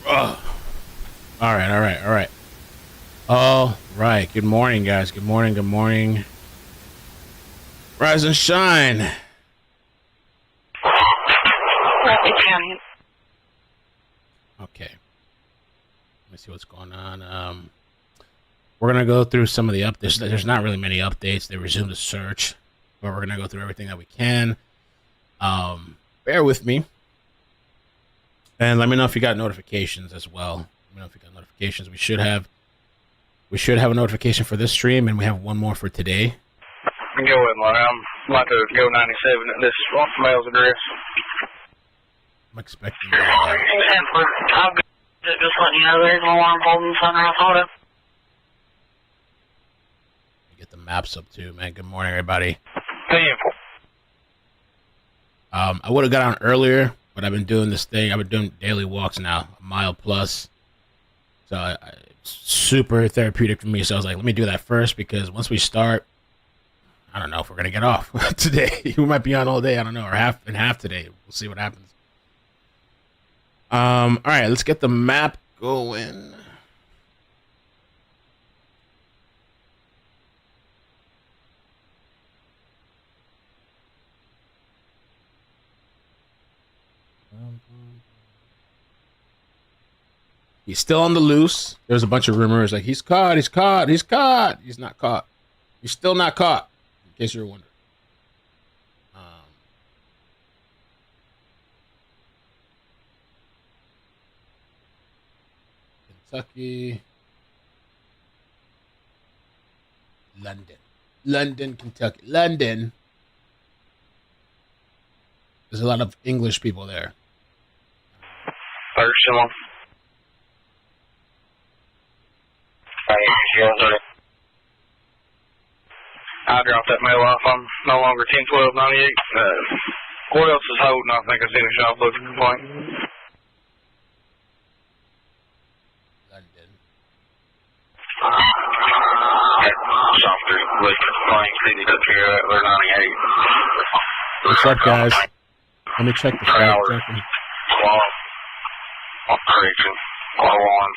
Ugh. All right, all right, all right. All right. Good morning, guys. Good morning. Good morning. Rise and shine. Okay. Let me see what's going on. We're gonna go through some of the updates. There's not really many updates. They resumed the search, but we're gonna go through everything that we can. Bear with me, and let me know if you got notifications as well. Let me know if you got notifications. We should have a notification for this stream, and we have one more for today. Go ahead, Laurel. I'm about to go 97 at this mail's address. I'm expecting. I'll just letting you know there's an alarm holding Sunrise Auto. Get the maps up too, man. Good morning, everybody. Simple. I would have got on earlier, but I've been doing this thing. I've been doing daily walks now, a mile plus. So it's super therapeutic for me. So I was like, let me do that first because once we start, I don't know if we're gonna get off today. We might be on all day. I don't know, or half today. We'll see what happens. All right, let's get the map going. He's still on the loose. There's a bunch of rumors like he's caught, he's caught, he's caught. He's not caught. He's still not caught, in case you're wondering. Kentucky. London, Kentucky. London. There's a lot of English people there. Personal. I dropped that mail off. I'm no longer 101298. What else is holding? I think I seen a shop book complaint. London. Softer liquor complaint. City took care of that. They're 98. What's up, guys? Let me check the fact checking. Operation 101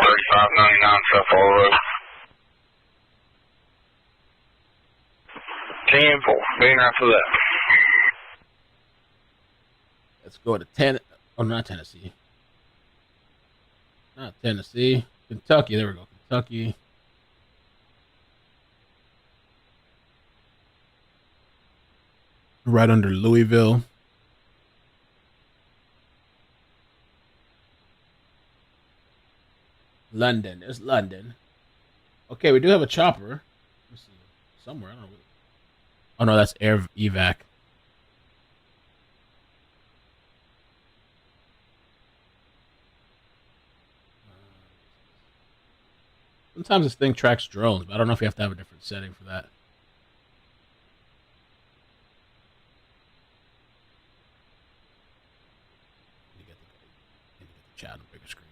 3599 South Road. 10-4. Being right for that. Let's go to not Tennessee. Not Tennessee. Kentucky. There we go. Kentucky. Right under Louisville. London. There's London. Okay, we do have a chopper. Let's see. Somewhere. I don't know. Oh, no, that's air evac. Sometimes this thing tracks drones, but I don't know if you have to have a different setting for that. Need to get the chat on a bigger screen.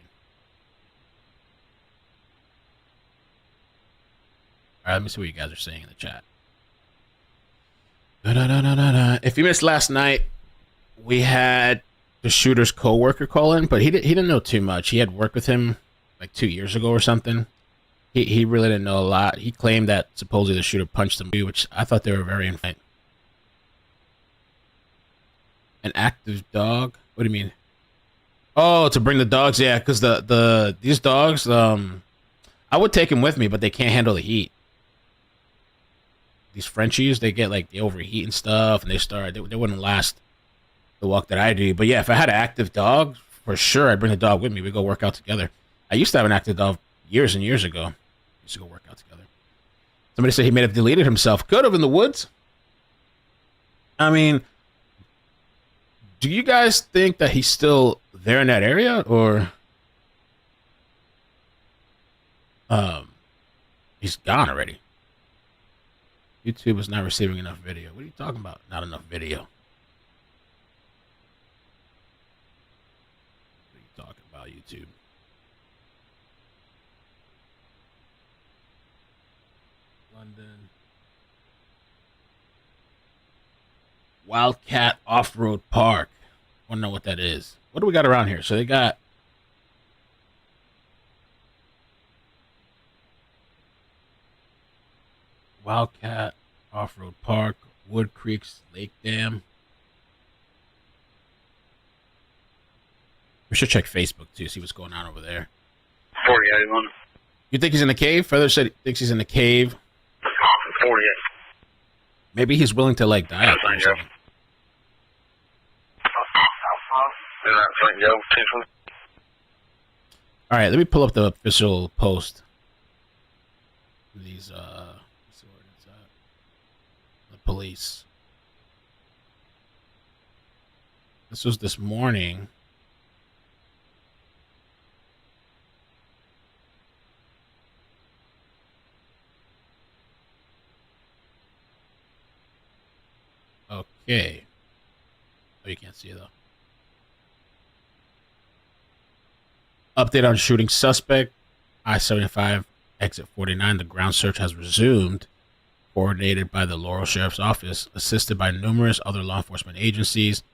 All right, let me see what you guys are saying in the chat. If you missed last night, we had the shooter's co-worker call in, but he didn't know too much. He had worked with him like 2 years ago or something. He really didn't know a lot. He claimed that supposedly the shooter punched him, which I thought they were very infant. An active dog? What do you mean? Oh, to bring the dogs? Yeah, because these dogs, I would take them with me, but they can't handle the heat. These Frenchies, they get like they overheat and stuff, and they wouldn't last the walk that I do. But yeah, if I had an active dog, for sure, I'd bring the dog with me. We'd go work out together. I used to have an active dog years and years ago. Used to go work out together. Somebody said he may have deleted himself. Could have in the woods. I mean, do you guys think that he's still there in that area, or he's gone already? YouTube is not receiving enough video. What are you talking about? Not enough video. What are you talking about, YouTube? London. Wildcat Off-Road Park. Want to know what that is? What do we got around here? So they got Wildcat, Off-Road Park, Wood Creeks, Lake Dam. We should check Facebook too, see what's going on over there. 48 You think he's in the cave? Feather said he thinks he's in the cave. 48. Maybe he's willing to like die out there or something. Is that St. Joe, 1020? All right, let me pull up the official post. These, let's see where it's at. The police. This was this morning. Okay. Oh, you can't see it though. Update on shooting suspect. I-75, exit 49. The ground search has resumed. Coordinated by the Laurel Sheriff's Office. Assisted by numerous other law enforcement agencies.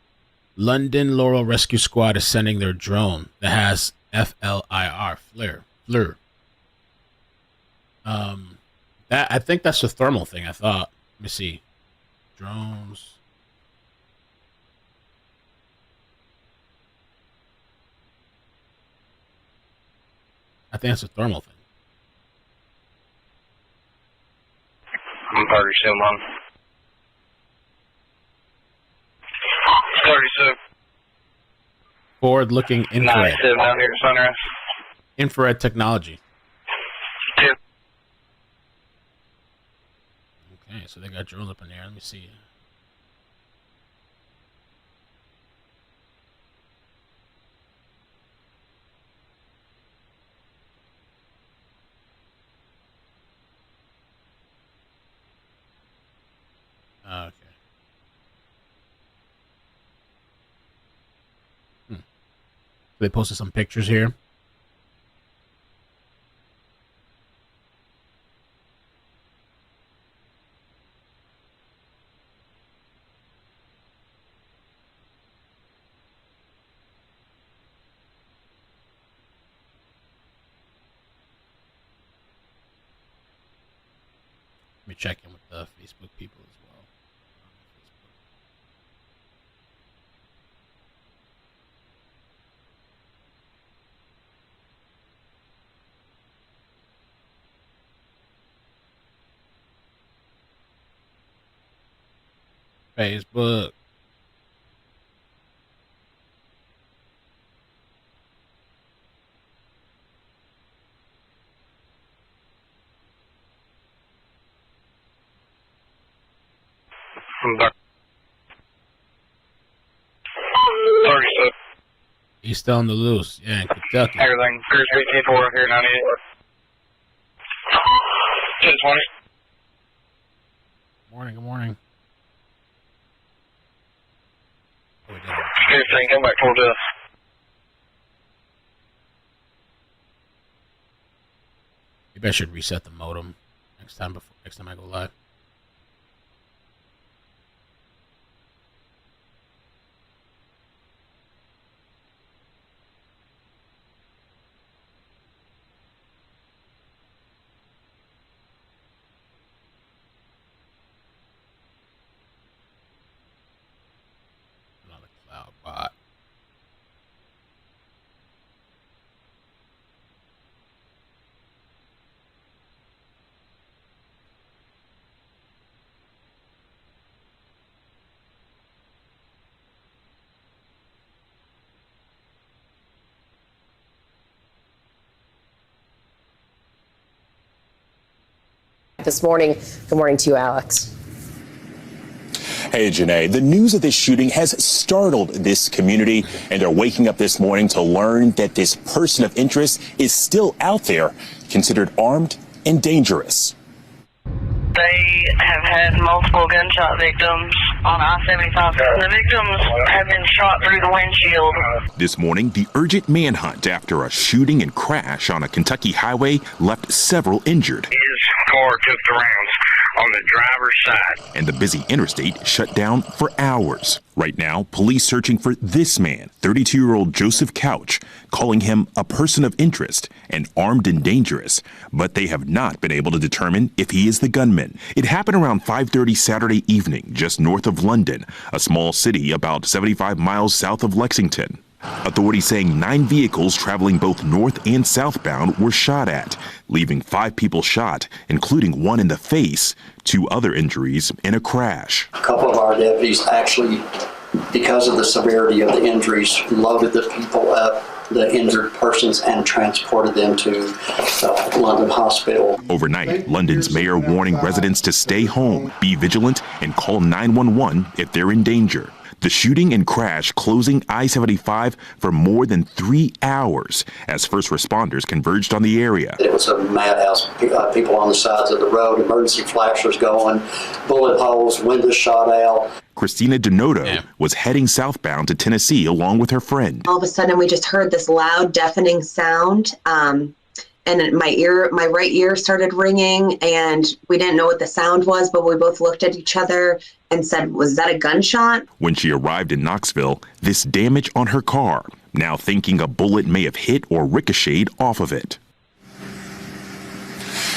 London Laurel Rescue Squad is sending their drone that has FLIR. FLIR. That, I think that's the thermal thing, I thought. Let me see. Drones. I think it's a thermal thing. I'm 37 on. 37. Forward-looking infrared. 97 down here at Sunrise. Infrared technology. 10. Okay, so they got drones up in there. Let me see. Okay. They posted some pictures here. Let me check in with the Facebook people as well. Facebook. I'm back. 37. He's still on the loose. Yeah, in Kentucky. Everything. Cruise 18-4 here, 98. 10-20. Morning, good morning. Oh, we did it. 15, come back towards us. Maybe I should reset the modem next time I go live. Another cloud bot. This morning. Good morning to you, Alex. Hey, Janae, the news of this shooting has startled this community, and they're waking up this morning to learn that this person of interest is still out there, considered armed and dangerous. They have had multiple gunshot victims on I-75. The victims have been shot through the windshield. This morning, the urgent manhunt after a shooting and crash on a Kentucky highway left several injured. His car took the rounds. on the driver's side. And the busy interstate shut down for hours. Right now, police searching for this man, 32-year-old Joseph Couch, calling him a person of interest and armed and dangerous, but they have not been able to determine if he is the gunman. It happened around 5:30 Saturday evening, just north of London, a small city about 75 miles south of Lexington. Authorities saying 9 vehicles traveling both north and southbound were shot at, leaving 5 people shot, including one in the face, 2 other injuries in a crash. A couple of our deputies actually, because of the severity of the injuries, loaded the people up, the injured persons, and transported them to London Hospital. Overnight, London's mayor warning residents to stay home, be vigilant, and call 911 if they're in danger. The shooting and crash closing I-75 for more than 3 hours as first responders converged on the area. It was a madhouse. People on the sides of the road, emergency flashers going, bullet holes, windows shot out. Christina Denoto was heading southbound to Tennessee along with her friend. All of a sudden, we just heard this loud, deafening sound. And my right ear started ringing, and we didn't know what the sound was, but we both looked at each other and said, was that a gunshot? When she arrived in Knoxville, this damage on her car, now thinking a bullet may have hit or ricocheted off of it.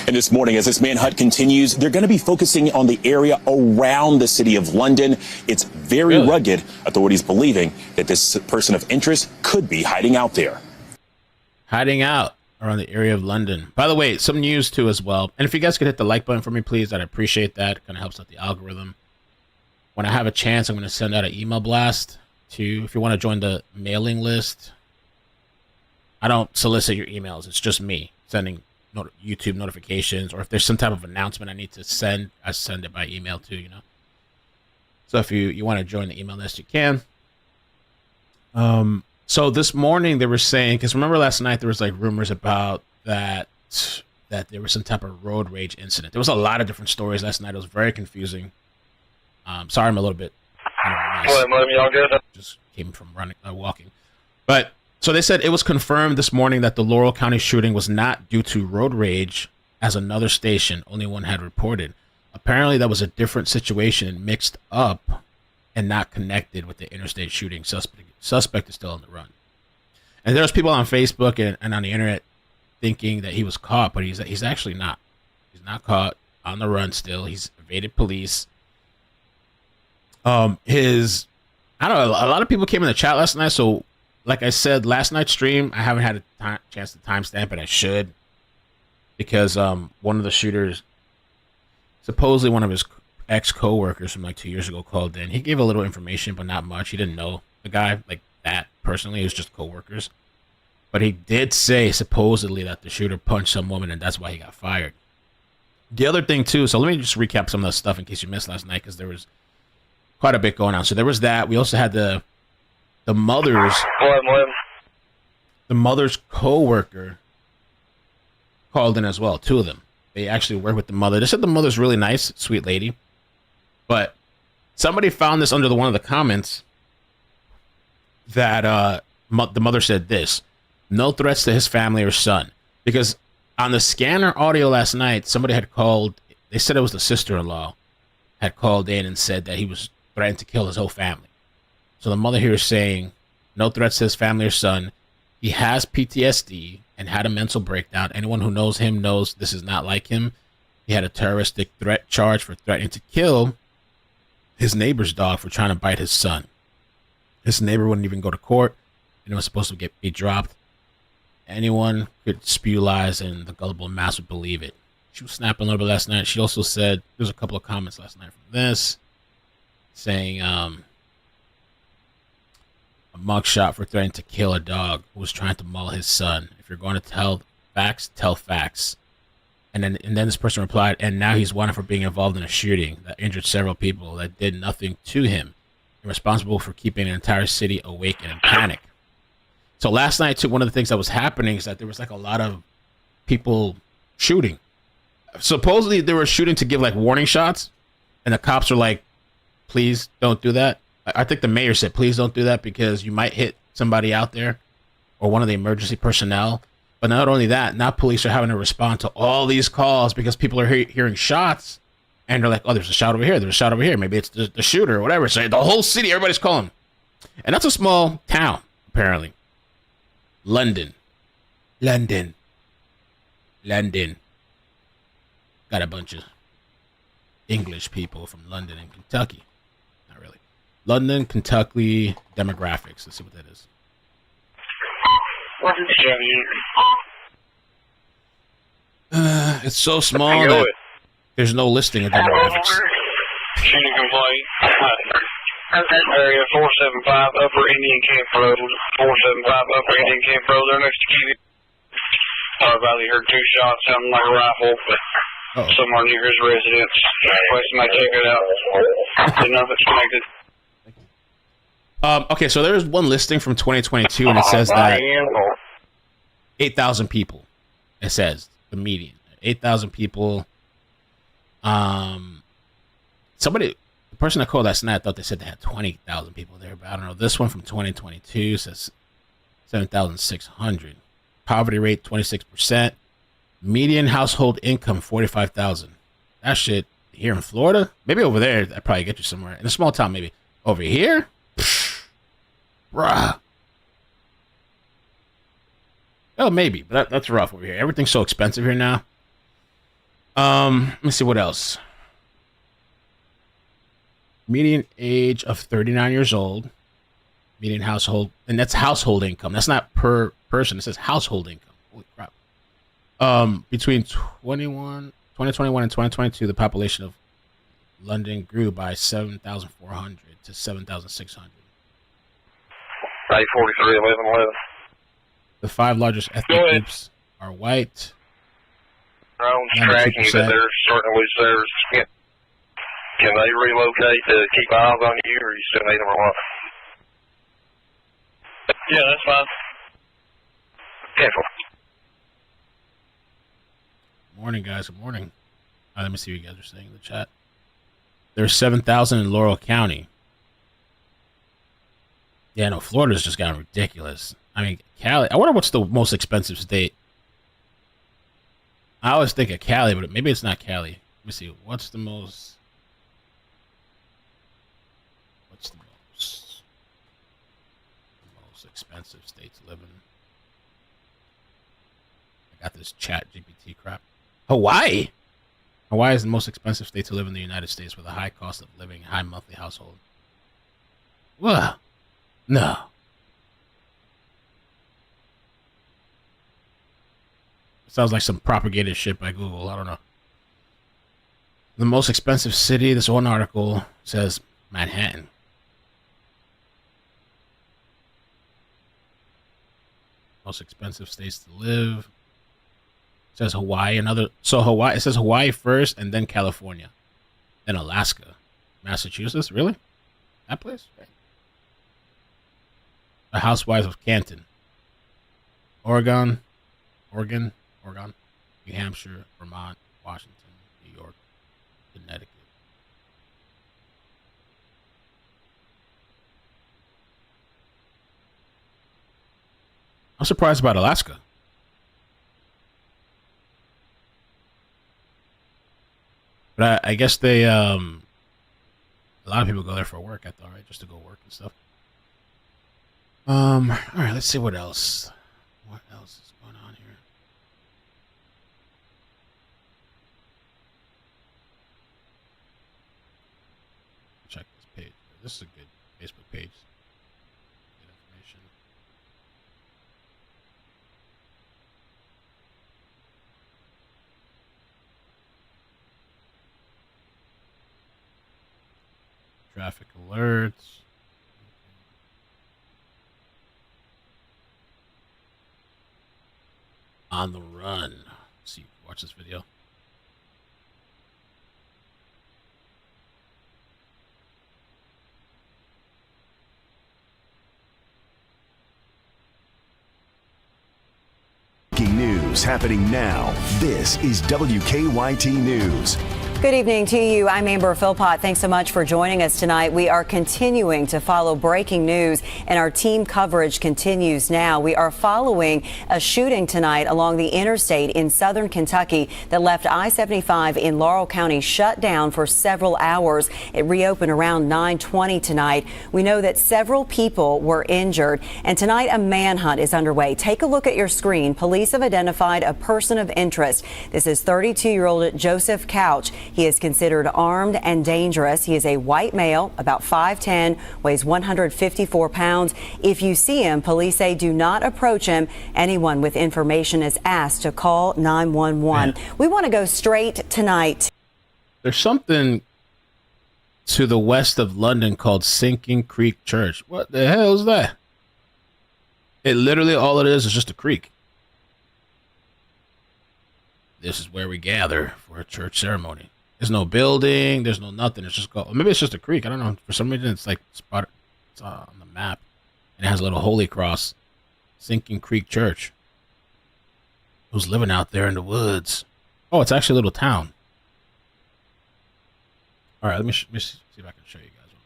And this morning, as this manhunt continues, they're going to be focusing on the area around the city of London. It's very rugged, authorities believing that this person of interest could be hiding out there. Hiding out around the area of London. By the way, some news too as well. And if you guys could hit the like button for me, please, I'd appreciate that. It kind of helps out the algorithm. When I have a chance, I'm going to send out an email blast to, if you want to join the mailing list. I don't solicit your emails. It's just me sending YouTube notifications, or if there's some type of announcement I need to send, I send it by email too, you know. So if you want to join the email list, you can. So this morning they were saying, because remember last night there was like rumors about that there was some type of road rage incident. There was a lot of different stories last night. It was very confusing. Sorry, I'm a little bit just came from walking. But so they said it was confirmed this morning that the Laurel County shooting was not due to road rage, as another station, only one, had reported. Apparently that was a different situation and mixed up and not connected with the interstate shooting. Suspect is still on the run. And there's people on Facebook and on the internet thinking that he was caught, but he's actually not. He's not caught, on the run still. He's evaded police. I don't know, a lot of people came in the chat last night, so like I said, last night's stream, I haven't had a chance to timestamp it. I should, because one of the shooters, supposedly one of his ex-co-workers from like 2 years ago, called in. He gave a little information, but not much. He didn't know the guy like that personally. It was just co-workers. But he did say supposedly that the shooter punched some woman, and that's why he got fired. The other thing too, so let me just recap some of the stuff in case you missed last night, because there was quite a bit going on. So there was that. We also had the mother's co-worker called in as well. 2 of them. They actually work with the mother. They said the mother's really nice, sweet lady. But somebody found this under one of the comments that the mother said this: no threats to his family or son. Because on the scanner audio last night, somebody had called. They said it was the sister-in-law had called in and said that he was threatened to kill his whole family. So the mother here is saying no threats to his family or son. He has PTSD and had a mental breakdown. Anyone who knows him knows this is not like him. He had a terroristic threat charge for threatening to kill his neighbor's dog for trying to bite his son. His neighbor wouldn't even go to court, and it was supposed to be dropped. Anyone could spew lies, and the gullible mass would believe it. She was snapping a little bit last night. She also said, there's a couple of comments last night from this, saying a mugshot for threatening to kill a dog who was trying to maul his son. If you're going to tell facts, tell facts. And then this person replied, and now he's wanted for being involved in a shooting that injured several people that did nothing to him, and responsible for keeping an entire city awake and in panic. So last night, too, one of the things that was happening is that there was like a lot of people shooting. Supposedly they were shooting to give like warning shots, and the cops are like, please don't do that. I think the mayor said, please don't do that because you might hit somebody out there or one of the emergency personnel. But not only that, now police are having to respond to all these calls because people are hearing shots And they're like, oh, there's a shot over here. There's a shot over here. Maybe it's the shooter or whatever. So the whole city, everybody's calling. And that's a small town, apparently. London. Got a bunch of English people from London and Kentucky. Not really. London, Kentucky demographics. Let's see what that is. It's so small that there's no listing of demographics. Shooting complaint. Area 475 Upper Indian Camp Road. 475 Upper Indian Camp Road. They're next to Kitty. Valley heard 2 shots sounding like a rifle, but somewhere near his residence. Somebody check it out. Didn't know if it's connected. Okay, so there's one listing from 2022, and it says that 8,000 people. It says the median 8,000 people. The person that called last night, I thought they said they had 20,000 people there, but I don't know. This one from 2022 says 7,600. Poverty rate 26%. Median household income 45,000. That shit here in Florida, maybe over there, that probably get you somewhere. In a small town, maybe. Over here, bruh. Oh, maybe, but that's rough over here. Everything's so expensive here now. Let me see what else. Median age of 39 years old. Median household, and that's household income. That's not per person. It says household income. Holy crap. Between 2021 and 2022, the population of London grew by 7,400 to 7,600. 843, 1111. The 5 largest ethnic groups are white. Drones tracking you, but they're starting to lose theirs. Can they relocate to keep eyes on you, or you still need them or what? Yeah, that's fine. Careful. Morning, guys. Good morning. Let me see what you guys are saying in the chat. There's 7,000 in Laurel County. Yeah, no, Florida's just gotten ridiculous. I mean, Cali. I wonder what's the most expensive state. I always think of Cali, but maybe it's not Cali. Let me see. What's the most expensive state to live in? I got this chat GPT crap. Hawaii. Hawaii is the most expensive state to live in the United States with a high cost of living, high monthly household. What? No. Sounds like some propagated shit by Google. I don't know. The most expensive city, this one article says Manhattan. Most expensive states to live. It says Hawaii, Hawaii, it says Hawaii first and then California. Then Alaska. Massachusetts, really? That place? Okay. The Housewives of Canton. Oregon, New Hampshire, Vermont, Washington, New York, Connecticut. I'm surprised about Alaska. But I guess they, a lot of people go there for work, I thought, right? Just to go work and stuff. All right, let's see what else. What else is going on here? Check this page. This is a good Facebook page. Good information. Traffic alerts. On the run. Let's see, watch this video. Breaking news happening now. This is WKYT News. Good evening to you. I'm Amber Philpott. Thanks so much for joining us tonight. We are continuing to follow breaking news, and our team coverage continues now. We are following a shooting tonight along the interstate in southern Kentucky that left I-75 in Laurel County shut down for several hours. It reopened around 9:20 tonight. We know that several people were injured, and tonight a manhunt is underway. Take a look at your screen. Police have identified a person of interest. This is 32-year-old Joseph Couch. He is considered armed and dangerous. He is a white male, about 5'10", weighs 154 pounds. If you see him, police say do not approach him. Anyone with information is asked to call 911. We want to go straight tonight. There's something to the west of London called Sinking Creek Church. What the hell is that? It literally, all it is just a creek. This is where we gather for a church ceremony. There's no building. There's no nothing. It's just called, maybe it's just a creek. I don't know. For some reason, it's like spotted. It's on the map, and it has a little holy cross. Sinking Creek Church. Who's living out there in the woods? Oh, it's actually a little town. All right, let me see if I can show you guys what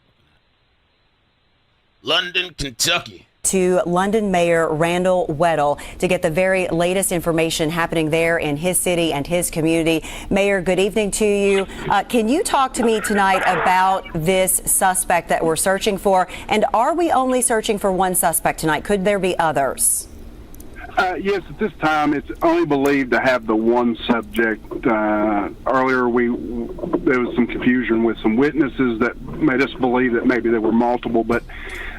I'm looking at. London, Kentucky. To London Mayor Randall Weddle to get the very latest information happening there in his city and his community. Mayor, good evening to you. Can you talk to me tonight about this suspect that we're searching for? And are we only searching for one suspect tonight? Could there be others? Yes, at this time, it's only believed to have the one subject. Earlier, there was some confusion with some witnesses that made us believe that maybe there were multiple, but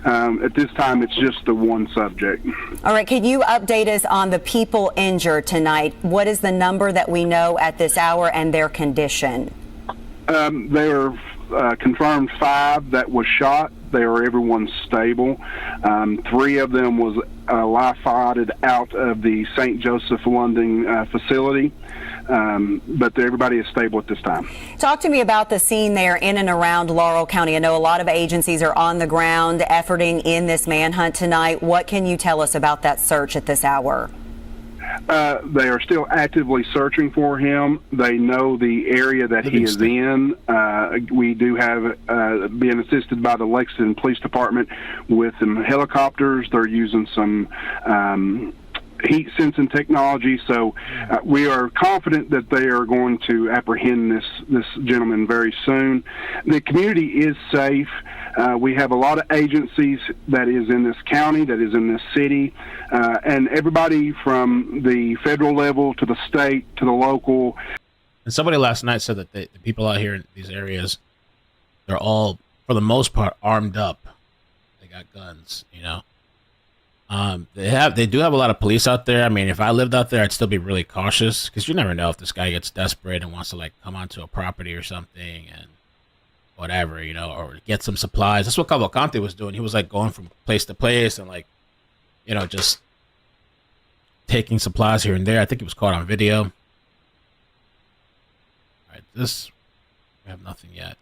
at this time, it's just the one subject. All right, can you update us on the people injured tonight? What is the number that we know at this hour and their condition? They are confirmed 5 that was shot. Everyone's stable. 3 of them was life-flighted out of the St. Joseph London facility, but everybody is stable at this time. Talk to me about the scene there in and around Laurel County. I know a lot of agencies are on the ground efforting in this manhunt tonight. What can you tell us about that search at this hour? They are still actively searching for him. They know the area that he is in. We do have being assisted by the Lexington Police Department with some helicopters. They're using some heat sensing technology, so we are confident that they are going to apprehend this gentleman very soon. The community is safe. We have a lot of agencies that is in this county, that is in this city, and everybody from the federal level to the state to the local. And somebody last night said that the people out here in these areas, they're all, for the most part, armed up. They got guns, you know. They do have a lot of police out there. I mean, if I lived out there, I'd still be really cautious because you never know if this guy gets desperate and wants to like come onto a property or something and whatever, you know, or get some supplies. That's what Cavalcante was doing. He was like going from place to place and like, you know, just taking supplies here and there. I think it was caught on video. All right, we have nothing yet.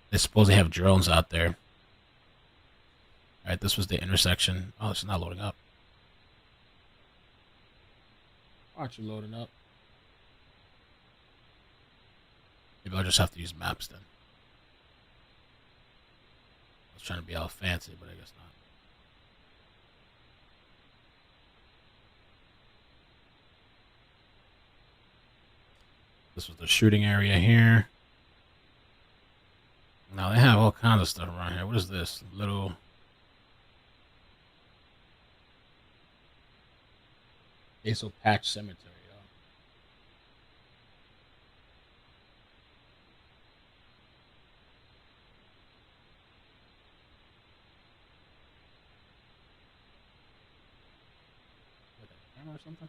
They suppose they have drones out there. All right, this was the intersection. Oh, it's not loading up. Why aren't you loading up? Maybe I'll just have to use maps then. I was trying to be all fancy, but I guess not. This was the shooting area here. Now they have all kinds of stuff around here. What is this? Little... Hazel Patch Cemetery. Or something.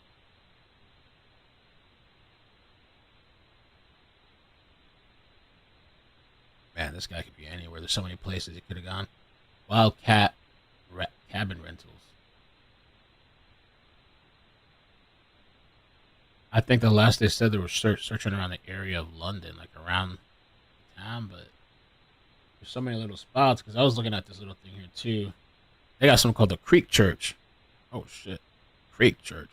Man, this guy could be anywhere. There's so many places he could have gone. Wildcat cabin rentals. I think the last they said they were searching around the area of London, like around town, but there's so many little spots because I was looking at this little thing here too. They got something called the Creek Church. Oh shit. Creek Church.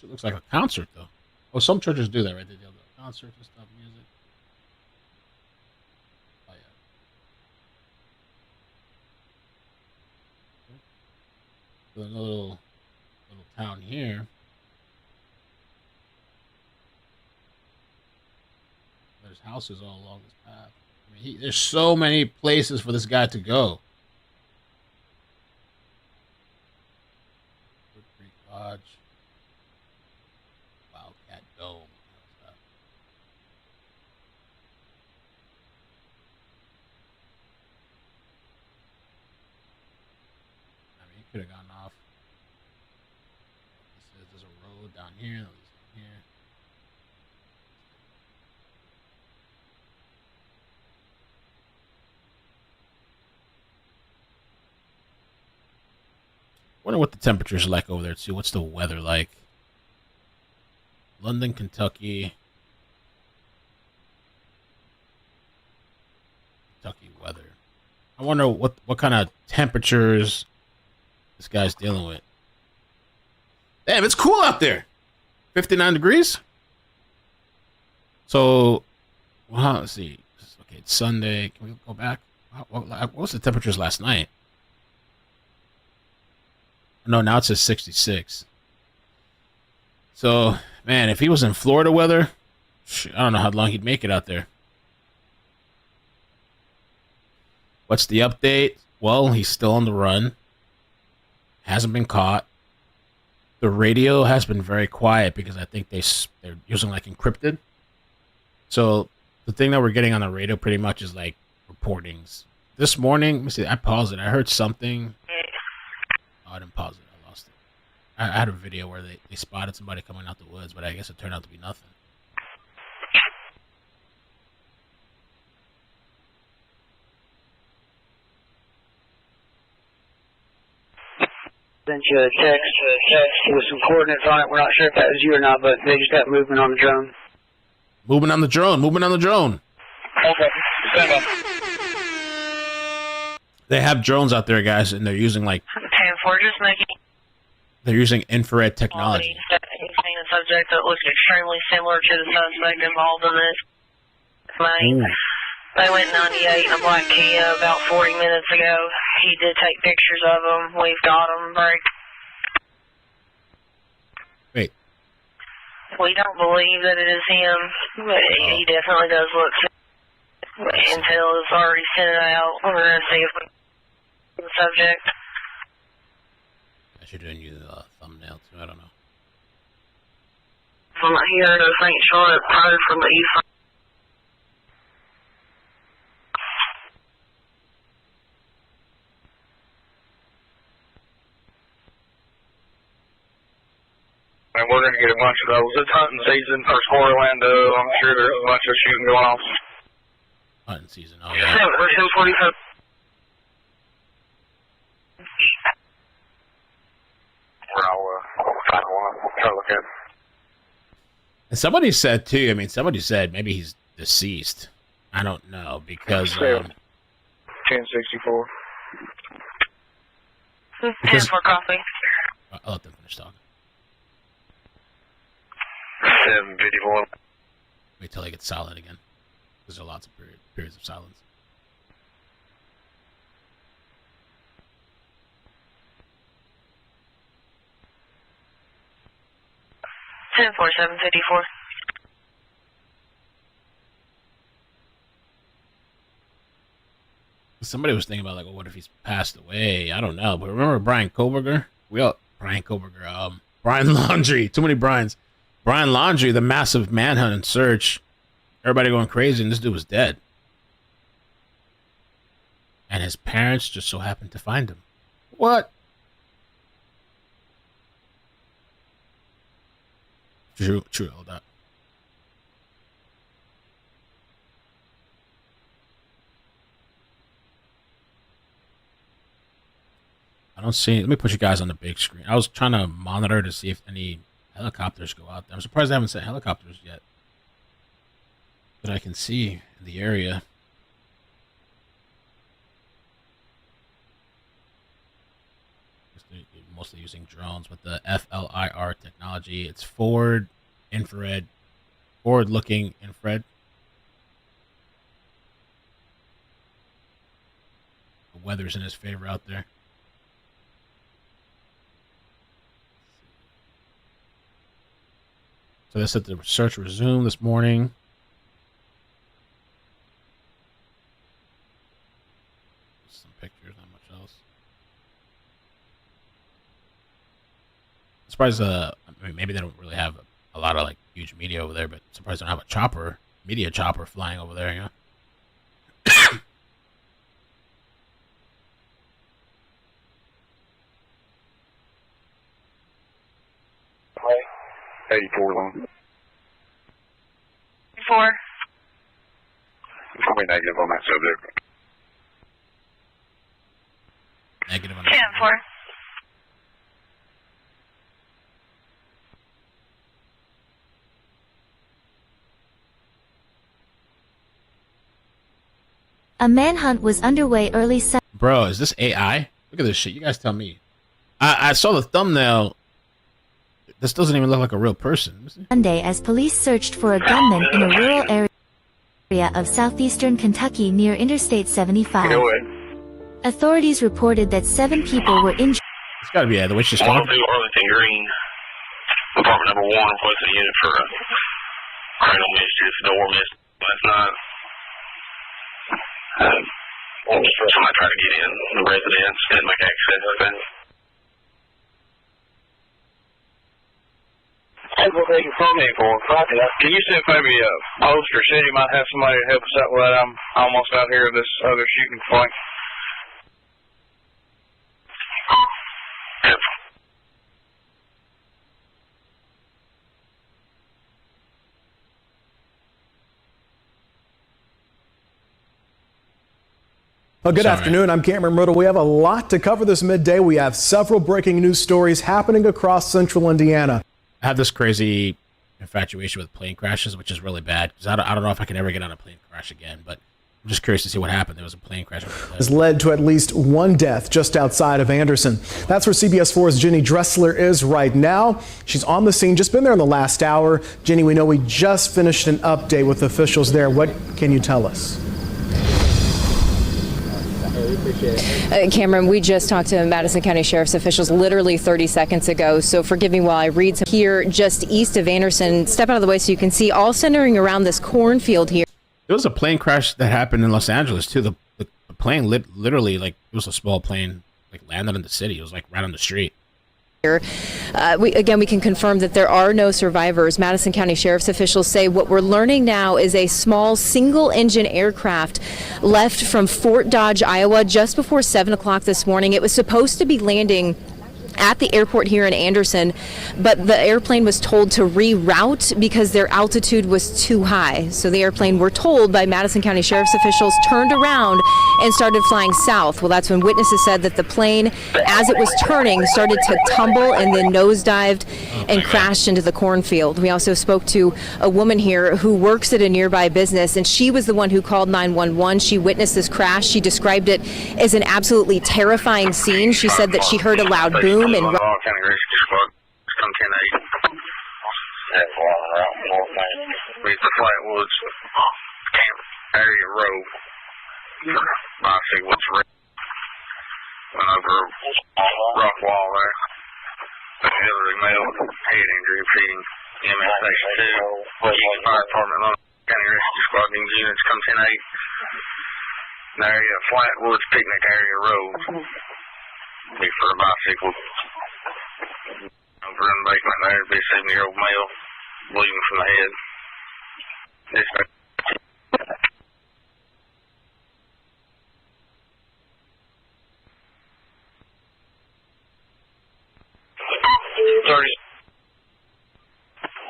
Actually, looks like a concert though. Oh, some churches do that, right? They do the concerts and stuff, music. Oh yeah. So a little town here. There's houses all along this path. I mean, there's so many places for this guy to go. Wood Creek Lodge. Wildcat Dome. I mean, he could have gone off. There's a road down here. Down here. Wonder what the temperatures are like over there too. What's the weather like? London, Kentucky. Kentucky weather. I wonder what kind of temperatures this guy's dealing with. Damn, it's cool out there. 59 degrees. So, well, let's see. Okay, it's Sunday. Can we go back? What was the temperatures last night? No, now it says 66. So, man, if he was in Florida weather, I don't know how long he'd make it out there. What's the update? Well, he's still on the run. Hasn't been caught. The radio has been very quiet because I think they're using like encrypted. So the thing that we're getting on the radio pretty much is like reportings. This morning, let me see, I paused it. I heard something. Oh, I didn't pause it. I lost it. I had a video where they spotted somebody coming out the woods, but I guess it turned out to be nothing. Sent you a text with some coordinates on it. We're not sure if that was you or not, but they just got movement on the drone. Moving on the drone. Okay. Stand by. They have drones out there, guys, and they're using like 10-4, just making. they're using infrared technology. He's seen a subject that looks extremely similar to the suspect involved in this. They went 98 in a black Kia about 40 minutes ago. He did take pictures of them. We've got them. Wait. We don't believe that it is him, but he definitely does look. Intel has already sent it out. We're going to see if we the subject. I should have used a thumbnail too. I don't know. From here to St. Charlotte, probably from the east. And we're going to get a bunch of those. It's hunting season for Orlando. I'm sure there's a bunch of shooting going on. Hunting season. Oh yeah. 10-47. I'll try to look at it. And somebody said too. I mean, somebody said maybe he's deceased. I don't know because. 1064. Because 10-4 coffee. I'll let them finish talking. 754. Wait till I get silent again. Because there are lots of periods of silence. Ten 754. Somebody was thinking about like, well, what if he's passed away? I don't know, but remember Brian Koberger? Brian Laundrie. Too many Brians. Brian Laundrie, the massive manhunt and search. Everybody going crazy, and this dude was dead. And his parents just so happened to find him. What? True, all that. I don't see. Let me put you guys on the big screen. I was trying to monitor to see if any helicopters go out there. I'm surprised they haven't sent helicopters yet that I can see in the area. mostly using drones with the FLIR technology. It's forward-looking infrared. The weather's in his favor out there. So they said the search resumed this morning. Some pictures, not much else. I'm surprised, I mean, maybe they don't really have a lot of like huge media over there, but I'm surprised they don't have a media chopper flying over there, you know? 84 long. 4. It's going to be negative on that subject. Negative on 10 that. 4. A manhunt was underway early Bro, is this AI? Look at this shit. You guys tell me. I saw the thumbnail. This doesn't even look like a real person. Sunday as police searched for a gunman in a rural area of southeastern Kentucky near Interstate 75. Authorities reported that 7 people were injured. It's gotta be the way she's talking. 102 Arlington Green, Department number 1, requested a unit for cranial mischief, door miss last night. Somebody tried to get in the residence, didn't make access open. Hey, we'll take your phone in for Can you see if maybe Ulster City might have somebody to help us out with that? I'm almost out here at this other shooting point. Well, good afternoon. I'm Cameron Riddle. We have a lot to cover this midday. We have several breaking news stories happening across central Indiana. I have this crazy infatuation with plane crashes, which is really bad because I don't know if I can ever get on a plane crash again, but I'm just curious to see what happened. There was a plane crash. Has led to at least one death just outside of Anderson. That's where CBS 4's Jenny Dressler is right now. She's on the scene, just been there in the last hour. Jenny, we know we just finished an update with officials there. What can you tell us? Cameron, we just talked to Madison County Sheriff's officials literally 30 seconds ago, so forgive me while I read some here just east of Anderson. Step out of the way so you can see, all centering around this cornfield here. There was a plane crash that happened in Los Angeles too. The plane literally, like, it was a small plane, like, landed in the city. It was like right on the street. We can confirm that there are no survivors. Madison County Sheriff's officials say what we're learning now is a small single-engine aircraft left from Fort Dodge, Iowa, just before 7 o'clock this morning. It was supposed to be landing at the airport here in Anderson, but the airplane was told to reroute because their altitude was too high. So the airplane, we're told by Madison County Sheriff's officials, turned around and started flying south. Well, that's when witnesses said that the plane, as it was turning, started to tumble and then nosedived and crashed into the cornfield. We also spoke to a woman here who works at a nearby business, and she was the one who called 911. She witnessed this crash. She described it as an absolutely terrifying scene. She said that she heard a loud boom and County Rescue Squad, come 10-8. That's long route, north main. With the Flatwoods Camp Area Road. Bicycle was went over a rock wall there. The elderly male, head injury, feeding EMS Station 2. Fire Department, County Rescue Squad, these units come 10-8. The area of Flatwoods Picnic Area Road. Be for a bicycle. Over in the basement there, be a 7-year-old male bleeding from the head. Dispatch.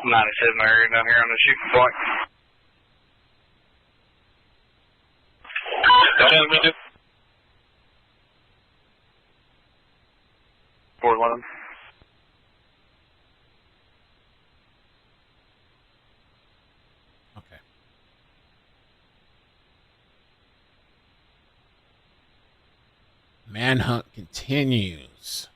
97 area down here on the shooting point. Tell me to. 411. Okay. Manhunt continues.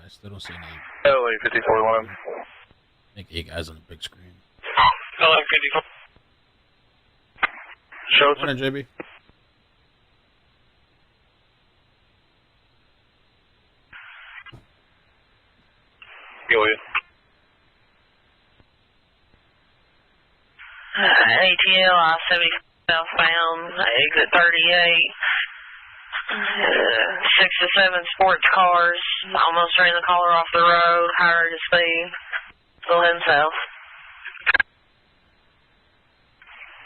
I still don't see any. LA 5411. Make you guys on the big screen. LA 54. Show us. Morning, JB. Go ahead. ATL I-75 southbound, exit 38. 6 to 7 sports cars almost ran the caller off the road, high rate of speed. Still heading south.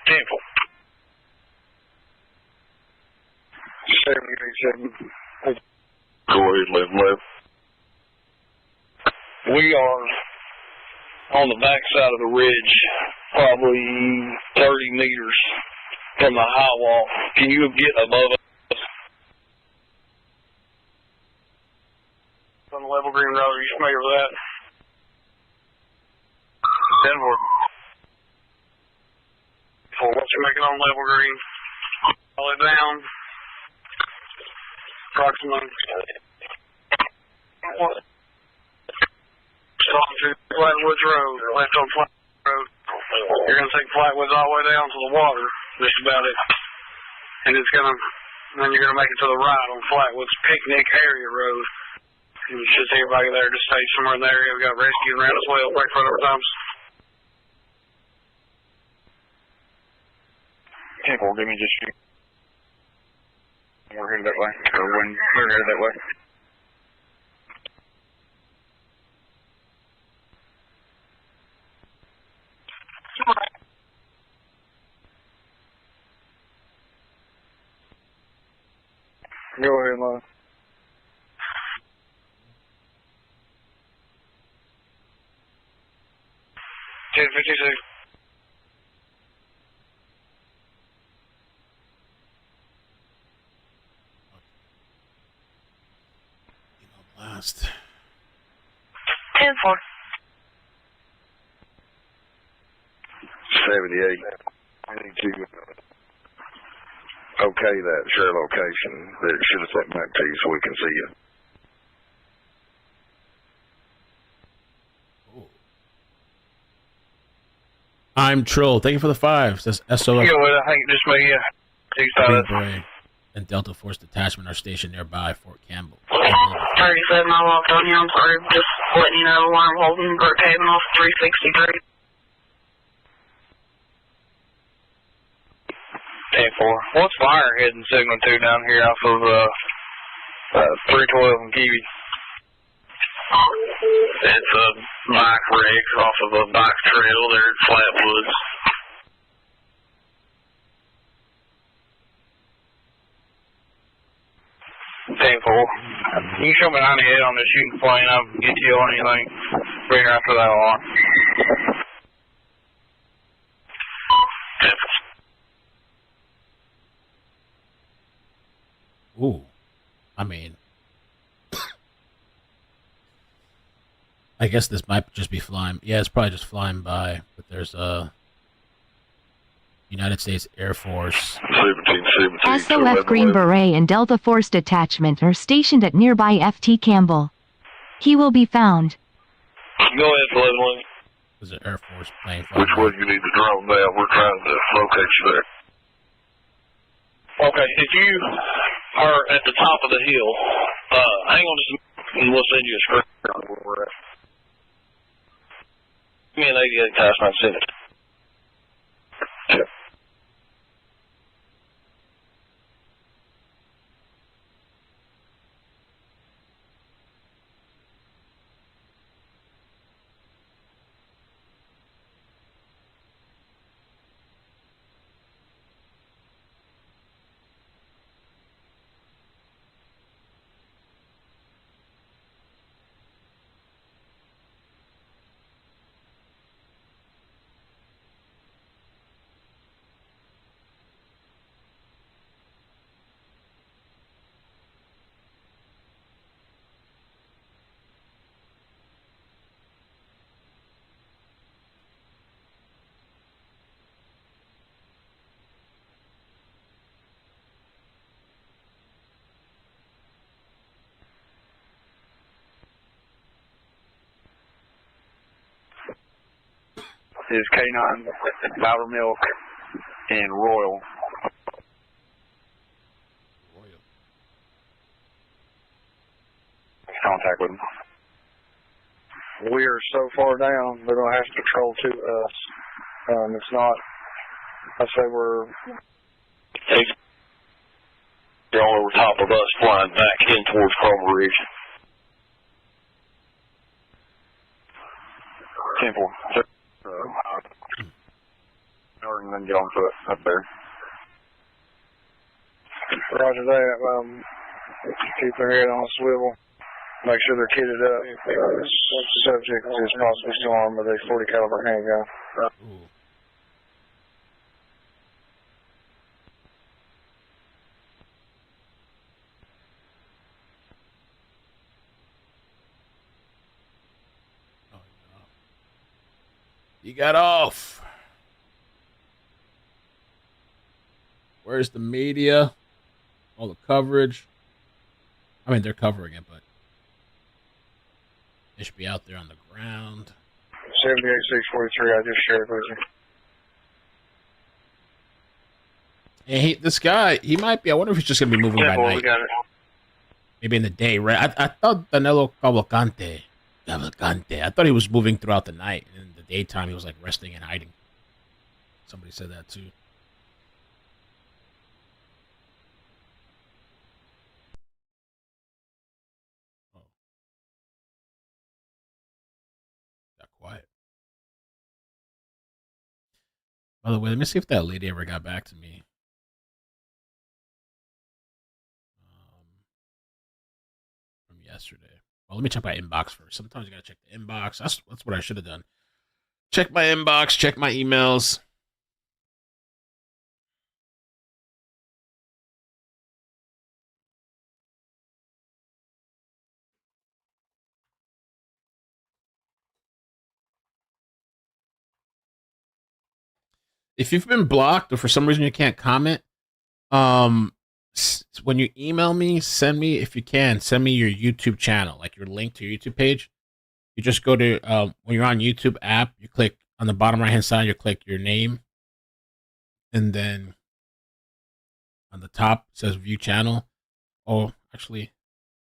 10-4. 787. Go ahead, left. We are on the back side of the ridge, probably 30 meters from the high wall. Can you get above us? On the level green road, are you familiar with that? 10-4. Once you make it on level green, follow it down. Approximately. On through Flatwoods Road, left on Flatwoods Road. You're going to take Flatwoods all the way down to the water, just about it. And then you're going to make it to the right on Flatwoods Picnic Area Road. And you should see everybody there, just stay somewhere in the area. We got rescue around as well, wait for it over times. 10-4, give me just shoot. We're headed that way. Or when we're headed that way. Go ahead, Lon. Ten 56. Last. 10-4. 78. I need to okay that share location. That it should have sent back to you so we can see you. I'm Troll. Thank you for the 5. Says SOS. Yeah, well, I think just me, Green Beret and Delta Force Detachment are stationed nearby Fort Campbell. 37, I walked on here. I'm sorry. Just letting you know, alarm holding, Brookhaven off 363. 10-4. What's fire heading signal 2 down here off of 312 and Kiwi? It's a bike wreck off of a bike trail there at Flatwoods. You can show me 98 on the shooting plane. I'll get you on anything. Bring her after that alarm. Ooh. I mean, I guess this might just be flying. Yeah, it's probably just flying by. But there's a United States Air Force. 17, SOF Green Beret and Delta Force Detachment are stationed at nearby FT Campbell. He will be found. Go ahead, 11. There's an Air Force plane. Which way you need to drone down? We're trying to locate you there. Okay, if you are at the top of the hill, hang on just a minute and we'll send you a screen on where we're at. Give me an 88 task, and I'll send it. Yeah. is K9, Loudermilk, and Royal. Contact with them. We are so far down, they're going to have to patrol to us. It's not, I say we're... They're all over top of us, flying back in towards Cromer Ridge. Temple. And then get on foot up there. Roger that. Keep their head on a swivel. Make sure they're kitted up. Subject is possibly still armed with a .40 caliber handgun. You got off. Where's the media? All the coverage. I mean, they're covering it, but they should be out there on the ground. 78643, I just shared with you. And this guy, he might be. I wonder if he's just gonna be moving by night. We got it. Maybe in the day, right? I thought Danilo Cavalcante. I thought he was moving throughout the night. In the daytime, he was like resting and hiding. Somebody said that too. Oh. Got quiet. By the way, let me see if that lady ever got back to me. From yesterday. Well, let me check my inbox first. Sometimes you gotta check the inbox. That's what I should have done. Check my inbox, check my emails. If you've been blocked or for some reason you can't comment, when you email me, send me, if you can, send me your YouTube channel, like your link to your YouTube page. You just go to, when you're on YouTube app, you click on the bottom right hand side, you click your name. And then on the top, it says view channel. Oh, actually,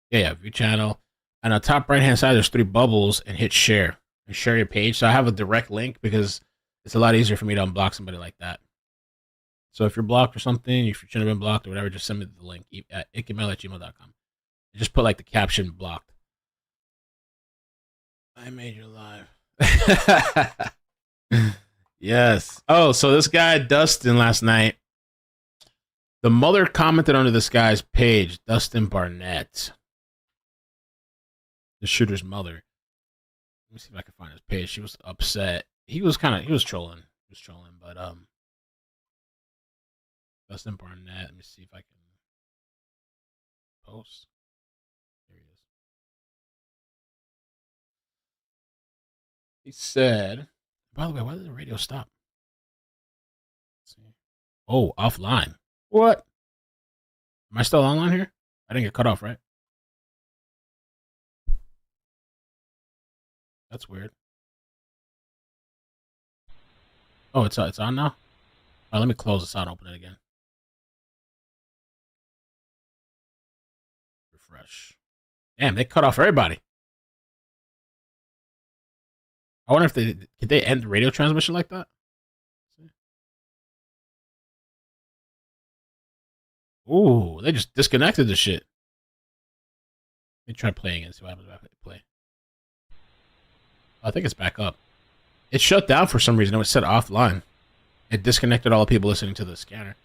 yeah, view channel. And on the top right hand side, there's 3 bubbles and hit share. And share your page. So I have a direct link because it's a lot easier for me to unblock somebody like that. So if you're blocked or something, if you shouldn't have been blocked or whatever, just send me the link at ikemail@gmail.com. Just put like the caption blocked. I made you live. Yes. Oh, so this guy, Dustin, last night, the mother commented under this guy's page, Dustin Barnett, the shooter's mother. Let me see if I can find his page. She was upset. He was trolling. He was trolling, but Dustin Barnett. Let me see if I can post. Here he is. He said, by the way, why did the radio stop? Let's see. Oh, offline. What? Am I still online here? I didn't get cut off, right? That's weird. Oh, it's on now? All right, let me close this out and open it again. Refresh. Damn, they cut off everybody. I wonder if could they end the radio transmission like that? Ooh, they just disconnected the shit. Let me try playing it and see what happens if I play. I think it's back up. It shut down for some reason. It was set offline. It disconnected all the people listening to the scanner.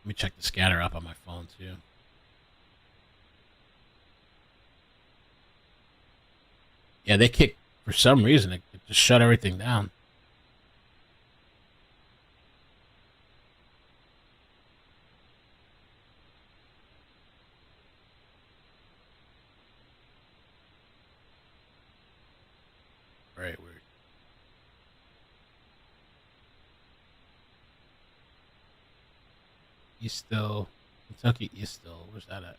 Let me check the scanner up on my phone too. Yeah, they kicked, for some reason, it just shut everything down. Very weird. Eastville, Kentucky, Eastville. Where's that at?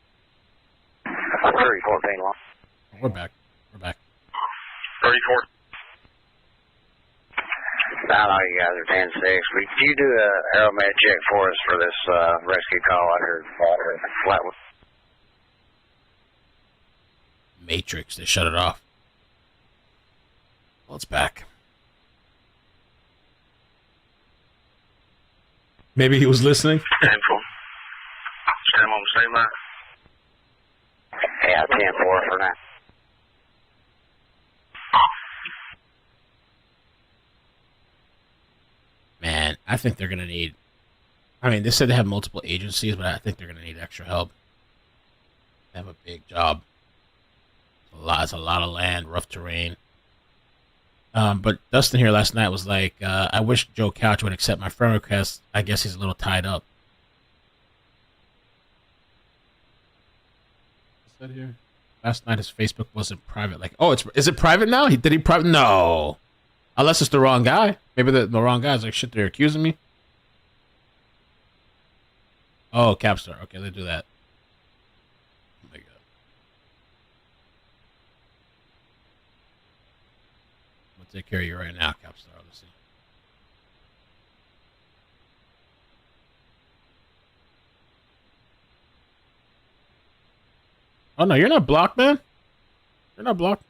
3014 long. We're back. We're back. 34. I know you guys are 10-6. Could you do a aeromed check for us for this rescue call I heard Flatwood? Matrix. They shut it off. Well, it's back. Maybe he was listening. 10-4. Stand on the same line. Yeah, 10-4 for now. Man, I think they're going to need... I mean, they said they have multiple agencies, but I think they're going to need extra help. They have a big job. It's a lot of land, rough terrain. But Dustin here last night was like, I wish Joe Couch would accept my friend request. I guess he's a little tied up. What's that here? Last night his Facebook wasn't private. Like, oh, is it private now? Did he private? No. Unless it's the wrong guy. Maybe the wrong guy's like, shit, they're accusing me. Oh, Capstar. Okay, they do that. Oh my God. I'm gonna take care of you right now, Capstar. Let's see. Oh no, you're not blocked, man. You're not blocked.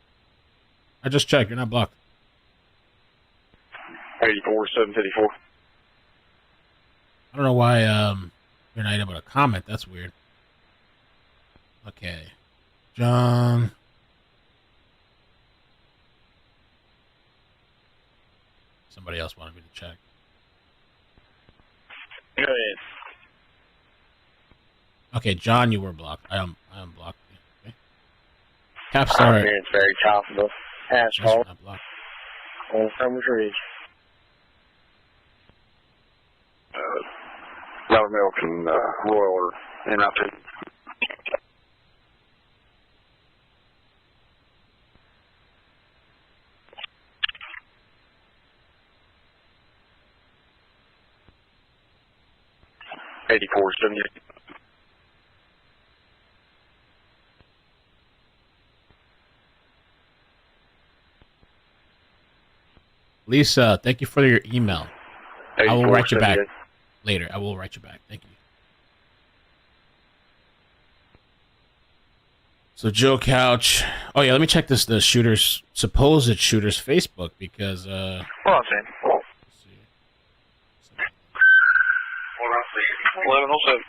I just checked. You're not blocked. 84, 754. I don't know why you're not able to comment. That's weird. Okay. John. Somebody else wanted me to check. Go ahead. Okay, John, you were blocked. I am blocked. Okay. Capstar. It's very top of the asphalt. Not blocked. On Farmers Ridge. Laurel and Royal are in out there. $84.78. Lisa, thank you for your email. I will write you back 84.78. later. I will write you back. Thank you. So Joe Couch. Oh yeah, let me check the supposed shooter's Facebook because Hold on, Sam. let's see. 1107.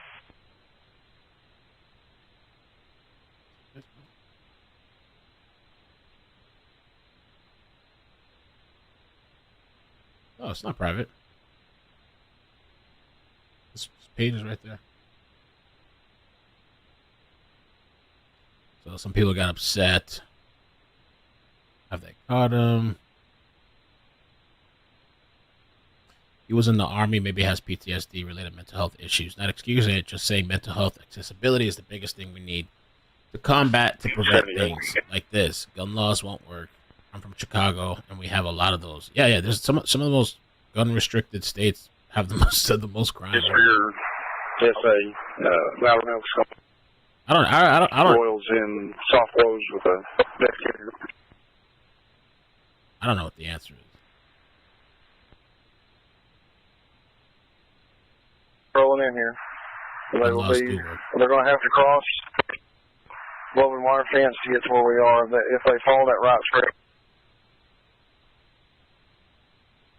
Oh, it's not private. This page is right there. So some people got upset. Have they caught him? He was in the army, maybe has PTSD related mental health issues. Not excusing it, just saying mental health accessibility is the biggest thing we need to combat, to prevent things like this. Gun laws won't work. I'm from Chicago, and we have a lot of those. Yeah. There's some of the most gun restricted states have the most crime. Just for your SA, Laurel. I don't. Royals in soft clothes with a death carrier. I don't know what the answer is. Rolling in here. They will be. They're going to have to cross woven wire fence to get to where we are. If they follow that right straight,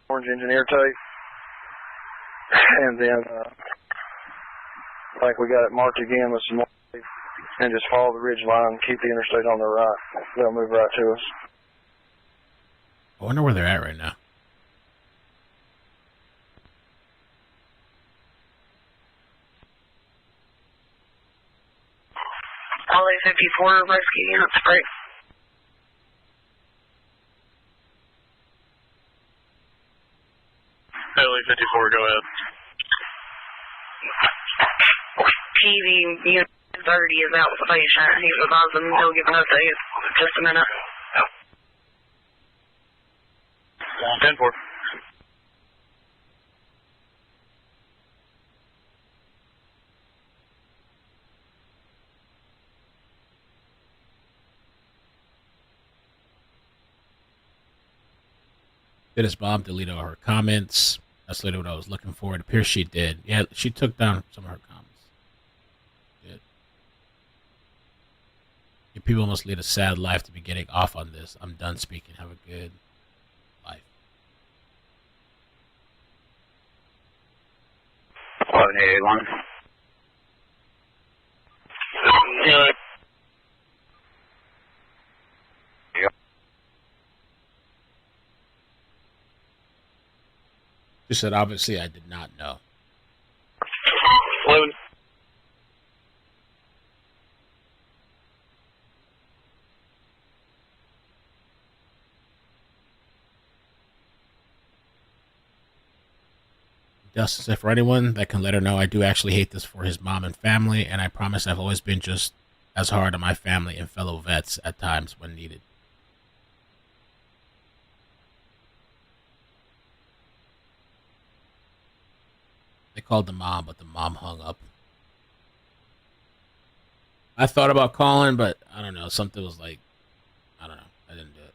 orange engineer tape, and then I think we got it marked again with some more tape, and just follow the ridge line. Keep the interstate on the right. They'll move right to us. I wonder where they're at right now. Ollie 54 rescue units break. Ellie 54, go ahead. TV unit 30 is out with the patient. He's advising he'll give an update in just a minute. 10-4. Did his mom delete all her comments? That's literally what I was looking for. It appears she did. Yeah, she took down some of her comments. Good. You people must lead a sad life to be getting off on this. I'm done speaking. Have a good life. 1181. Yeah. She said, obviously, I did not know. 11. Dustin said, for anyone that can let her know, I do actually hate this for his mom and family, and I promise I've always been just as hard on my family and fellow vets at times when needed. They called the mom, but the mom hung up. I thought about calling, but I don't know. Something was like, I don't know. I didn't do it.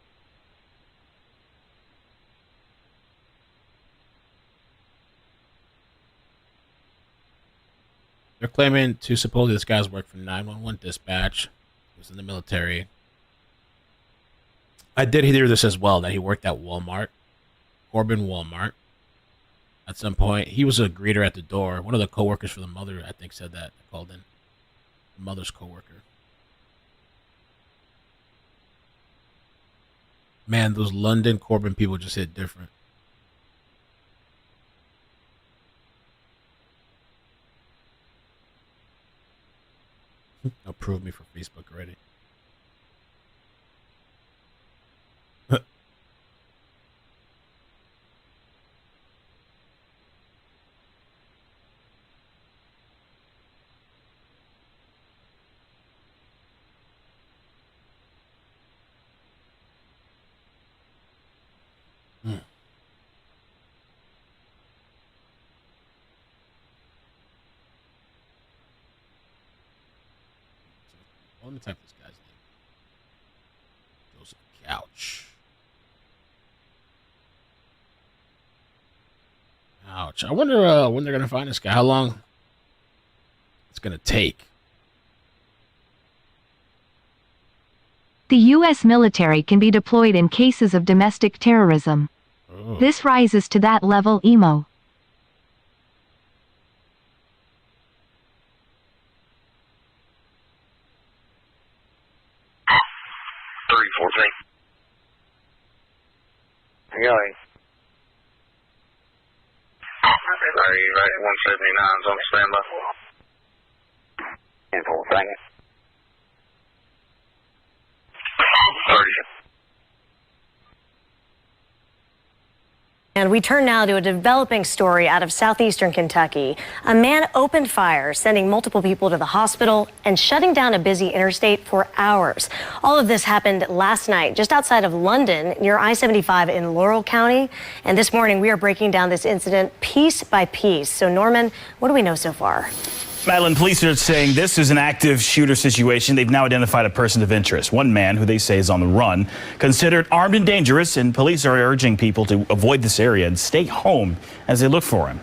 They're claiming to supposedly this guy's worked for 911 dispatch. He was in the military. I did hear this as well, that he worked at Walmart. Corbin Walmart. At some point, he was a greeter at the door. One of the coworkers for the mother, I think, said that. Called in. The mother's coworker. Man, those London Corbin people just hit different. Approve me for Facebook already. Let me type this guy's name. Joseph Couch. Ouch. I wonder when they're going to find this guy. How long it's going to take. The U.S. military can be deployed in cases of domestic terrorism. Oh. This rises to that level, emo. Yeah. Are you right at 179's on standby? Info, thank you. 30. And we turn now to a developing story out of southeastern Kentucky. A man opened fire, sending multiple people to the hospital and shutting down a busy interstate for hours. All of this happened last night, just outside of London, near I-75 in Laurel County. And this morning, we are breaking down this incident piece by piece. So, Norman, what do we know so far? Madeline, police are saying this is an active shooter situation. They've now identified a person of interest, one man who they say is on the run, considered armed and dangerous, and police are urging people to avoid this area and stay home as they look for him.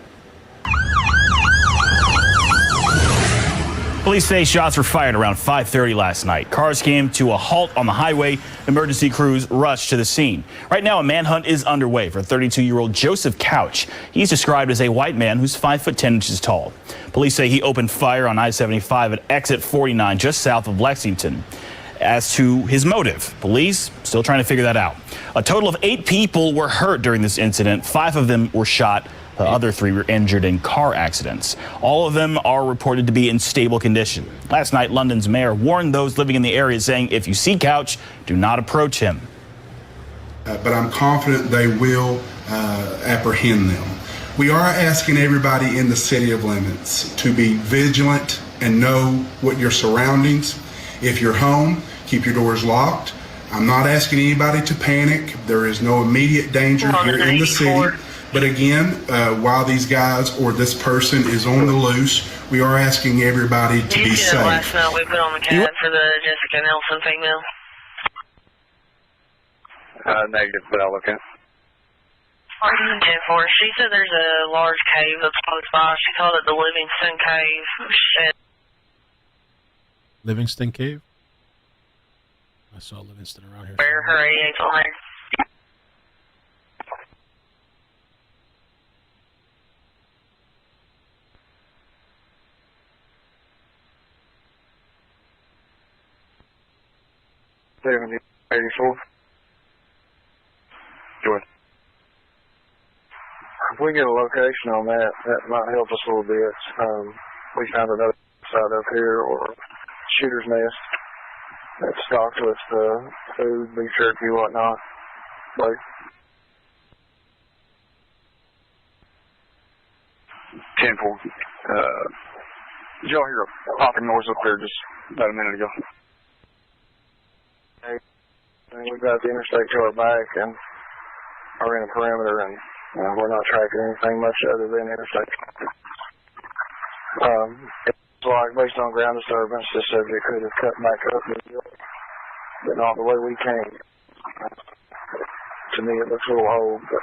Police say shots were fired around 5:30 last night. Cars came to a halt on the highway. Emergency crews rushed to the scene. Right now, a manhunt is underway for 32-year-old Joseph Couch. He's described as a white man who's 5'10" tall. Police say he opened fire on I-75 at exit 49 just south of Lexington. As to his motive, police still trying to figure that out. A total of 8 people were hurt during this incident. 5 of them were shot. The other 3 were injured in car accidents. All of them are reported to be in stable condition. Last night, London's mayor warned those living in the area, saying if you see Couch, do not approach him. But I'm confident they will apprehend them. We are asking everybody in the city of Lemons to be vigilant and know what your surroundings. If you're home, keep your doors locked. I'm not asking anybody to panic. There is no immediate danger here in the city. But again, while these guys or this person is on the loose, we are asking everybody to be safe. Last note we put on the CAD for the Jessica Nelson female. Negative, but I'll look at it. 10-4. She said there's a large cave that's close by. She called it the Livingston Cave. She said, Livingston Cave? I saw Livingston around here. where her 88's on there. $70, 84. Good. If we get a location on that, that might help us a little bit. We found another site up here, or shooter's nest that's stocked with food, beef jerky, whatnot. Like 10-4. Did y'all hear a popping noise up there just about a minute ago? We got the interstate to our back and are in a perimeter, and we're not tracking anything much other than interstate. It's like based on ground disturbance, the subject could have cut back up, but not the way we came. To me, it looks a little old, but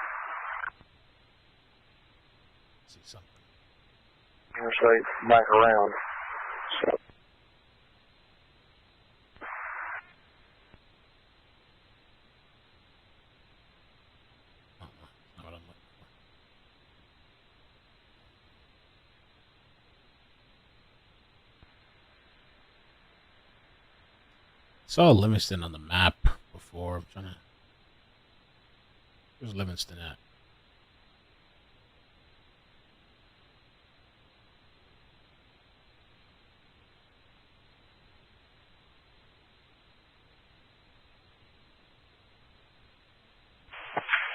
see something. Interstate back around. So. Saw Livingston on the map before. I'm trying to. Where's Livingston at?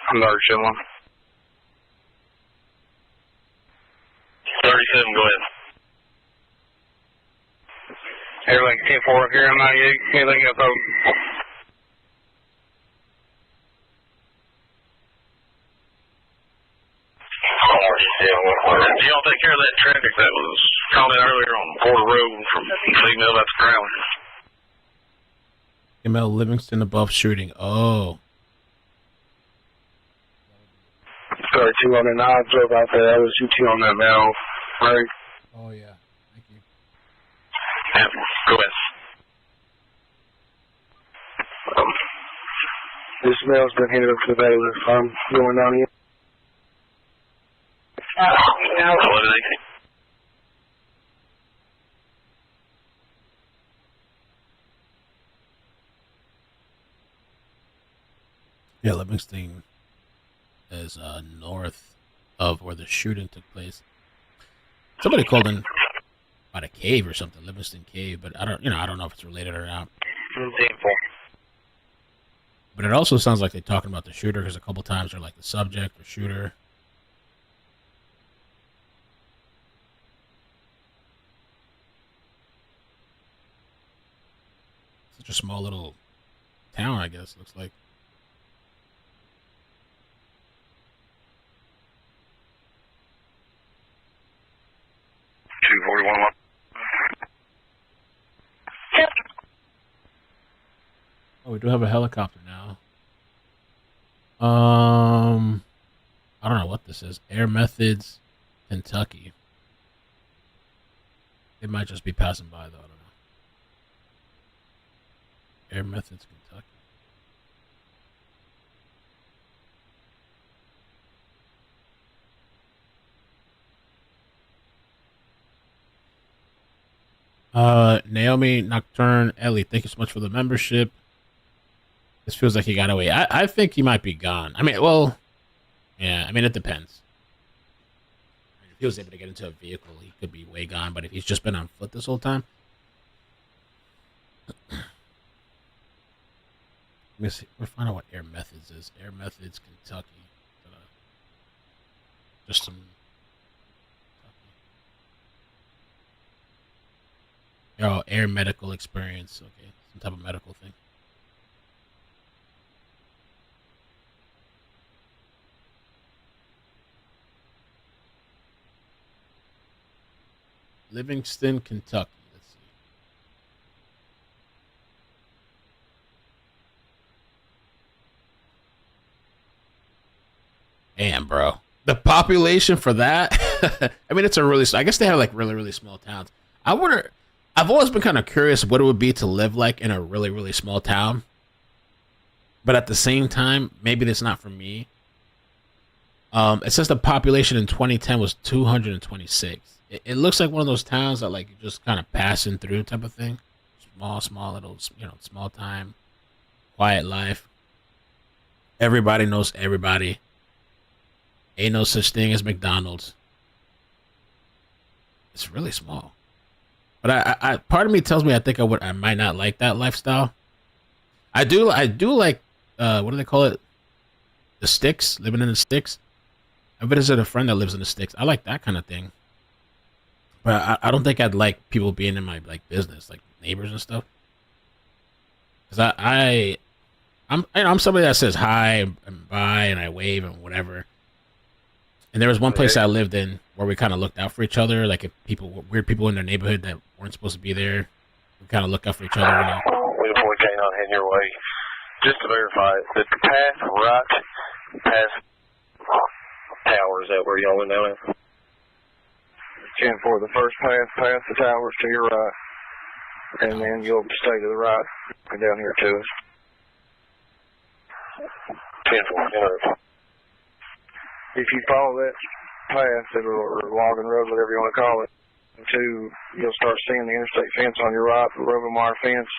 I'm already chilling. 37, go ahead. Everything 10-4 up here on 98. Anything else open? Did y'all take care of that traffic that was called in earlier on Porter Road from female that's Crown? Female Livingston above shooting. Oh. 32 on the knobs up out there. I was UT on that now. Right. Oh, yeah. Thank you. Yeah, go ahead. This smell's been handed up to the bailiff. I'm going down here. What do they think? Yeah, Livingston is north of where the shooting took place. Somebody called in about a cave or something, Livingston Cave, but I don't know if it's related or not. But it also sounds like they're talking about the shooter, because a couple times they're like the subject or shooter. Such a small little town, I guess, looks like. Oh, we do have a helicopter now. I don't know what this is. Air Methods, Kentucky. It might just be passing by, though. I don't know. Air Methods, Kentucky. Naomi Nocturne Ellie, thank you so much for the membership. This feels like he got away. I think he might be gone. I mean, well, yeah, I mean, it depends. If he was able to get into a vehicle, he could be way gone, but if he's just been on foot this whole time. Let me see. We'll find out what Air Methods is. Air Methods, Kentucky. Just some. Oh, air medical experience. Okay, some type of medical thing. Livingston, Kentucky. Let's see. Damn, bro. The population for that. I mean, it's a really. I guess they have like really, really small towns. I wonder. I've always been kind of curious what it would be to live like in a really, really small town. But at the same time, maybe that's not for me. It says the population in 2010 was 226. It looks like one of those towns that like you're just kind of passing through type of thing. Small little, small time, quiet life. Everybody knows everybody. Ain't no such thing as McDonald's. It's really small. But I part of me tells me I think I might not like that lifestyle. I do like what do they call it? The sticks, living in the sticks. I visited a friend that lives in the sticks. I like that kind of thing. But I don't think I'd like people being in my like business, like neighbors and stuff. Cause I'm somebody that says hi and bye and I wave and whatever. And there was one place I lived in where we kind of looked out for each other. Like if weird people in their neighborhood that weren't supposed to be there, we kind of look out for each other. We deploy K-9 heading your way. Just to verify, the path right past tower, is that where y'all went down there? 10-4, the first path past the towers to your right. And then you'll stay to the right and down here to us. 10-4, If you follow that path, or logging road, whatever you want to call it, you'll start seeing the interstate fence on your right, the roving wire fence.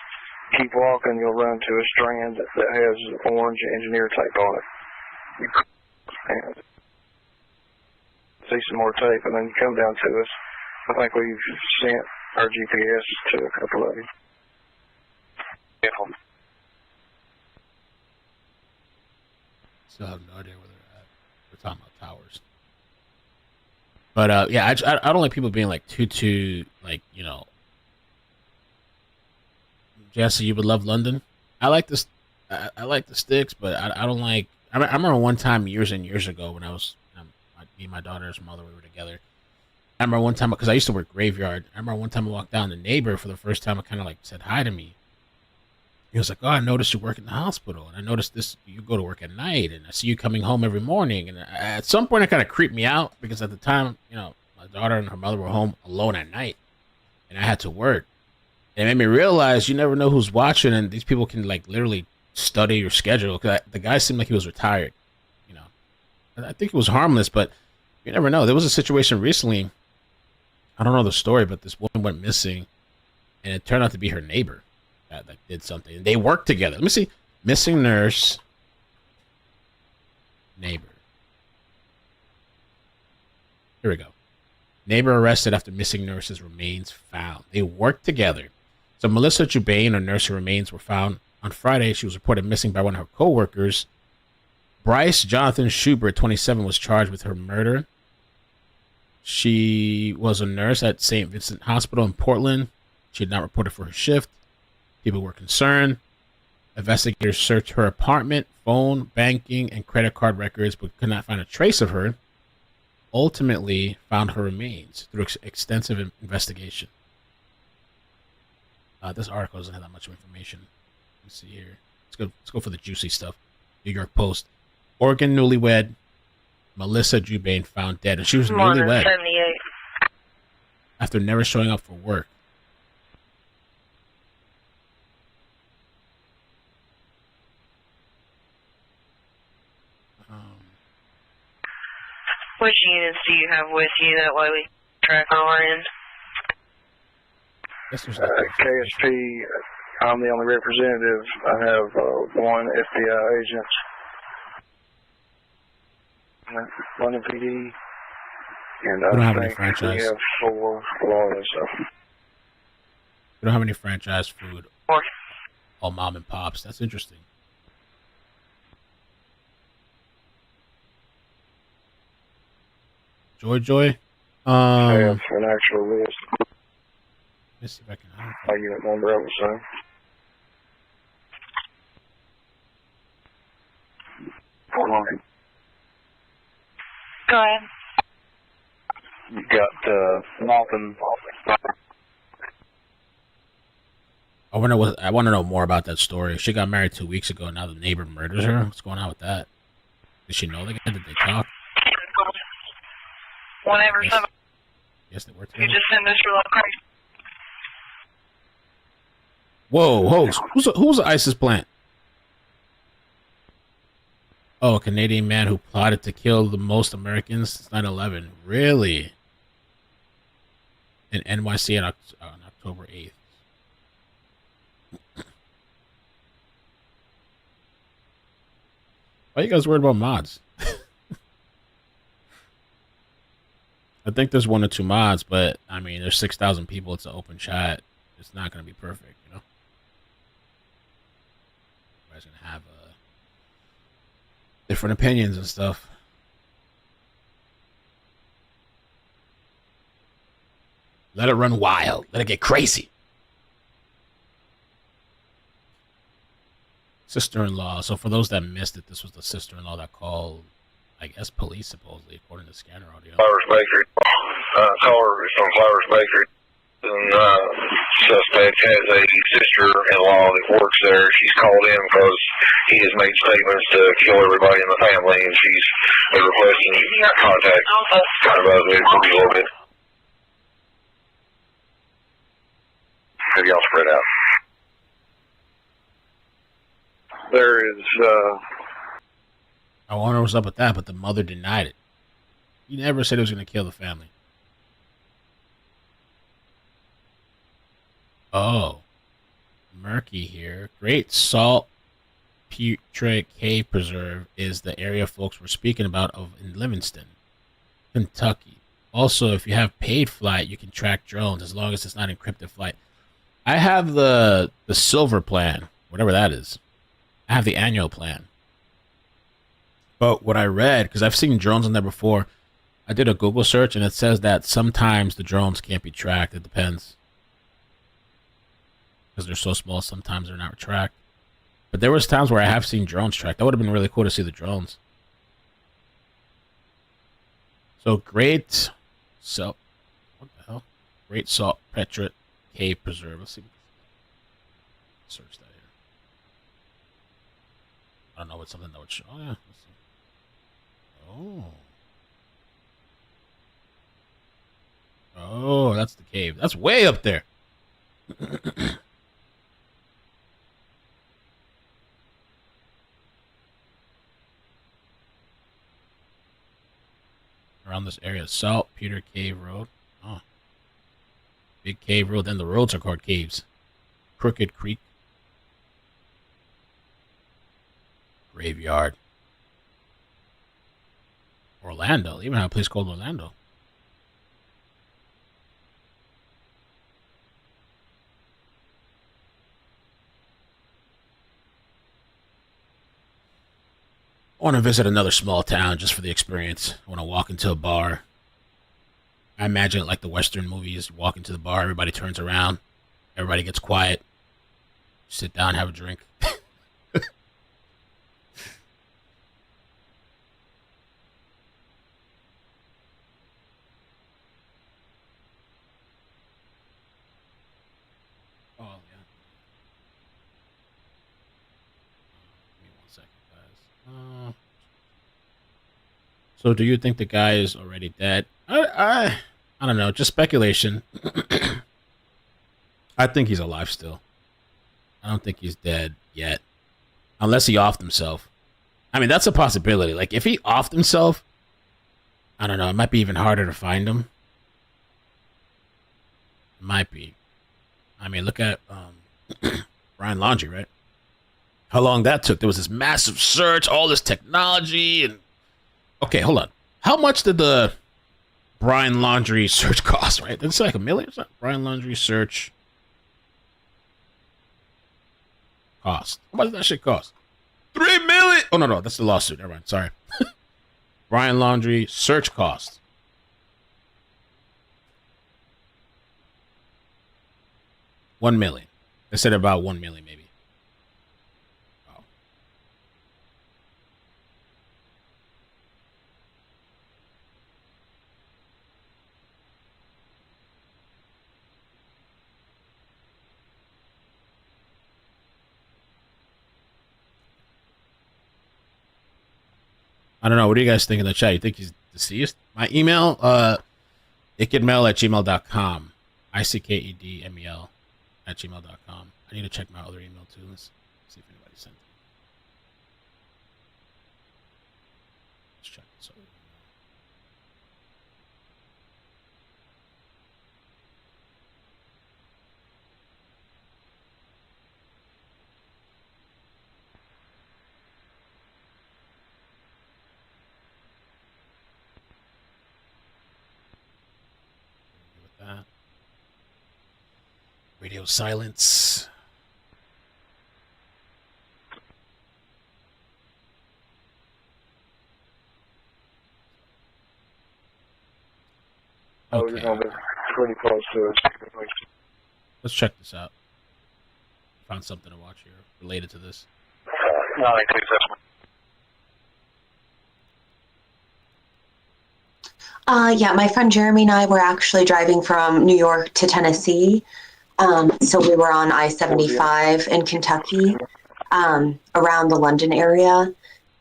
Keep walking, you'll run to a strand that has orange engineer tape on it. And see some more tape, and then you come down to us. I think we've sent our GPS to a couple of you. Still have no idea where they're at. We're talking about towers. But yeah, I don't like people being like too like, Jesse, you would love London. I like this. I like the sticks, but I don't like. I remember one time years and years ago when I was me and my daughter's mother, we were together. I remember one time because I used to work graveyard. I remember one time I walked down, the neighbor for the first time, kind of like said hi to me. He was like, "Oh, I noticed you work in the hospital, and I noticed you go to work at night, and I see you coming home every morning." And at some point, it kind of creeped me out because at the time, my daughter and her mother were home alone at night, and I had to work. It made me realize you never know who's watching, and these people can like literally study your schedule. Because the guy seemed like he was retired. I think it was harmless, but you never know. There was a situation recently. I don't know the story, but this woman went missing, and it turned out to be her neighbor that did something. And they worked together. Let me see. Missing nurse, neighbor. Here we go. Neighbor arrested after missing nurse's remains found. They worked together. So Melissa Jubain, a nurse's remains were found on Friday. She was reported missing by one of her co-workers. Bryce Jonathan Schubert, 27, was charged with her murder. She was a nurse at St. Vincent Hospital in Portland. She had not reported for her shift. People were concerned. Investigators searched her apartment, phone, banking, and credit card records, but could not find a trace of her. Ultimately found her remains through extensive investigation. This article doesn't have that much information. Let's see here. Let's go for the juicy stuff. New York Post. Oregon newlywed Melissa Jubain found dead, and she was newlywed after never showing up for work. Which units do you have with you? That way we track on our end. KSP, I'm the only representative. I have one FBI agent, London PD, and I think we have 4 Laurel. So We don't have any franchise food. All mom and pops. That's interesting. Joy. I have an actual list. Let's see if I can. My unit number, I would say. Hold on. Go ahead. You got Malton. I want to know more about that story. She got married 2 weeks ago. Now the neighbor murders her. What's going on with that? Did she know the guy? Did they talk? Whenever Yes. somebody, Yes, they were you together. just send us your location. Whoa. Who's the ISIS plant? Oh, a Canadian man who plotted to kill the most Americans since 9/11. Really? In NYC on October 8th. Why are you guys worried about mods? I think there's 1 or 2 mods, but I mean, there's 6,000 people. It's an open chat. It's not going to be perfect, you know? Everybody's going to have different opinions and stuff. Let it run wild. Let it get crazy. Sister-in-law. So for those that missed it, this was the sister-in-law that called, I guess, police, supposedly, according to scanner audio. Flowers Bakery. Caller is from Flowers Bakery. And suspect has a sister-in-law that works there. She's called in because he has made statements to kill everybody in the family, and she's requesting contact. Kind of ugly for me a little bit. Have y'all spread out? There is, I wonder what's up with that, but the mother denied it. He never said he was going to kill the family. Oh. Murky here. Great Salt Putre Cave Preserve is the area folks were speaking about in Livingston, Kentucky. Also, if you have paid flight, you can track drones as long as it's not encrypted flight. I have the silver plan, whatever that is. I have the annual plan. But what I read, because I've seen drones in there before, I did a Google search and it says that sometimes the drones can't be tracked. It depends. Because they're so small, sometimes they're not tracked. But there was times where I have seen drones tracked. That would have been really cool to see the drones. So Great Salt, what the hell? Great Salt Petra Cave Preserve. Let's see. Search that here. I don't know what's something that would show. Oh yeah. Let's see. Oh, that's the cave. That's way up there. Around this area, Saltpeter Cave Road. Oh. Big Cave Road. Then the roads are called caves. Crooked Creek. Graveyard. Orlando. They even have a place called Orlando. I want to visit another small town just for the experience. I want to walk into a bar. I imagine it like the Western movies. You walk into the bar, everybody turns around, everybody gets quiet. Sit down, have a drink. Oh, yeah. Give me 1 second, guys. So do you think the guy is already dead? I don't know. Just speculation. I think he's alive still. I don't think he's dead yet. Unless he offed himself. I mean, that's a possibility. Like, if he offed himself, I don't know. It might be even harder to find him. It might be. I mean, look at Brian Laundrie, right? How long that took. There was this massive search, all this technology, and... Okay, hold on. How much did the Brian Laundrie search cost, right? It's like $1 million or something? Brian Laundrie search cost. How much did that shit cost? $3 million! Oh, no, that's the lawsuit. Never mind. Sorry. Brian Laundrie search cost. $1 million. They said about $1 million, maybe. Oh. I don't know. What do you guys think in the chat? You think he's deceased? My email, ickedmel@gmail.com. ICKEDMEL @gmail.com. I need to check my other email too. Let's see if anybody sent it. Let's check this out. That. Radio silence. Okay. We're going to be pretty close to it. Let's check this out. Found something to watch here related to this. No, I think that's Yeah, my friend Jeremy and I were actually driving from New York to Tennessee. So we were on I-75 in Kentucky, around the London area.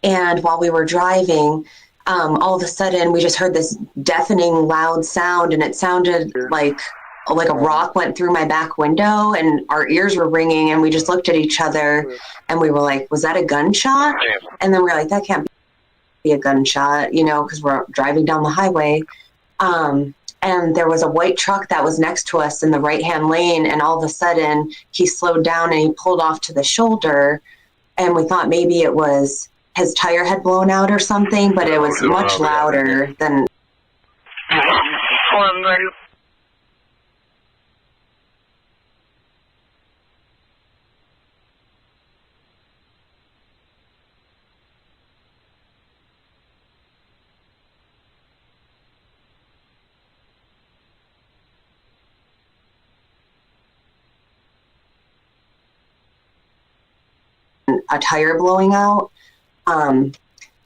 And while we were driving, all of a sudden we just heard this deafening loud sound, and it sounded like a rock went through my back window, and our ears were ringing, and we just looked at each other and we were like, was that a gunshot? And then we were like, that can't be a gunshot, because we're driving down the highway. And there was a white truck that was next to us in the right-hand lane, and all of a sudden he slowed down and he pulled off to the shoulder, and we thought maybe it was his tire had blown out or something, but it was much louder than... a tire blowing out. And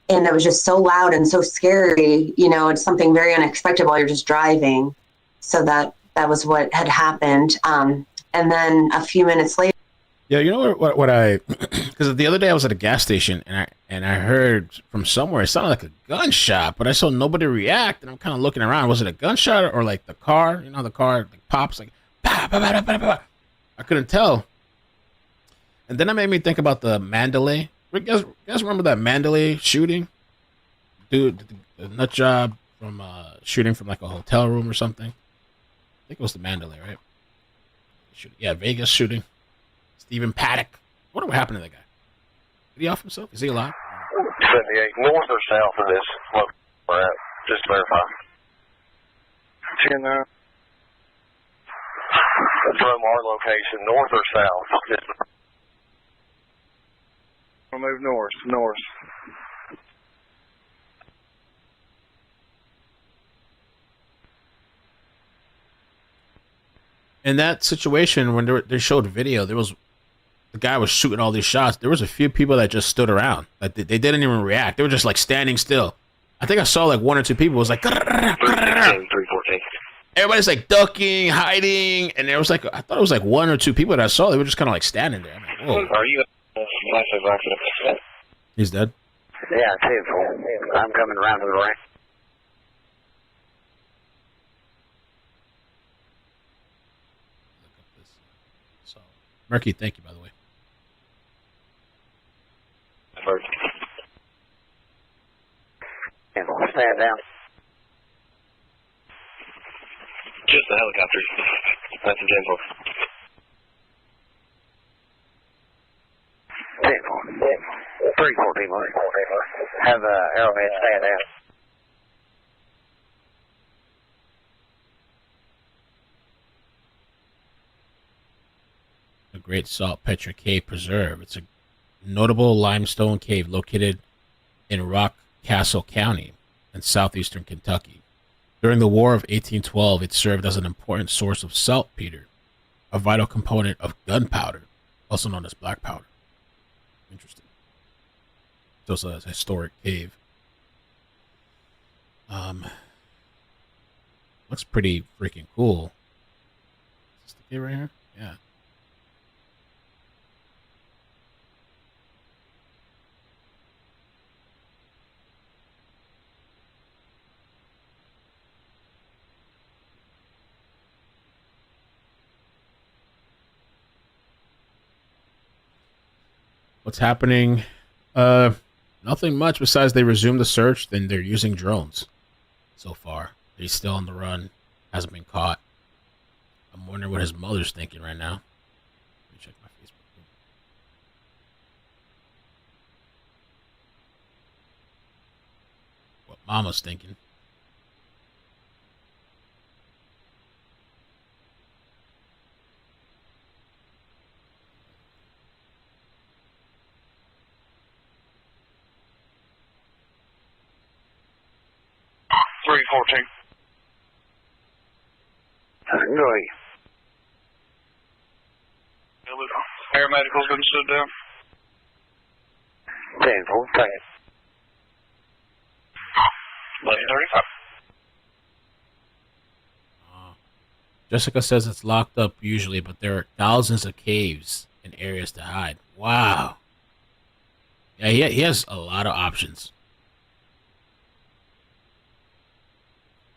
it was just so loud and so scary, it's something very unexpected while you're just driving. So that was what had happened. And then a few minutes later. Yeah, you know what I, because the other day I was at a gas station and I heard from somewhere, it sounded like a gunshot, but I saw nobody react, and I'm kind of looking around. Was it a gunshot or like the car? The car like pops like, bah, bah, bah, bah, bah, bah. I couldn't tell. And then it made me think about the Mandalay. You guys remember that Mandalay shooting? Dude, the nut job from shooting from like a hotel room or something. I think it was the Mandalay, right? Yeah, Vegas shooting. Stephen Paddock. I wonder what happened to that guy. Did he off himself? Is he alive? 78. North or south of this? Look, we're at. Just to verify. 10 from our location, north or south? We'll move north. In that situation, when they showed video, the guy was shooting all these shots. There was a few people that just stood around. Like they didn't even react. They were just like standing still. I think I saw like one or two people. It was like 314. Everybody's like ducking, hiding, and there was like I thought it was like one or two people that I saw. They were just kind of like standing there. I'm like, whoa. Are you? He's dead. Yeah, 10-4. I'm coming around to the right. So, Murky, thank you, by the way. Stand down. Just the helicopter. That's a 10-4. 314. Have Arrowhead stand down. The Great Saltpeter Cave Preserve. It's a notable limestone cave located in Rock Castle County in southeastern Kentucky. During the War of 1812, it served as an important source of saltpeter, a vital component of gunpowder, also known as black powder. Interesting. It's also a historic cave. Looks pretty freaking cool. Is this the cave right here? Yeah. What's happening? Nothing much besides they resumed the search. Then they're using drones. So far, he's still on the run. Hasn't been caught. I'm wondering what his mother's thinking right now. Let me check my Facebook. What Mama's thinking. .314. Go ahead. Paramedical's been stood down. 10-4, 11:35. Jessica says it's locked up usually, but there are thousands of caves and areas to hide. Wow. Yeah, he has a lot of options.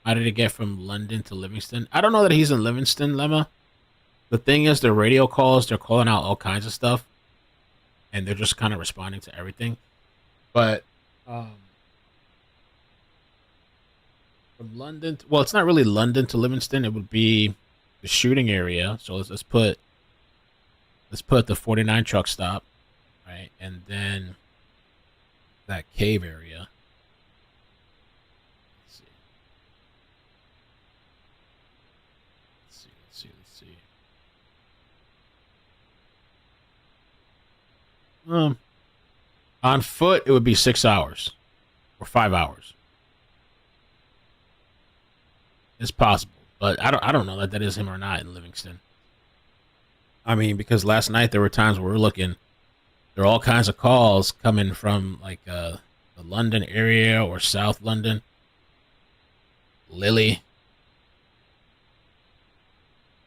How did it get from London to Livingston? I don't know that he's in Livingston, Lemma. The thing is, the radio calls, they're calling out all kinds of stuff. And they're just kind of responding to everything. But, from London, well, it's not really London to Livingston. It would be the shooting area. So let's put the 49 truck stop, right? And then that cave area. Let's see. On foot, it would be 6 hours or 5 hours. It's possible, but I don't know that is him or not in Livingston. I mean, because last night there were times where we're looking, there are all kinds of calls coming from like the London area or South London, Lily.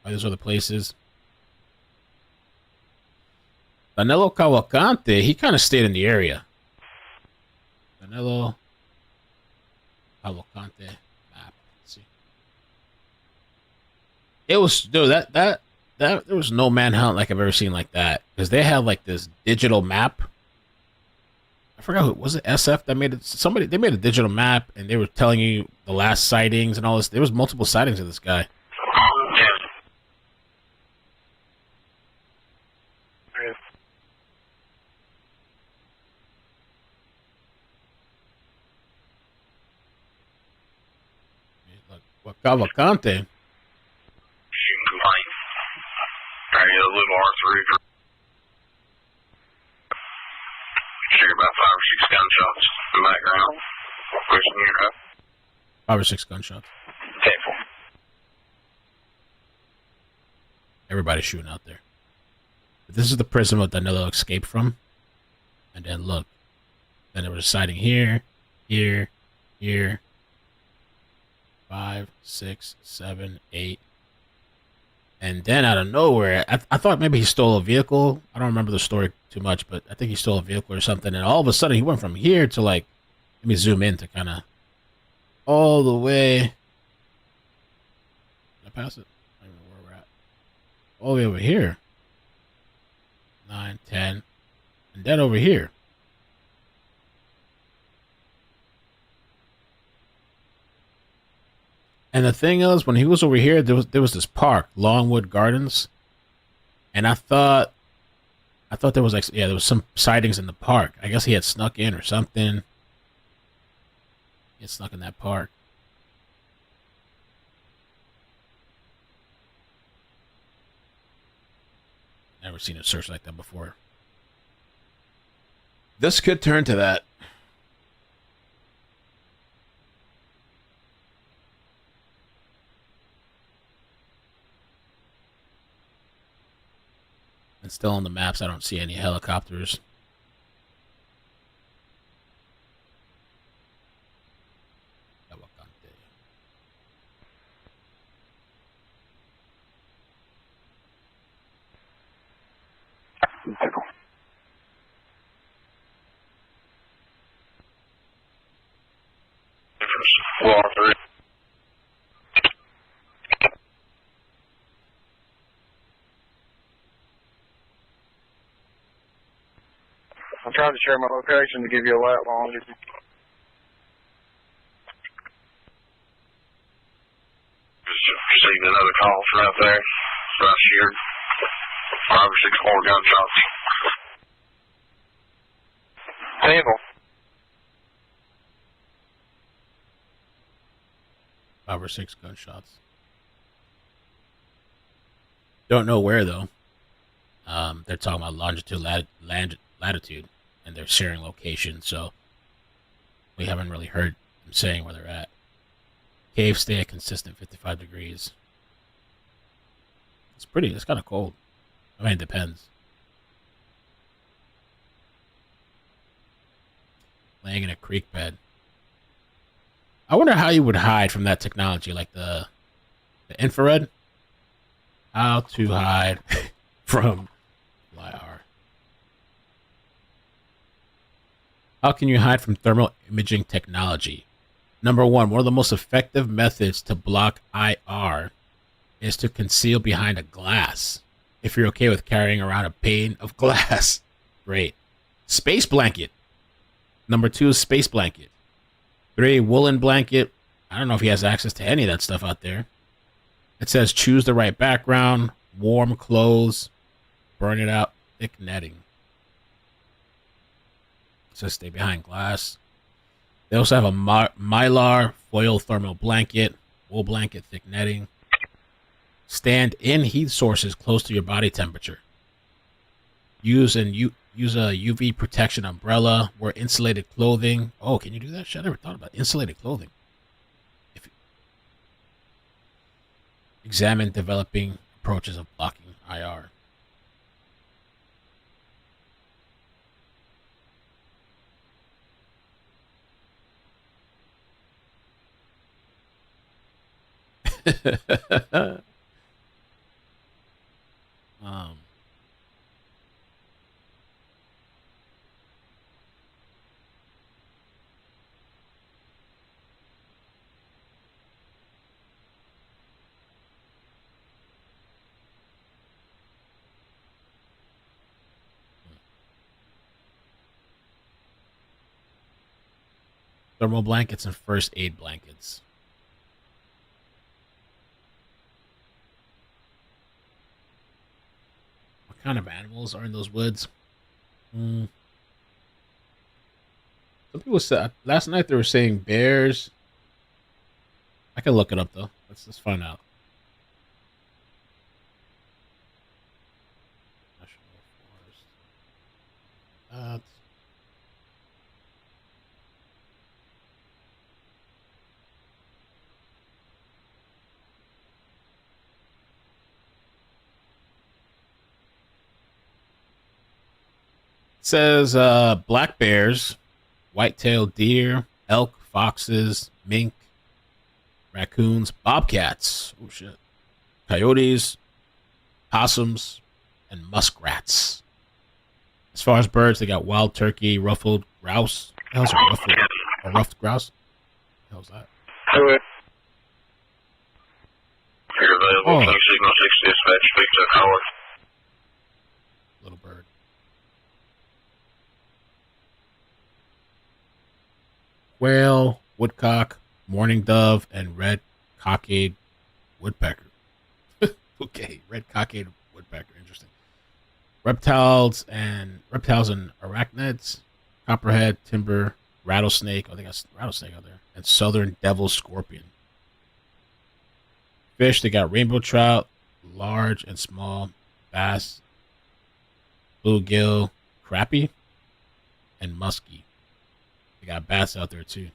Those are the places. Danilo Cavalcante, he kind of stayed in the area. Danilo Cavalcante map. Let's see. It was, dude, that there was no manhunt like I've ever seen like that, because they had like this digital map. I forgot who was it. SF that made it. They made a digital map and they were telling you the last sightings and all this. There was multiple sightings of this guy. Cavalcante. Shooting complaint. Area of little R3. Hear about 5 or 6 gunshots in the background. Pushing you up. 5 or 6 gunshots. 10-4. Everybody's shooting out there. But this is the prison what Danilo escaped from. And then look. Then there was a sighting here, here, here. 5, 6, 7, 8. And then out of nowhere, I thought maybe he stole a vehicle. I don't remember the story too much, but I think he stole a vehicle or something. And all of a sudden, he went from here to like, let me zoom in to kind of all the way. Did I pass it? I don't know where we're at. All the way over here. 9, 10. And then over here. And the thing is, when he was over here, there was this park, Longwood Gardens, and I thought there was like, yeah, there was some sightings in the park. I guess he had snuck in or something. He had snuck in that park. Never seen a search like that before. This could turn to that. And still on the maps, I don't see any helicopters. R3. I tried to share my location to give you a lat long. Just received another call from out there. Right here. 5 or 6 more gunshots. Table. 5 or 6 gunshots. Don't know where though. They're talking about longitude, latitude, and they're sharing location, so we haven't really heard them saying where they're at. Caves stay at consistent 55 degrees. It's kind of cold. I mean, it depends. Laying in a creek bed. I wonder how you would hide from that technology, like the infrared. How to hide from LiDAR. How can you hide from thermal imaging technology? Number one of the most effective methods to block IR is to conceal behind a glass. If you're okay with carrying around a pane of glass. Great. Space blanket. Number 2 is space blanket. 3, woolen blanket. I don't know if he has access to any of that stuff out there. It says choose the right background, warm clothes, burn it out, thick netting. It says stay behind glass. They also have a mylar foil thermal blanket, wool blanket, thick netting. Stand in heat sources close to your body temperature. Use a UV protection umbrella. Wear insulated clothing. Oh, can you do that? Shit, I never thought about insulated clothing. Examine developing approaches of blocking IR. Thermal blankets and first aid blankets. What kind of animals are in those woods? Some people said last night they were saying bears. I can look it up though. Let's find out. National Forest. Says black bears, white-tailed deer, elk, foxes, mink, raccoons, bobcats, oh shit, coyotes, possums, and muskrats. As far as birds, they got wild turkey, ruffled grouse. What the hell's a ruffed grouse? What the hell's that? You're available. Can you signal 6 dispatch, speak to the caller. Little bird. Quail, woodcock, mourning dove, and red cockade woodpecker. Okay, red cockade woodpecker. Interesting. Reptiles and arachnids, copperhead, timber, rattlesnake. Oh, they got rattlesnake out there. And southern devil scorpion. Fish, they got rainbow trout, large and small, bass, bluegill, crappie, and muskie. They got bass out there too.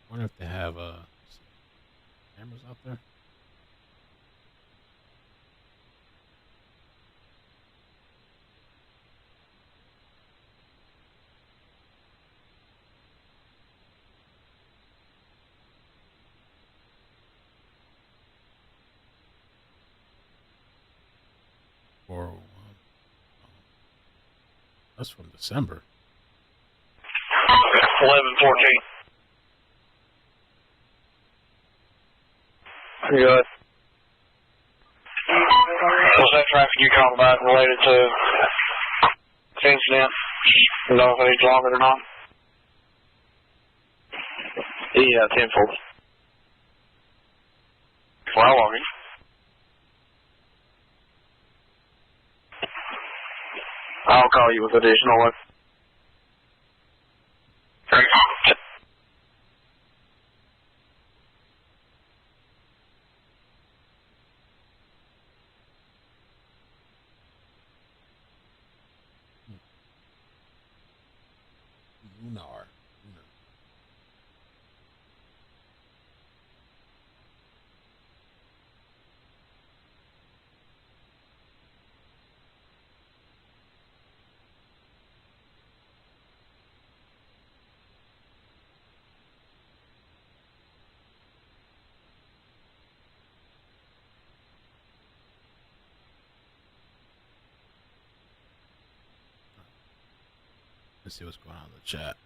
I wonder if they have cameras out there. Or that's from December. 11:14. Good. Was that traffic you called about related to the incident? You know if it's longer or not? Yeah, tenfold. For how long? I'll call you with additional one. Great. Lunar. Let's see what's going on in the chat.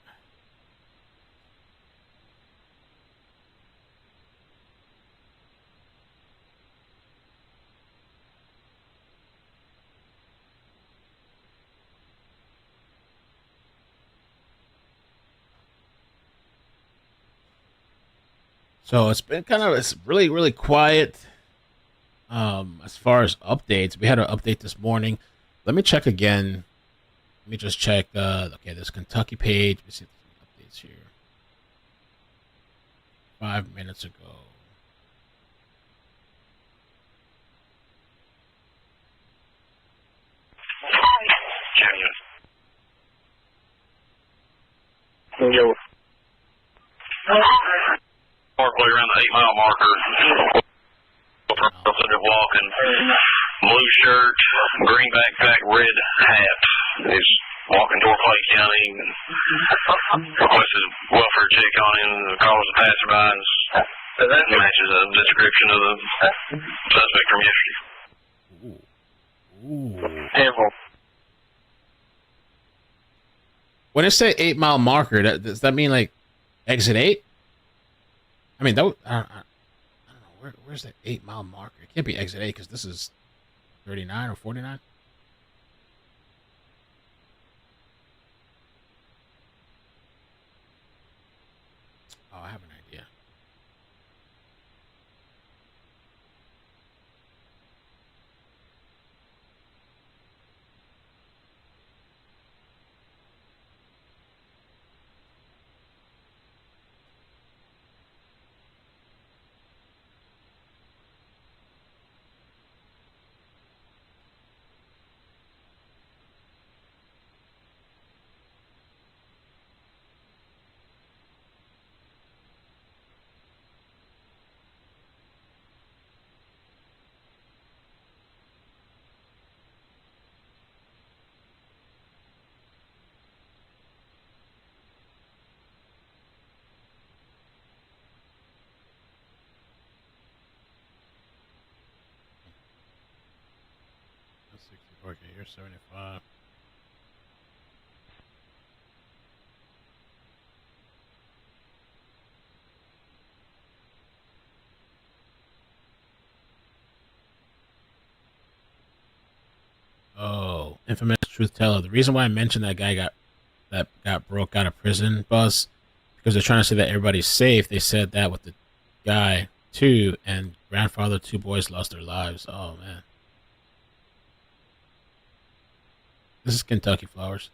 So it's been it's really quiet as far as updates. We had an update this morning. Let me check again. Let me just check. Okay, this Kentucky page. Let me see if there's any updates here. 5 minutes ago. Yo. Parkway around the 8-mile marker. They're walking. Blue shirt, green backpack, red hat. He's walking toward Clay County. Requested welfare check on him. Calls the passerby. And that matches the description of the suspect from yesterday. Ooh. Handful. When it say 8-mile marker, does that mean like exit 8? I mean, I don't know. Where's that 8-mile marker? It can't be exit 8 because this is 39 or 49. Oh, I have an idea. Okay, you're 75. Oh, infamous truth teller. The reason why I mentioned that guy got broke out of prison bus because they're trying to say that everybody's safe. They said that with the guy too, and grandfather, 2 boys lost their lives. Oh man. This is Kentucky Flowers.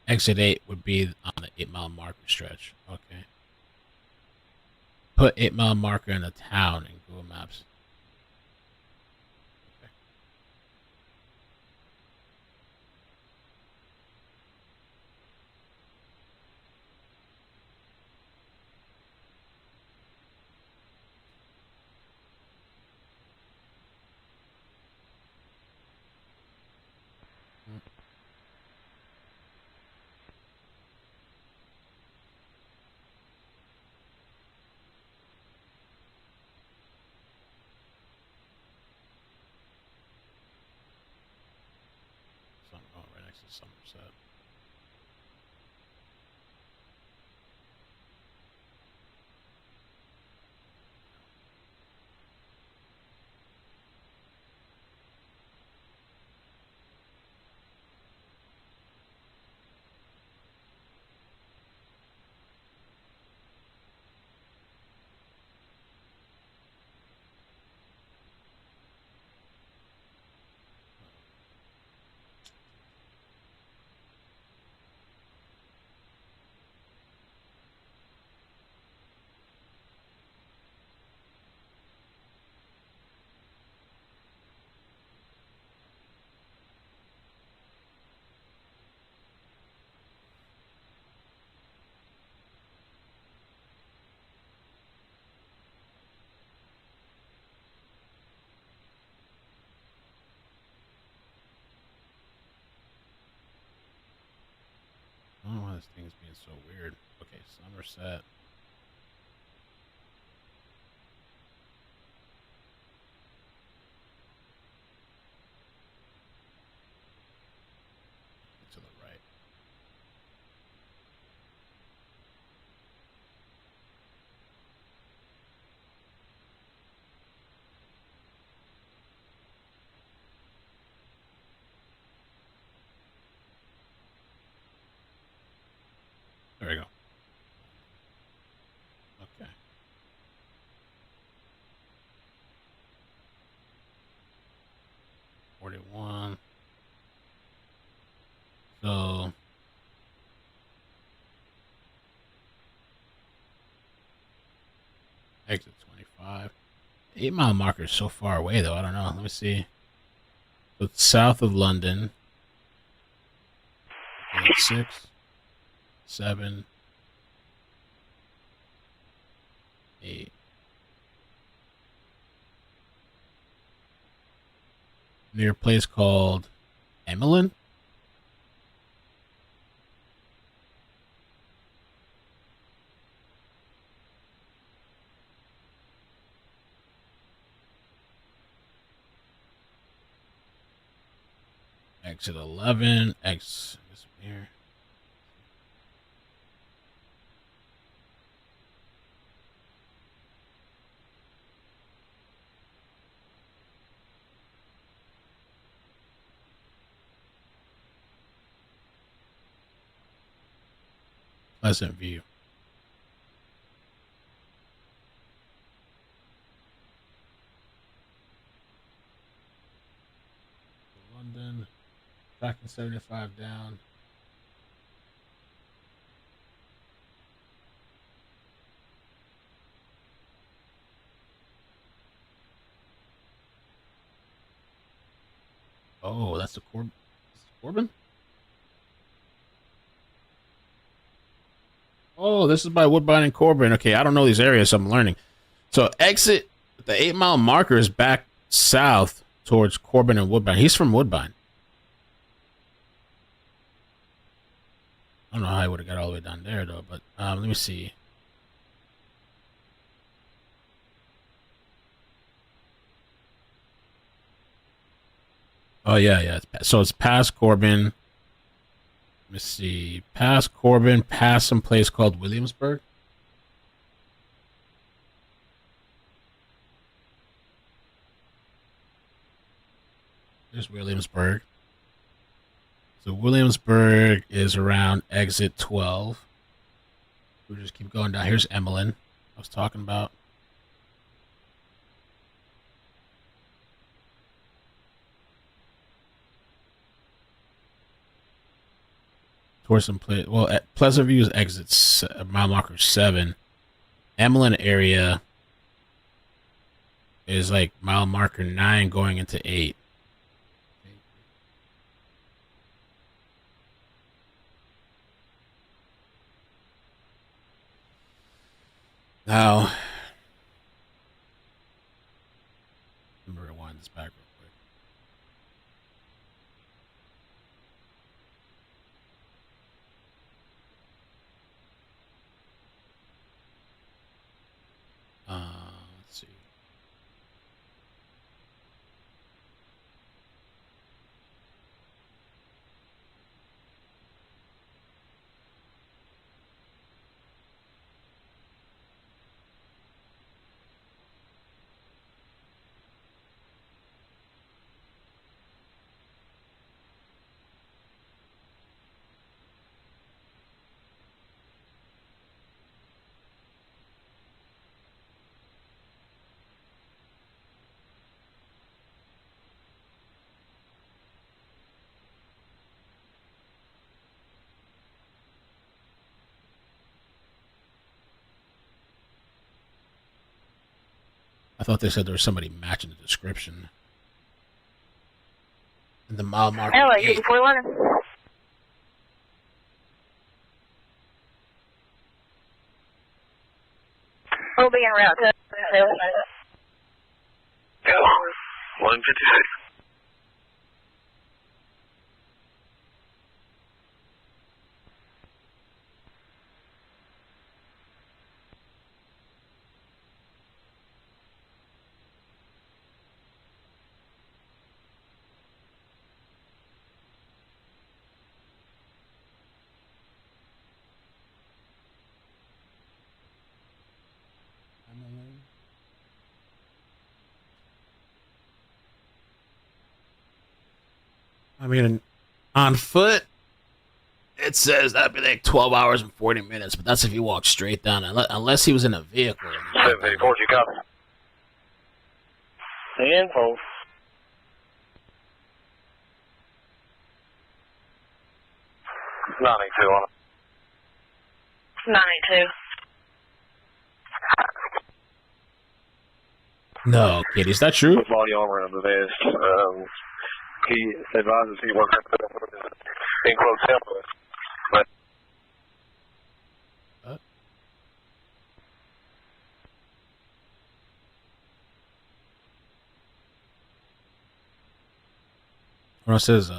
Exit 8 would be on the 8-mile marker stretch. Okay. Put 8-mile marker in the town in Google Maps. Okay. is Somerset. I don't know why this thing is being so weird. Okay, Somerset. To the right. There we go. Okay. $41. So exit 25. 8 mile marker is so far away though. I don't know. Let me see. So it's south of London. 6, 7, 8. Near a place called Emmeline. Exit 11. This here. Pleasant View. London. Tracking 75 down. Oh, that's the Corbin? Oh, this is by Woodbine and Corbin. Okay, I don't know these areas, so I'm learning. So exit the 8 mile marker is back south towards Corbin and Woodbine. He's from Woodbine. I don't know how I would have got all the way down there though, but let me see. Oh yeah. So it's past Corbin. Let me see. Past Corbin, past some place called Williamsburg. There's Williamsburg. So Williamsburg is around exit 12. We'll just keep going down. Here's Emmeline I was talking about. Towards some place. Well, at Pleasant View is exit mile marker 7. Emmeline area is like mile marker 9 going into 8. Now, let me rewind this back real quick. Let's see. I thought they said there was somebody matching the description. And the mile marker. Hello, you before lunch. We'll be en route to 156. I mean, on foot, it says that'd be like 12 hours and 40 minutes, but that's if you walk straight down, unless he was in a vehicle. 784, you copy? The info. $982 on it. 982. No, kid, is that true? Body armor and the vest. He advises he wants to put up in close templates. But Well, it says,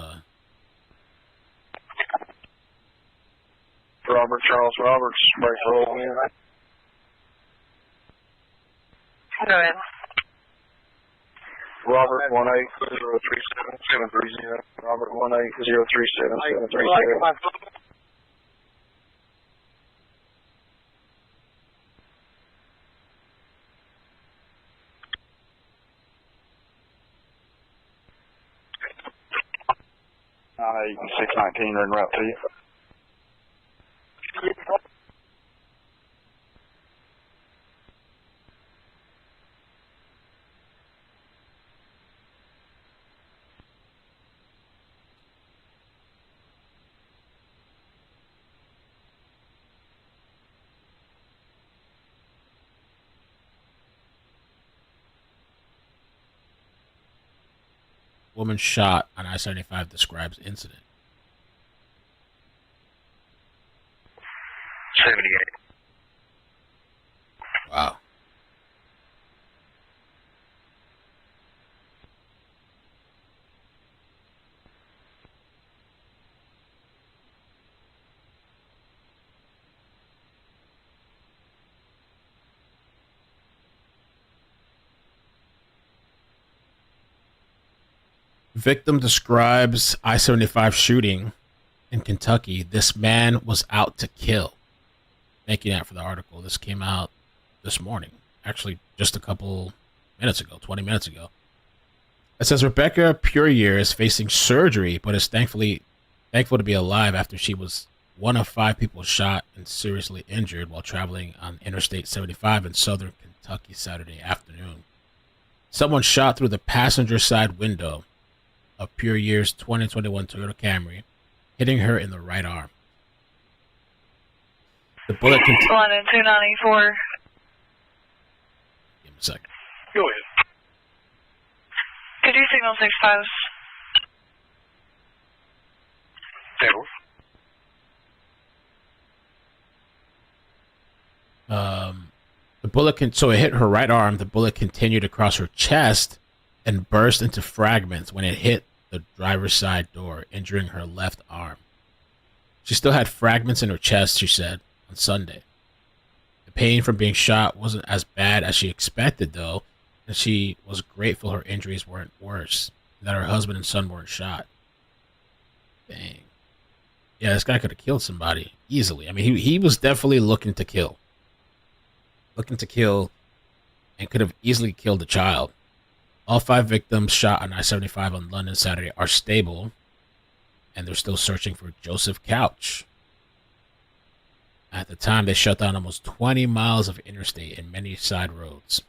Robert Charles Roberts, break the roll in. Go ahead. Robert 18037-730. Robert 18037-730. I-619 en route to you. woman shot on I-75 describes incident. 78. Wow. Victim describes I-75 shooting in Kentucky. This man was out to kill. Thank you, Nat, for the article. This came out this morning. Actually, just a couple minutes ago, 20 minutes ago. It says Rebecca Puryear is facing surgery, but is thankful to be alive after she was one of 5 people shot and seriously injured while traveling on Interstate 75 in southern Kentucky Saturday afternoon. Someone shot through the passenger side window of Puryear's 2021 Toyota Camry, hitting her in the right arm. The bullet London 294. Give me a second. Go ahead. Could you signal 65? The bullet so it hit her right arm. The bullet continued across her chest and burst into fragments when it hit the driver's side door, injuring her left arm. She still had fragments in her chest, she said, on Sunday. The pain from being shot wasn't as bad as she expected, though, and she was grateful her injuries weren't worse, and that her husband and son weren't shot. Dang. Yeah, this guy could have killed somebody easily. I mean, he was definitely looking to kill. And could have easily killed a child. All 5 victims shot on I-75 on London Saturday are stable, and they're still searching for Joseph Couch. At the time, they shut down almost 20 miles of interstate and many side roads.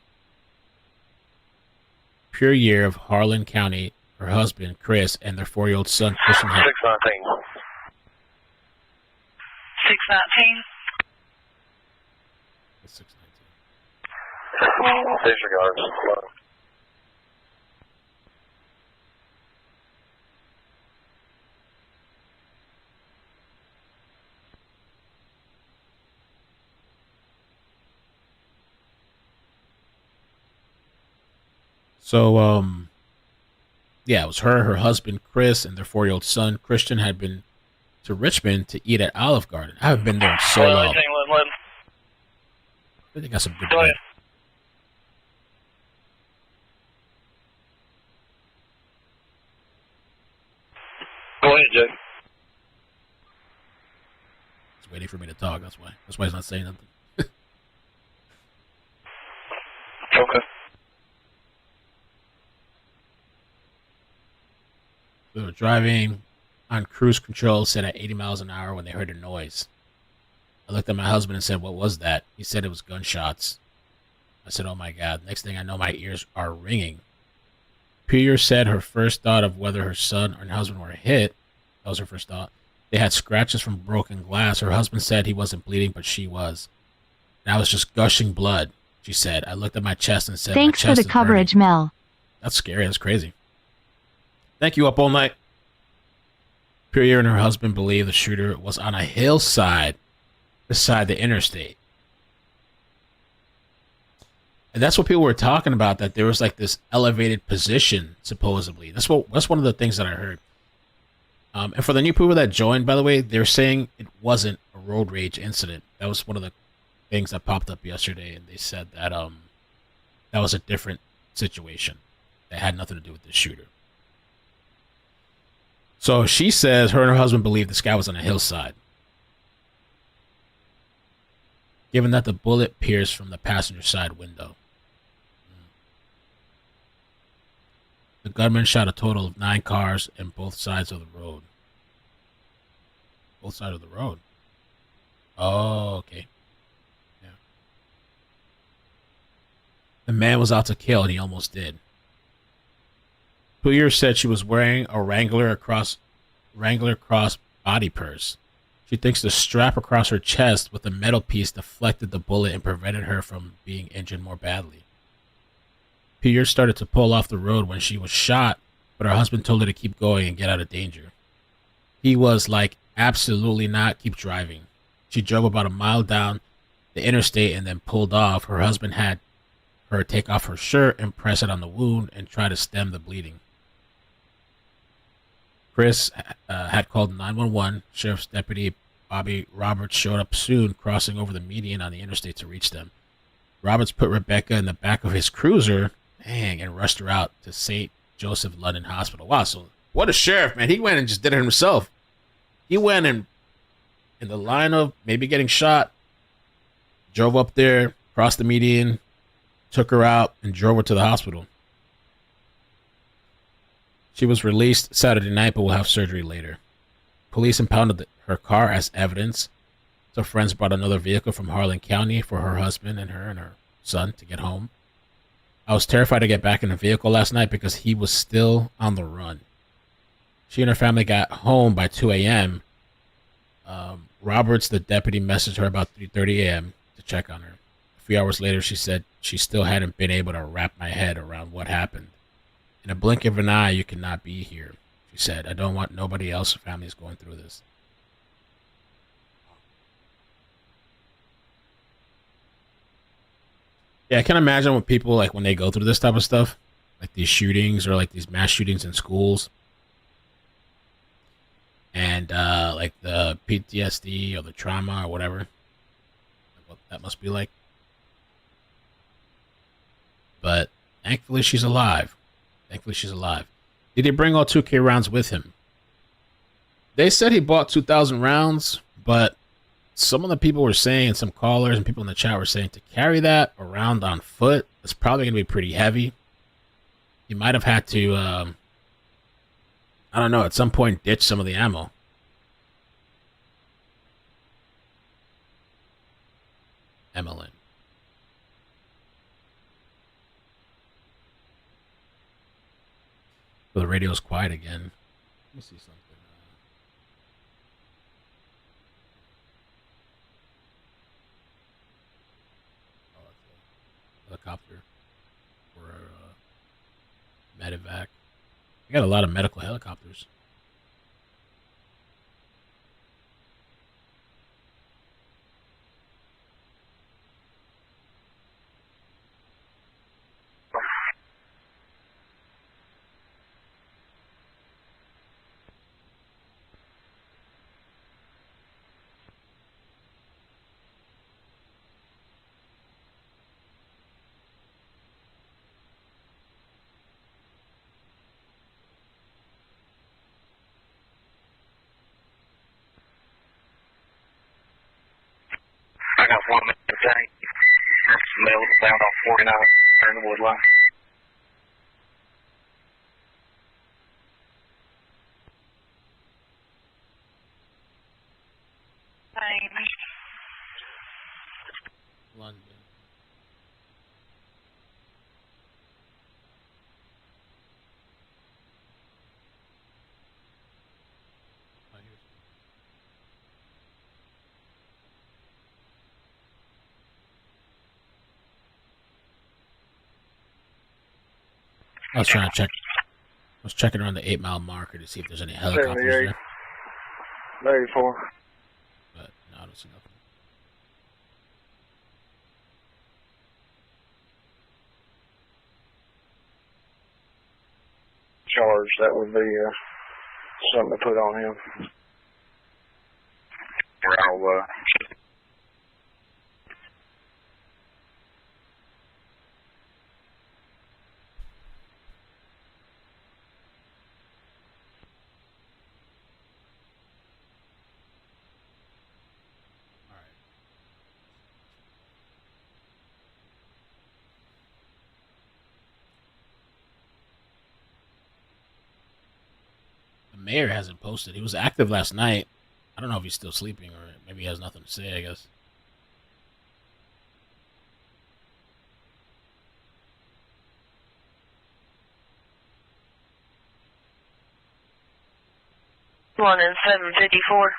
Puryear of Harlan County, her husband, Chris, and their 4-year-old son, Christian. 619. 619. Disregard. So, yeah, it was her husband, Chris, and their 4-year-old son, Christian, had been to Richmond to eat at Olive Garden. I haven't been there in so long. I think that's some good bread. Go ahead, Jay. He's waiting for me to talk. That's why. That's why he's not saying nothing. Okay. We were driving on cruise control, set at 80 miles an hour when they heard a noise. I looked at my husband and said, "What was that?" He said it was gunshots. I said, "Oh my God." Next thing I know, my ears are ringing. Pierre said her first thought of whether her son or her husband were hit. That was her first thought. They had scratches from broken glass. Her husband said he wasn't bleeding, but she was. And I was just gushing blood, she said. I looked at my chest and said, Thanks my chest for the is coverage, burning. Mel. That's scary. That's crazy. Thank you, Up All Night. Pierre and her husband believe the shooter was on a hillside beside the interstate. And that's what people were talking about, that there was like this elevated position, supposedly. That's one of the things that I heard. And for the new people that joined, by the way, they're saying it wasn't a road rage incident. That was one of the things that popped up yesterday, and they said that that was a different situation that had nothing to do with the shooter. So she says her and her husband believe this guy was on a hillside. Given that the bullet pierced from the passenger side window. The gunman shot a total of 9 cars in both sides of the road. Both sides of the road. Oh, okay. Yeah. The man was out to kill, and he almost did. Puyer said she was wearing a Wrangler cross body purse. She thinks the strap across her chest with a metal piece deflected the bullet and prevented her from being injured more badly. Pierre started to pull off the road when she was shot, but her husband told her to keep going and get out of danger. He was like, absolutely not, keep driving. She drove about a mile down the interstate and then pulled off. Her husband had her take off her shirt and press it on the wound and try to stem the bleeding. Chris had called 911. Sheriff's Deputy Bobby Roberts showed up soon, crossing over the median on the interstate to reach them. Roberts put Rebecca in the back of his cruiser, and rushed her out to St. Joseph London Hospital. Wow, so what a sheriff, man. He went and just did it himself. He went in the line of maybe getting shot, drove up there, crossed the median, took her out, and drove her to the hospital. She was released Saturday night, but will have surgery later. Police impounded her car as evidence. So friends brought another vehicle from Harlan County for her husband and her son to get home. I was terrified to get back in the vehicle last night because he was still on the run. She and her family got home by 2 a.m. Roberts, the deputy, messaged her about 3:30 a.m. to check on her. A few hours later, she said she still hadn't been able to wrap my head around what happened. In a blink of an eye, you cannot be here, she said. I don't want nobody else's families going through this. Yeah, I can imagine what people, like, when they go through this type of stuff, like these shootings or like these mass shootings in schools, and like the PTSD or the trauma or whatever, what that must be like. But thankfully she's alive. Thankfully she's alive. Did he bring all 2K rounds with him? They said he bought 2,000 rounds, but some of the people were saying, some callers and people in the chat were saying, to carry that around on foot, it's probably going to be pretty heavy. You might have had to, I don't know, at some point ditch some of the ammo. Emmeline. So the radio's quiet again. Let me see something. helicopter for medevac. We got a lot of medical helicopters. I got 1 minute tank. That's milled down off 49 in the wood line. London. I was trying to check. I was checking around the 8 mile marker to see if there's any helicopters 78. there. 84. But no, I don't see nothing. Charge, that would be something to put on him. I'll, The mayor hasn't posted. He was active last night. I don't know if he's still sleeping or maybe he has nothing to say, I guess. One in 754.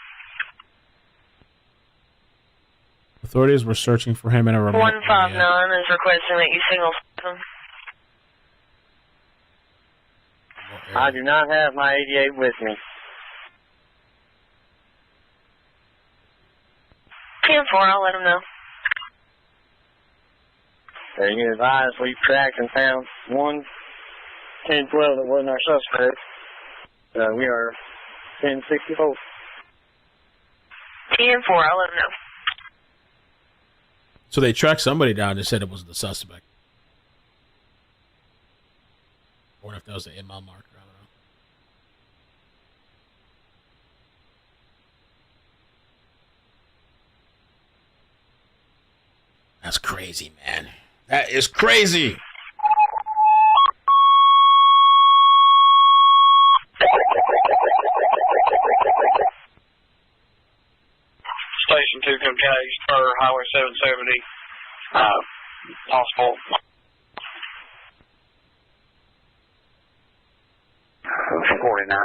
Authorities were searching for him in a remote 159 area. is requesting that you signal him. I do not have my 88 with me. 10-4, I'll let him know. You can advise we've tracked and found 1 10-12 that wasn't our suspect. We are 1064. 10-4, I'll let him know. So they tracked somebody down and said it was the suspect. I wonder if that was the 8 mile marker. I don't know. That's crazy, man. That is crazy. Station 2 Comcast for Highway 770. Possible. 49.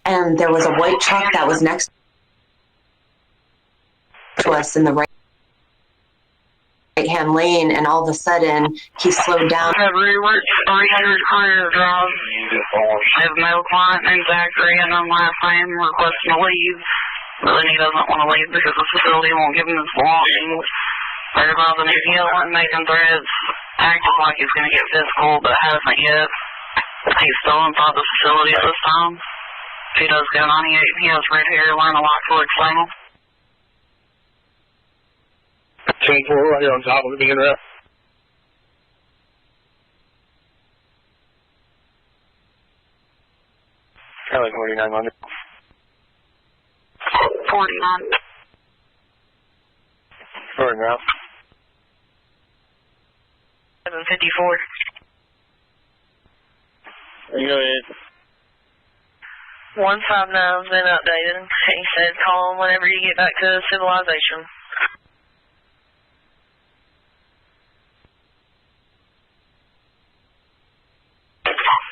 And there was a white truck that was next to us in the right-hand lane, and all of a sudden he slowed down. Recovery work 300 career drive. I have a male client named Zachary, and on last name requesting to leave. But then he doesn't want to leave because the facility won't give him his belongings. They're about to yelling, making threats, acting like he's going to get physical, but hasn't yet. He's still inside the facility at this time. If he does go 98, he has red hair, wearing a light colored flannel. 10-4, right here on top of the beginning rep. Probably 49 London. 49. Sorry, now. 754. You go ahead. 159's been updated. He said call him whenever you get back to civilization.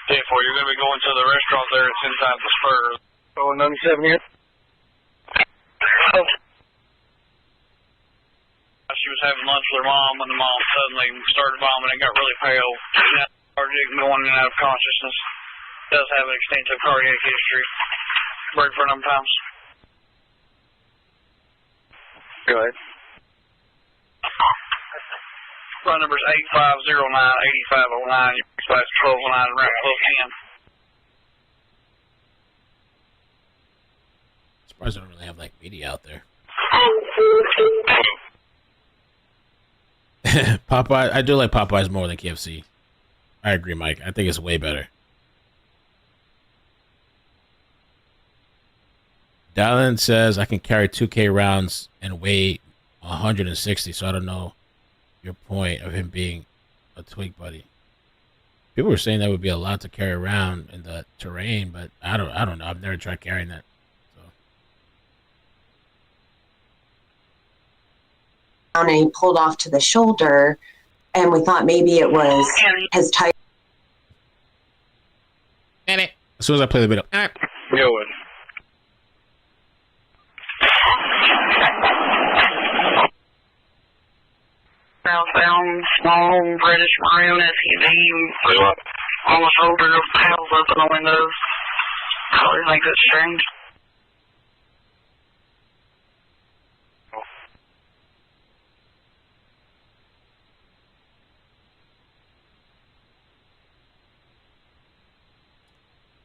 10-4, you're going to be going to the restaurant there at 10 times the Spurs. Oh, 97 here. She was having lunch with her mom when the mom suddenly started vomiting and got really pale. She's now lethargic and going in and out of consciousness. Does have an extensive cardiac history. Break for a number of times. Go ahead. Phone number is 8509-8509. Your class 1209 and round 1210. Surprised I don't really have like media out there. Popeye, I do like Popeyes more than KFC. I agree, Mike. I think it's way better. Dallin says I can carry 2K rounds and weigh 160, so I don't know your point of him being a twig buddy. People were saying that would be a lot to carry around in the terrain, but I don't know. I've never tried carrying that. And he pulled off to the shoulder, and we thought maybe it was his tire. As soon as I play the video. Go ahead. Southbound, small British maroon SUV on the shoulder of the house, open the windows. Color makes it strange.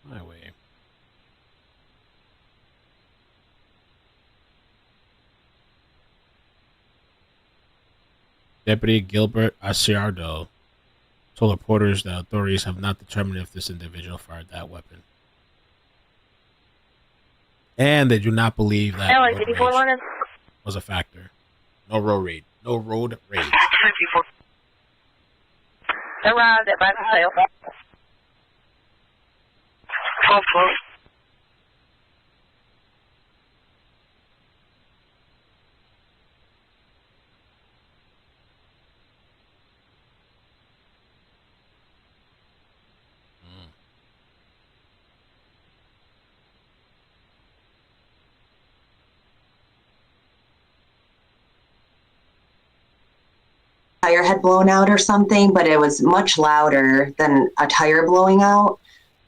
My way. Deputy Gilbert Asiardo told reporters that authorities have not determined if this individual fired that weapon. And they do not believe that road rage was a factor. No road rage. No road rage. Arrived at by myself. Close. Tire had blown out or something, but it was much louder than a tire blowing out.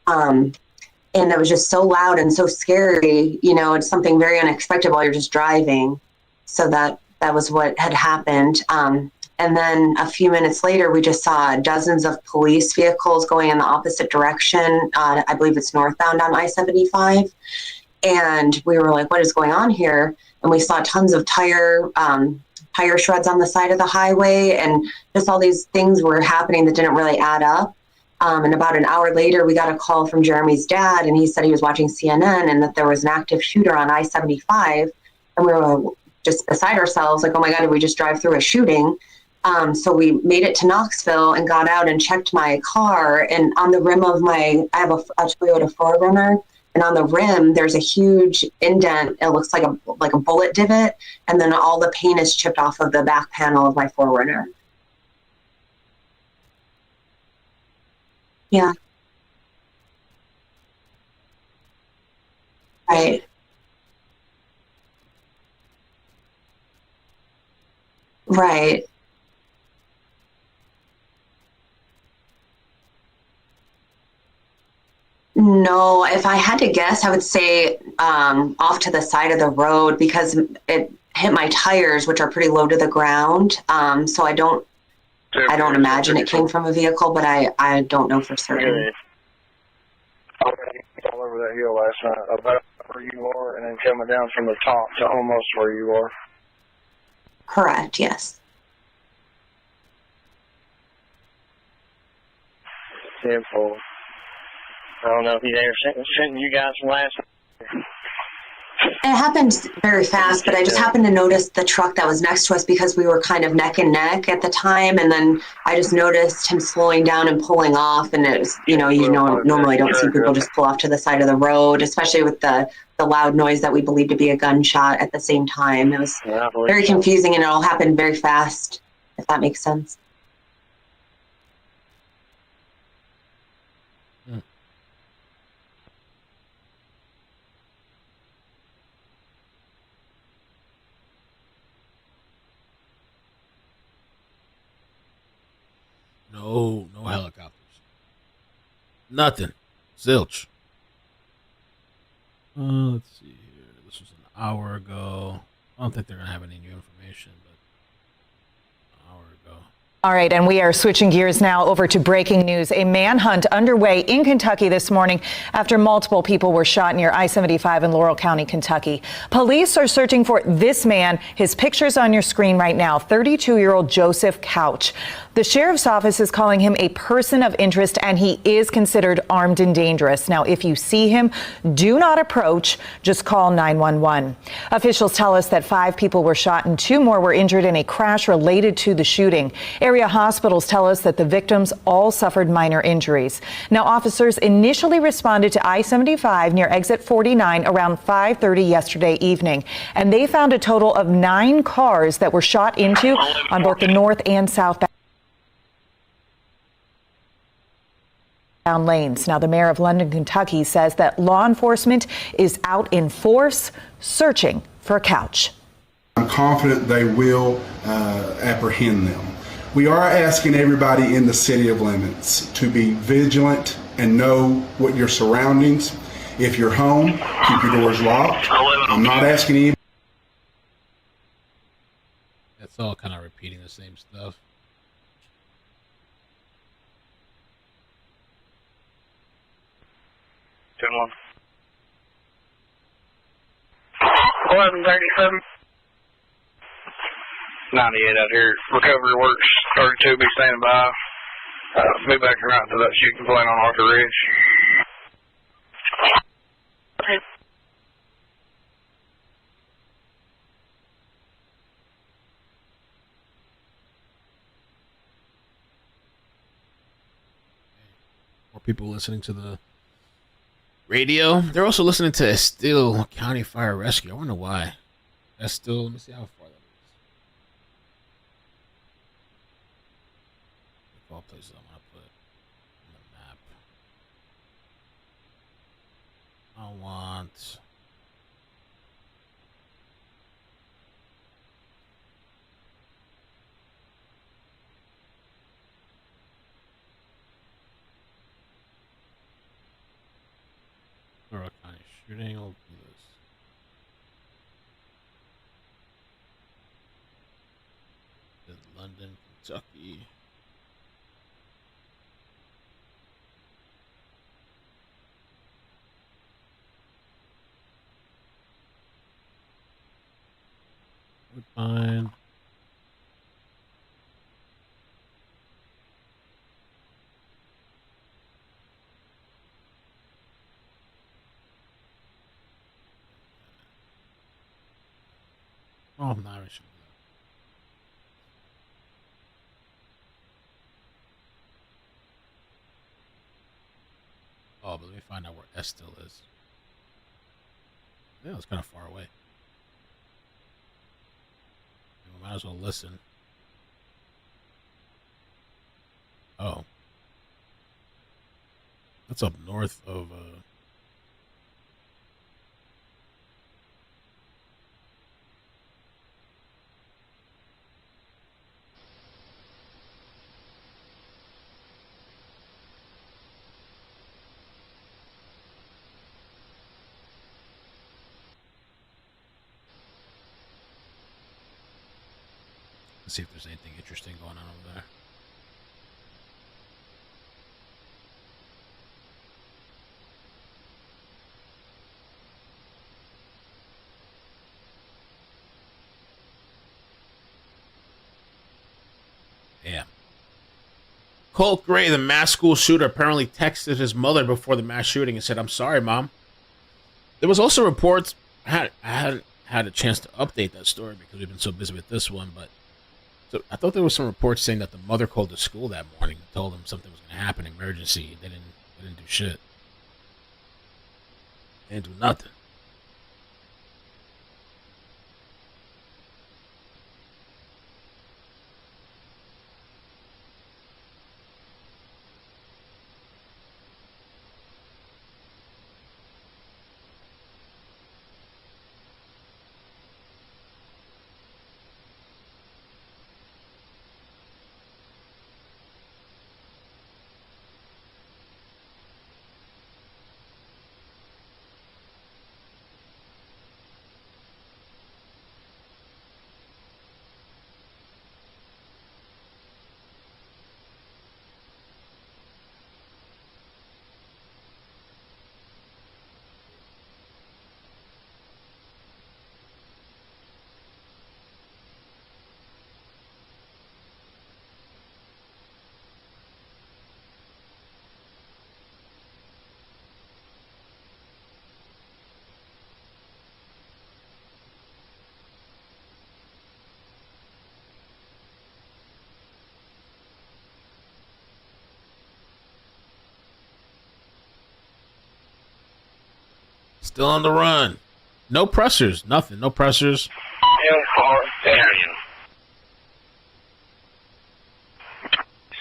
And it was just so loud and so scary. You know, it's something very unexpected while you're just driving. So that was what had happened. And then a few minutes later, we just saw dozens of police vehicles going in the opposite direction. I believe it's northbound on I-75. And we were like, what is going on here? And we saw tons of tire shreds on the side of the highway, and just all these things were happening that didn't really add up. And about an hour later, we got a call from Jeremy's dad, and he said he was watching CNN and that there was an active shooter on I-75. And we were just beside ourselves, like, oh my God, did we just drive through a shooting? So we made it to Knoxville and got out and checked my car. And on the rim of I have a Toyota 4Runner, and on the rim, there's a huge indent. It looks like a bullet divot. And then all the paint is chipped off of the back panel of my 4Runner. Yeah. Right. Right. No, if I had to guess, I would say off to the side of the road, because it hit my tires, which are pretty low to the ground. So I don't imagine it came from a vehicle, but I don't know for certain. All over that hill last night, about where you are, and then coming down from the top to almost where you are. Correct, yes. I don't know if he's ever sent you guys from last night. It happened very fast, but I just happened to notice the truck that was next to us because we were kind of neck and neck at the time. And then I just noticed him slowing down and pulling off. And it was, normally I don't see people just pull off to the side of the road, especially with the loud noise that we believe to be a gunshot at the same time. It was very confusing, and it all happened very fast, if that makes sense. No helicopters. Nothing. Zilch. Let's see here. This was an hour ago. I don't think they're going to have any new information, but an hour ago. All right, and we are switching gears now over to breaking news. A manhunt underway in Kentucky this morning after multiple people were shot near I-75 in Laurel County, Kentucky. Police are searching for this man. His picture's on your screen right now, 32-year-old Joseph Couch. The sheriff's office is calling him a person of interest, and he is considered armed and dangerous. Now, if you see him, do not approach. Just call 911. Officials tell us that 5 people were shot and 2 more were injured in a crash related to the shooting. Area hospitals tell us that the victims all suffered minor injuries. Now, officers initially responded to I-75 near exit 49 around 5:30 yesterday evening, and they found a total of 9 cars that were shot into on both the north and southbound lanes. Now, the mayor of London, Kentucky says that law enforcement is out in force searching for Couch. I'm confident they will apprehend them. We are asking everybody in the city of limits to be vigilant and know what your surroundings. If you're home, keep your doors locked. I'm not asking you. That's all kind of repeating the same stuff. Ten one. 1137. 98 out here. Recovery works. 32 be standing by. Move back around to that shooting point on Arthur Ridge. Okay. More people listening to the radio. They're also listening to Estill County Fire Rescue. I wonder why. Estill, let me see how far that is. All places I want to put on the map. I want Laurel County shooting. I'll do this. In London, Kentucky. Fine. Oh, I'm not sure. Oh, but let me find out where Estill is. Yeah, it's kind of far away. Might as well listen. Oh. That's up north of let's see if there's anything interesting going on over there. Yeah. Colt Gray, the mass school shooter, apparently texted his mother before the mass shooting and said, "I'm sorry, Mom." There was also reports I hadn't had a chance to update that story because we've been so busy with this one, but so I thought there was some reports saying that the mother called the school that morning and told them something was going to happen, emergency. They didn't do shit. They didn't do nothing. Still on the run. No pressers. Nothing. No pressers.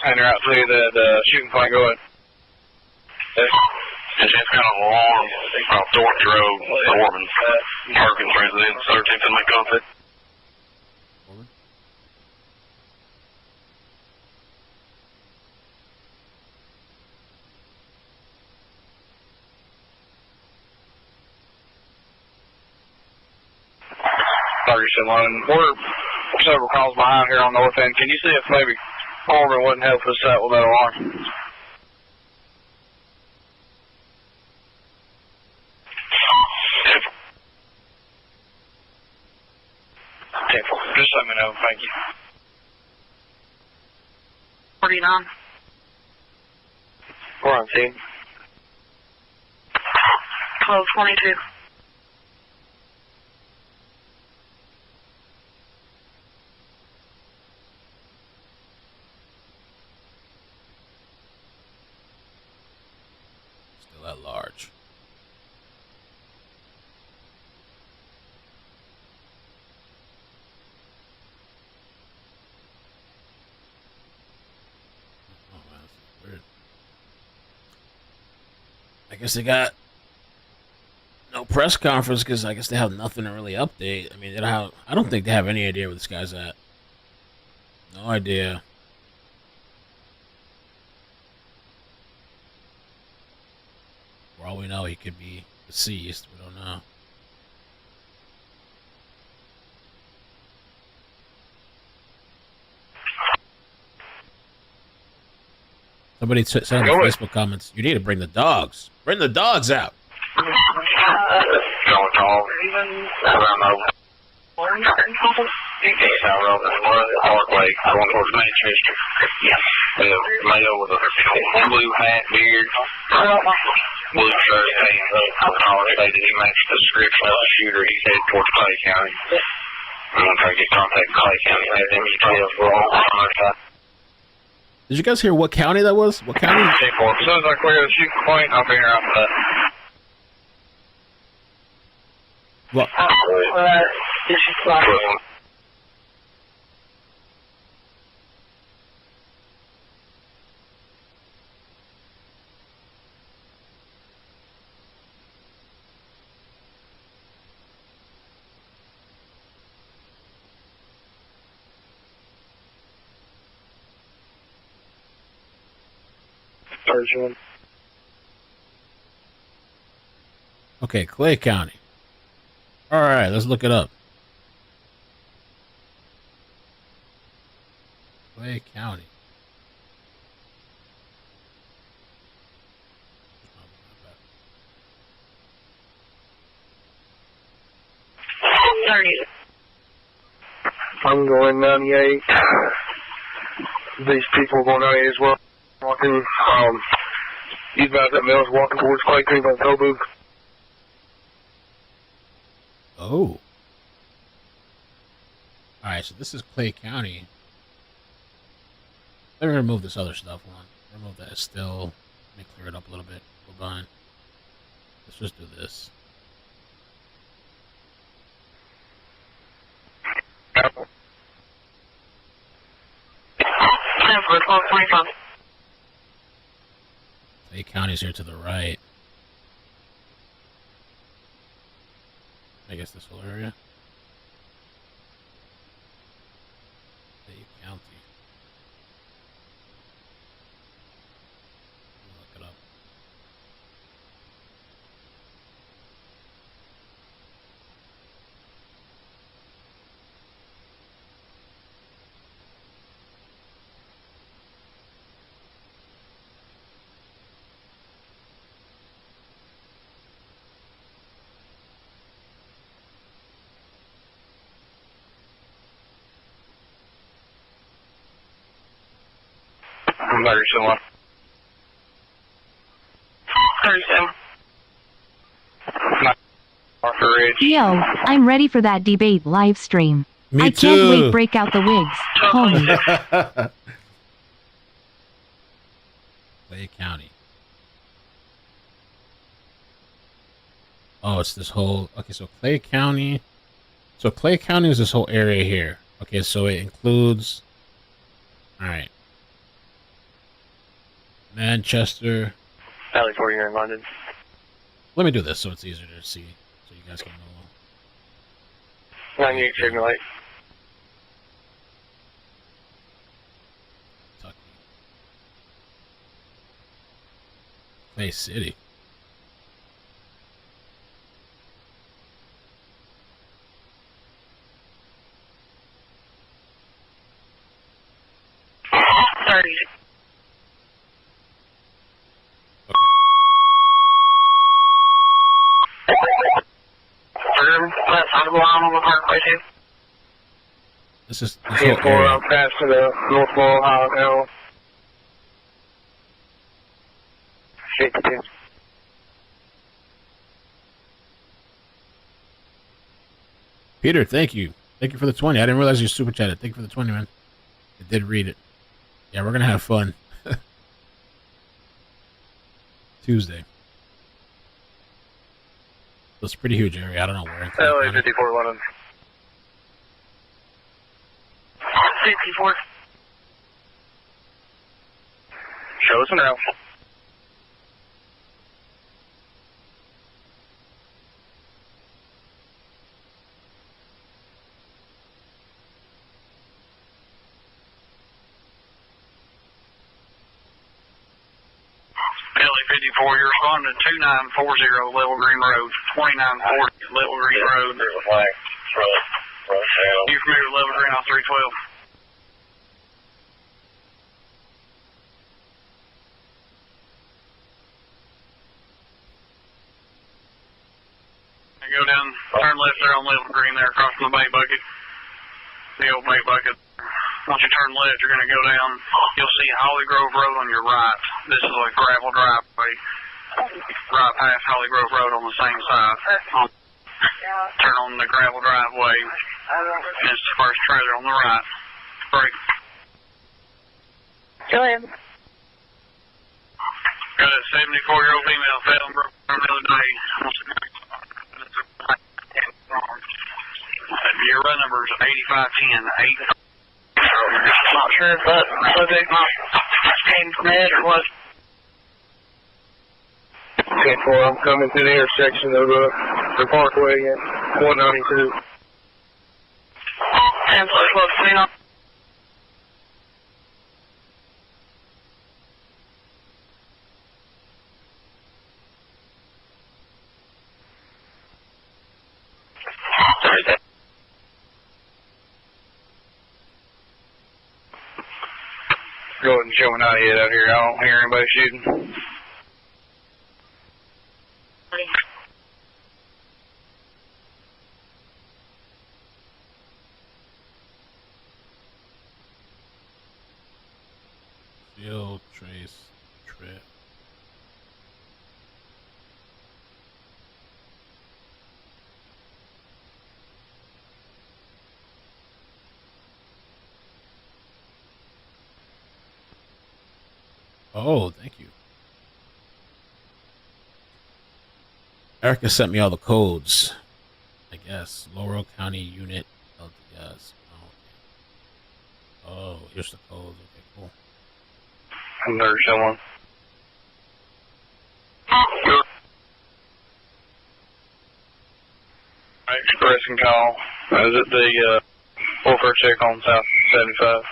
Send her out to the shooting point. Go ahead. It's just kind of alarm off Dorothy Road, Corbin, Perkins residence, 13th and McCompton. We're several calls behind here on the north end. Can you see if maybe Corbin wouldn't help us out with that alarm? Just let me know. Thank you. 49. We're on scene. 1222. Still at large. I guess they got no press conference because I guess they have nothing to really update. I mean, they don't have, I don't think they have any idea where this guy's at. No idea. For all we know, he could be deceased. We don't know. Somebody said in the Facebook comments, you need to bring the dogs. Bring the dogs out. Going tall. Around over. Parkway, going towards Manchester. Yeah. The male with a blue hat, beard, blue shirt, hands up. Caller stated he matched the description of the shooter. He's headed towards Clay County. I'm going to try to get contact with Clay County. Have them details for all on our side. Did you guys hear what county that was? What county? As soon as I clear the shooting point, I'll be here after that. Well, okay, Clay County. All right, let's look it up. Clay County. I'm going 98. These people are going 98 as well. Walking, these guys at Mills walking towards Clay Creek on Tobu. Oh. Alright, so this is Clay County. Let me remove this other stuff one. Remove that still. Let me clear it up a little bit. Hold on. Let's just do this. Clay County's here to the right. I guess this whole area. Clay County. Look it up. Very similar. 37. Yo, I'm ready for that debate live stream. Me I too. can't wait break out the wigs. Homie. Clay County. Oh, it's this whole... Okay, so Clay County... So Clay County is this whole area here. Okay, so it includes... Alright. Manchester. Alley 40 here in London. Let me do this so it's easier to see. So you guys can know. 98 signal light. Clay City. This is this whole area. Past to the North Mall Ohio. 52. Peter, thank you. Thank you for the 20. I didn't realize you super chatted. Thank you for the 20, man. I did read it. Yeah, we're gonna have fun. Tuesday. It's a pretty huge area. I don't know where. LA 54 London. 54. Show us now. LA 54, you're responding to 2940 Level Green Road, 2940 Level Green Road. There's a flag. You familiar with Level Green off 312? Go down, turn left there on Level Green there across from the bay bucket. The old bay bucket. Once you turn left, you're going to go down. You'll see Holly Grove Road on your right. This is a gravel driveway. Right past Holly Grove Road on the same side. Turn on the gravel driveway. And it's the first trailer on the right. Break. Go ahead. Got a 74-year-old female fell and broke arm the other day. Your run number is 8510. Not sure if that subject came from it or what. Okay, well, I'm coming to the intersection of the Parkway at 192. And so close to me. Go ahead and show me how you hit out here. I don't hear anybody shooting. Field trace trip. Oh, thank you. Erica sent me all the codes. I guess Laurel County Unit LDS. Oh, okay. Oh, here's the codes. Okay, cool. And there's someone. Express and call. Is it the welfare check on South 75?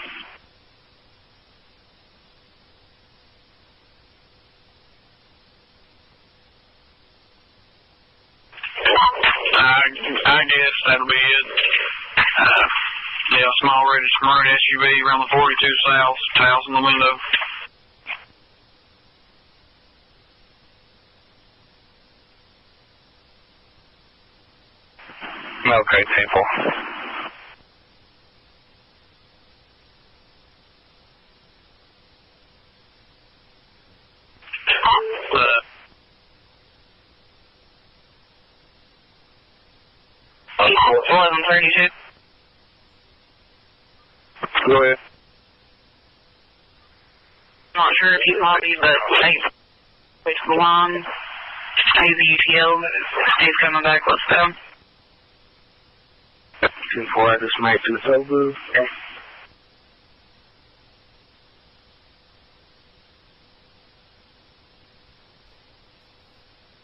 I guess that'll be it. Yeah, small registered maroon SUV around the 42 South, towels in the window. Okay, people. Uh, 1132. Go ahead. Not sure if you caught me, but hey, wait for the line. AZUTL. He's coming back. Let's go. 2-4, I just made to the toll booth. Okay.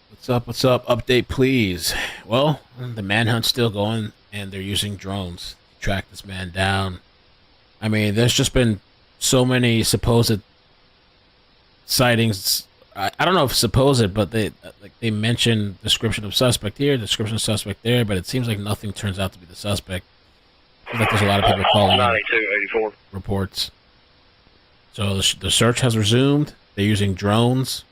What's up? What's up? Update, please. Well, the manhunt's still going, and they're using drones to track this man down. I mean, there's just been so many supposed sightings. I don't know if supposed, but they mention description of suspect here, description of suspect there, but it seems like nothing turns out to be the suspect. I feel like there's a lot of people calling in reports. So the search has resumed. They're using drones.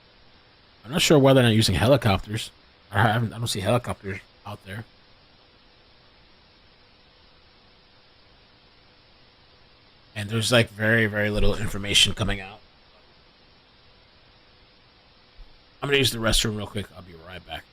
I'm not sure why they're not using helicopters. I don't see helicopters out there. And there's like very, very little information coming out. I'm gonna use the restroom real quick. I'll be right back.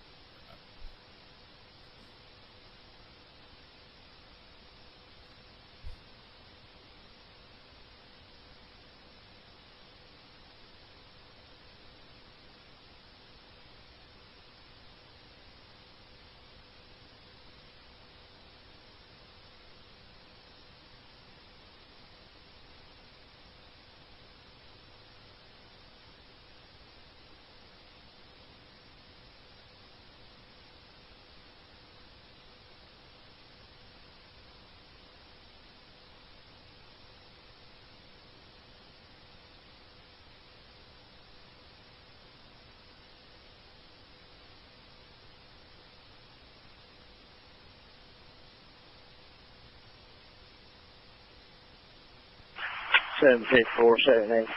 Seven six 478.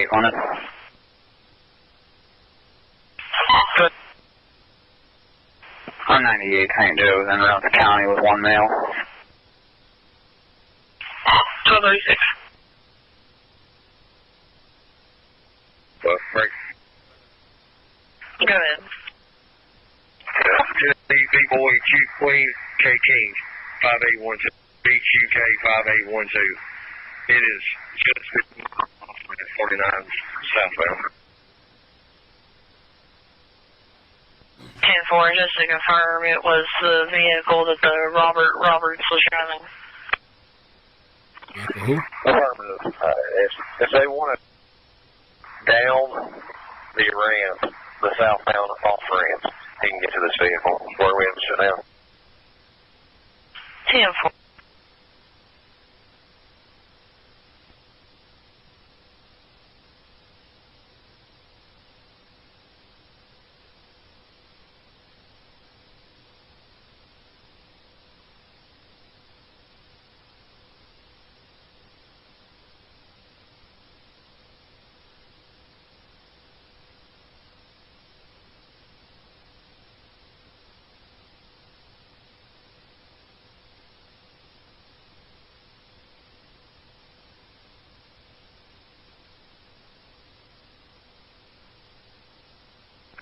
98 on it. Good. I'm 98, can't do it. Then around the county with one male. 1236. Frank. Go ahead. B-Boy, Chief Queen, K King, 5812. BQK 5812. It is just 49 southbound. 10-4, just to confirm, it was the vehicle that the Roberts was driving. Who? Affirmative. If they want to down the ramp, the southbound off ramp, he can get to this vehicle where we have to sit down. 10-4.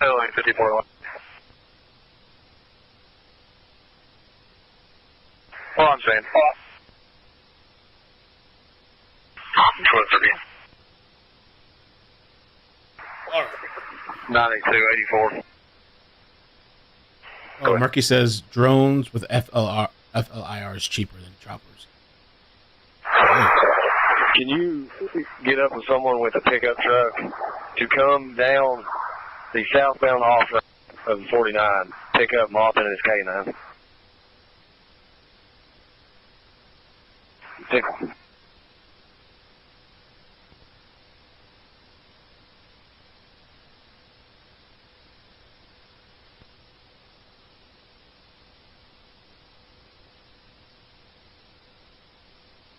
Oh, 54 line. Well, I'm saying. 1230. All right. 9284. Oh, Murky says drones with FLIR is cheaper than choppers. Can you get up with someone with a pickup truck to come down the southbound off of 49, pick up Mop and his K9?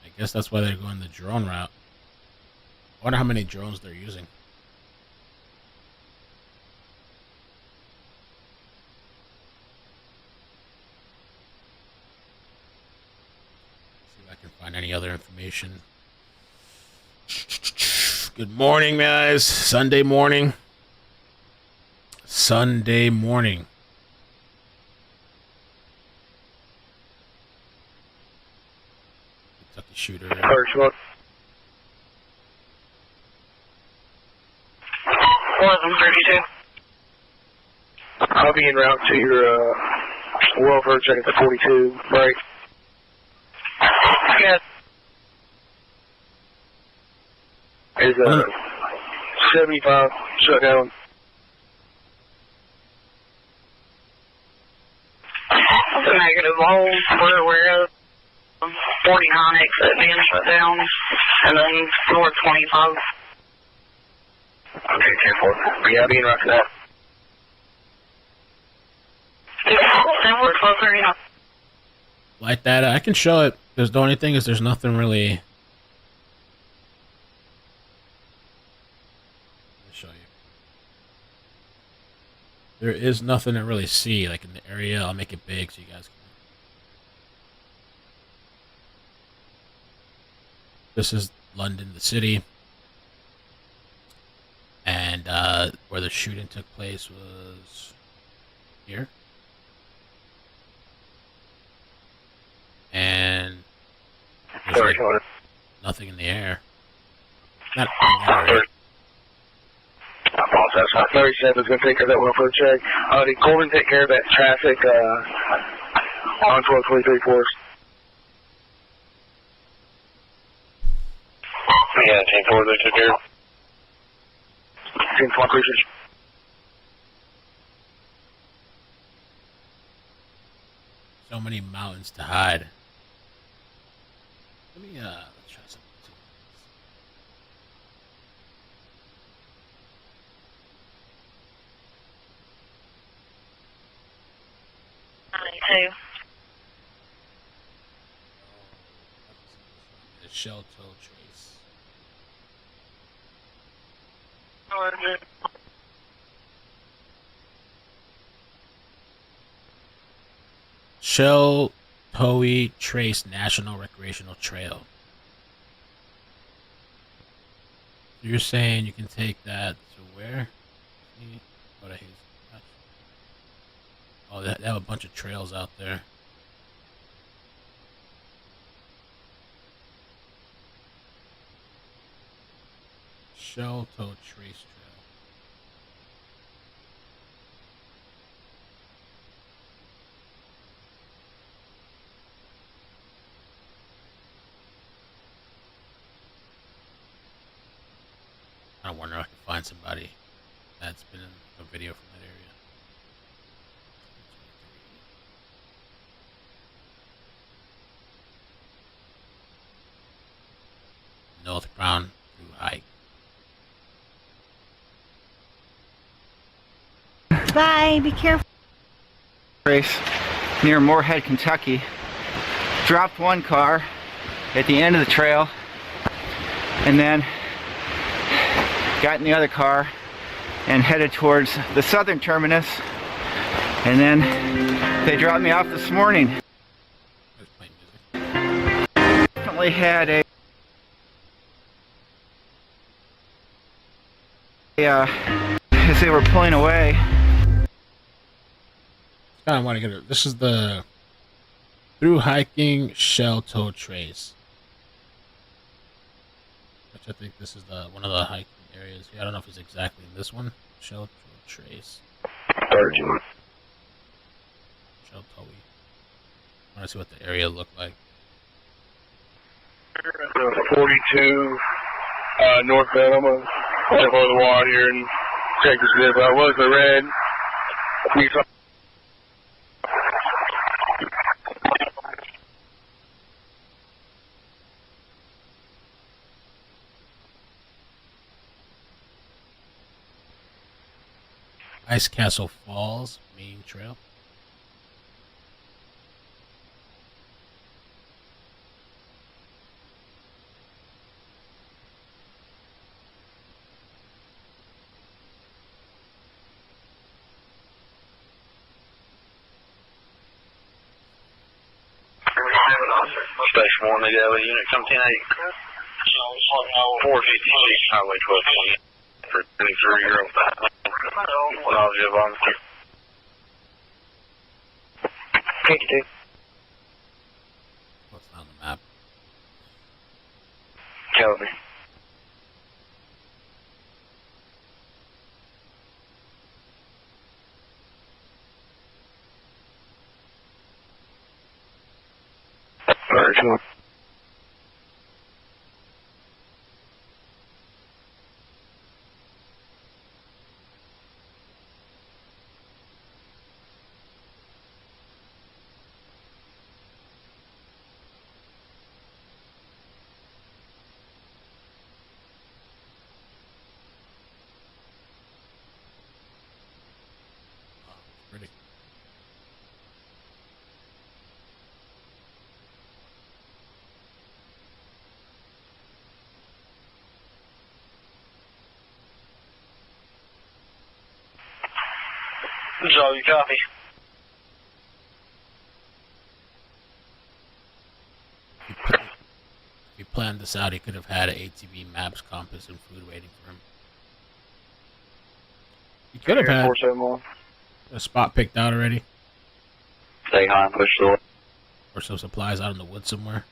I guess that's why they're going the drone route. I wonder how many drones they're using. See if I can find any other information. Good morning, guys. Sunday morning. Sunday morning. Kentucky shooter. First one. 1132. I'll be en route to your welfare check at the 42 break. Good. Is 75 shut down. That's a negative hold. We're aware of 49 exit being shut down, and then north 25. Okay, 10-4. Yeah, I'll be en route to that. 10-4, Like that, I can show it. The only thing is there's nothing really. Let me show you. There is nothing to really see, like in the area. I'll make it big so you guys can. This is London, the city. And where the shooting took place was here. And there's like nothing in the air. Not in that area. I apologize. 37 is going to take care of that welfare check. Did Corbin take care of that traffic on 1223 for us? Yeah, 10-4, they took care of. 10-4, appreciate you. So many mountains to hide. Let me let's try something. 92. The shell toe trace. Shell Towie Trace National Recreational Trail. You're saying you can take that to where? Oh, they have a bunch of trails out there. Shell Toe Trace Trail. I wonder if I can find somebody that's been in a video from that area. North Brown through hike. Bye, be careful. Race near Moorhead, Kentucky. Dropped one car at the end of the trail and then got in the other car and headed towards the southern terminus, and then they dropped me off this morning. Definitely had a as they were pulling away. I want to get it. This is the through hiking Shell Toe Trace, which I think this is the one of the hiking areas. I don't know if it's exactly in this one. Shell Toe Trace. Shell Toe. I want to see what the area looked like. 42 northbound. I'm gonna step over the wall here and check this zip out. Was the red? Ice Castle Falls main trail. Station 1, they got a unit come 10-8. 456 Highway 1220 for 23-year-old. Nausea, vomiting. 52. What's on the map? Copy. Alright, Pretty. So you copy? If he planned this out, he could have had an ATV, maps, compass, and food waiting for him. He could have had a spot picked out already. Stay high and push the Or some supplies out in the woods somewhere.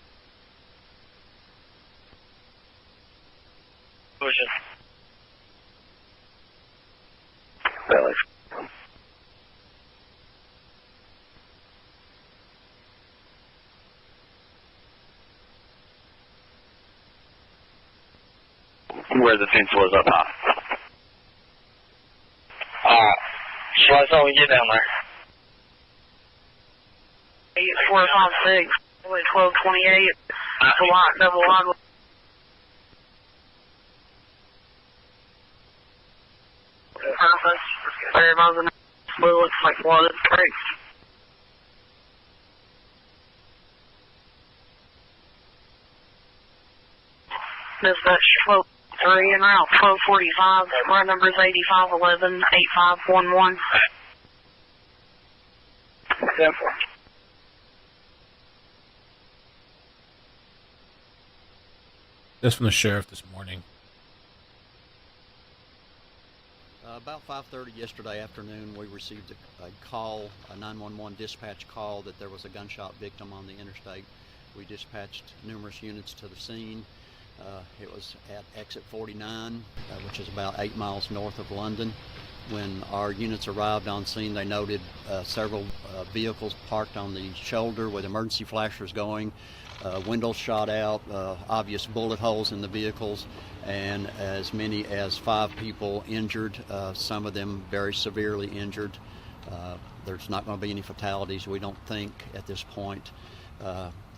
Push it. belly. Where the fence was up high. Alright. So that's all we get down there. 8456, 1228, double wide. Perfect. There goes the blue, looks like one of the breaks. Dispatch 12-3, 3 and route 1245. Run number is 8511 8511. Simple. This from the sheriff this morning. About 5:30 yesterday afternoon, we received a call, a 911 dispatch call that there was a gunshot victim on the interstate. We dispatched numerous units to the scene. It was at exit 49, which is about 8 miles north of London. When our units arrived on scene, they noted several vehicles parked on the shoulder with emergency flashers going, windows shot out, obvious bullet holes in the vehicles, and as many as 5 people injured, some of them very severely injured. There's not going to be any fatalities, we don't think, at this point.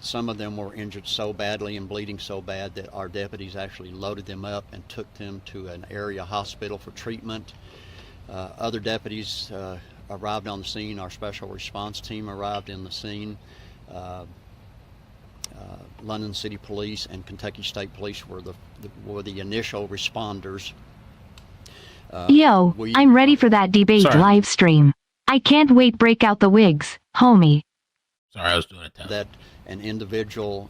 Some of them were injured so badly and bleeding so bad that our deputies actually loaded them up and took them to an area hospital for treatment. Other deputies arrived on the scene. Our special response team arrived in the scene. London City Police and Kentucky State Police were the initial responders. Yo, I'm ready for that debate live stream. I can't wait. Break out the wigs, homie. Sorry, I was doing a test. That an individual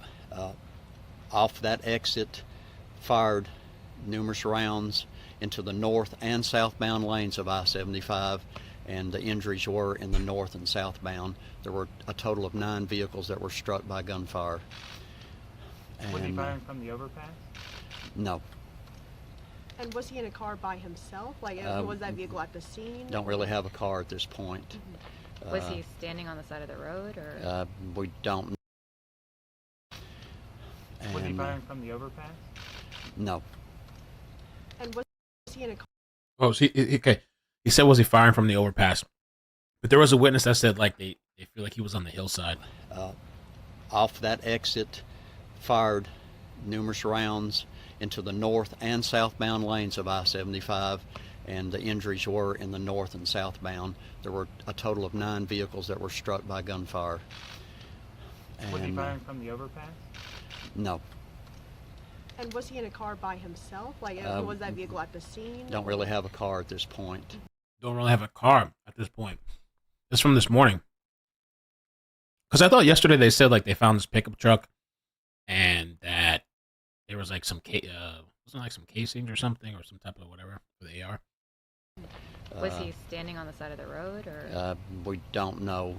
off that exit fired numerous rounds into the north and southbound lanes of I-75, and the injuries were in the north and southbound. There were a total of 9 vehicles that were struck by gunfire. Was he firing from the overpass? No. And was he in a car by himself? Like, was that vehicle at the scene? Don't really have a car at this point. Mm-hmm. Was he standing on the side of the road, or? We don't know. Was he firing from the overpass? No. And was he in a car? Oh, see, okay. He said, was he firing from the overpass? But there was a witness that said, like, they feel like he was on the hillside. Off that exit, fired numerous rounds into the north and southbound lanes of I-75, and the injuries were in the north and southbound. There were a total of 9 vehicles that were struck by gunfire. Was he firing from the overpass? No. And was he in a car by himself? Like, was that vehicle at the scene? Don't really have a car at this point. Don't really have a car at this point. It's from this morning. Because I thought yesterday they said, like, they found this pickup truck and that there was, like, wasn't it like some casings or something, or some type of whatever for the AR? Was he standing on the side of the road, or? We don't know.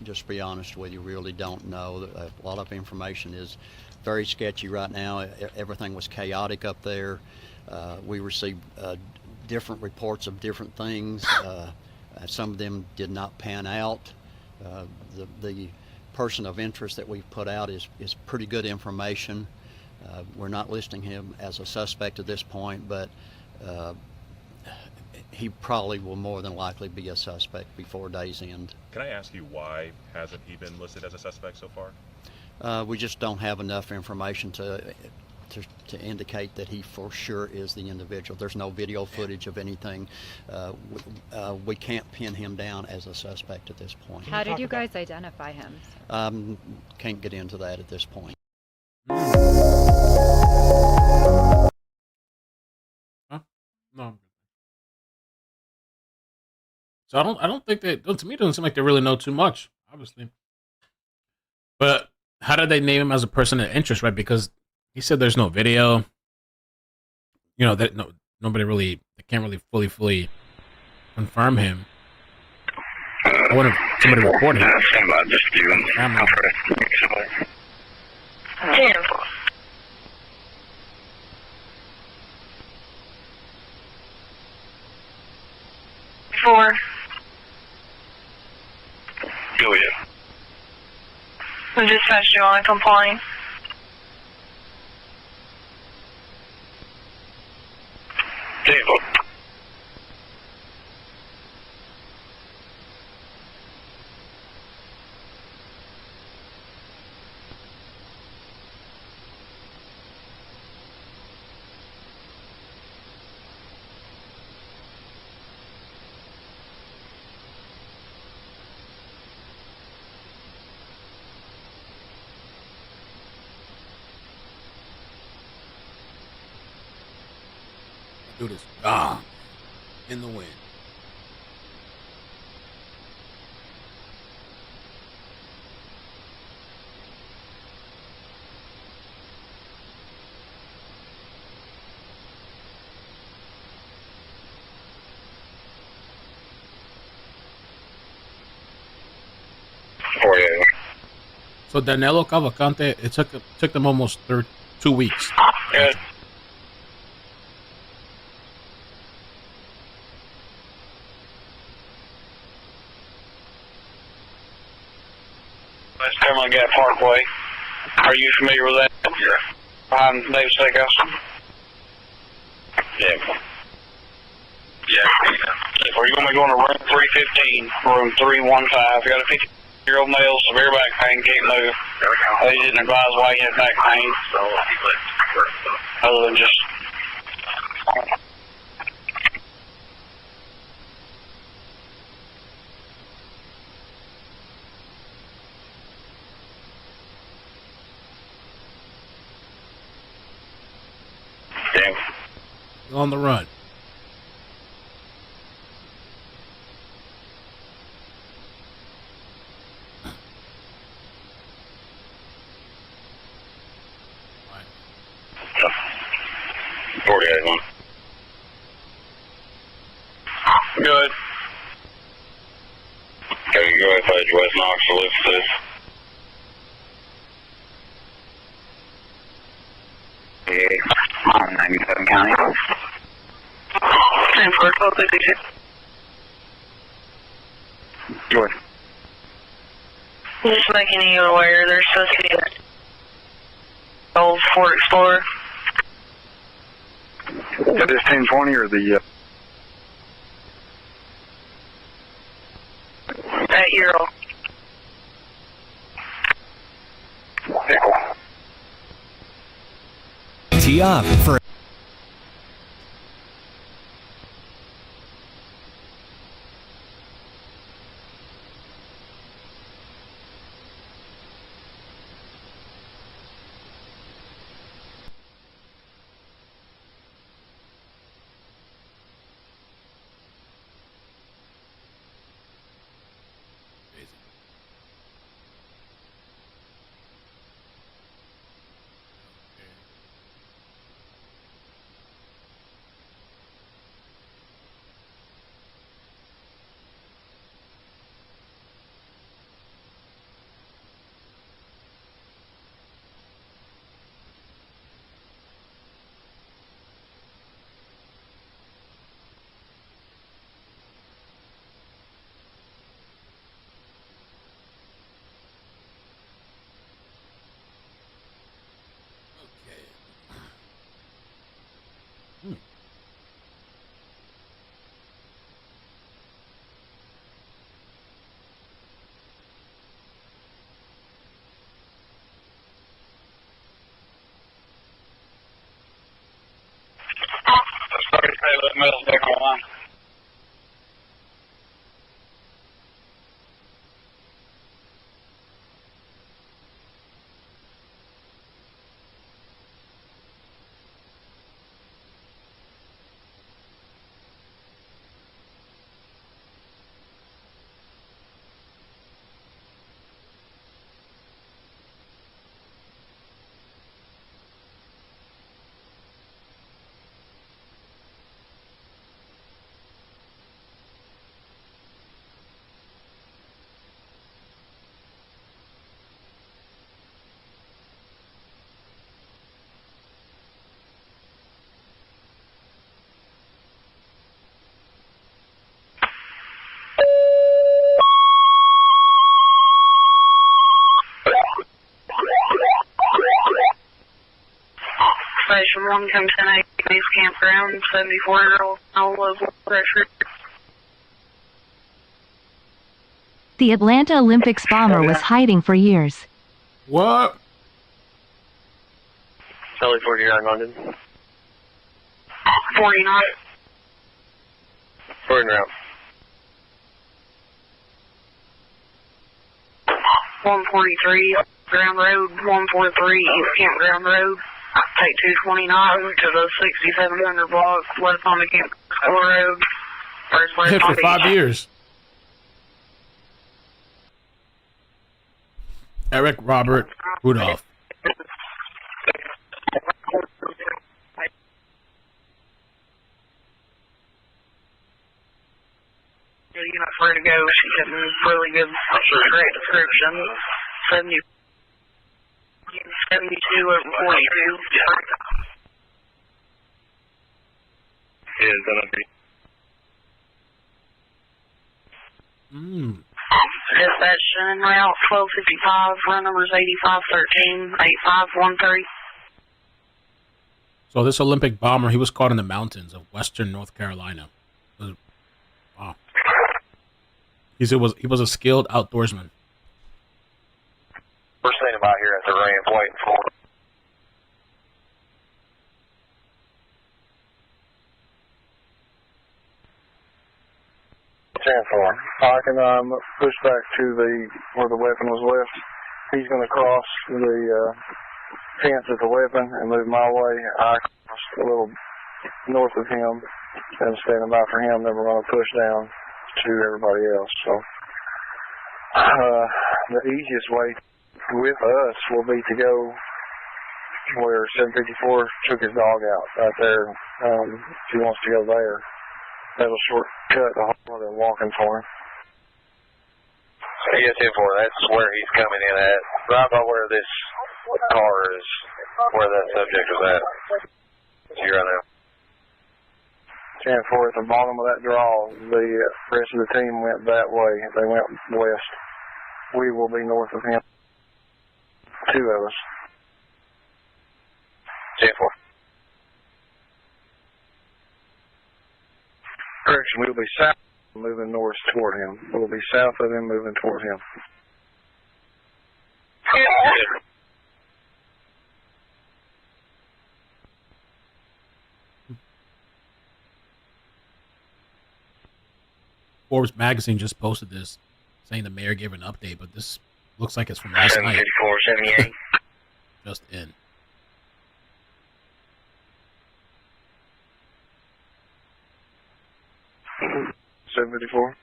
Just to be honest with you, really don't know. A lot of information is very sketchy right now. Everything was chaotic up there. We received different reports of different things. Some of them did not pan out. The person of interest that we've put out is pretty good information. We're not listing him as a suspect at this point, but he probably will more than likely be a suspect before day's end. Can I ask you why hasn't he been listed as a suspect so far? We just don't have enough information to indicate that he for sure is the individual. There's no video footage of anything. We can't pin him down as a suspect at this point. How did you guys identify him? Can't get into that at this point. Huh? No. So I don't think they, to me, it doesn't seem like they really know too much, obviously. But how did they name him as a person of interest, right? Because he said there's no video. You know, that nobody really, they can't really fully confirm him. I wonder if somebody reported him. Four. Go ahead. The dispatch, do you want to complain? Table. Dude is gone in the wind. So Danilo Cavalcante, it took them almost 2 weeks. Good. That's Terminal Gap Parkway. Are you familiar with that? Yeah. Behind Dave's Steakhouse? Yeah. Yeah. Or you want me to go into room 315, room 315? You got a 50-year-old male, severe back pain, can't move. They didn't advise why he had back pain. Other than just... Damn. On the run. Good. Okay, go ahead, page West Knoxville, lift this. On 97 County. 10-4, 1252. Go ahead. Just making you aware, there's supposed to be an old Ford Explorer. Is this 1020 or the... At Ural. Tee up for Middle back on. Station 1 comes 10-8 Base Campground, 74-year-old, no low blood pressure. The Atlanta Olympics bomber was hiding for years. What? Charlie 49 London. 49. Going around. 143, Ground Road, 143, East Campground Road. Take 229 to the 6700 block, west on the Camp Road. Hit for 5 years. Eric Robert Rudolph. Units ready to go. She's getting really good, great description. 72 over 42. Is gonna be. Dispatch en route 1255. Run number is 8513 8513. So this Olympic bomber, he was caught in the mountains of western North Carolina. Wow. He was a skilled outdoorsman. We're standing by here at the ramp waiting for him. I can push back to where the weapon was left. He's going to cross the fence at the weapon and move my way. I cross a little north of him and standing by for him. Then we're going to push down to everybody else. So the easiest way with us will be to go where 754 took his dog out right there. If he wants to go there, that'll shortcut the whole other walking for him. Yes, 10-4, that's where he's coming in at. Right by where this car is, where that subject was at. You're right now. 10-4 at the bottom of that draw. The rest of the team went that way. They went west. We will be north of him. 2 of us. 10-4. Correction, we'll be south, moving north toward him. We'll be south of him, moving toward him. Forbes magazine just posted this, saying the mayor gave an update, but this looks like it's from last night. 7478. Just in. $754.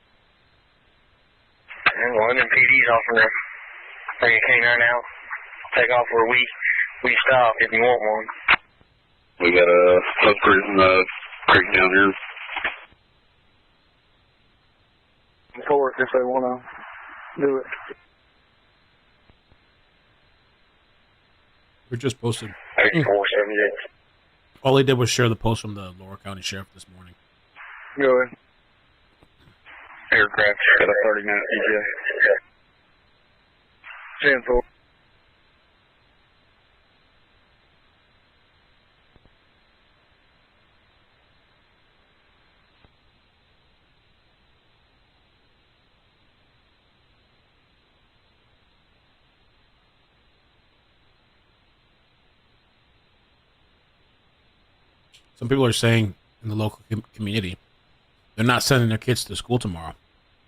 And one of them PD's off from there. Bring a K9 out. Take off where we stop if you want one. We got a footprint in the creek down here. For it if they want to do it. We just posted. 8478. All he did was share the post from the Laurel County Sheriff this morning. Go ahead. Aircraft got a 30-minute ETA. 10-4. Some people are saying in the local community they're not sending their kids to school tomorrow.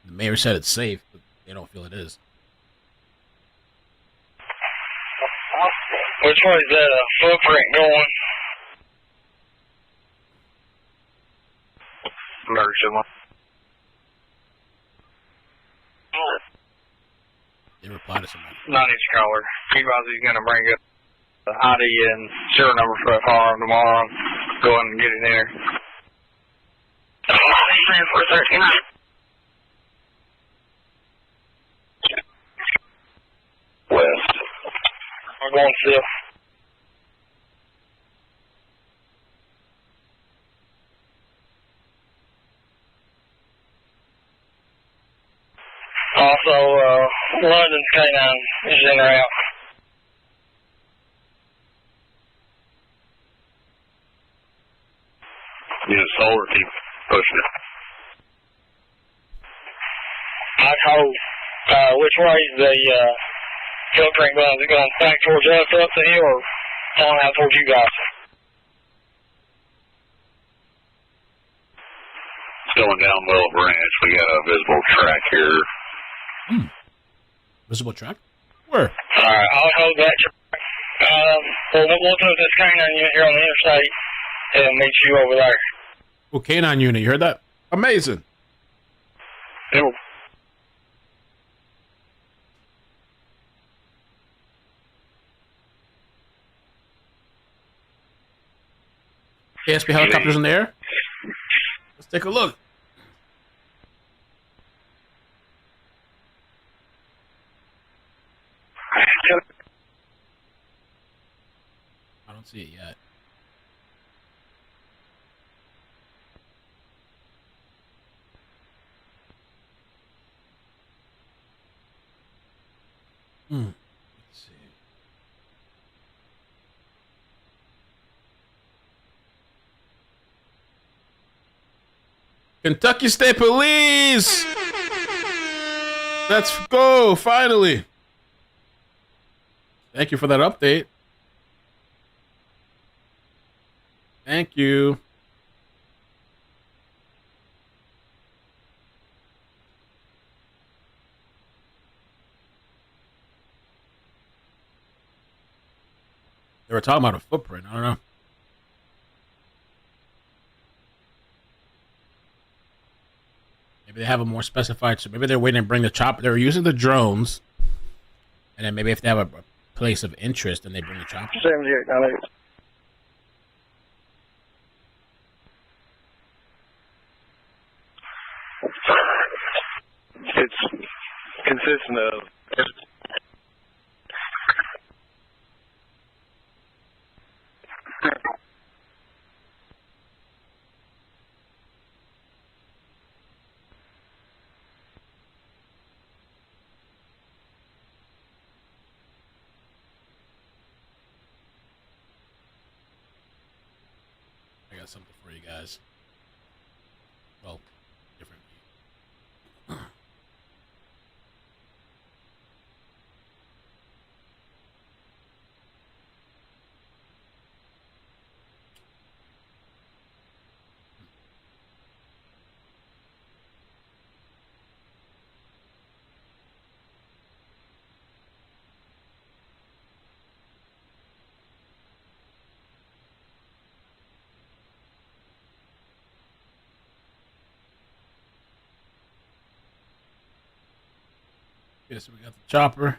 The mayor said it's safe, but they don't feel it is. Which way is that footprint going? Emergency one. They replied to somebody. 90's caller. He was going to bring up the ID and serial number for that firearm tomorrow. Go ahead and get it in there. 439. West. We're going still. Also, London's K9 is in or out. Yeah, solar keep pushing it. I told, which way is the filtering gun? Is it going back towards us up the hill or on out towards you guys? It's going down Willow Branch. We got a visible track here. Visible track? Where? Alright, I'll hold that track. Well, we'll do this canine unit here on the interstate and meet you over there. Well, canine unit, you heard that? Amazing. Yep. KSP helicopters in the air? Let's take a look. I don't see it yet. Let's see. Kentucky State Police! Let's go, finally. Thank you for that update. Thank you. They were talking about a footprint. I don't know. Maybe they have a more specified. So maybe they're waiting to bring the chopper. They're using the drones, and then maybe if they have a place of interest, then they bring the chopper. 7898. It's consistent of. I got something for you guys. Well, different. Okay, so we got the chopper.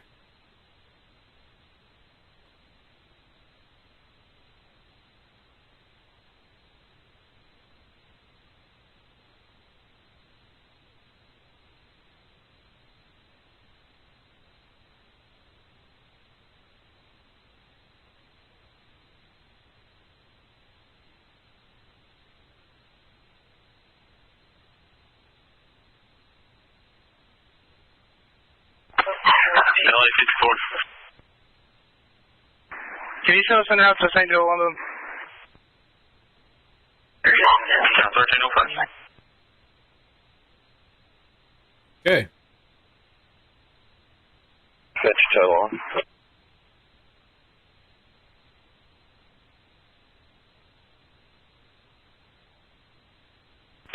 Can you send us out to St. Joe, London? 1305. Okay. Got your toe on.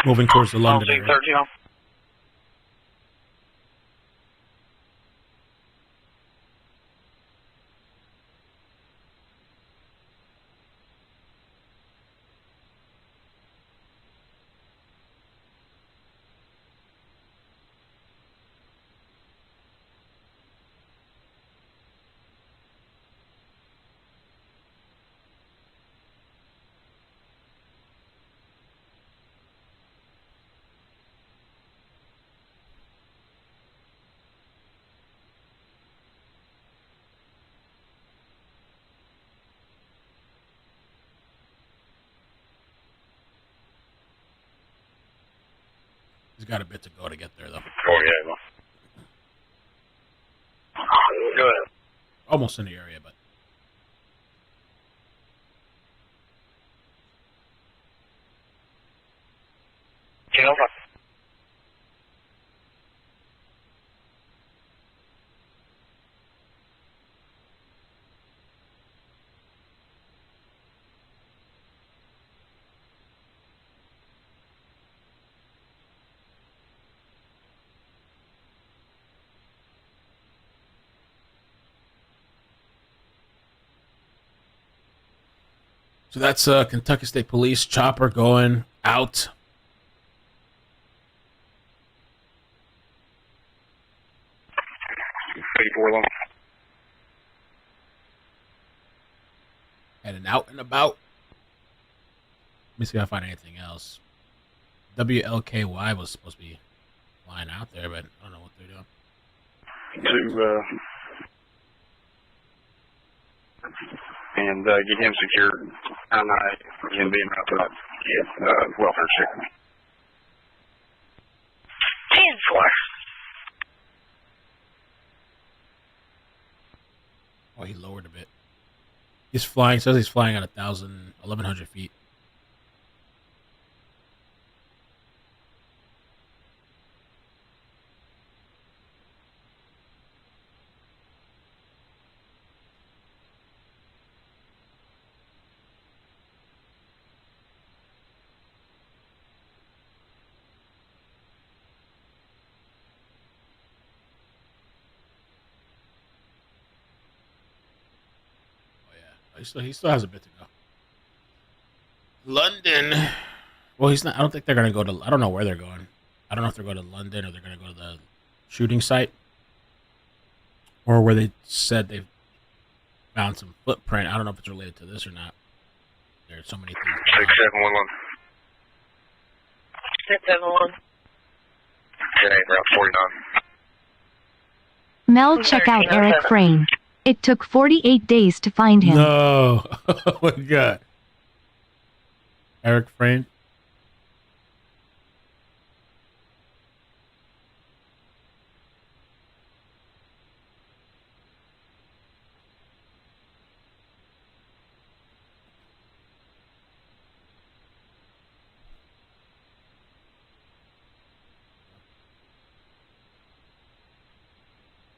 Moving towards the London area. 13. He's got a bit to go to get there, though. Oh, yeah. Go ahead. Almost in the area, but. So that's Kentucky State Police chopper going out. Heading out and about. Let me see if I find anything else. WLKY was supposed to be flying out there, but I don't know what they're doing. And get him secured. And again, being out to that welfare check. 10-4. Oh, he lowered a bit. He's flying. Says he's flying at 1,100 feet. He still has a bit to go. London. Well, he's not. I don't think they're going to go to. I don't know where they're going. I don't know if they're going to London or they're going to go to the shooting site, or where they said they found some footprint. I don't know if it's related to this or not. There's so many things. 6711. 671. 10-8, Route 49. Mel, check out Eric Frayne. It took 48 days to find him. No. Oh my God. Eric Frayne.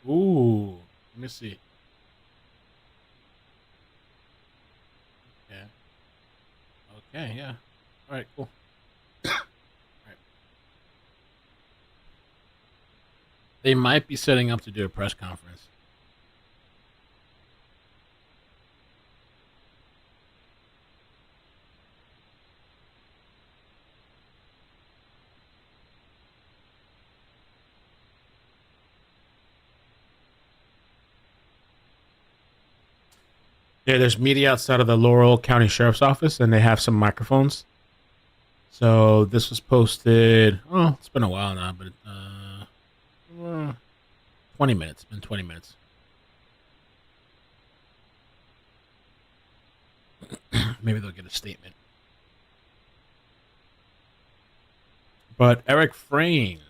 Ooh. Let me see. Okay, yeah. All right, cool. All right. They might be setting up to do a press conference. Yeah, there's media outside of the Laurel County Sheriff's Office, and they have some microphones. So this was posted. Oh, it's been a while now, but 20 minutes. It's been 20 minutes. Maybe they'll get a statement. But Eric Frayne.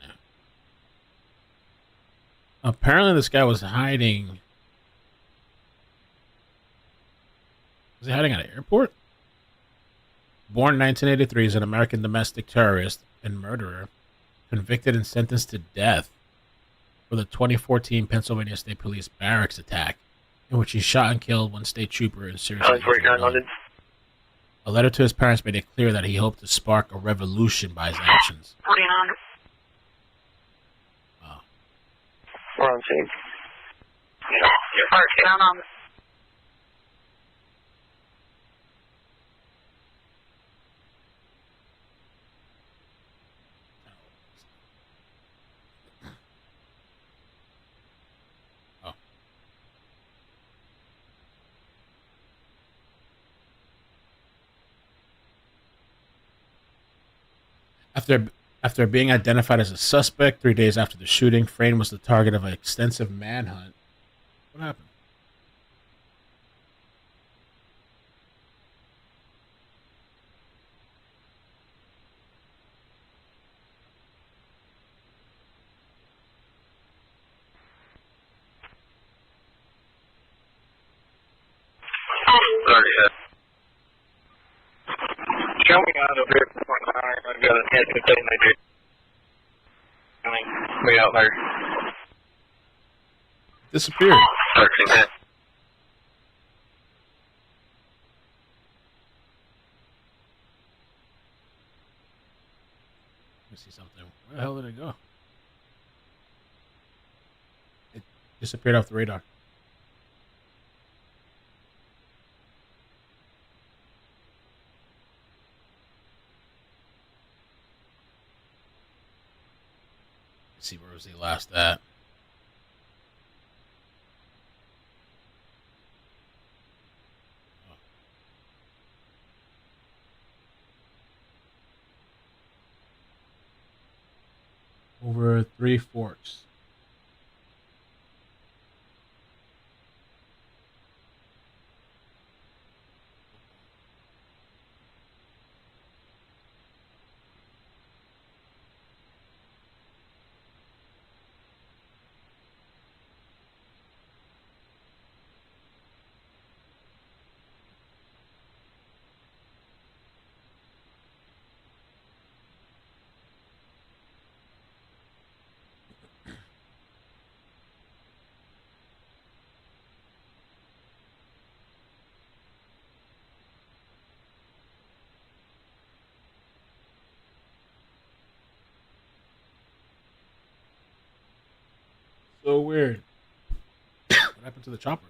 Apparently, this guy was hiding. Was he hiding at an airport? Born in 1983, is an American domestic terrorist and murderer, convicted and sentenced to death for the 2014 Pennsylvania State Police barracks attack, in which he shot and killed one state trooper and seriously injured one. A letter to his parents made it clear that he hoped to spark a revolution by his actions. 49. Oh. We're on scene. Park down on. After being identified as a suspect 3 days after the shooting, Frayne was the target of an extensive manhunt. What happened? Show me out of here. I've got a head contain they do. Way out there. Disappeared. 13 hit. Let me see something. Where the hell did it go? It disappeared off the radar. Let's see, where was he last at? Over Three Forks. So weird. What happened to the chopper?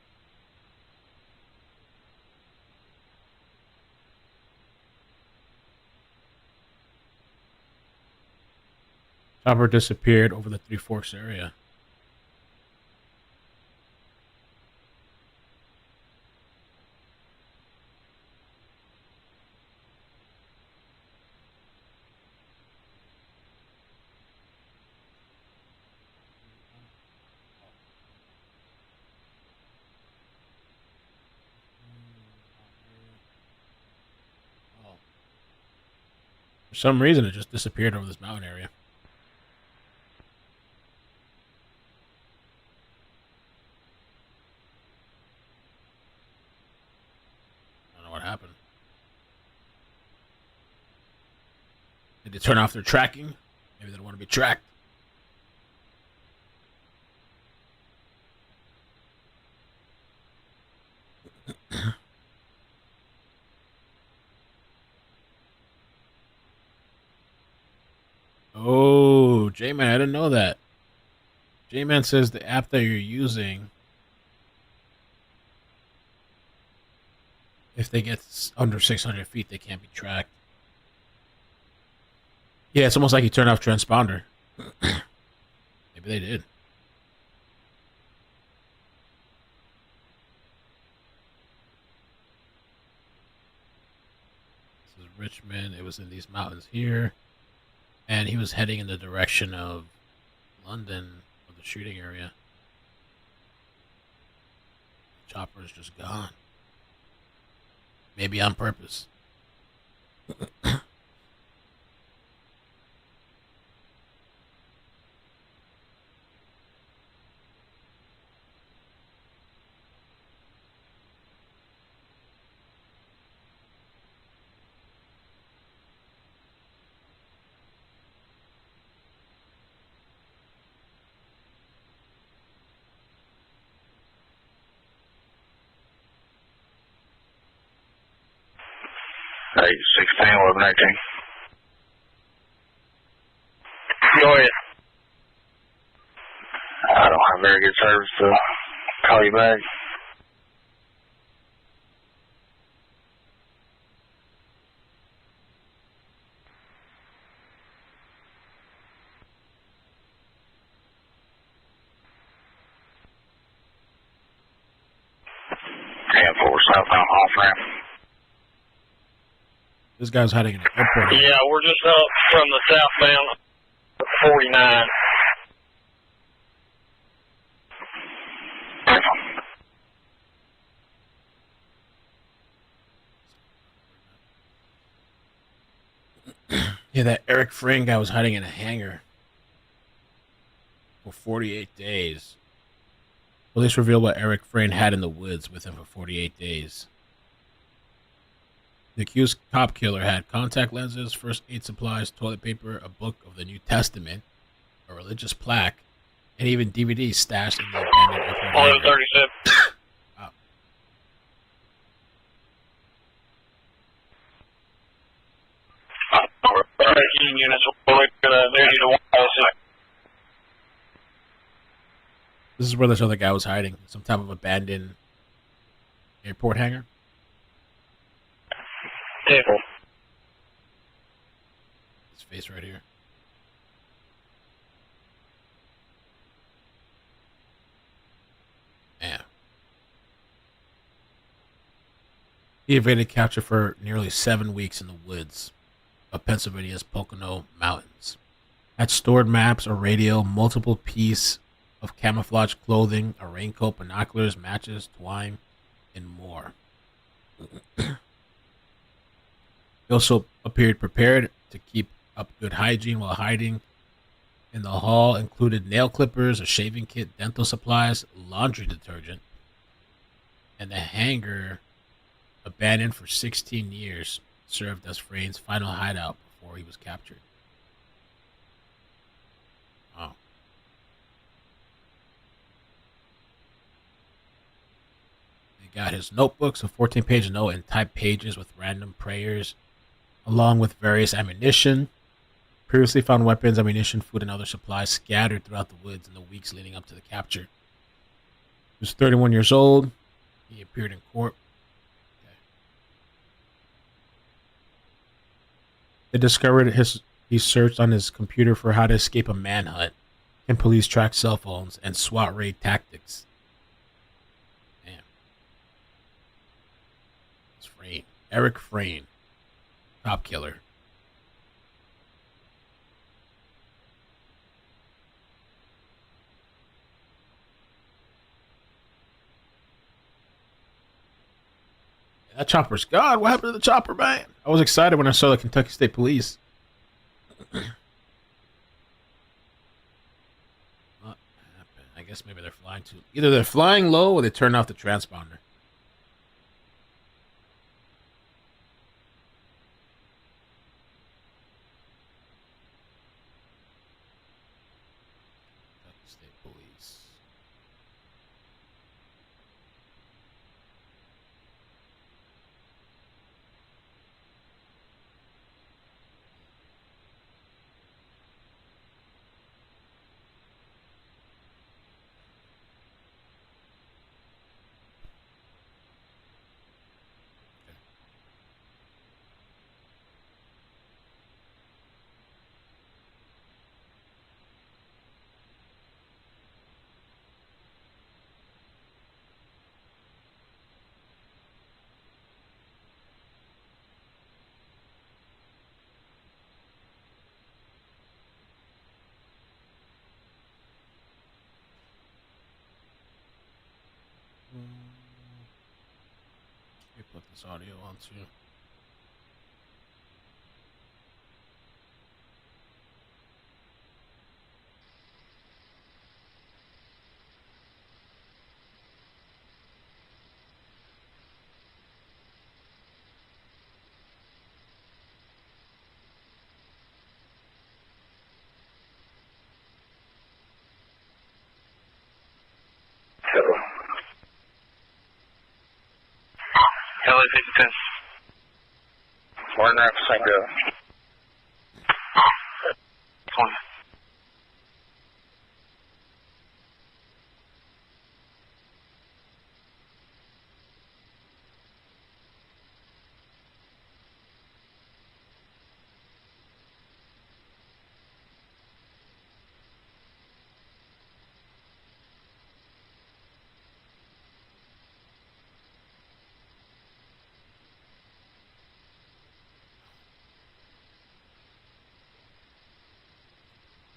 Chopper disappeared over the Three Forks area. For some reason, it just disappeared over this mountain area. I don't know what happened. Did they turn off their tracking? Maybe they don't want to be tracked. Oh, J-Man, I didn't know that. J-Man says the app that you're using, if they get under 600 feet, they can't be tracked. Yeah, it's almost like you turn off transponder. Maybe they did. This is Richmond. It was in these mountains here. And he was heading in the direction of London, or the shooting area. The chopper is just gone. Maybe on purpose. Hey, 16, 11, 18. Go ahead. I don't have very good service to call you back. And 4 southbound off ramp. This guy's hiding in an airport. Yeah, we're just up from the southbound 49. Yeah, that Eric Frayne guy was hiding in a hangar for 48 days. Police revealed what Eric Frayne had in the woods with him for 48 days. The accused cop killer had contact lenses, first aid supplies, toilet paper, a book of the New Testament, a religious plaque, and even DVDs stashed in the abandoned airport hangar. 37. Wow. Units will look at the This is where this other guy was hiding. Some type of abandoned airport hangar. Table. His face right here. He evaded capture for nearly 7 weeks in the woods of Pennsylvania's Pocono Mountains. Had stored maps, a radio, multiple pieces of camouflage clothing, a raincoat, binoculars, matches, twine, and more. He also appeared prepared to keep up good hygiene while hiding. In the haul included nail clippers, a shaving kit, dental supplies, laundry detergent, and the hangar, abandoned for 16 years, served as Frayn's final hideout before he was captured. Wow. They got his notebooks, a 14-page note, and typed pages with random prayers, along with various ammunition. Previously found weapons, ammunition, food, and other supplies scattered throughout the woods in the weeks leading up to the capture. He was 31 years old. He appeared in court. They discovered he searched on his computer for how to escape a manhunt, and police tracked cell phones and SWAT raid tactics. Damn. It's Frayn. Eric Frayn. Cop killer. That chopper's gone. What happened to the chopper, man? I was excited when I saw the Kentucky State Police. What happened? I guess maybe they're flying too. Either they're flying low or they turned off the transponder. Kentucky State Police. Let me put this audio on too. LA 52. Martin Rapids, St. Joe. 20.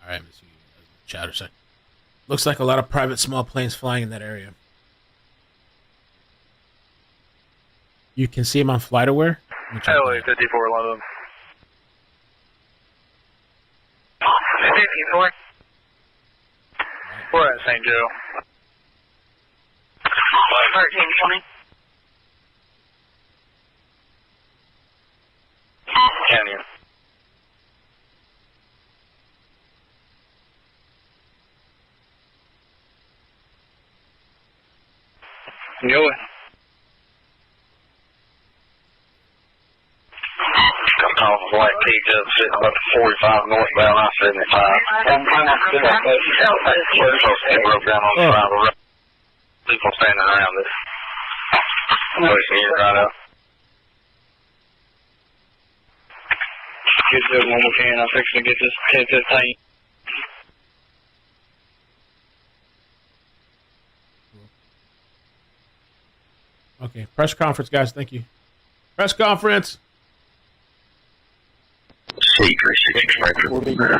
All right, let's see. Chatter sec. Looks like a lot of private small planes flying in that area. You can see them on FlightAware. LA 54, a lot of them. 54. We're at St. Joe. 1320. Canyon. Go ahead. Come off of White Peak up, sitting about 45 northbound, I-75. Broke down on the side of the road. People standing around it. Pushing you right up. Get to it when we can. I'm fixing to get this tank. Okay, press conference, guys. Thank you. Press conference. We're being very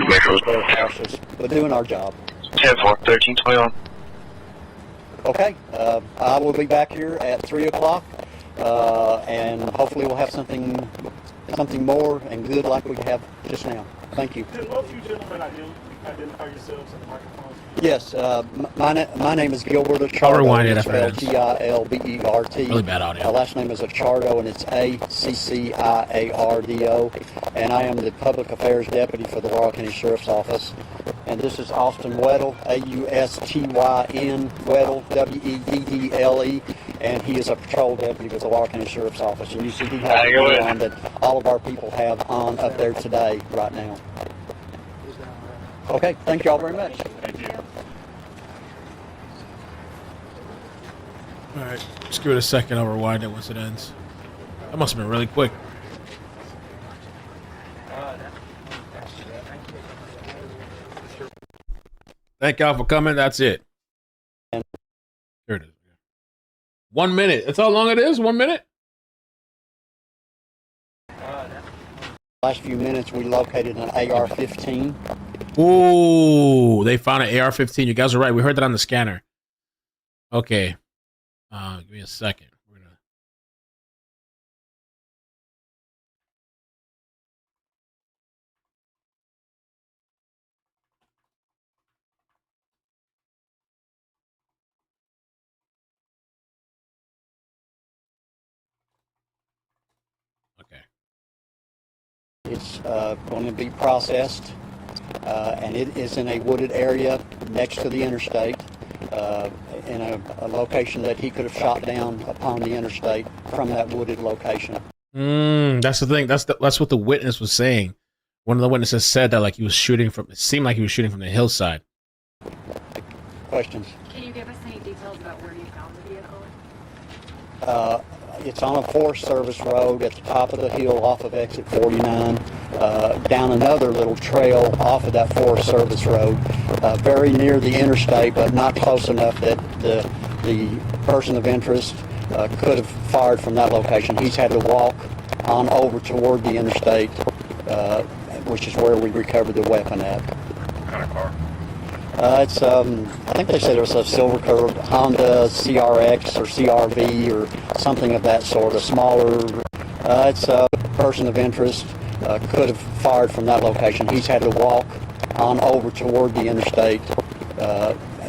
cautious, but doing our job. 10-4, 1321. Okay, I will be back here at 3 o'clock, and hopefully we'll have something more and good like we have just now. Thank you. Can both you gentlemen identify yourselves at the microphone? Yes, my name is Gilbert Achardo. I'll rewind it after spelled Gilbert. Really bad audio. My last name is Achardo, and it's Acciardo. And I am the Public Affairs Deputy for the Laurel County Sheriff's Office. And this is Austin Weddle, Austyn, Weddle, Weddle, and he is a patrol deputy with the Laurel County Sheriff's Office. And you see he has the on that all of our people have on up there today, right now. Okay, thank you all very much. Thank you. All right, just give it a second. I'll rewind it once it ends. That must have been really quick. Thank y'all for coming. That's it. Here it is. 1 minute. That's how long it is? 1 minute? Last few minutes, we located an AR-15. Ooh, they found an AR-15. You guys are right. We heard that on the scanner. Okay. Give me a second. We're gonna. Okay. It's going to be processed, and it is in a wooded area next to the interstate, in a location that he could have shot down upon the interstate from that wooded location. That's the thing. That's what the witness was saying. One of the witnesses said that like he was shooting from. It seemed like he was shooting from the hillside. Questions? Can you give us any details about where you found the vehicle? It's on a Forest Service road at the top of the hill off of exit 49, down another little trail off of that Forest Service road, very near the interstate, but not close enough that the person of interest could have fired from that location. He's had to walk on over toward the interstate, which is where we recovered the weapon at. What kind of car? It's, I think they said it was a silver-colored Honda CRX or CRV or something of that sort, a smaller, it's a person of interest, could have fired from that location. He's had to walk on over toward the interstate,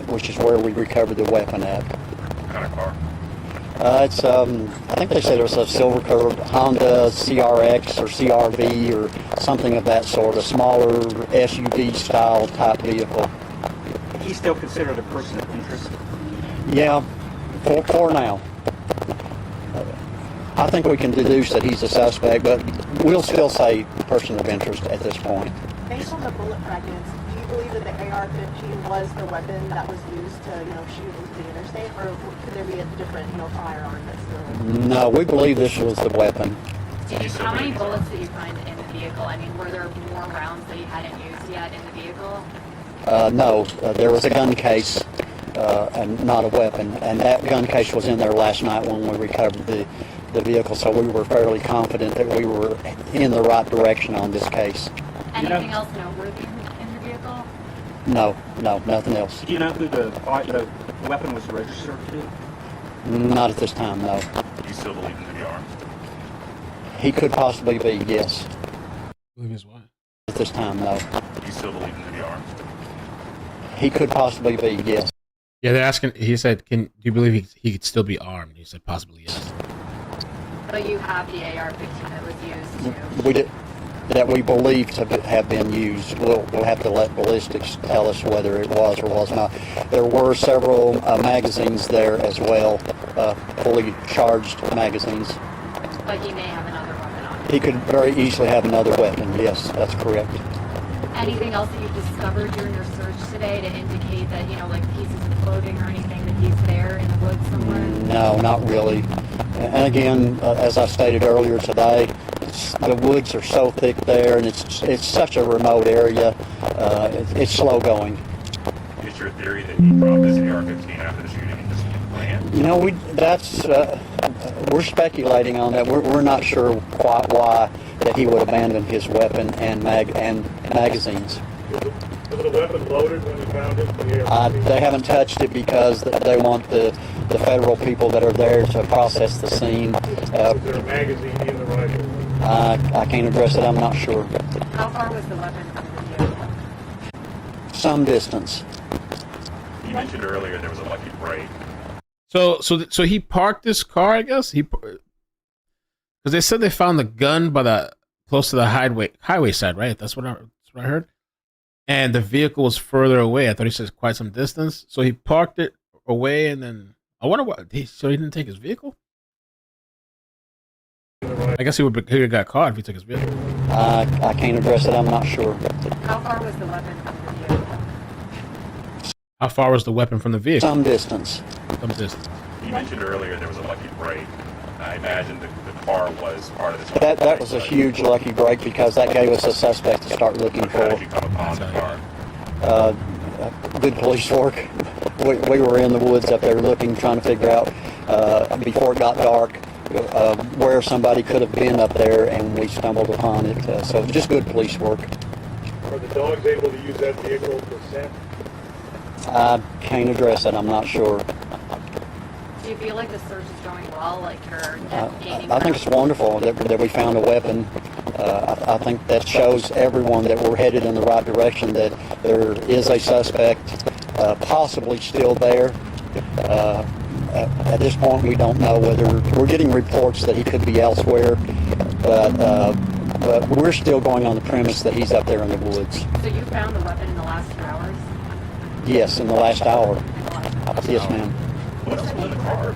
which is where we recovered the weapon at. What kind of car? It's, I think they said it was a silver-colored Honda CRX or CRV or something of that sort, a smaller SUV-style type vehicle. He's still considered a person of interest? Yeah, for now. I think we can deduce that he's a suspect, but we'll still say person of interest at this point. Based on the bullet fragments, do you believe that the AR-15 was the weapon that was used to, shoot into the interstate, or could there be a different, firearm that's still? No, we believe this was the weapon. How many bullets did you find in the vehicle? I mean, were there more rounds that he hadn't used yet in the vehicle? No, there was a gun case and not a weapon, and that gun case was in there last night when we recovered the vehicle, so we were fairly confident that we were in the right direction on this case. Anything else noteworthy in the vehicle? No, nothing else. Do you know who the weapon was registered to? Not at this time, no. Do you still believe him to be armed? He could possibly be, yes. Believe his what? At this time, no. Do you still believe him to be armed? He could possibly be, yes. Yeah, they're asking. He said, "Do you believe he could still be armed?" He said, "Possibly, yes." But you have the AR-15 that was used too. We did. That we believe to have been used. We'll have to let ballistics tell us whether it was or was not. There were several magazines there as well, fully charged magazines. But he may have another weapon on him. He could very easily have another weapon, yes, that's correct. Anything else that you've discovered during your search today to indicate that, like pieces of clothing or anything that he's there in the woods somewhere? No, not really. And again, as I stated earlier today, the woods are so thick there, and it's such a remote area. It's slow going. Is your theory that he dropped his AR-15 after the shooting? You know, we're speculating on that. We're not sure quite why that he would abandon his weapon and magazines. Was the weapon loaded when you found it? They haven't touched it because they want the federal people that are there to process the scene. Is there a magazine in the rifle? I can't address it. I'm not sure. How far was the weapon from the vehicle? Some distance. You mentioned earlier there was a lucky break. So he parked his car, I guess. Because they said they found the gun close to the highway side, right? That's what I heard. And the vehicle was further away. I thought he said quite some distance. So he parked it away, and then I wonder so he didn't take his vehicle. I guess he would have got caught if he took his vehicle. I can't address it. I'm not sure. How far was the weapon from the vehicle? How far was the weapon from the vehicle? Some distance. You mentioned earlier there was a lucky break. I imagine the car was part of this. That was a huge lucky break because that gave us a suspect to start looking for. How did you come upon the car? Good police work. We were in the woods up there looking, trying to figure out before it got dark where somebody could have been up there, and we stumbled upon it. So just good police work. Are the dogs able to use that vehicle for scent? I can't address it. I'm not sure. Do you feel like the search is going well? Like you're gaining? I think it's wonderful that we found a weapon. I think that shows everyone that we're headed in the right direction, that there is a suspect possibly still there. At this point, we don't know whether we're getting reports that he could be elsewhere, but we're still going on the premise that he's up there in the woods. So you found the weapon in the last 2 hours? Yes, in the last hour. Yes, ma'am. What else was in the car?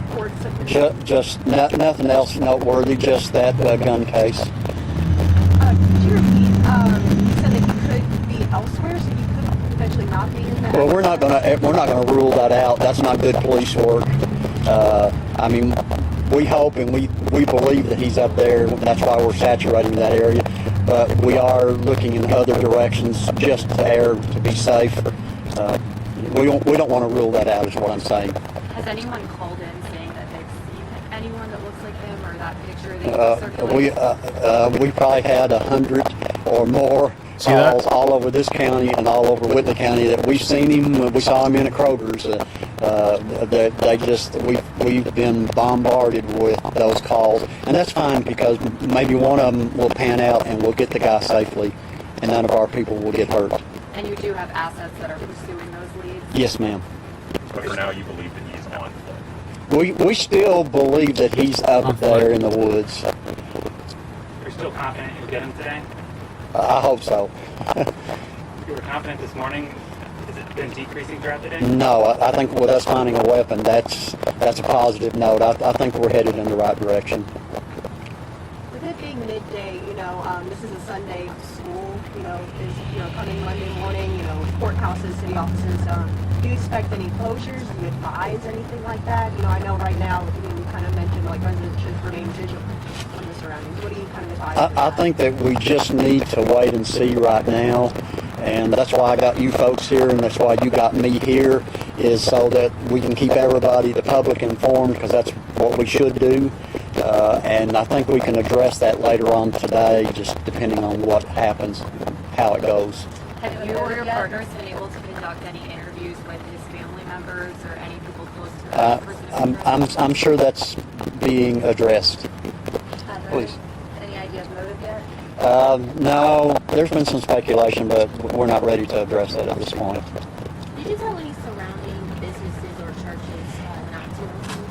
Just nothing else noteworthy, just that gun case. Could you repeat? You said that he could be elsewhere, so he could potentially not be in that. Well, we're not gonna rule that out. That's not good police work. I mean, we hope and we believe that he's up there. That's why we're saturating that area. But we are looking in other directions just to err, to be safe. We don't want to rule that out, is what I'm saying. Has anyone called in saying that they've seen anyone that looks like him or that picture that circulated? We probably had 100 or more calls all over this county and all over Whitley County that we've seen him. We saw him in a Kroger's. We've been bombarded with those calls, and that's fine because maybe one of them will pan out and we'll get the guy safely, and none of our people will get hurt. And you do have assets that are pursuing those leads? Yes, ma'am. But for now, you believe that he's on foot. We still believe that he's up there in the woods. You're still confident you'll get him today? I hope so. You were confident this morning. Has it been decreasing throughout the day? No, I think with us finding a weapon, that's a positive note. I think we're headed in the right direction. With it being midday, this is a Sunday. School, is coming Monday morning. Courthouses, city offices. Do you expect any closures? Do you advise anything like that? I know right now you kind of mentioned like residents should remain vigilant on the surroundings. What do you kind of advise? I think that we just need to wait and see right now, and that's why I got you folks here, and that's why you got me here, is so that we can keep everybody, the public, informed, because that's what we should do. And I think we can address that later on today, just depending on what happens, how it goes. Have you or your partners been able to conduct any interviews with his family members or any people close to that person? I'm sure that's being addressed. Please. Any idea of motive yet? No, there's been some speculation, but we're not ready to address that at this point. Did you tell any surrounding businesses or churches not to open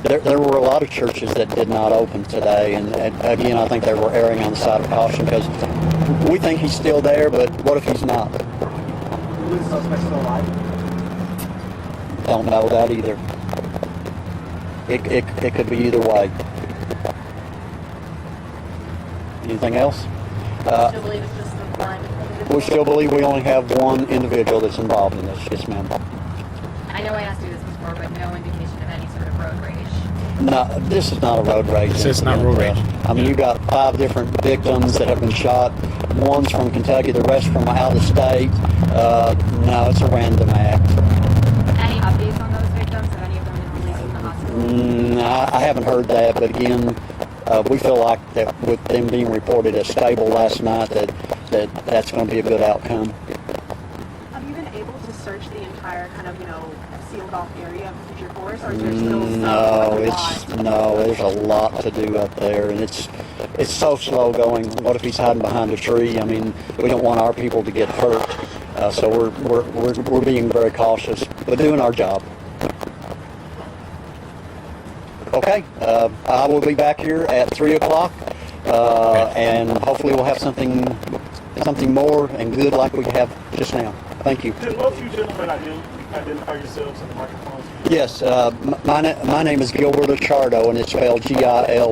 today? There were a lot of churches that did not open today, and again, I think they were erring on the side of caution because we think he's still there, but what if he's not? Is the suspect still alive? Don't know that either. It could be either way. Anything else? Still believe it's just one individual? We still believe we only have one individual that's involved in this. Yes, ma'am. I know I asked you this before, but no indication of any sort of road rage. No, this is not a road rage. It's not road rage. I mean, you got 5 different victims that have been shot. One's from Kentucky, the rest from out of state. No, it's a random act. Any updates on those victims? Have any of them I haven't heard that, but again, we feel like that with them being reported as stable last night, that's going to be a good outcome. Have you been able to search the entire kind of, sealed off area of future forest, or is there still No, there's a lot to do up there, and it's so slow going. What if he's hiding behind a tree? I mean, we don't want our people to get hurt, so we're being very cautious, but doing our job. Okay, I will be back here at 3 o'clock, and hopefully we'll have something more and good like we have just now. Thank you. Could both you gentlemen identify yourselves in the microphones? Yes, my name is Gilbert Acciardo, and it's spelled Gilbert.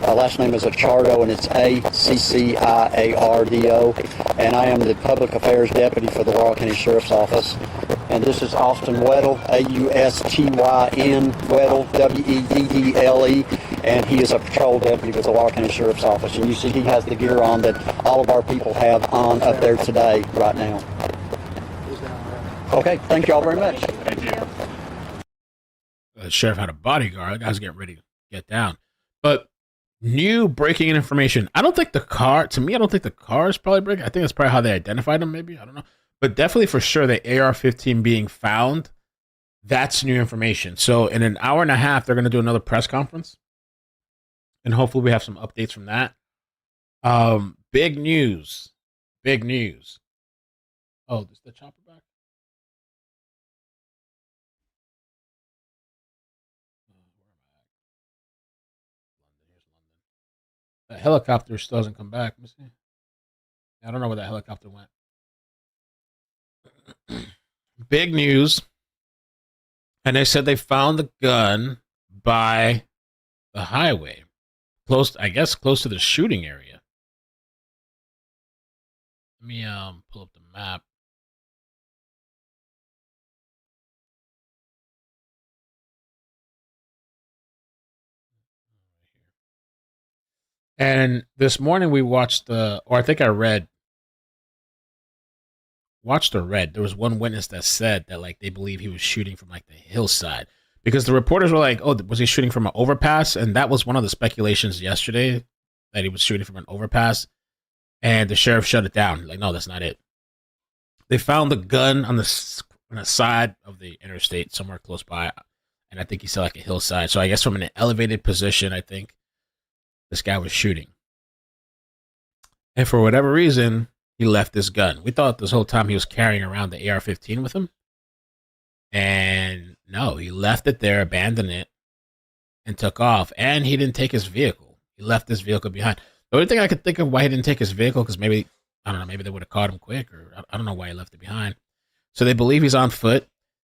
Last name is Acciardo, and it's Acciardo. And I am the Public Affairs Deputy for the Laurel County Sheriff's Office. And this is Austin Weddle, Austyn, Weddle, Weddle, and he is a patrol deputy with the Laurel County Sheriff's Office. And you see he has the gear on that all of our people have on up there today, right now. Okay, thank you all very much. Thank you. The sheriff had a bodyguard. That guy's getting ready to get down. But new breaking information. I don't think the car is probably breaking. I think that's probably how they identified him, maybe. I don't know. But definitely for sure, the AR-15 being found, that's new information. So in an hour and a half, they're going to do another press conference. And hopefully we have some updates from that. Big news. Big news. Oh, is the chopper back? That helicopter still hasn't come back. Let me see. I don't know where that helicopter went. Big news. And they said they found the gun by the highway. Close to the shooting area. Let me pull up the map. And this morning we watched there was one witness that said that like they believe he was shooting from like the hillside, because the reporters were like, oh, was he shooting from an overpass? And that was one of the speculations yesterday, that he was shooting from an overpass, and the sheriff shut it down. Like, no, that's not it. They found the gun on the side of the interstate somewhere close by, and I think he said like a hillside. So I guess from an elevated position, I think this guy was shooting. And for whatever reason, he left this gun. We thought this whole time he was carrying around the AR-15 with him. And no, he left it there, abandoned it, and took off. And he didn't take his vehicle. He left his vehicle behind. The only thing I could think of why he didn't take his vehicle, because maybe they would have caught him quick, or I don't know why he left it behind. So they believe he's on foot.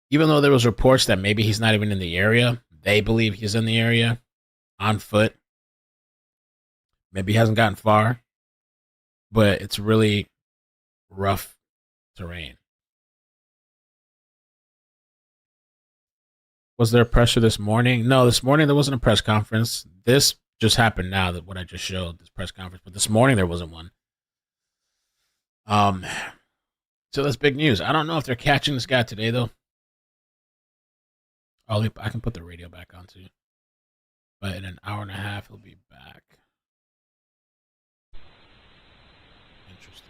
Even though there was reports that maybe he's not even in the area, they believe he's in the area, on foot. Maybe he hasn't gotten far, but it's really rough terrain. Was there pressure this morning? No, this morning there wasn't a press conference. This just happened now, that what I just showed, this press conference. But this morning there wasn't one. So that's big news. I don't know if they're catching this guy today, though. I can put the radio back on too. But in an hour and a half, he'll be back. Interesting.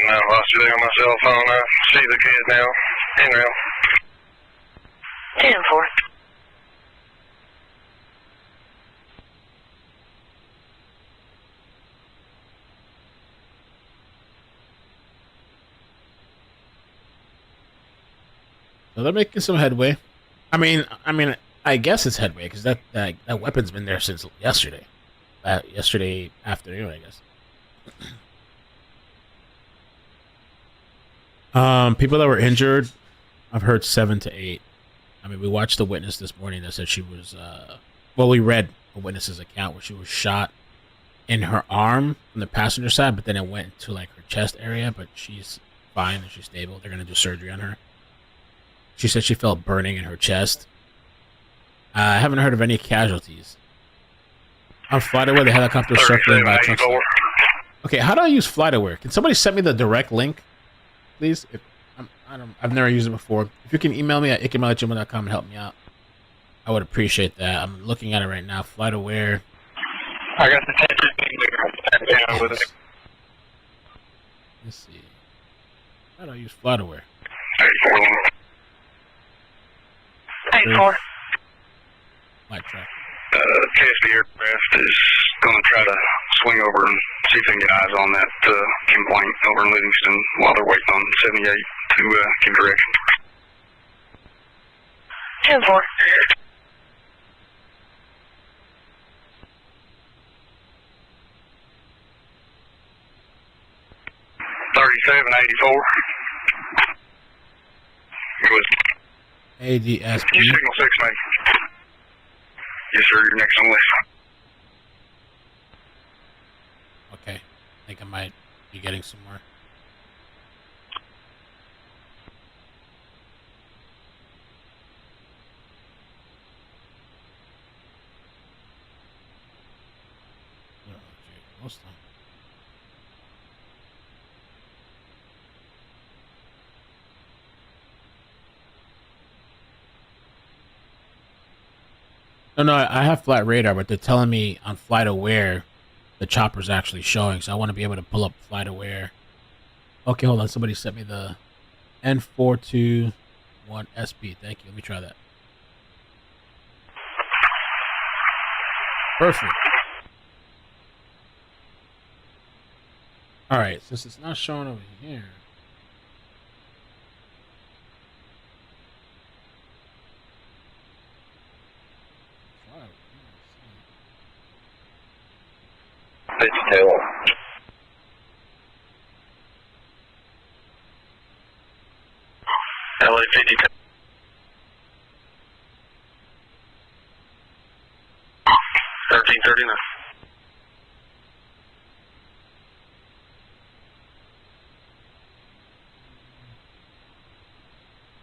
I lost you there on my cell phone. I see the kid now. In real. 10-4. So they're making some headway. I mean, I guess it's headway because that weapon's been there since yesterday. Yesterday afternoon, I guess. People that were injured, I've heard 7 to 8. I mean, we watched the witness this morning that said she was, we read a witness's account where she was shot in her arm from the passenger side, but then it went to like her chest area, but she's fine and she's stable. They're going to do surgery on her. She said she felt burning in her chest. I haven't heard of any casualties. On FlightAware, the helicopter circling by trucks. Okay, how do I use FlightAware? Can somebody send me the direct link, please? I've never used it before. If you can email me at ikemail@gmail.com and help me out, I would appreciate that. I'm looking at it right now. FlightAware. I got the text down with it. Let's see. How do I use FlightAware? 8-4. Flight track. KSB aircraft is going to try to swing over and see if they can get eyes on that complaint over in Livingston while they're waiting on 78 to give direction. 10-4. ADSP. You signal 6, mate. Yes, sir. You're next on the list. Okay. I think I might be getting somewhere. Most of them. No, I have flat radar, but they're telling me on FlightAware the chopper's actually showing, so I want to be able to pull up FlightAware. Okay, hold on. Somebody sent me the N421SP. Thank you. Let me try that. Perfect. All right, since it's not showing over here. It's Taylor. LA-50. 1339.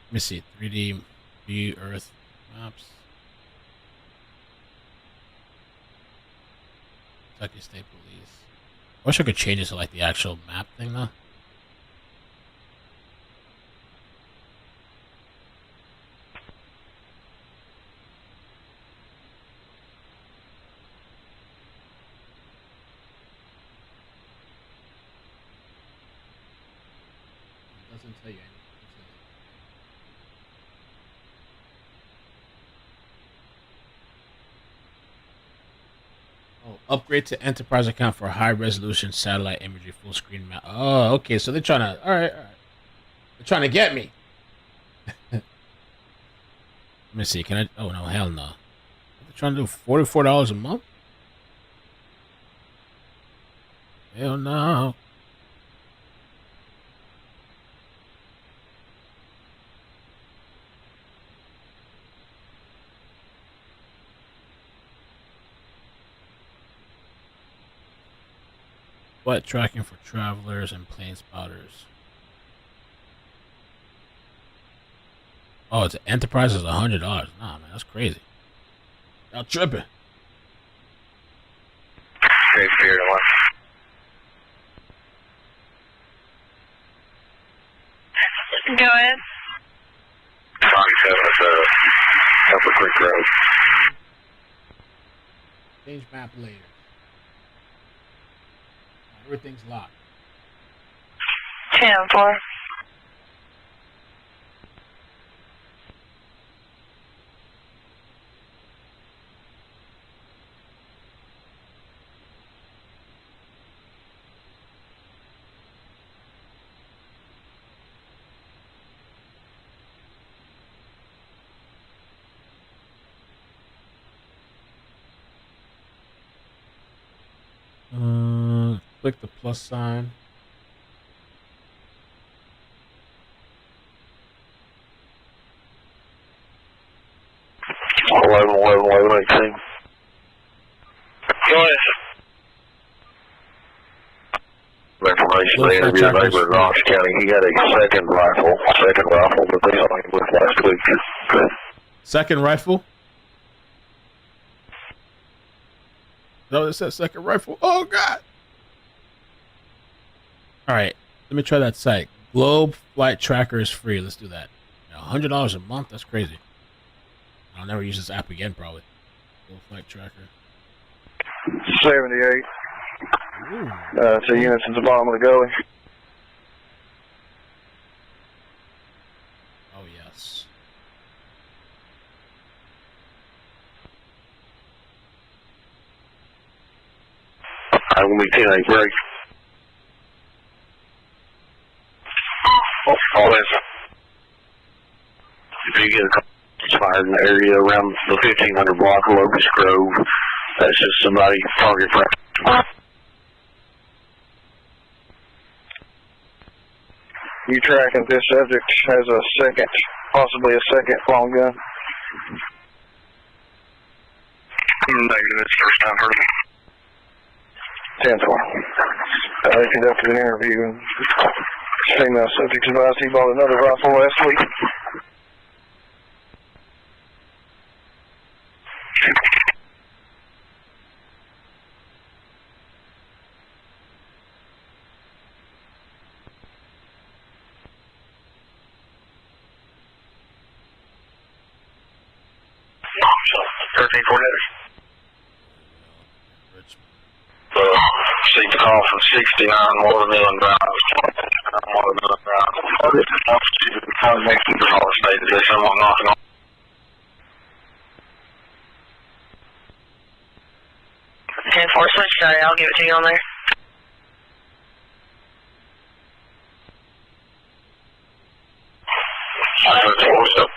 Let me see. 3D view Earth maps. Kentucky State Police. I wish I could change it to like the actual map thing though. It doesn't tell you anything. Upgrade to Enterprise account for high resolution satellite imagery full screen map. Oh, okay. So they're trying to. All right. They're trying to get me. Let me see. Can I? Oh no, hell no. They're trying to do $44 a month. Hell no. Flight tracking for travelers and plane spotters. Oh, it's Enterprise is $100. Nah, man, that's crazy. Y'all tripping. Okay, Spirit one. Go ahead. 97 is Upper Creek Road. Change map later. Everything's locked. 10-4. Click the plus sign. Go ahead. Information they interviewed a neighbor in Knox County. He had a second rifle that they saw him with last week. Second rifle? No, it says second rifle. Oh, God. All right. Let me try that site. Globe Flight Tracker is free. Let's do that. $100 a month? That's crazy. I'll never use this app again, probably. Globe Flight Tracker. 78. Two units at the bottom of the gully. Oh, yes. I will be 10-8 break. All this. If you get a car fired in the area around the 1500 block of Locust Grove, that's just somebody target practice. You tracking this subject has a second, possibly a second long gun? Negative, it's first time heard. 10-4. They conducted an interview and female subject advised he bought another rifle last week. So, 13 coordinators. Received a call from 69 Watermelon Drive. Watermelon Drive. Call stated there's someone knocking on. Switch, sorry, I'll give it to you on there. What's up?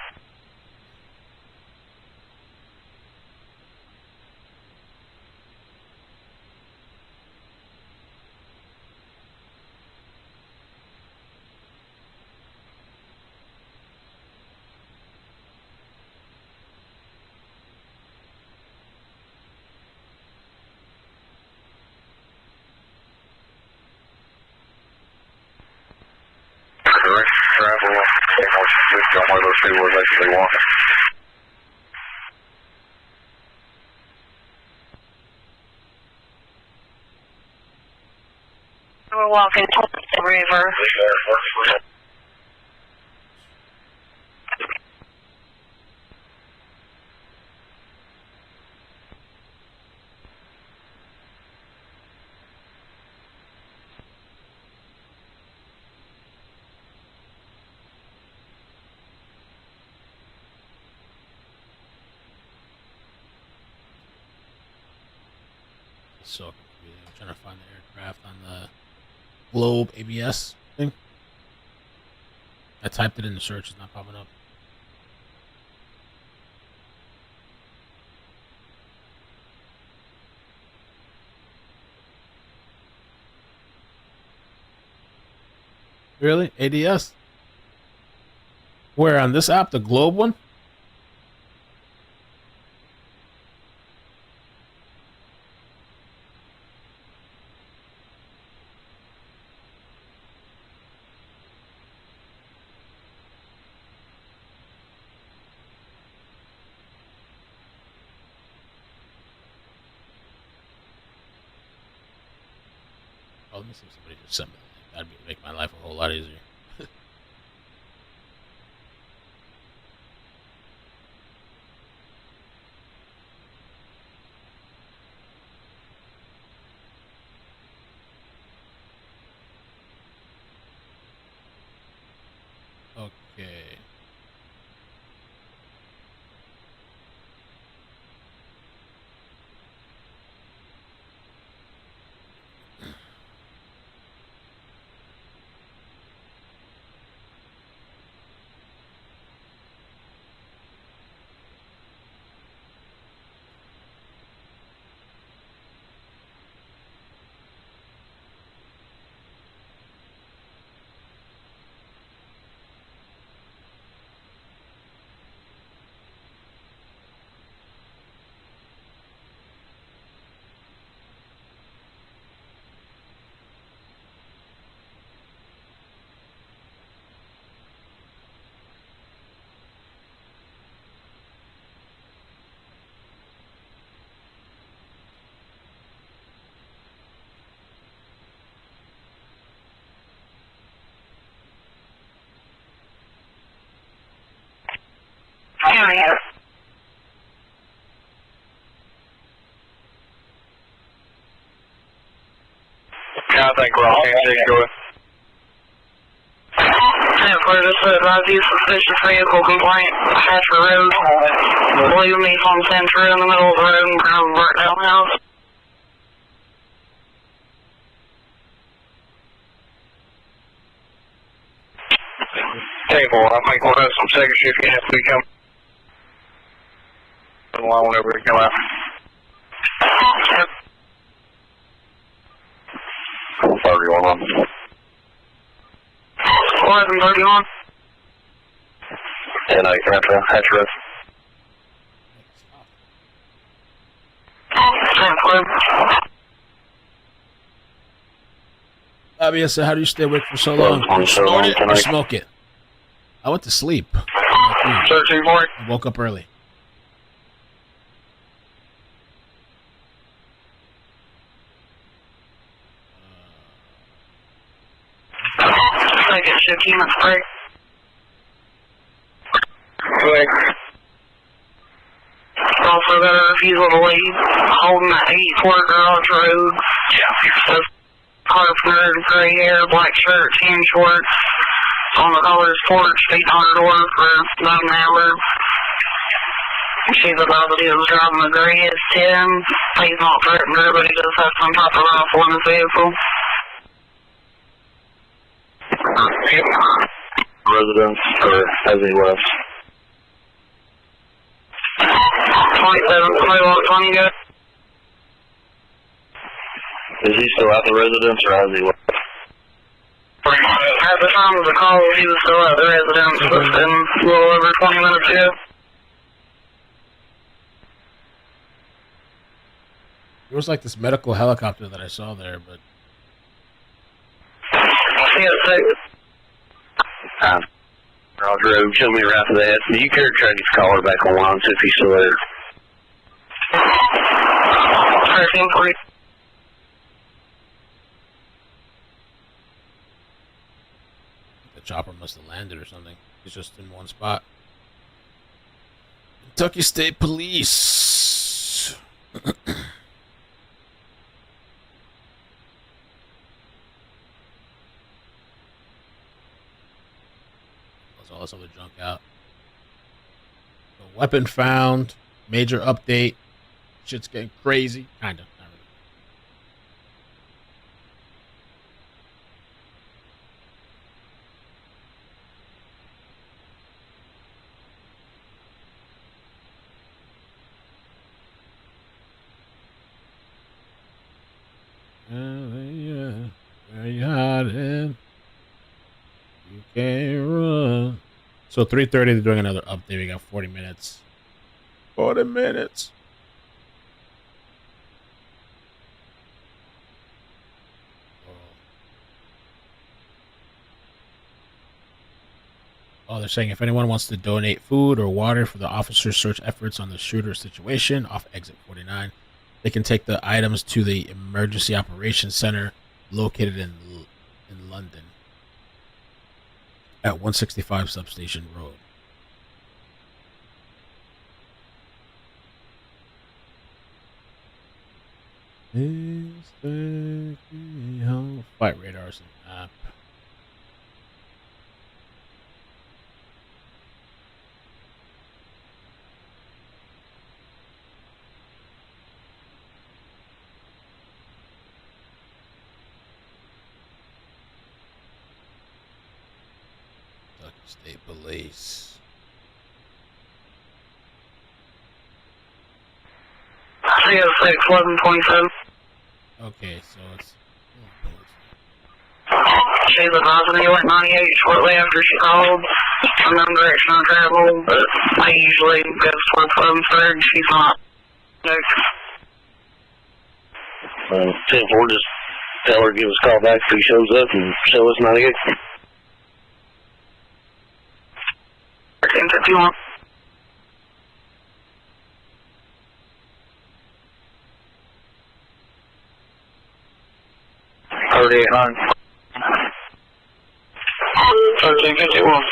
Travel on one of those people that they want. We're walking towards the river. So confusing. I'm trying to find the aircraft on the Globe ABS thing. I typed it in the search, it's not popping up. Really? ADS? Where, on this app, the Globe one? Oh, let me see if somebody just sent me the link. That'd make my life a whole lot easier. Okay. County has. Yeah, I think we're all going. And for this advise suspicious vehicle complaint, Hatcher Road. Believe me, on Central in the middle of the road and kind of a burnt down house. Table, I think we'll have some second shift you have to come along whenever we come out. 31. 1131. 10-8, Hatch Road. Obviously, how do you stay awake for so long? You snort it or smoke it? I went to sleep. Searching for it. I woke up early. Second shift units break. Also got a refusal to leave, holding that 84 Garage Road. Yeah. Carpenter, gray hair, black shirt, tan shorts. On the color's porch, feet on the door for about an hour. She's about that he was driving the gray S10. He's not threatening her, but he does have some type of rifle in his vehicle. Residence or as he left? 27, 21, 20, good. Is he still at the residence or has he left? At the time of the call, he was still at the residence, but then a little over 20 minutes ago. There was like this medical helicopter that I saw there, but... Roger, show me right for that. Do you care to try to get the caller back online, see if he's still there? 1340. The chopper must have landed or something. He's just in one spot. Kentucky State Police. All this other junk out. The weapon found. Major update. Shit's getting crazy. Kind of. Not really. Where you hiding? You can't run. So 3:30, they're doing another update. We got 40 minutes. 40 minutes. Oh, they're saying if anyone wants to donate food or water for the officers' search efforts on the shooter situation off exit 49, they can take the items to the Emergency Operations Center located in London at 165 Substation Road. Flight radars and map. State Police. CO6 1127. Okay, so it's. She's advising me went 98 shortly after she called. Unknown direction of travel, but I usually go towards 1130. She's not. No. 10-4, just tell her to give us a call back if he shows up and show us 98. 1351. $38.9. 1351.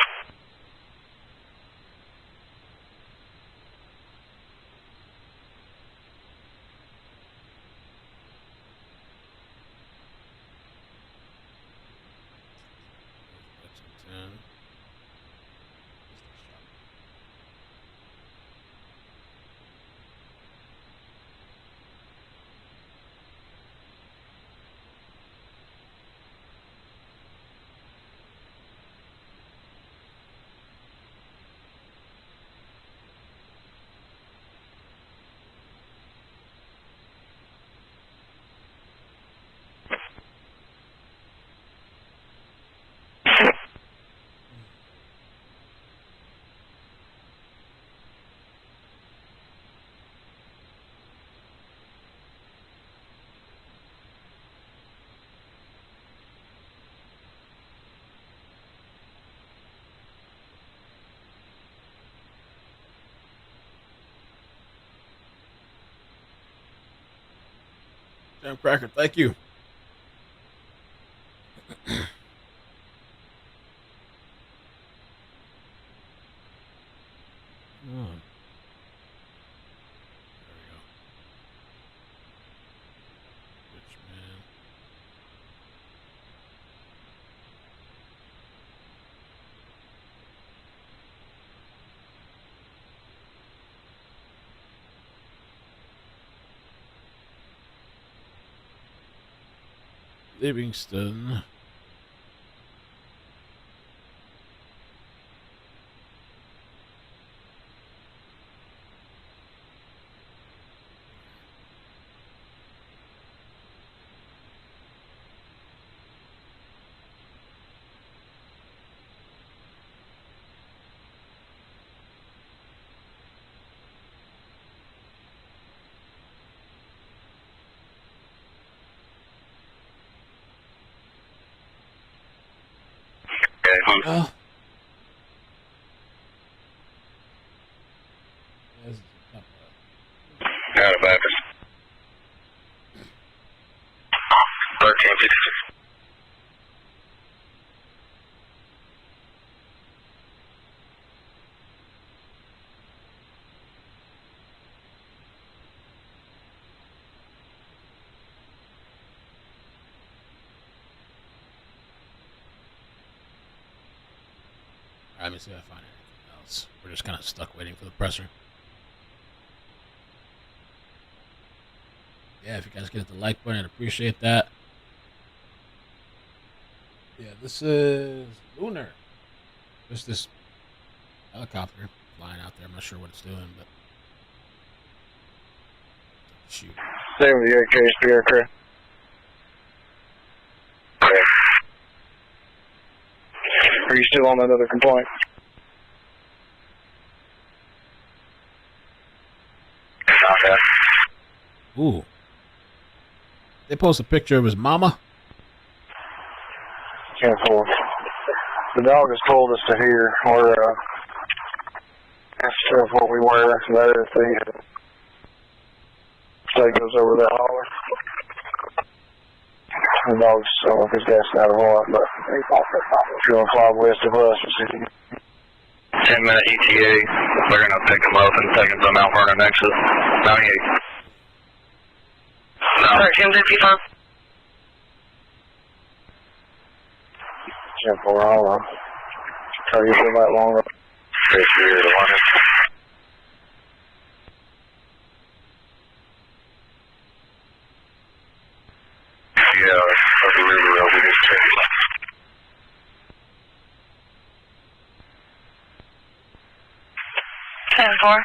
Sam Cracker, thank you. Livingston. Oh. Out of Baptist. 1356. Let me see if I find anything else. We're just kind of stuck waiting for the presser. Yeah, if you guys get the like button, I'd appreciate that. Yeah, this is Lunar. There's this helicopter flying out there. I'm not sure what it's doing, but shoot. 78 KSP aircraft. Are you still on that other complaint? Ooh. They post a picture of his mama. 10-4. The dog has told us to hear, or that's what we wear. That is the state goes over that holler. The dog's, I don't know if he's gassing out or what, but if you're going to fly west of us, we'll see. 10-minute ETA. They're going to pick him up and take him to Mount Vernon Nexus. 98. 1355. 10-4, I'll try to get there that long. Chris, you're the one. Yeah, that's the river rail. We just checked. 10-4.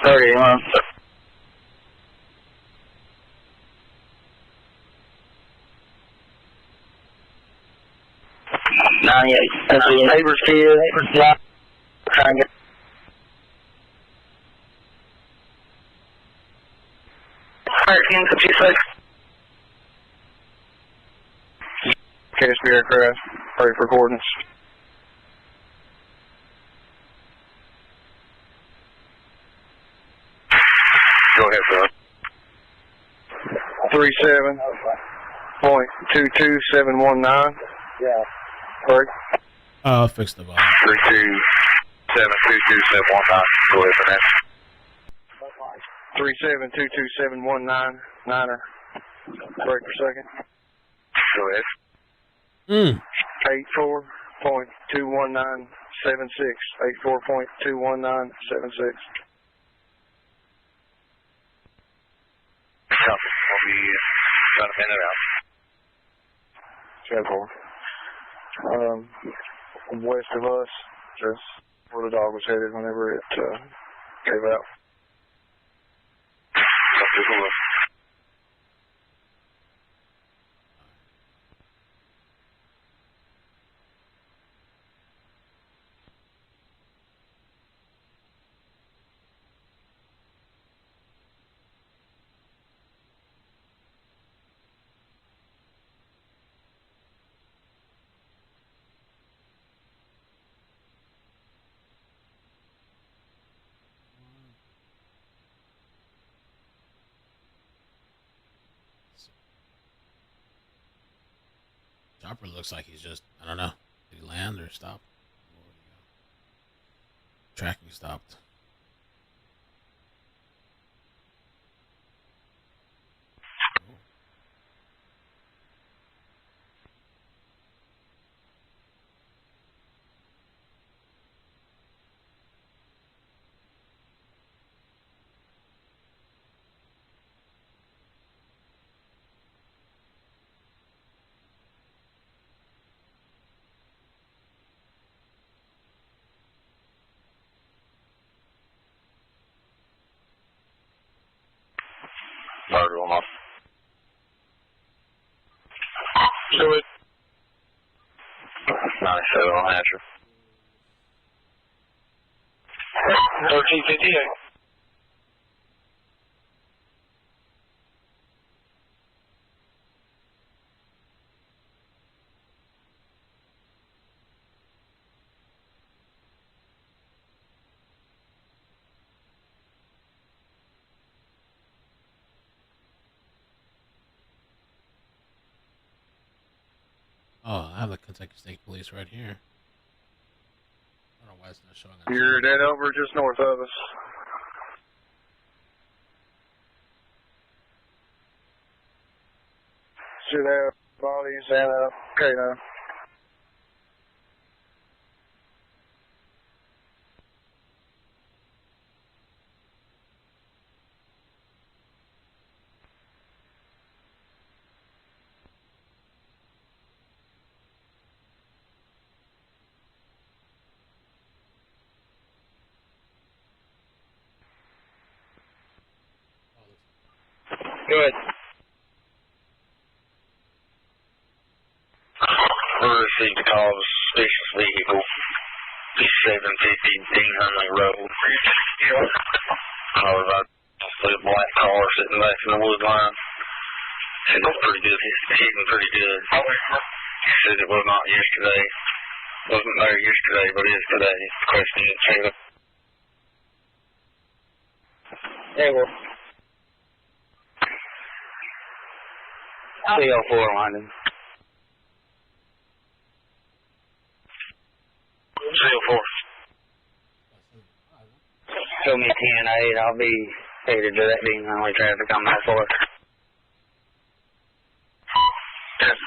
$31. That's the neighbor's kid. Trying to get 1356. KSP aircraft, ready for coordinates. Go ahead, bro. 37.22719. Yeah. Correct. Fix the volume. 327222719. Go ahead for that. 37227199er. Break per second. Go ahead. 84.21976. 84.21976. Copy. We'll be about a minute out. 10-4. West of us, just where the dog was headed whenever it gave out. Chopper looks like he's just, I don't know. Did he land or stop? Tracking stopped. Murder on off. Do it. 97 on Hatcher. 1358. Oh, I have the Kentucky State Police right here. I don't know why it's not showing up. You're dead over just north of us. Should have bodies and okay now. Good. We received a call of a suspicious vehicle. 750 Dean Hunley Road. Call about a black car sitting back in the wood line. Said it's pretty good. It's hitting pretty good. He said it was not yesterday. Wasn't there yesterday, but it is today. The question is, check it. Yeah, well. CO4 London. CO4. Show me 10-8. I'll be headed to that being only traffic on that for it. That's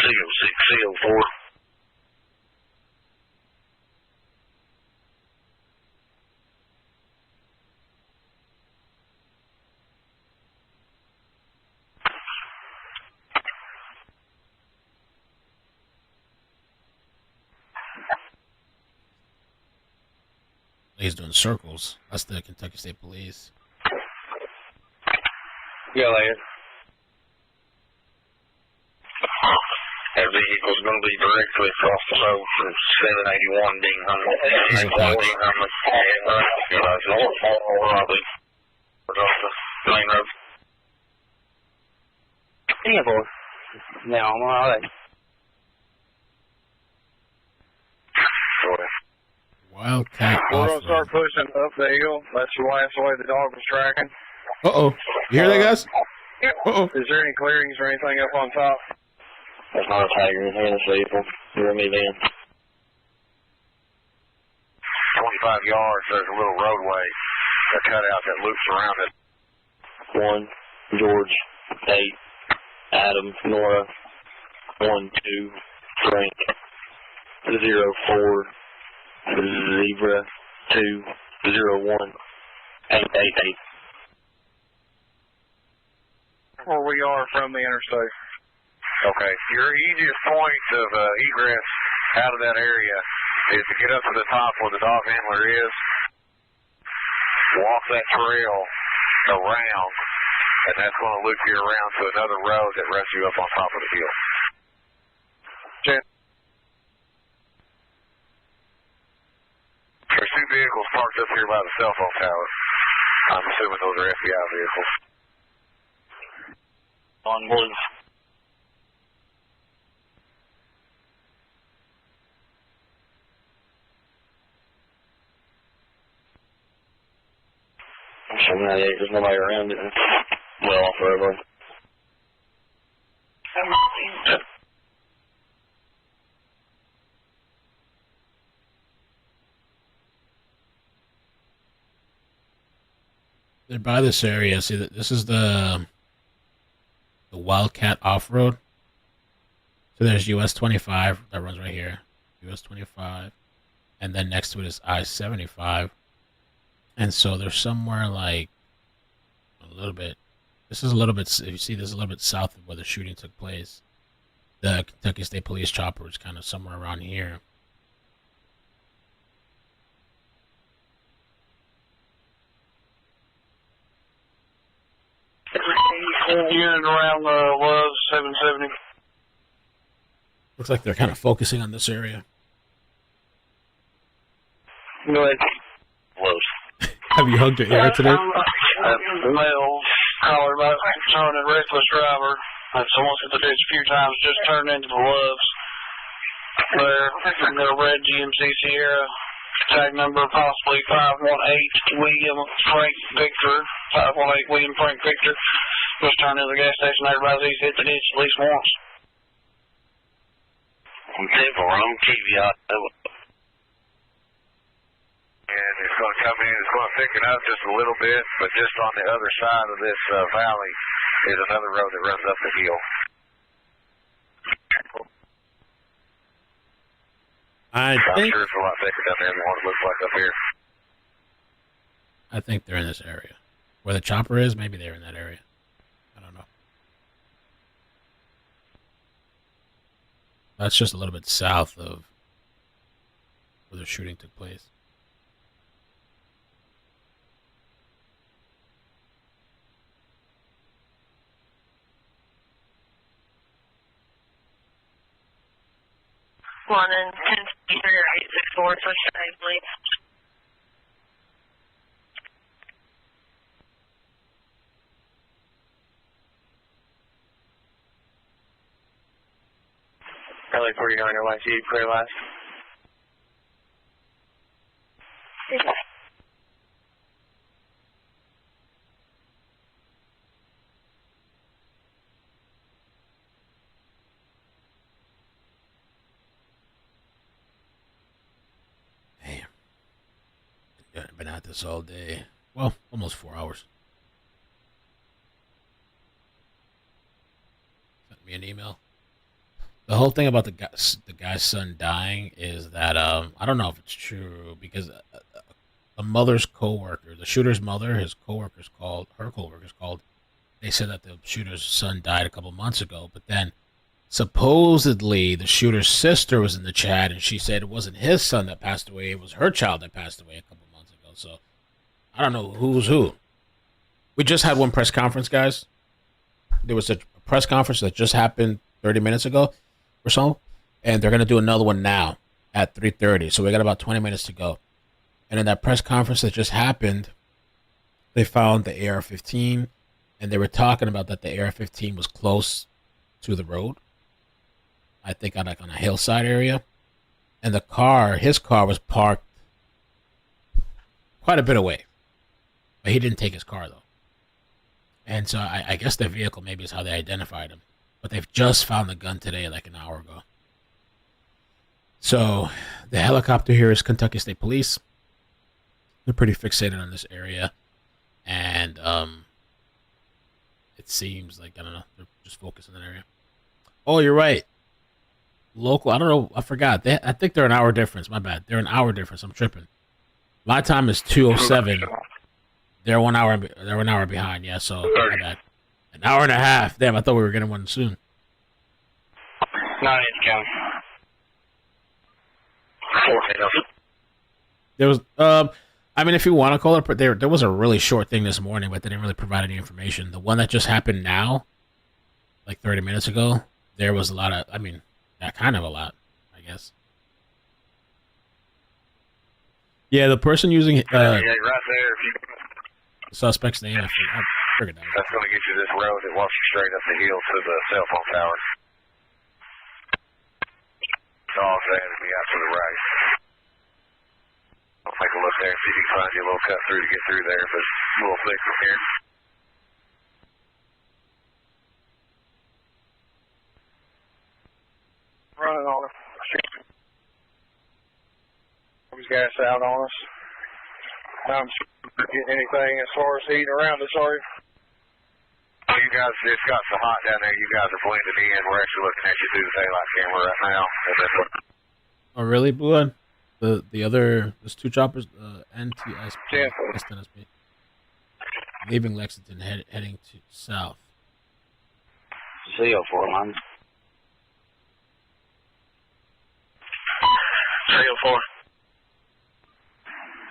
CO6, CO4. He's doing circles. That's the Kentucky State Police. Yeah, later. That vehicle's going to be directly across the road from 781 Dean Hunley. Dean Hunley. North, probably. Across the main road. Yeah, boy. Now, I'm all right. Wildcat. We're going to start pushing up the hill. That's the last way the dog was tracking. Uh-oh. You hear that, guys? Uh-oh. Is there any clearings or anything up on top? That's not a tiger in this vehicle. You're me then. 25 yards, there's a little roadway, a cutout that loops around it. 1, George, 8, Adam, Nora, 1, 2, Frank, 0, 4, Zebra, 2, 0, 1, 8, 8, 8. Where we are from the interstate. Okay. Your easiest point of egress out of that area is to get up to the top where the dog handler is, walk that trail around, and that's going to loop you around to another road that runs you up on top of the hill. There's 2 vehicles parked up here by the cell phone tower. I'm assuming those are FBI vehicles. On board. There's nobody around it. Well off the roadway. They're by this area. See, this is the Wildcat Off-Road. So there's US 25 that runs right here. US 25. And then next to it is I-75. And so they're somewhere like a little bit. This is a little bit, if you see, this is a little bit south of where the shooting took place. The Kentucky State Police chopper is kind of somewhere around here. Unit around was 770. Looks like they're kind of focusing on this area. Go ahead. Have you hugged your air today? The male caller about showing a reckless driver. That's almost at the ditch a few times, just turned into the Loves. There, in the red GMC Sierra, tag number possibly 518 William Frank Victor. 518 William Frank Victor. Just turned into the gas station. Everybody's he's hit the ditch at least once. Okay, for them, keep you out. And it's going to come in, it's going to thicken up just a little bit, but just on the other side of this valley is another road that runs up the hill. I'm sure it's a lot thicker down there than what it looks like up here. I think they're in this area. Where the chopper is, maybe they're in that area. I don't know. That's just a little bit south of where the shooting took place. London, 10-864, switch to 8, please. LA 49 NYC, clear last. I've been at this all day. Well, almost 4 hours. Sent me an email. The whole thing about the guy's son dying is that I don't know if it's true because the mother's coworker, the shooter's mother, her coworkers called. They said that the shooter's son died a couple months ago, but then supposedly the shooter's sister was in the chat and she said it wasn't his son that passed away; it was her child that passed away a couple months ago. So I don't know who's who. We just had one press conference, guys. There was a press conference that just happened 30 minutes ago or so, and they're going to do another one now at 3:30. So we got about 20 minutes to go. And in that press conference that just happened, they found the AR-15, and they were talking about that the AR-15 was close to the road. I think on a hillside area. And his car was parked quite a bit away. But he didn't take his car, though. And so I guess the vehicle maybe is how they identified him. But they've just found the gun today, like an hour ago. So the helicopter here is Kentucky State Police. They're pretty fixated on this area. And it seems like, I don't know, they're just focused on that area. Oh, you're right. Local, I don't know, I forgot. I think they're an hour difference. My bad. They're an hour difference. I'm tripping. My time is 2:07. They're 1 hour. They're an hour behind. Yeah, so my bad. An hour and a half. Damn, I thought we were getting one soon. Not in County. There was, I mean, if you want to call it, there was a really short thing this morning, but they didn't really provide any information. The one that just happened now, like 30 minutes ago, there was a lot of, I mean, kind of a lot, I guess. Yeah, the person using yeah, right there. If you, the suspect's name, I figured that. That's going to get you this road that walks you straight up the hill to the cell phone tower. It's all saying to be out to the right. I'll take a look there and see if you can find you a little cut through to get through there, but it's a little thick from here. these guys out on us. I'm not getting anything as far as heat around us, are you? You guys, it's got so hot down there. You guys are blending in. We're actually looking at you through the daylight camera right now. Oh, really, Blue? There's two choppers, NTSP, SNSP, leaving Lexington, heading to south. CO4, man. CO4.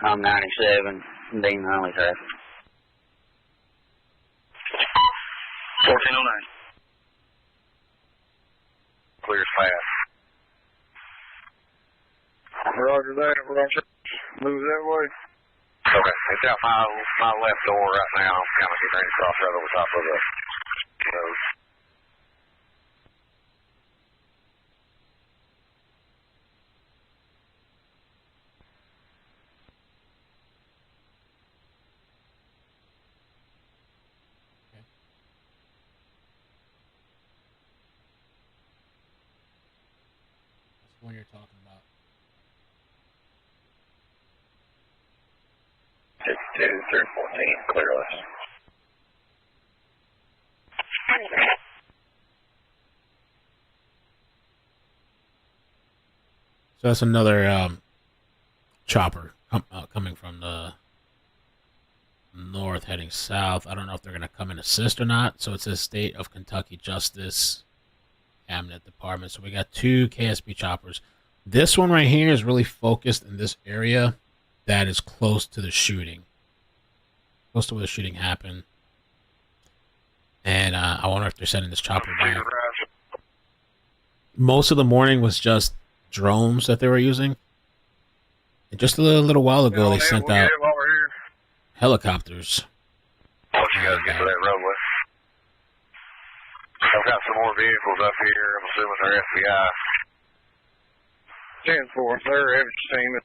I'm 97, Dean Hunley traffic. 1409. Clear as fast. Roger that. We're going to move that way. Okay, it's out my left door right now. I'm kind of getting ready to cross right over top of the road. When you're talking about 52, 314, clearless. So that's another chopper coming from the north heading south. I don't know if they're going to come and assist or not. So it says State of Kentucky Justice Cabinet Department. So we got two KSB choppers. This one right here is really focused in this area that is close to the shooting. Close to where the shooting happened. And I wonder if they're sending this chopper back. Most of the morning was just drones that they were using. And just a little while ago, they sent out helicopters. What you guys get to that roadway? I've got some more vehicles up here. I'm assuming they're FBI. 10-4. Their evidence team is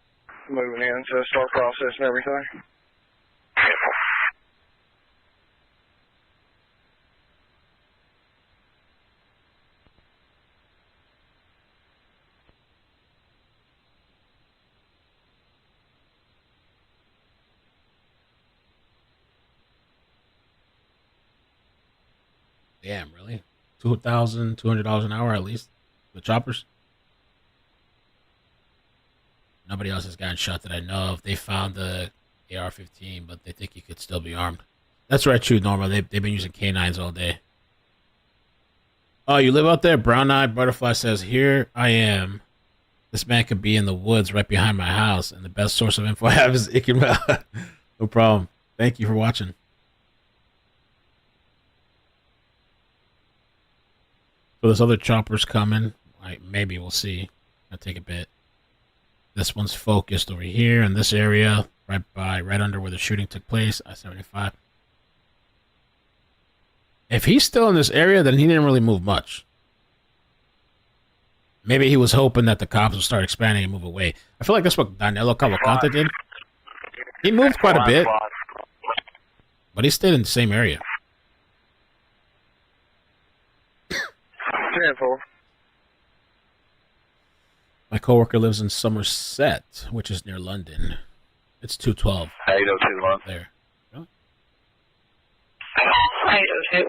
moving in to start processing everything. Damn, really? $2,200 an hour at least? The choppers? Nobody else has gotten shot that I know of. They found the AR-15, but they think he could still be armed. That's right, true, Norma. They've been using canines all day. Oh, you live out there? Brown-eyed Butterfly says, here I am. This man could be in the woods right behind my house, and the best source of info I have is Ickenwell. No problem. Thank you for watching. So this other chopper's coming. Maybe we'll see. It'll take a bit. This one's focused over here in this area, right under where the shooting took place, I-75. If he's still in this area, then he didn't really move much. Maybe he was hoping that the cops would start expanding and move away. I feel like that's what Danilo Cavalcante did. He moved quite a bit, but he stayed in the same area. 10-4. My coworker lives in Somerset, which is near London. It's 212. 802 London. There. Really? 802.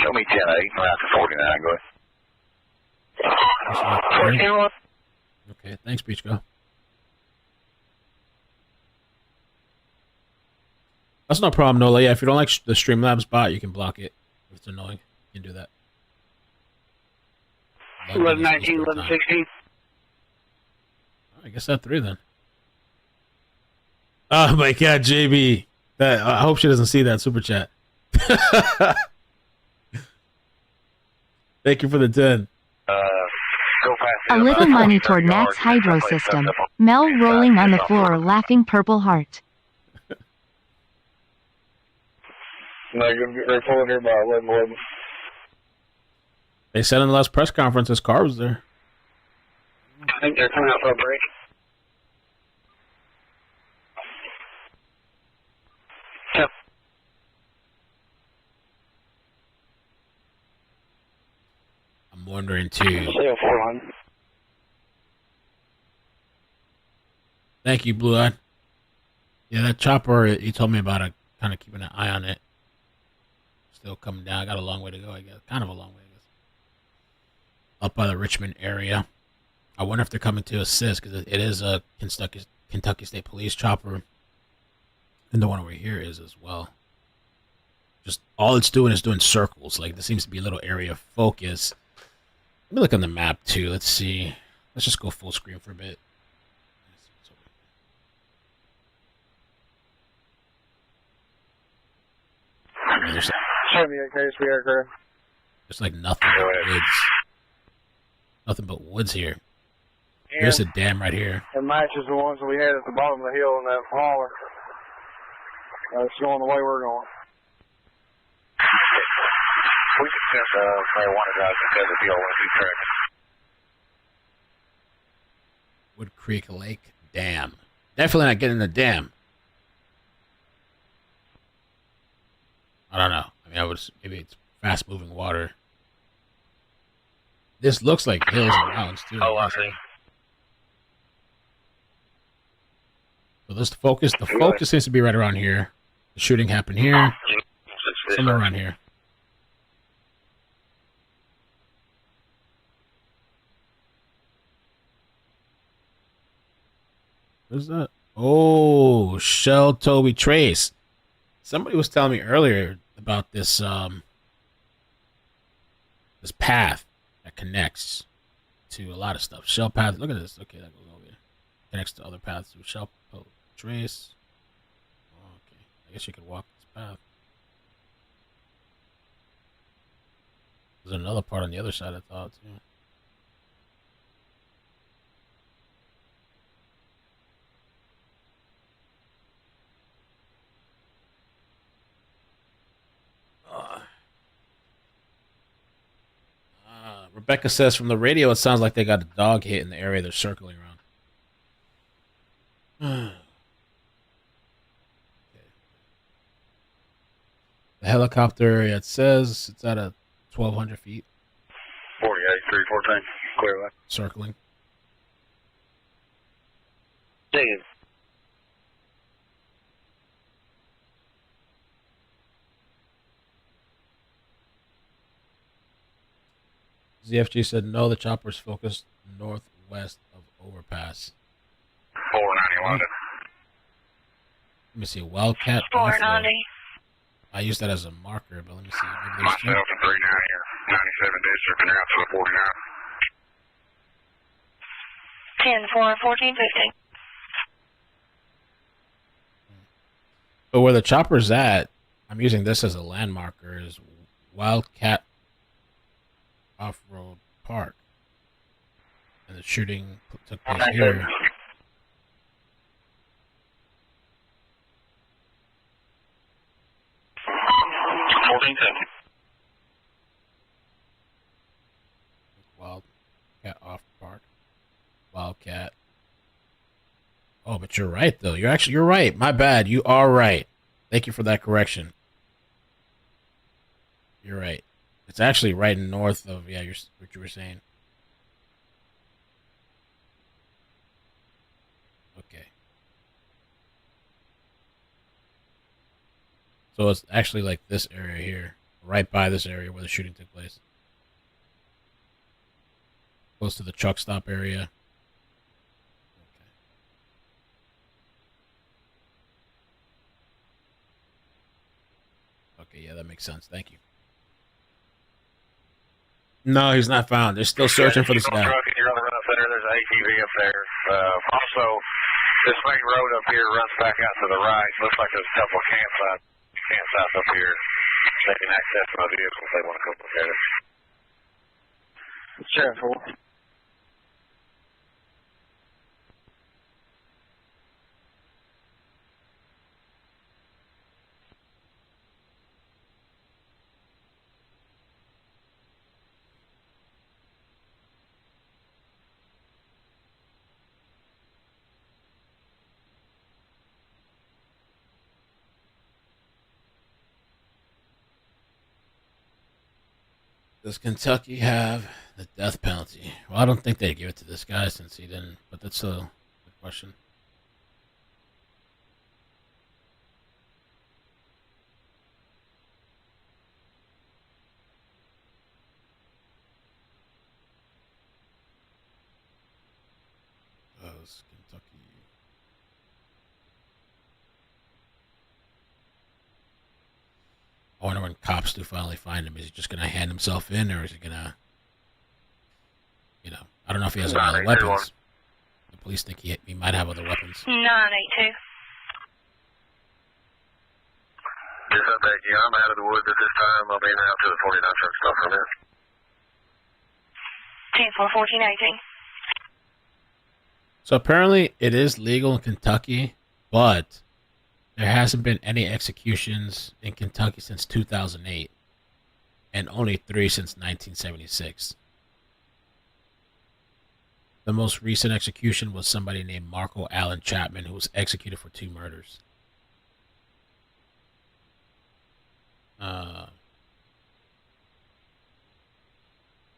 Show me 10-8, right to 49, go ahead. Okay, thanks, Beach Go. That's no problem, Nola. Yeah, if you don't like the Streamlabs bot, you can block it. If it's annoying, you can do that. 1119, 1116. I guess that 3 then. Oh my God, JB. I hope she doesn't see that super chat. Thank you for the 10. A little money toward Max Hydro System. Mel rolling on the floor, laughing purple heart. Now you're going to get ready for here by 11:11. They said in the last press conference his car was there. I think they're coming out for a break. Yep. I'm wondering too. Thank you, Blue Eye. Yeah, that chopper, you told me about it, kind of keeping an eye on it. Still coming down. I got a long way to go, I guess. Kind of a long way, I guess. Up by the Richmond area. I wonder if they're coming to assist, because it is a Kentucky State Police chopper. And the one over here is as well. Just all it's doing is doing circles. Like, there seems to be a little area of focus. Let me look on the map, too. Let's see. Let's just go full screen for a bit. There's 78 KSP aircraft. There's like nothing but woods. Nothing but woods here. There's a dam right here. It matches the ones that we had at the bottom of the hill in that hauler. It's going the way we're going. We can send marijuana guys to the deal with you tracking. Wood Creek Lake Dam. Definitely not getting the dam. I don't know. I mean, maybe it's fast moving water. This looks like hills and mountains too. Oh, I see. So let's focus. The focus seems to be right around here. The shooting happened here. Somewhere around here. What's that? Oh, Shell Toby Trace. Somebody was telling me earlier about this this path that connects to a lot of stuff. Shell path. Look at this. Okay, that goes over here. Connects to other paths through Shell Trace. Okay, I guess you could walk this path. There's another part on the other side, I thought, too. Rebecca says from the radio, it sounds like they got a dog hit in the area they're circling around. Okay. The helicopter, it says it's at 1,200 feet. 48, 314, clear line. Circling. Dig. ZFG said no, the chopper's focused northwest of overpass. 491. Let me see, Wildcat. 490. I use that as a marker, but let me see. Maybe there's two. Myself and 39 here, 97 district, and out to the 49. 10 4 14 15. But where the chopper's at, I'm using this as a land marker, is Wildcat Off-Road Park. And the shooting took place here. Wildcat Off Park. Wildcat. Oh, but you're right though. You're right. My bad. You are right. Thank you for that correction. You're right. It's actually right north of what you were saying. Okay. So it's actually like this area here, right by this area where the shooting took place. Close to the truck stop area. Okay, yeah, that makes sense. Thank you. No, he's not found. They're still searching for this guy. You're on the run up there. There's an ATV up there. Also, this main road up here runs back out to the right. Looks like there's a couple of campsites up here. They can access my vehicle if they want to come look at it. Sure. Does Kentucky have the death penalty? Well, I don't think they'd give it to this guy since he didn't, but that's a good question. Dallas, Kentucky. I wonder when cops do finally find him. Is he just going to hand himself in, or is he going to, I don't know if he has any other weapons. The police think he might have other weapons. 982. Yes, thank you. I'm out of the woods at this time. I'll be out to the 49 truck stop from here. 10-4-14-18. So apparently it is legal in Kentucky, but there hasn't been any executions in Kentucky since 2008, and only 3 since 1976. The most recent execution was somebody named Marco Allen Chapman, who was executed for 2 murders.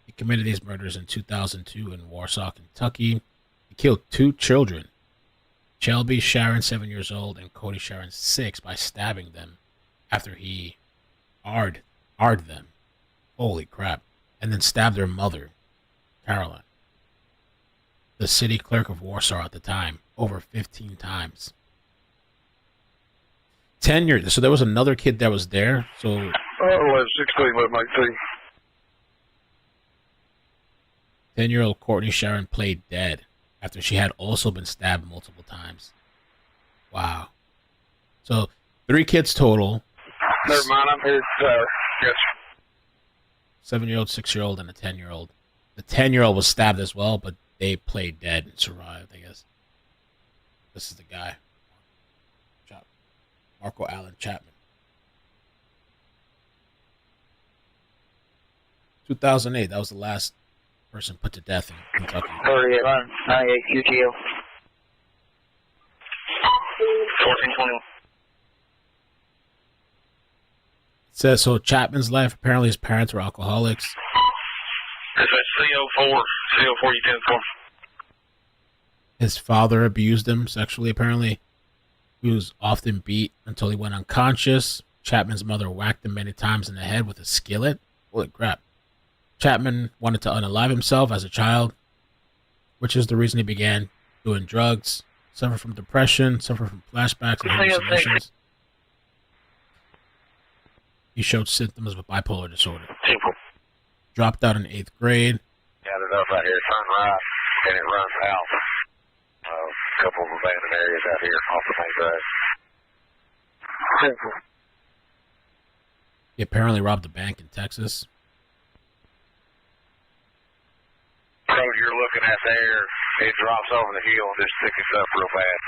He committed these murders in 2002 in Warsaw, Kentucky. He killed 2 children, Shelby Sharon, 7 years old, and Cody Sharon, 6, by stabbing them after he AR'd them. Holy crap. And then stabbed their mother, Caroline, the city clerk of Warsaw at the time, over 15 times. 10 years. So there was another kid that was there. So 16, let my team. 10-year-old Courtney Sharon played dead after she had also been stabbed multiple times. Wow. So 3 kids total. Never mind, I'm here. Yes. 7-year-old, 6-year-old, and a 10-year-old. The 10-year-old was stabbed as well, but they played dead and survived, I guess. This is the guy. Marco Allen Chapman. 2008, that was the last person put to death in Kentucky. 98 QTO. 1421. It says, so Chapman's life, apparently his parents were alcoholics. It's a CO4 U10-4. His father abused him sexually, apparently. He was often beat until he went unconscious. Chapman's mother whacked him many times in the head with a skillet. Holy crap. Chapman wanted to unalive himself as a child, which is the reason he began doing drugs, suffered from depression, suffered from flashbacks and hallucinations. He showed symptoms of bipolar disorder. Dropped out in 8th grade. Gathered up out here, turn right, and it runs south. A couple of abandoned areas out here off the main drive. He apparently robbed a bank in Texas. Road you're looking at there, it drops over the hill and just sticks up real bad.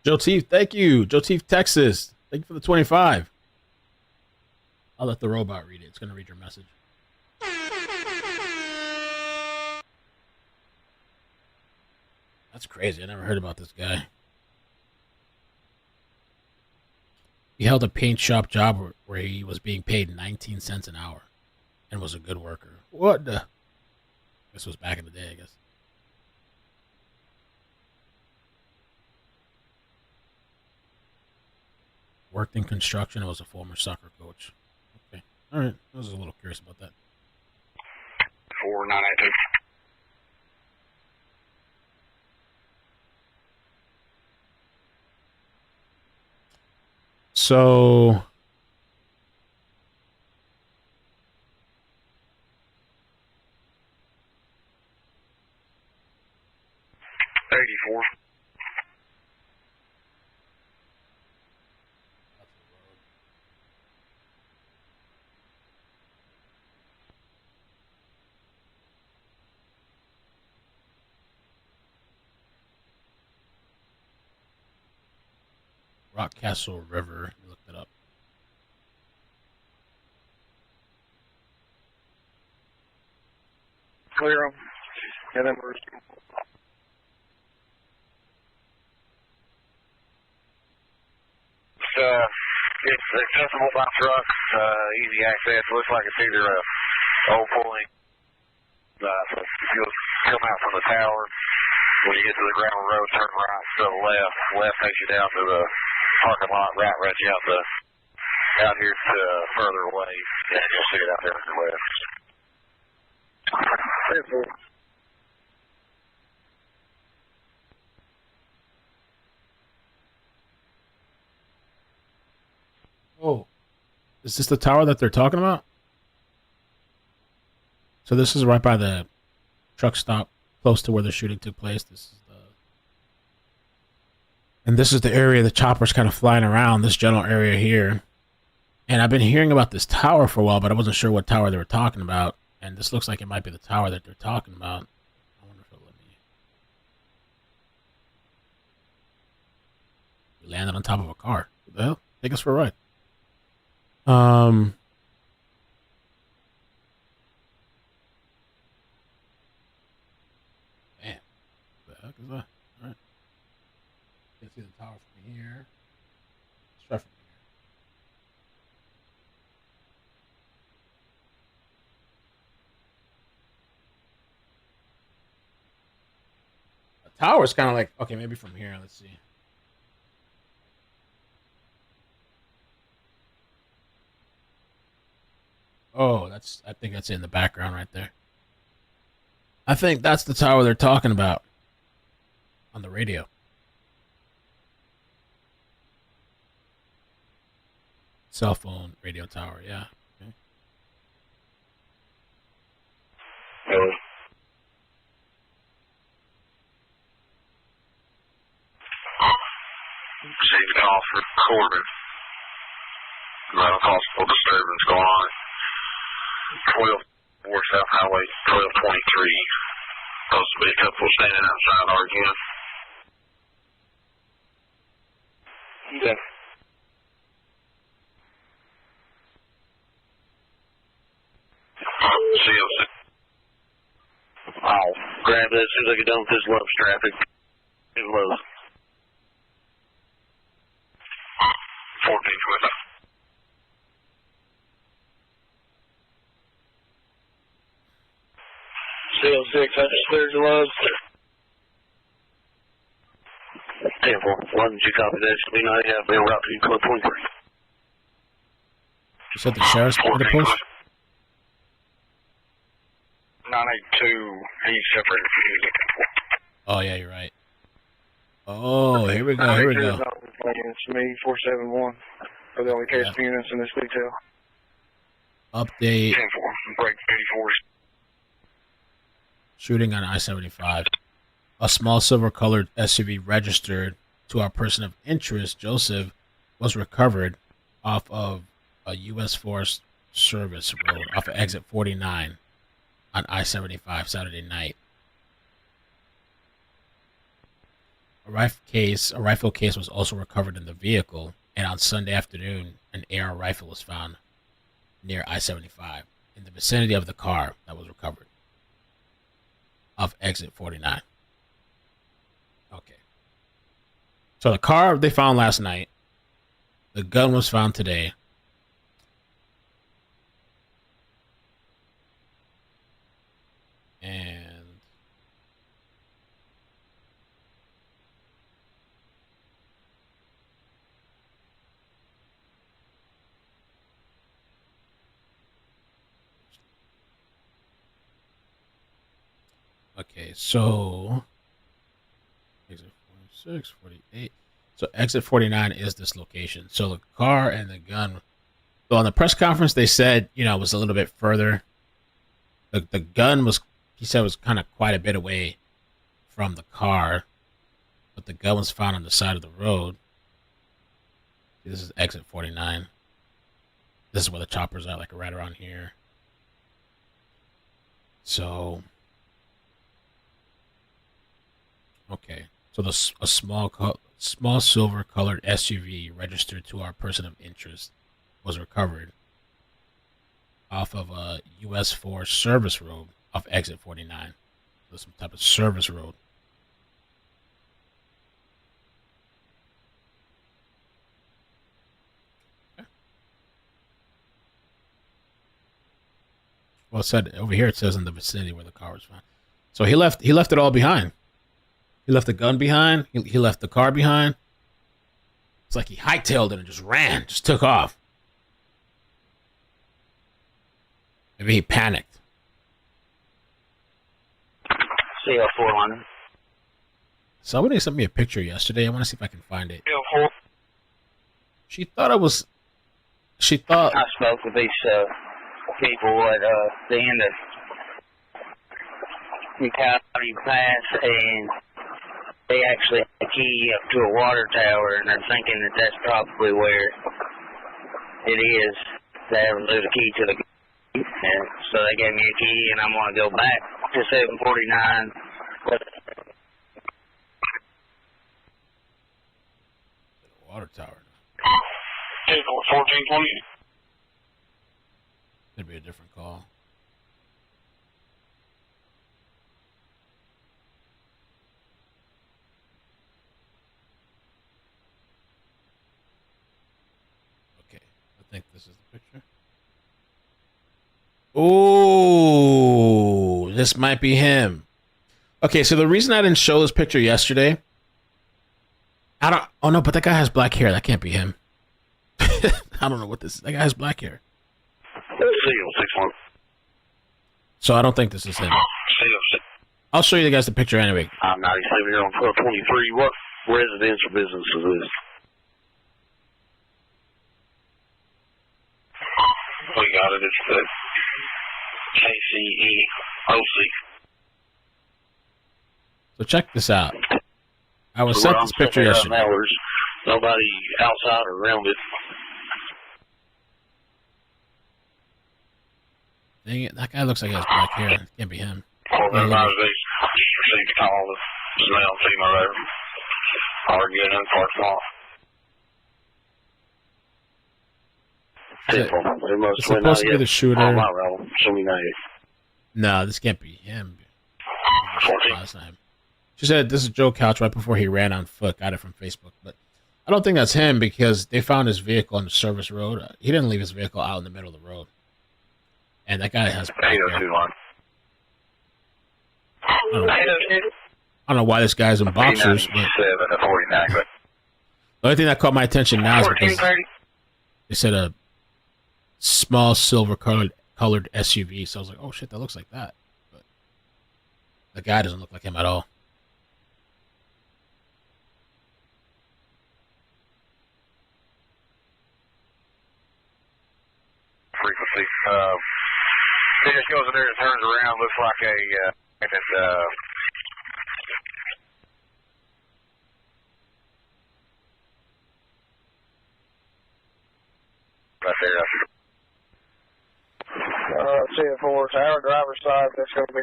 Joe Teef, thank you. Joe Teef, Texas. Thank you for the 25. I'll let the robot read it. It's going to read your message. That's crazy. I never heard about this guy. He held a paint shop job where he was being paid 19 cents an hour and was a good worker. What the? This was back in the day, I guess. Worked in construction and was a former soccer coach. Okay. All right. I was a little curious about that. 4982. So, $84. Rockcastle River. You look that up. Clear them. And then we're... It's accessible by truck, easy access. Looks like it's either a old pulling. You'll come out from the tower. When you get to the gravel road, turn right to the left. Left takes you down to the parking lot. Right runs you out here to further away. And you'll see it out there to the left. 10-4. Oh, is this the tower that they're talking about? So this is right by the truck stop, close to where the shooting took place. And this is the area the chopper's kind of flying around, this general area here. And I've been hearing about this tower for a while, but I wasn't sure what tower they were talking about. And this looks like it might be the tower that they're talking about. I wonder if it'll let me. We landed on top of a car. What the hell? Take us for a ride. Man, what the heck is that? All right. You can see the tower from here. Let's try from here. The tower is kind of like, okay, maybe from here. Let's see. Oh, I think that's in the background right there. I think that's the tower they're talking about on the radio. Cell phone radio tower, yeah. Okay. Received a call for Corbin about a possible disturbance going on. 12 South Highway 1223. Supposed to be a couple standing outside arguing. Okay. CLC. I'll grab that as soon as I get done with this lunch traffic. It was 14 with CL6, I just cleared your loads. 10-4. Why didn't you copy that? Should be 90 half bell route to Club 23. Is that the sheriff's post? 982, he's separated from you. Oh, yeah, you're right. Oh, here we go, here we go. It's me, 471, for the only case of units in this detail. Update. 10-4, break 84. Shooting on I-75. A small silver-colored SUV registered to our person of interest, Joseph, was recovered off of a U.S. Forest Service road off of exit 49 on I-75 Saturday night. A rifle case was also recovered in the vehicle, and on Sunday afternoon, an AR rifle was found near I-75 in the vicinity of the car that was recovered off exit 49. Okay. So the car they found last night, the gun was found today. And okay, so exit 46, 48. So exit 49 is this location. So the car and the gun. So on the press conference, they said, it was a little bit further. The gun was, he said, was kind of quite a bit away from the car, but the gun was found on the side of the road. This is exit 49. This is where the choppers are, like right around here. So, okay. So a small silver-colored SUV registered to our person of interest was recovered off of a U.S. Forest Service road off exit 49. So some type of service road. Okay. Well, it said over here. It says in the vicinity where the car was found. So he left it all behind. He left the gun behind. He left the car behind. It's like he hightailed it and just ran, just took off. Maybe he panicked. CL4 line. Somebody sent me a picture yesterday. I want to see if I can find it. CL4. She thought it was. She thought. I spoke with these people at the end of the county pass, and they actually had a key up to a water tower, and they're thinking that that's probably where it is. They haven't moved a key to the gate, and so they gave me a key, and I'm going to go back to 749. Water tower. Vehicle 1420. Could be a different call. Okay, I think this is the picture. Oh, this might be him. Okay, so the reason I didn't show this picture yesterday, oh no, but that guy has black hair. That can't be him. I don't know what this is. That guy has black hair. So I don't think this is him. I'll show you the guys the picture anyway. I'm 97 here on 1223. What residence or business is this? We got it. It's the KCEOC. So check this out. I was sent this picture yesterday. There's nobody outside or around it. Dang it, that guy looks like he has black hair. It can't be him. Received a call to smell female there. Are good in park lot. It's supposed to be the shooter. Show me now. No, this can't be him. Last time. She said this is Joe Couch right before he ran on foot. Got it from Facebook. But I don't think that's him because they found his vehicle on the service road. He didn't leave his vehicle out in the middle of the road. And that guy has black hair. I don't know why this guy's in boxers. But the only thing that caught my attention now is because they said a small silver colored SUV. So I was like, oh shit, that looks like that. But the guy doesn't look like him at all. Frequency. He just goes in there and turns around. Looks like a right there. CF4 tower, driver's side. That's going to be.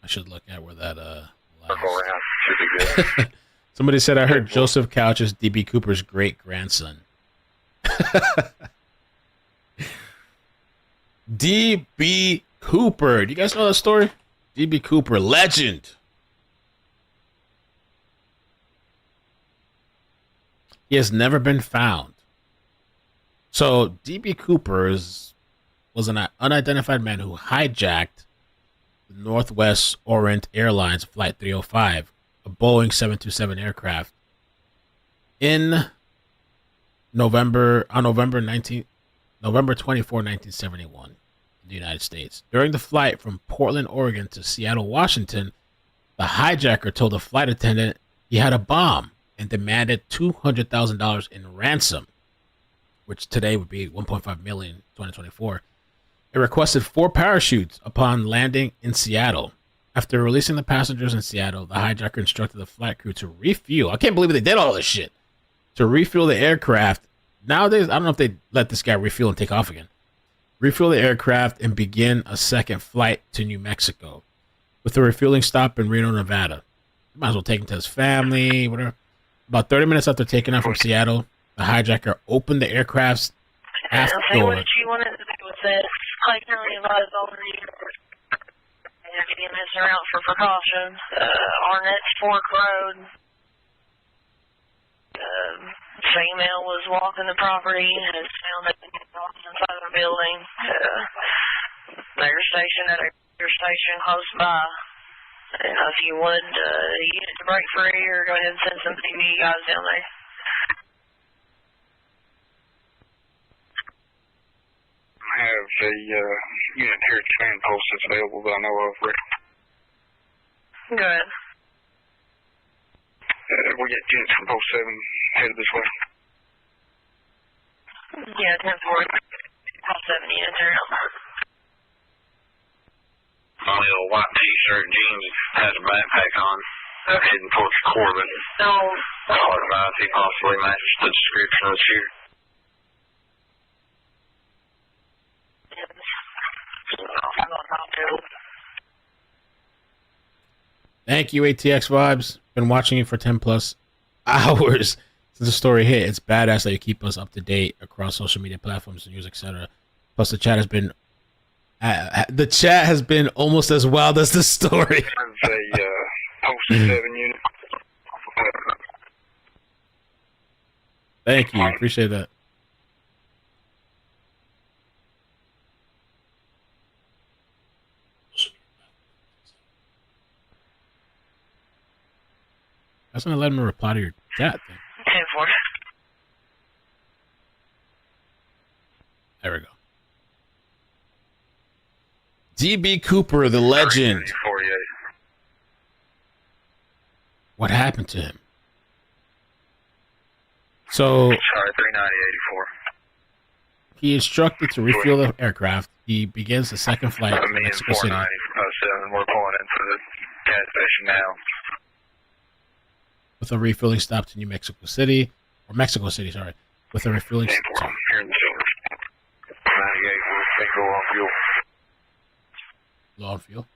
I should look at where that Somebody said I heard Joseph Couch is DB Cooper's great grandson. DB Cooper. Do you guys know that story? DB Cooper, legend. He has never been found. So DB Cooper was an unidentified man who hijacked the Northwest Orient Airlines Flight 305, a Boeing 727 aircraft, in November 24, 1971, in the United States. During the flight from Portland, Oregon to Seattle, Washington, the hijacker told the flight attendant he had a bomb and demanded $200,000 in ransom, which today would be $1.5 million in 2024. It requested 4 parachutes upon landing in Seattle. After releasing the passengers in Seattle, the hijacker instructed the flight crew to refuel. I can't believe they did all this shit. To refuel the aircraft. Nowadays, I don't know if they let this guy refuel and take off again. Refuel the aircraft and begin a second flight to New Mexico, with a refueling stop in Reno, Nevada. Might as well take him to his family, whatever. About 30 minutes after taking off from Seattle, the hijacker opened the aircraft's aft door. What you wanted to do with it, I currently advise all readers getting this around for precaution. Arnett Fork Road. Female was walking the property and is found inside of a building. There's station at a station close by. If you would use it to break free or go ahead and send some TV guys down there. have a unit here at command post that's available that I know of, Rick. Good. We get units from post 7 headed this way. Yeah, 10-4. Post 7 units are out. My little white t-shirt, jeans, has a backpack on, heading towards Corbin. So, I would advise he possibly matches the description of the shooter. Thank you, ATX Vibes. Been watching you for 10 plus hours since the story hit. It's badass that you keep us up to date across social media platforms, news, etc. Plus, the chat has been almost as wild as the story. There's a post 7 unit. Thank you. Appreciate that. That's gonna let me reply to your chat thing. 10-4. There we go. DB Cooper, the legend. 48. What happened to him? So Sorry, 39084. he instructed to refuel the aircraft. He begins the second flight to Me and Mexico City. 490 we're pulling in for the gas station now. With a refueling stop to New Mexico City, or Mexico City, sorry. With a refueling stop. Here in the silver. 98, we're single on fuel. Low on fuel.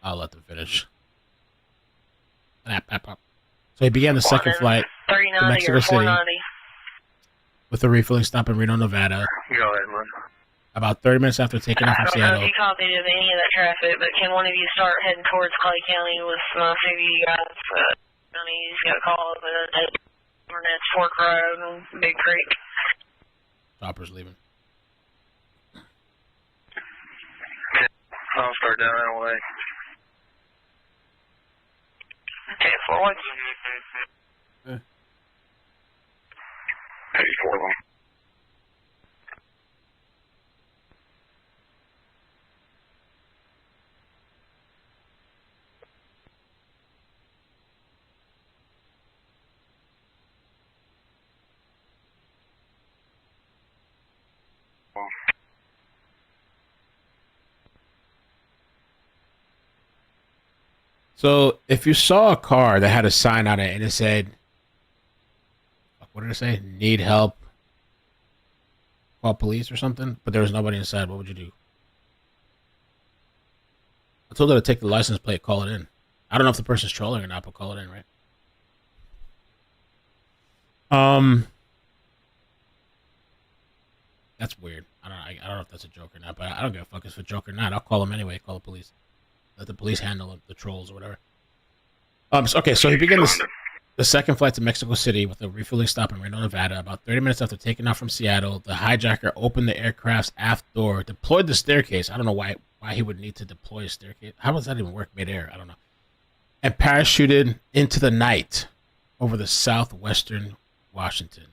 I'll let them finish. So he began the second flight to Mexico City with a refueling stop in Reno, Nevada. Go ahead, man. About 30 minutes after taking off from I don't know Seattle. if you copied of any of that traffic, but can one of you start heading towards Clay County with a few of you guys? You just got a call of that's Fork Road and Big Creek. Chopper's leaving. I'll start down that way. Okay, forward. 84 long. So if you saw a car that had a sign on it and it said, what did it say? Need help? Call police or something? But there was nobody inside. What would you do? I told her to take the license plate, call it in. I don't know if the person's trolling or not, but call it in, right? That's weird. I don't know if that's a joke or not, but I don't give a fuck if it's a joke or not. I'll call them anyway. Call the police. Let the police handle the trolls or whatever. So he began the second flight to Mexico City with a refueling stop in Reno, Nevada. About 30 minutes after taking off from Seattle, the hijacker opened the aircraft's aft door, deployed the staircase. I don't know why he would need to deploy a staircase. How does that even work midair? I don't know. And parachuted into the night over the southwestern Washington.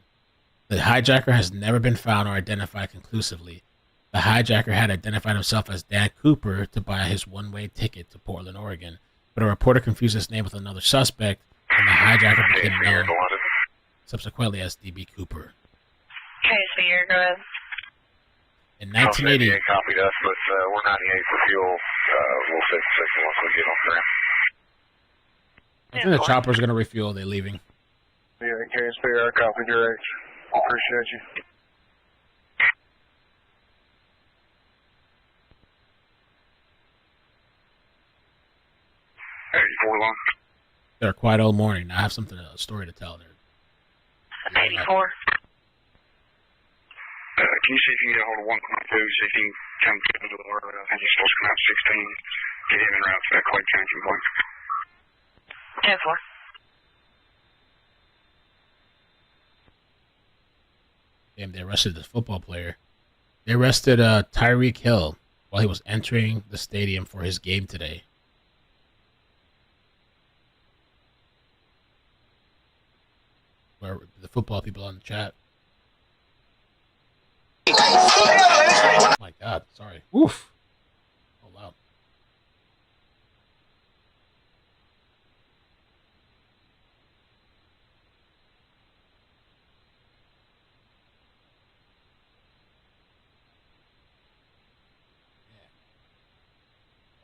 The hijacker has never been found or identified conclusively. The hijacker had identified himself as Dan Cooper to buy his one-way ticket to Portland, Oregon, but a reporter confused his name with another suspect, and the hijacker became known subsequently as DB Cooper. Okay, so you're good. In 1980, copied us, but we're 98 for fuel. We'll fix the second once we get on ground. I think the chopper's going to refuel. They're leaving. Yeah, carry spare, I copied your H. Appreciate you. They're a quiet old morning. I have a story to tell there. 84. Can you see if you can get a hold of 1.2, see if he can come to the door? I think he's supposed to come out 16. Get him en route to that Clay County point. 10-4. Damn, they arrested this football player. They arrested Tyreek Hill while he was entering the stadium for his game today. Where the football people on the chat. Oh my God, sorry. Oof. Oh, loud.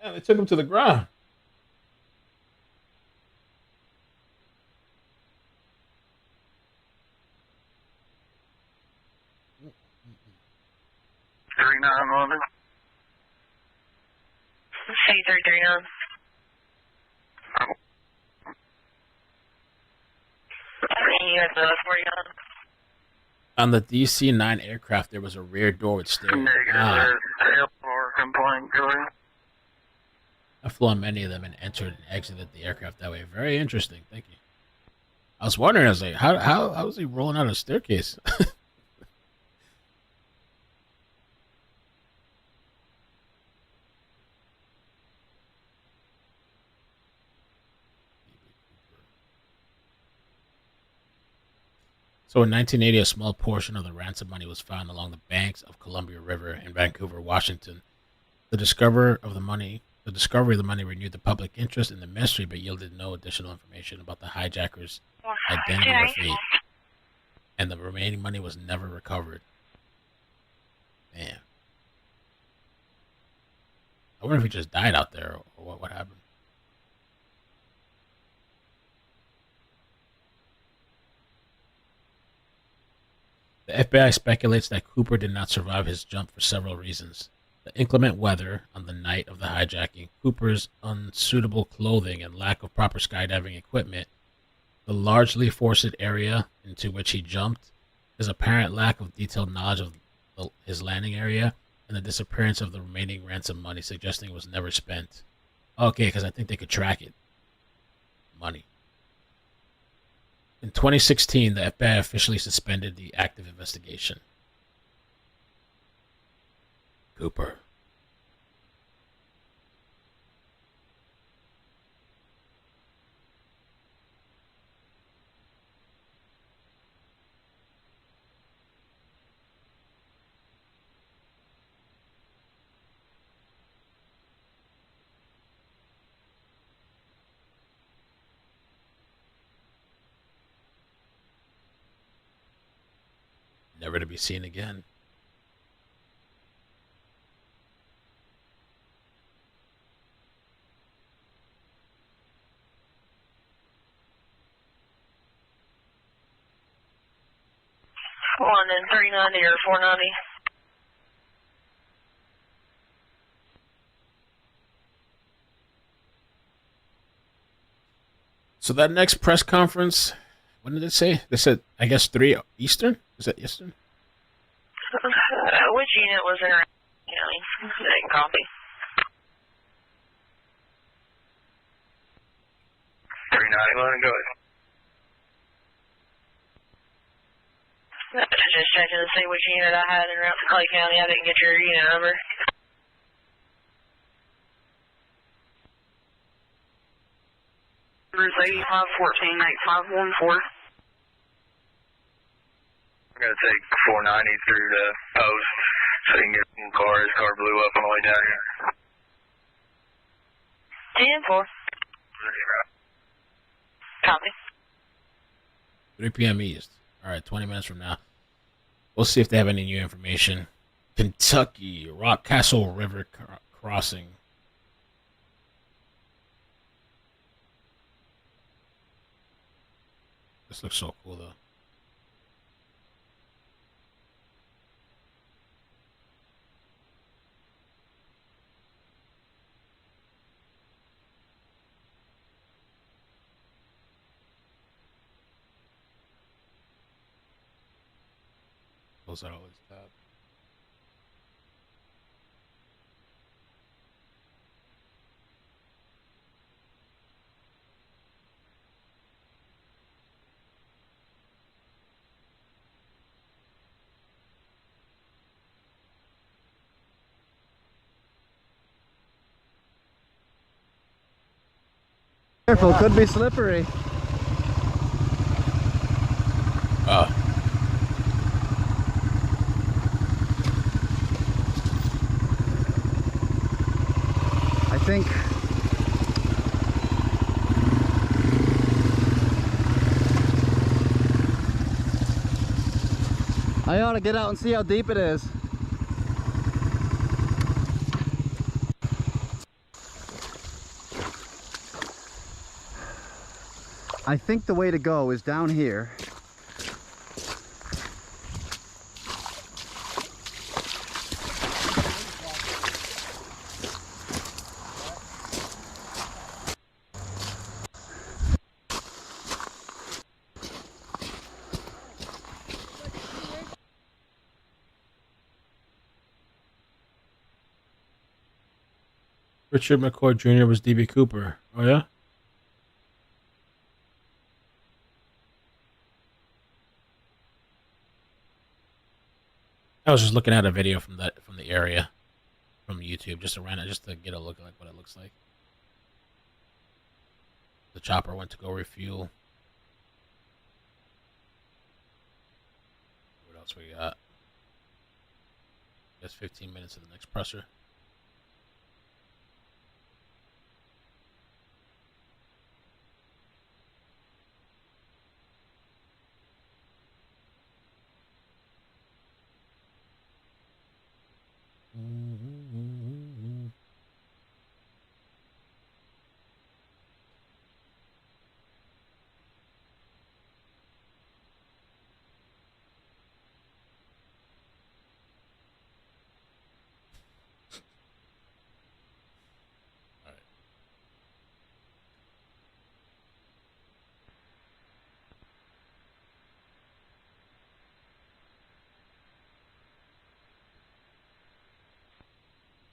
Yeah, they took him to the ground. C339. On the DC-9 aircraft, there was a rear door with stairs. I flew on many of them and entered and exited the aircraft that way. Very interesting. Thank you. I was wondering, I was like, how was he rolling out a staircase? So in 1980, a small portion of the ransom money was found along the banks of Columbia River in Vancouver, Washington. The discovery of the money renewed the public interest in the mystery, but yielded no additional information about the hijackers' identity or fate. And the remaining money was never recovered. Man. I wonder if he just died out there or what happened. The FBI speculates that Cooper did not survive his jump for several reasons. The inclement weather on the night of the hijacking, Cooper's unsuitable clothing and lack of proper skydiving equipment, the largely forested area into which he jumped, his apparent lack of detailed knowledge of his landing area, and the disappearance of the remaining ransom money, suggesting it was never spent. Okay, because I think they could track it. Money. In 2016, the FBI officially suspended the active investigation. Cooper. Never to be seen again. London 390 or 490. So that next press conference, what did it say? They said, I guess 3 Eastern? Is that Eastern? Which unit was in county? Didn't copy. 390, go ahead. Just checking to see which unit I had in route to Clay County. I didn't get your unit number. Bruce 8514-8514. I'm going to take 490 through the post so you can get some car. His car blew up on the way down here. 10-4. Copy. 3 p.m. East. All right, 20 minutes from now. We'll see if they have any new information. Kentucky, Rockcastle River crossing. This looks so cool, though. Close out all these tabs. Careful, could be slippery. think I ought to get out and see how deep it is. I think the way to go is down here. Richard McCoy Jr. was D.B. Cooper. Oh, yeah? I was just looking at a video from the area, from YouTube, just to get a look at what it looks like. The chopper went to go refuel. What else we got? That's 15 minutes of the next presser.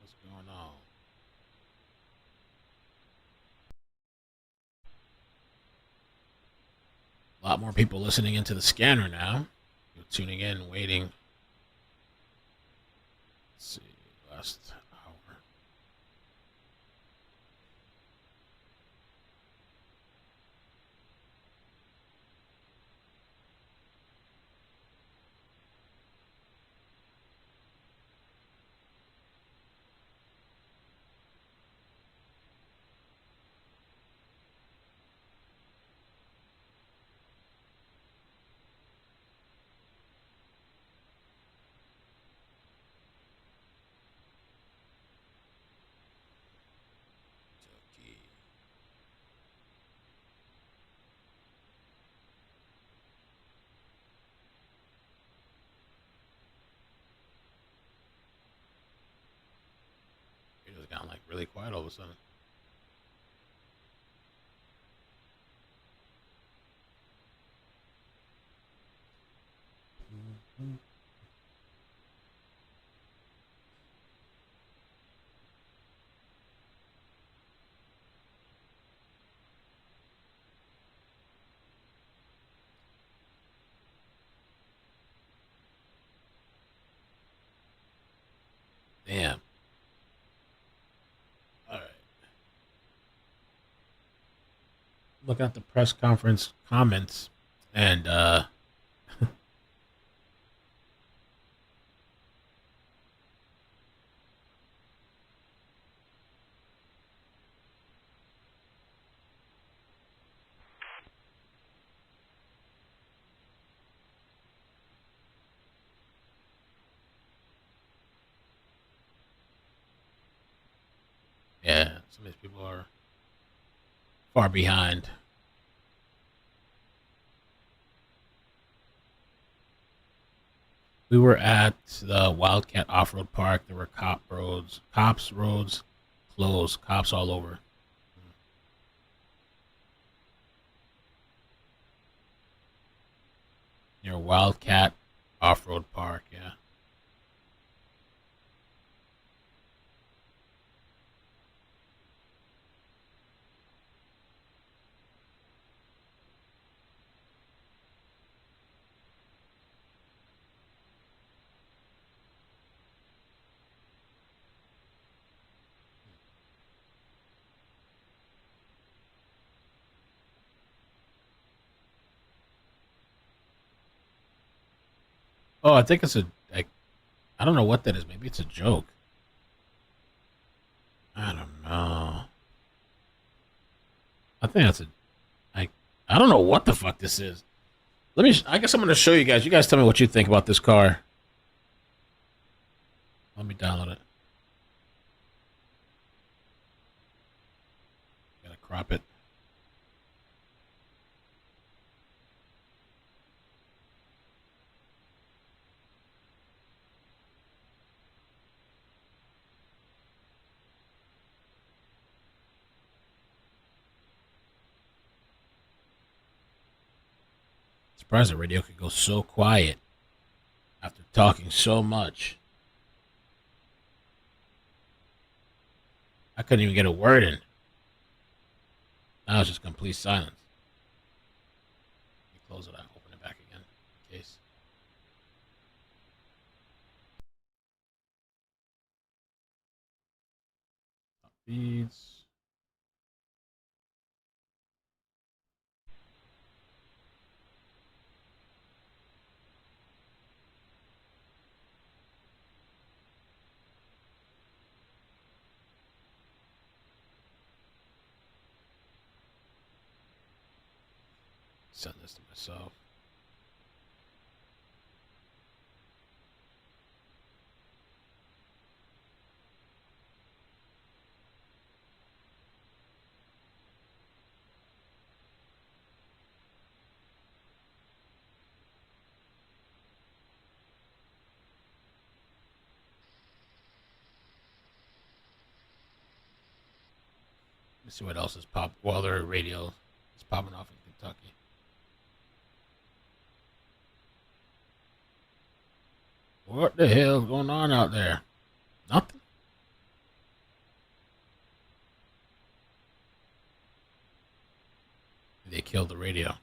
What's going on? A lot more people listening into the scanner now. You're tuning in, waiting. Let's see, last hour. It just got like really quiet all of a sudden. Damn. All right. Look at the press conference comments, and yeah, some of these people are far behind. We were at the Wildcat Off-Road Park. There were cops roads closed, cops all over. Near Wildcat Off-Road Park, yeah. Oh, I think it's I don't know what that is. Maybe it's a joke. I don't know. I think that's I don't know what the fuck this is. I guess I'm going to show you guys. You guys tell me what you think about this car. Let me download it. Gotta crop it. Surprised the radio could go so quiet after talking so much. I couldn't even get a word in. Now it's just complete silence. Let me close it out, open it back again in case. Feeds. Send this to myself. Let's see what else is pop. Well, their radio is popping off in Kentucky. What the hell is going on out there? Nothing. They killed the radio.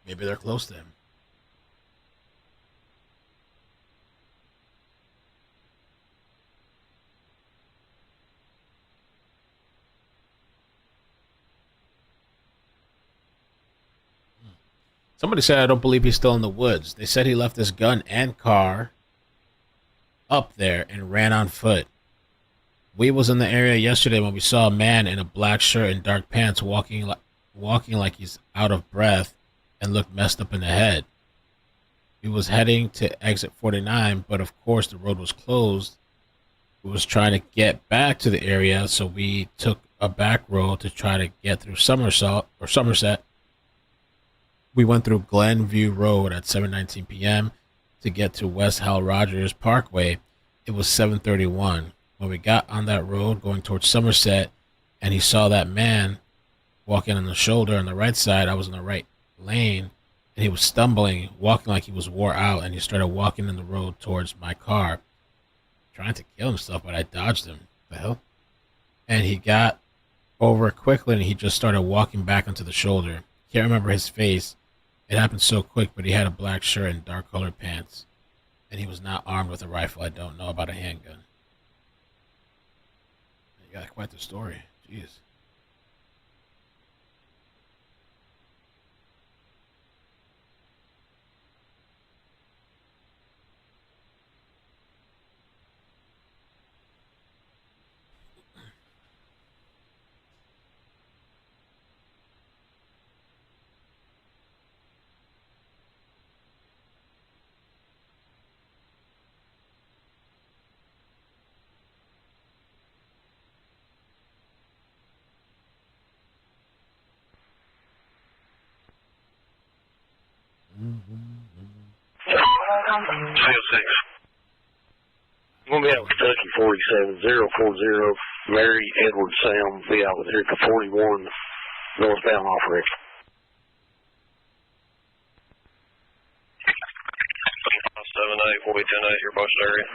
Maybe they're close to him. Somebody said, I don't believe he's still in the woods. They said he left his gun and car up there and ran on foot. We was in the area yesterday when we saw a man in a black shirt and dark pants walking like he's out of breath and looked messed up in the head. We was heading to exit 49, but of course the road was closed. We was trying to get back to the area, so we took a back road to try to get through Somerset. We went through Glenview Road at 7:19 p.m. to get to West Hal Rogers Parkway. It was 7:31. When we got on that road going towards Somerset, and he saw that man walking on the shoulder on the right side, I was in the right lane, and he was stumbling, walking like he was wore out, and he started walking in the road towards my car, trying to kill himself, but I dodged him. The hell? And he got over quickly, and he just started walking back onto the shoulder. Can't remember his face. It happened so quick, but he had a black shirt and dark colored pants, and he was not armed with a rifle. I don't know about a handgun. You got quite the story. Jeez. I'm going to be out with Kentucky 47040, Mary Edward Sam, be out with here at the 41 northbound off Rick. Seven eight 4010 your post area.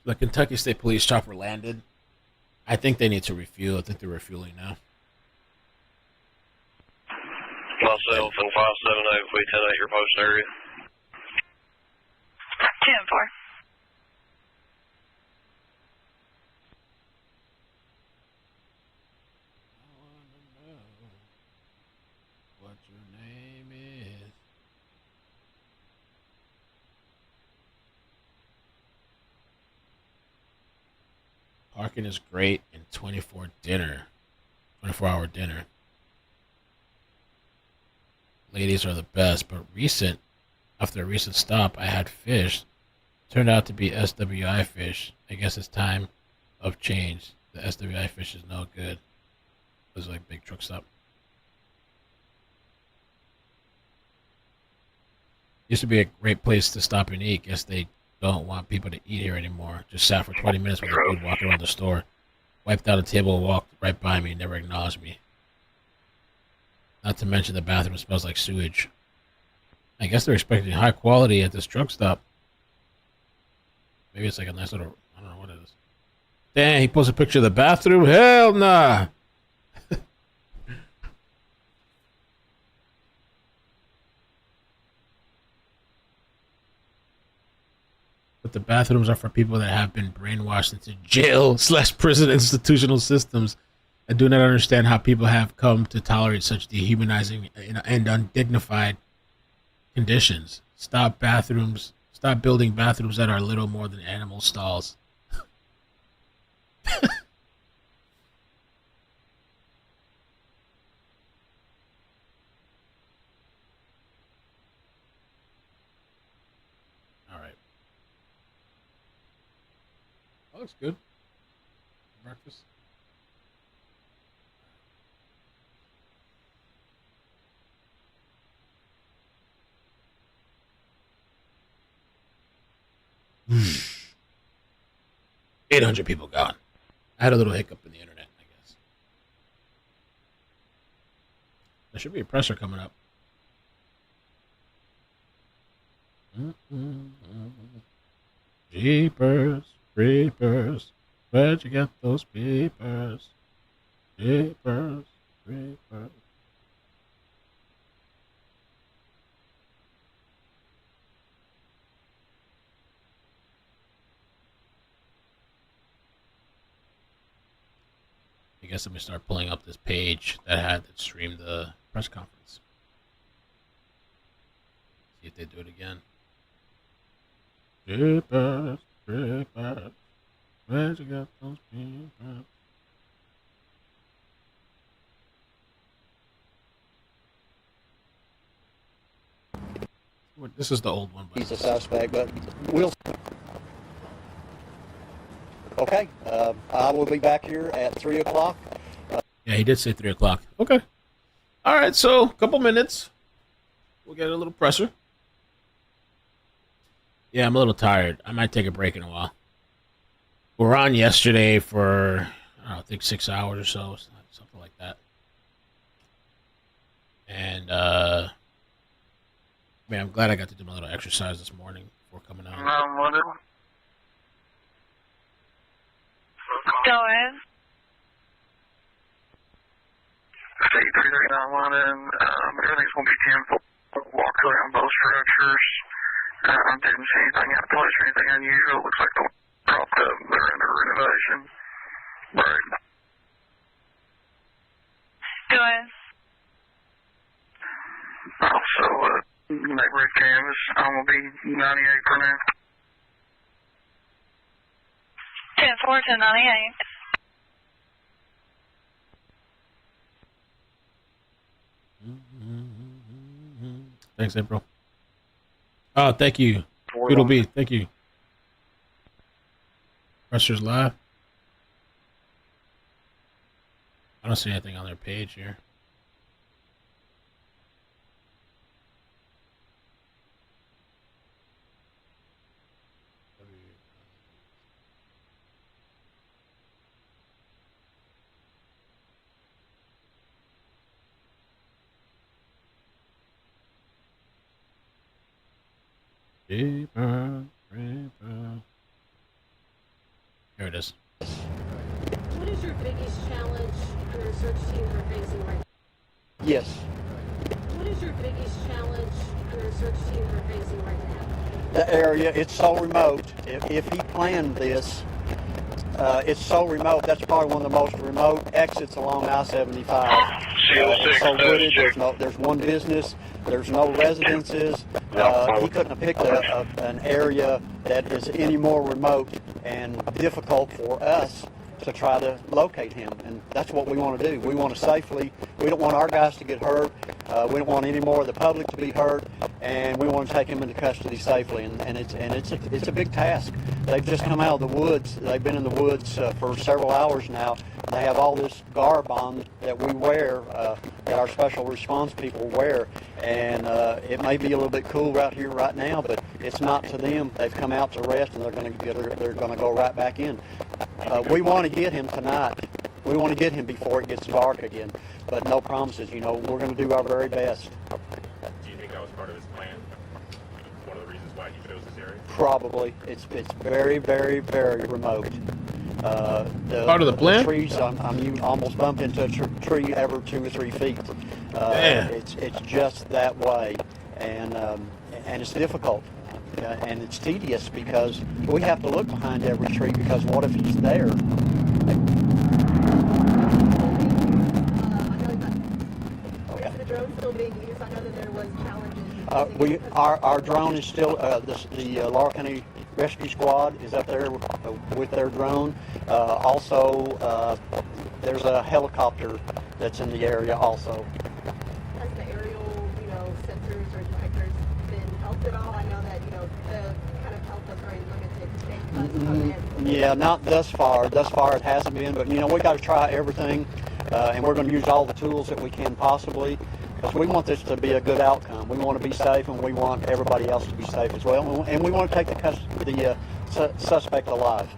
The Kentucky State Police chopper landed I think they need to refuel. I think they're refueling now. Myself and 578 if we 10-8 your post area. 10-4. What your name is. Parking is great in 24-hour dinner. Ladies are the best, but after a recent stop, I had fish. Turned out to be SWI fish. I guess it's time of change. The SWI fish is no good. It was like big truck stop. Used to be a great place to stop and eat. Guess they don't want people to eat here anymore. Just sat for 20 minutes with a dude walking around the store. Wiped out a table, walked right by me, never acknowledged me. Not to mention the bathroom smells like sewage. I guess they're expecting high quality at this truck stop. Maybe it's like a nice little, I don't know what it is. Dang, he posted a picture of the bathroom? Hell nah! But the bathrooms are for people that have been brainwashed into jail/prison institutional systems and do not understand how people have come to tolerate such dehumanizing and undignified conditions. Stop building bathrooms that are little more than animal stalls. All right. That looks good. Breakfast. Hmm. 800 people gone. I had a little hiccup in the internet, I guess. There should be a presser coming up. Jeepers, creepers, where'd you get those peepers? Jeepers, creepers. I guess I'm gonna start pulling up this page that streamed the press conference. See if they do it again. Jeepers, creepers, where'd you get those peepers? This is the old one. He's a suspect, but we'll. Okay, I will be back here at 3 o'clock. Yeah, he did say 3 o'clock. Okay. All right, so a couple minutes. We'll get a little presser. Yeah, I'm a little tired. I might take a break in a while. We were on yesterday for, I think 6 hours or so, something like that. And, man, I'm glad I got to do my little exercise this morning before coming out. Go ahead. State 3391, and everything's going to be 10-4. Walked around both structures. Didn't see anything out of place or anything unusual. Looks like they're propped up. They're under renovation. Right. Go ahead. Also, neighborhood canvas. I'm going to be 98 for now. 10-4 to 98. Thanks, April. Oh, thank you. Doodle B, thank you. Pressure's live. I don't see anything on their page here. Deeper, deeper. Here it is. What is your biggest challenge your search teams are facing right now? Yes. What is your biggest challenge your search teams are facing right now? The area, it's so remote. If he planned this, it's so remote. That's probably one of the most remote exits along I-75. It's so wooded. There's one business. There's no residences. He couldn't have picked an area that is any more remote and difficult for us to try to locate him, and that's what we want to do. We want to safely. We don't want our guys to get hurt. We don't want any more of the public to be hurt, and we want to take him into custody safely. And it's a big task. They've just come out of the woods. They've been in the woods for several hours now. They have all this garb on that we wear, that our special response people wear, and it may be a little bit cool right here, right now, but it's not to them. They've come out to rest, and they're going to go right back in. We want to get him tonight. We want to get him before it gets dark again, but no promises. You know, we're going to do our very best. Do you think that was part of his plan? One of the reasons why he chose this area? Probably. It's very, very, very remote. Part of the plan? The trees, you almost bump into a tree every 2 or 3 feet. It's just that way, and it's difficult. And it's tedious because we have to look behind every tree, because what if he's there? Is the drone still being used? I know that there was challenges. Our drone is still, the Laurel County Rescue Squad is up there with their drone. Also, there's a helicopter that's in the area also. Has the aerial, sensors or detectors been helped at all? I know that, the kind of help us very limited. Yeah, not thus far. Thus far it hasn't been, but we got to try everything, and we're going to use all the tools that we can possibly, because we want this to be a good outcome. We want to be safe, and we want everybody else to be safe as well, and we want to take the suspect alive.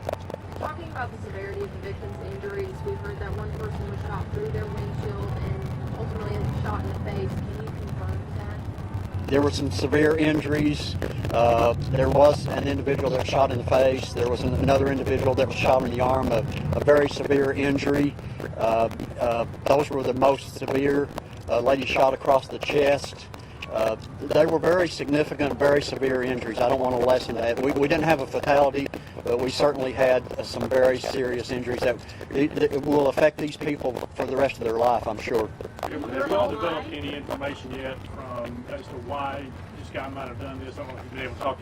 Talking about the severity of the victim's injuries, we've heard that one person was shot through their windshield and ultimately shot in the face. Can you confirm that? There were some severe injuries. There was an individual that was shot in the face. There was another individual that was shot in the arm, a very severe injury. Those were the most severe. A lady shot across the chest. They were very significant, very severe injuries. I don't want to lessen that. We didn't have a fatality, but we certainly had some very serious injuries that will affect these people for the rest of their life, I'm sure. Have y'all developed any information yet as to why this guy might have done this? I don't know if you've been able to talk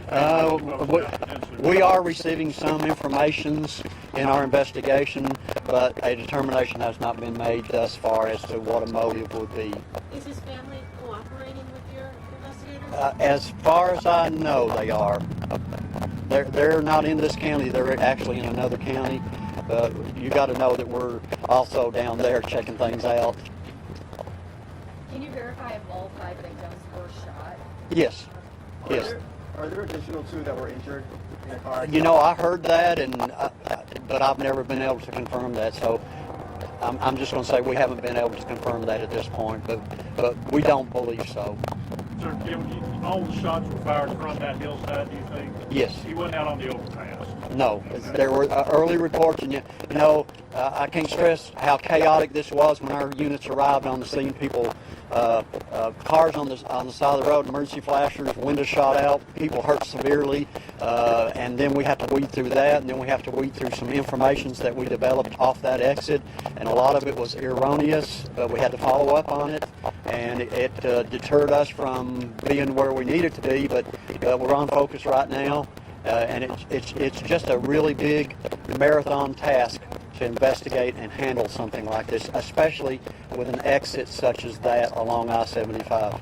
to we are receiving some information in our investigation, but a determination has not been made thus far as to what a motive would be. Is his family cooperating with your investigators? As far as I know, they are. They're not in this county. They're actually in another county. You got to know that we're also down there checking things out. Can you verify if all 5 victims were shot? Yes. Yes. Are there additional 2 that were injured in the car? I heard that, but I've never been able to confirm that. So I'm just going to say we haven't been able to confirm that at this point, but we don't believe so. Sir, all the shots were fired from that hillside, do you think? Yes. He wasn't out on the overpass? No. There were early reports, and I can't stress how chaotic this was when our units arrived on the scene. People, cars on the side of the road, emergency flashers, windows shot out, people hurt severely, and then we have to weed through that, and then we have to weed through some information that we developed off that exit, and a lot of it was erroneous, but we had to follow up on it, and it deterred us from being where we needed to be, but we're on focus right now. And it's just a really big marathon task to investigate and handle something like this, especially with an exit such as that along I-75.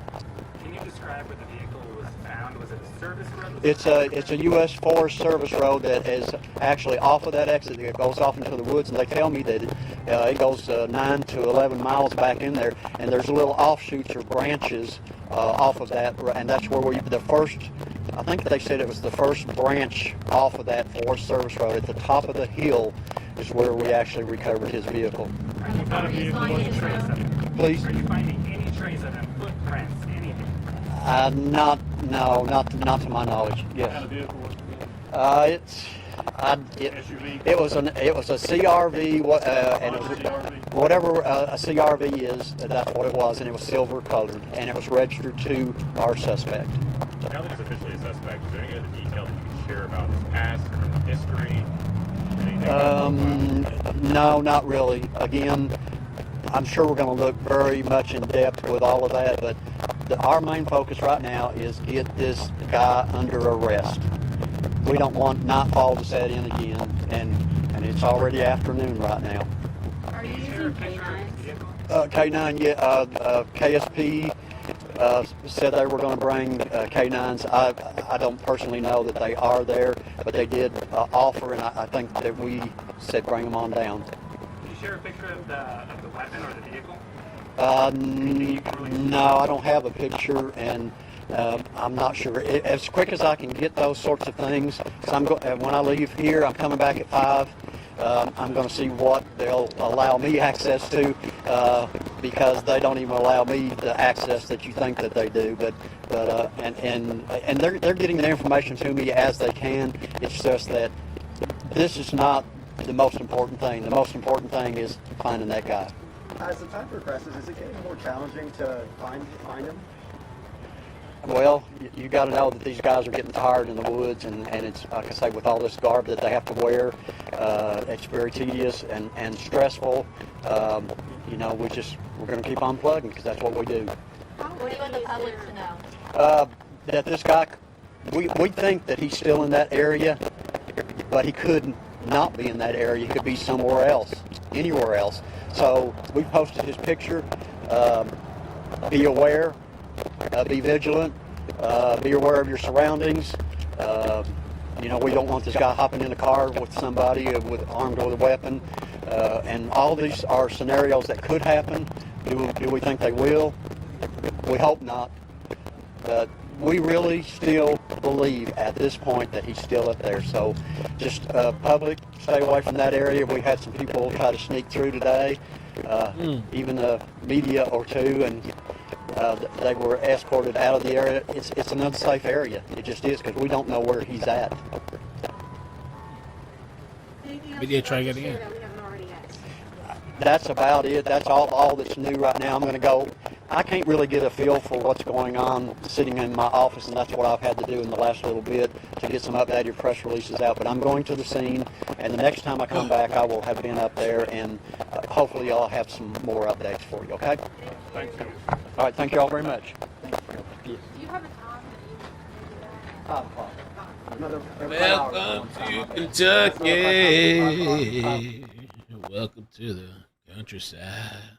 Can you describe where the vehicle was found? Was it a service road? It's a U.S. Forest Service road that is actually off of that exit. It goes off into the woods, and they tell me that it goes 9 to 11 miles back in there, and there's little offshoots or branches off of that, and that's where I think they said it was the first branch off of that Forest Service road. At the top of the hill is where we actually recovered his vehicle. Are you finding any trace of him? Please? Are you finding any trace of him? Footprints? Anything? Not to my knowledge. Yes. What kind of vehicle was it? It was a CRV, and it was whatever a CRV is. That's what it was, and it was silver colored, and it was registered to our suspect. So now that he's officially a suspect, is there any other detail that you can share about his past, criminal history? No, not really. Again, I'm sure we're going to look very much in depth with all of that, but our main focus right now is get this guy under arrest. We don't want nightfall to set in again, and it's already afternoon right now. Are you using K9? K9, yeah. KSP said they were going to bring K9s. I don't personally know that they are there, but they did offer, and I think that we said bring them on down. Can you share a picture of the weapon or the vehicle? No, I don't have a picture, and I'm not sure. As quick as I can get those sorts of things, because when I leave here, I'm coming back at 5. I'm going to see what they'll allow me access to, because they don't even allow me the access that you think that they do. But they're getting the information to me as they can. It's just that this is not the most important thing. The most important thing is finding that guy. As the time progresses, is it getting more challenging to find him? Well, you got to know that these guys are getting tired in the woods, and it's, like I say, with all this garb that they have to wear, it's very tedious and stressful. You know, we're going to keep on plugging, because that's what we do. What do you want the public to know? That this guy, we think that he's still in that area, but he could not be in that area. He could be somewhere else, anywhere else. So we posted his picture. Be aware. Be vigilant. Be aware of your surroundings. You know, we don't want this guy hopping in a car with somebody armed with a weapon. And all these are scenarios that could happen. Do we think they will? We hope not. But we really still believe at this point that he's still up there. So just public, stay away from that area. We had some people try to sneak through today, even a media or two, and they were escorted out of the area. It's an unsafe area. It just is, because we don't know where he's at. Media try getting in. That's about it. That's all that's new right now. I'm going to go. I can't really get a feel for what's going on sitting in my office, and that's what I've had to do in the last little bit to get some updated press releases out. But I'm going to the scene, and the next time I come back, I will have been up there, and hopefully I'll have some more updates for you, okay? Thank you. All right, thank you all very much. Do you have a time that you Welcome to Kentucky. Welcome to the countryside.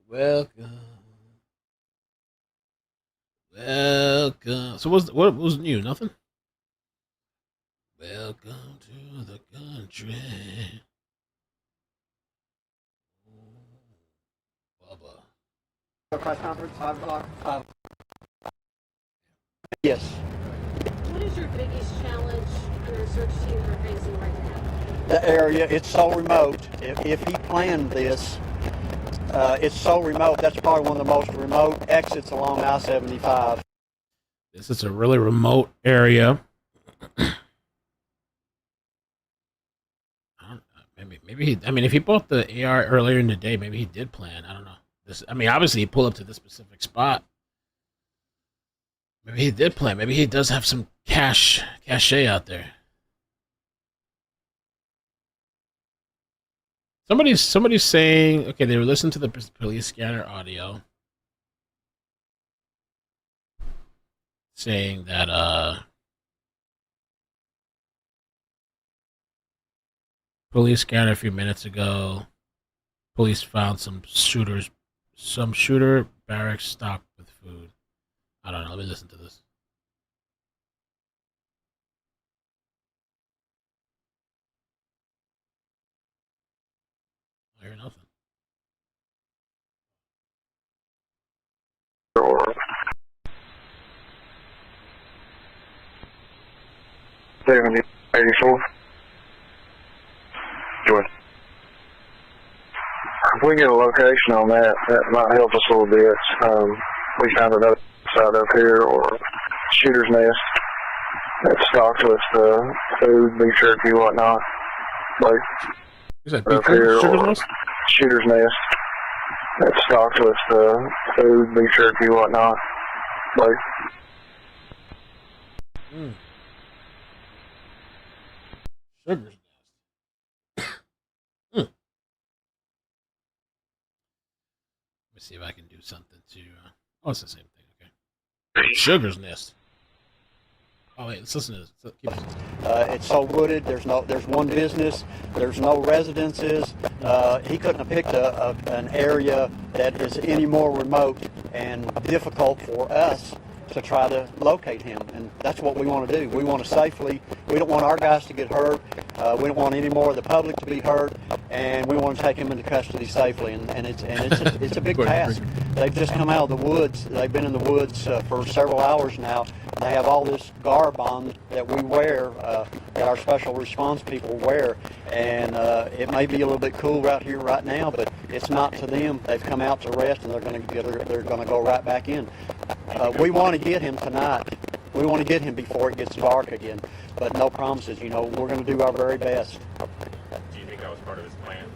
Welcome. So what was new? Nothing? Welcome to the country. Bubba. Press conference, 5 o'clock. Yes. What is your biggest challenge your search teams are facing right now? The area, it's so remote. If he planned this, it's so remote. That's probably one of the most remote exits along I-75. This is a really remote area. Maybe he. I mean, if he bought the AR earlier in the day, maybe he did plan. I don't know. I mean, obviously he pulled up to this specific spot. Maybe he did plan. Maybe he does have some cachet out there. Somebody's saying, okay, they were listening to the police scanner audio, saying that police scanner a few minutes ago, police found some shooter barracks stocked with food. I don't know. Let me listen to this. I hear nothing. $70, 84. Joy. If we get a location on that, that might help us a little bit. We found another site up here, or shooter's nest. that's stocked with food, beef jerky, whatnot. Like is that up here, Sugar's Nest? Shooter's Nest. That's stocked with food, beef jerky, whatnot. Like Sugar's Nest. Let me see if I can do something to. Oh, it's the same thing. Okay. Sugar's Nest. Oh wait, let's listen to this. Keep listening. It's so wooded. There's one business. There's no residences. He couldn't have picked an area that is any more remote and difficult for us to try to locate him, and that's what we want to do. We want to safely. We don't want our guys to get hurt. We don't want any more of the public to be hurt, and we want to take him into custody safely. And it's a big task. They've just come out of the woods. They've been in the woods for several hours now. They have all this garb on that we wear, that our special response people wear, and it may be a little bit cool right here, right now, but it's not to them. They've come out to rest, and they're going to go right back in. We want to get him tonight. We want to get him before it gets dark again, but no promises. You know, we're going to do our very best. Do you think that was part of his plan?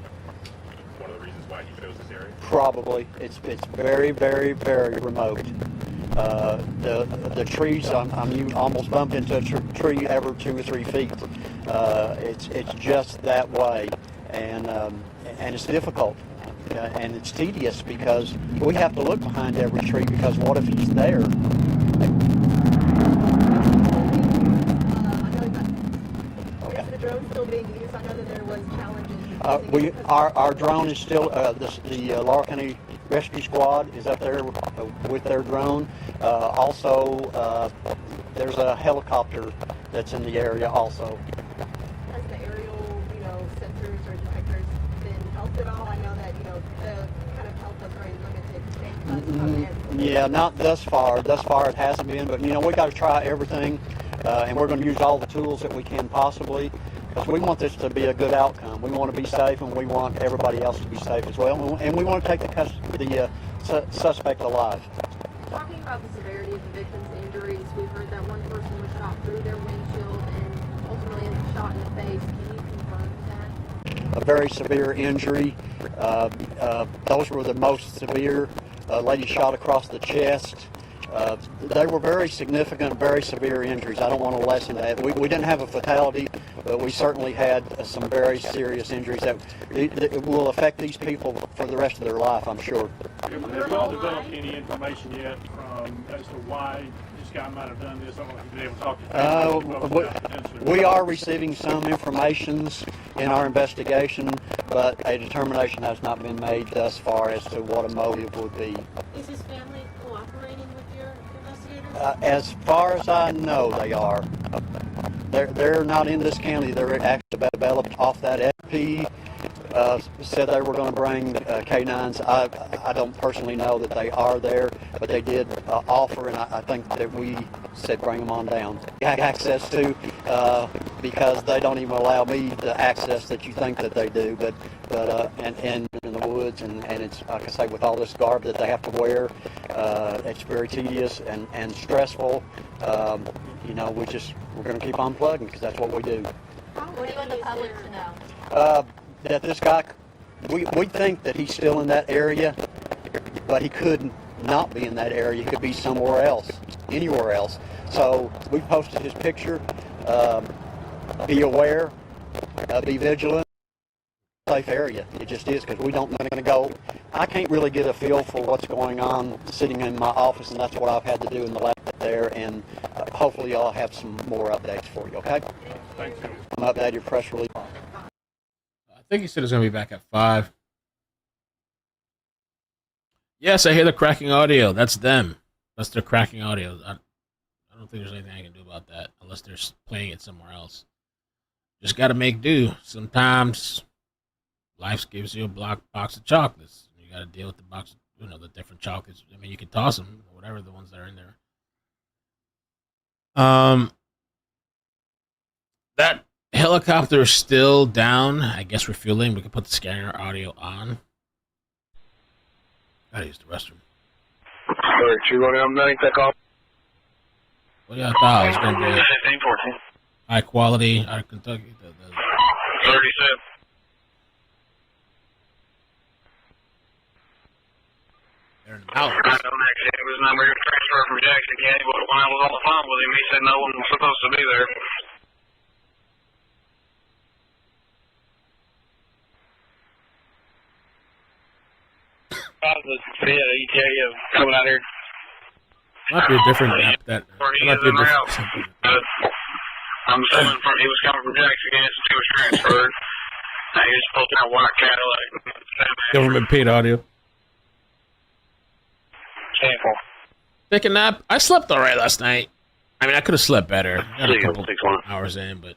One of the reasons why he chose this area? Probably. It's very, very, very remote. The trees, you almost bumped into a tree every 2 or 3 feet. It's just that way, and it's difficult. And it's tedious because we have to look behind every tree because what if he's there? Is the drone still being used? I know that there was challenges. Our drone is still, the Laurel County Rescue Squad is up there with their drone. Also, there's a helicopter that's in the area also. Has the aerial, sensors or detectors been helped at all? I know that, the kind of help was very limited. Yeah, not thus far. Thus far it hasn't been, but we got to try everything, and we're going to use all the tools that we can possibly, because we want this to be a good outcome. We want to be safe, and we want everybody else to be safe as well, and we want to take the suspect alive. Talking about the severity of the victim's injuries, we've heard that one person was shot through their windshield and ultimately shot in the face. Can you confirm that? A very severe injury. Those were the most severe. A lady shot across the chest. They were very significant, very severe injuries. I don't want to lessen that. We didn't have a fatality, but we certainly had some very serious injuries that it will affect these people for the rest of their life, I'm sure. Have you all developed any information yet as to why this guy might have done this? I don't know if you've been able to talk to we are receiving some information in our investigation, but a determination has not been made thus far as to what a motive would be. Is his family cooperating with your investigators? As far as I know, they are. They're not in this county. They're actually developed off that FP. Said they were going to bring K9s. I don't personally know that they are there, but they did offer, and I think that we said bring them on down. Access to, because they don't even allow me the access that you think that they do, but and in the woods, and it's, like I say, with all this garb that they have to wear, it's very tedious and stressful. We're going to keep on plugging because that's what we do. What do you want the public to know? That this guy, we think that he's still in that area, but he could not be in that area. He could be somewhere else, anywhere else. So we posted his picture. Be aware, be vigilant. Safe area. It just is, because we don't know going to go. I can't really get a feel for what's going on sitting in my office, and that's what I've had to do in the lab there, and hopefully I'll have some more updates for you, okay? Thank you. I'm updated your press release. I think he said it's going to be back at 5. Yes, I hear the cracking audio. That's them. That's their cracking audio. I don't think there's anything I can do about that unless they're playing it somewhere else. Just got to make do. Sometimes life gives you a box of chocolates. You got to deal with the box, the different chocolates. I mean, you can toss them, or whatever the ones that are in there. That helicopter is still down. I guess refueling. We can put the scanner audio on. Gotta use the restroom. All right, you want to take off? Well, yeah, I thought it was going to be 1514. high quality out of Kentucky. 37. They're in the mountains. I don't actually have his number. He was transferred from Jackson County, but when I was on the phone with him, he said no one was supposed to be there. How's the ETA of coming out here? Might be a different map. That might be a different. I'm assuming he was coming from Jackson, Kansas. He was transferred. He was supposed to have a white Cadillac. Government paid audio. Sample. Take a nap. I slept all right last night. I mean, I could have slept better. I got a couple hours in, but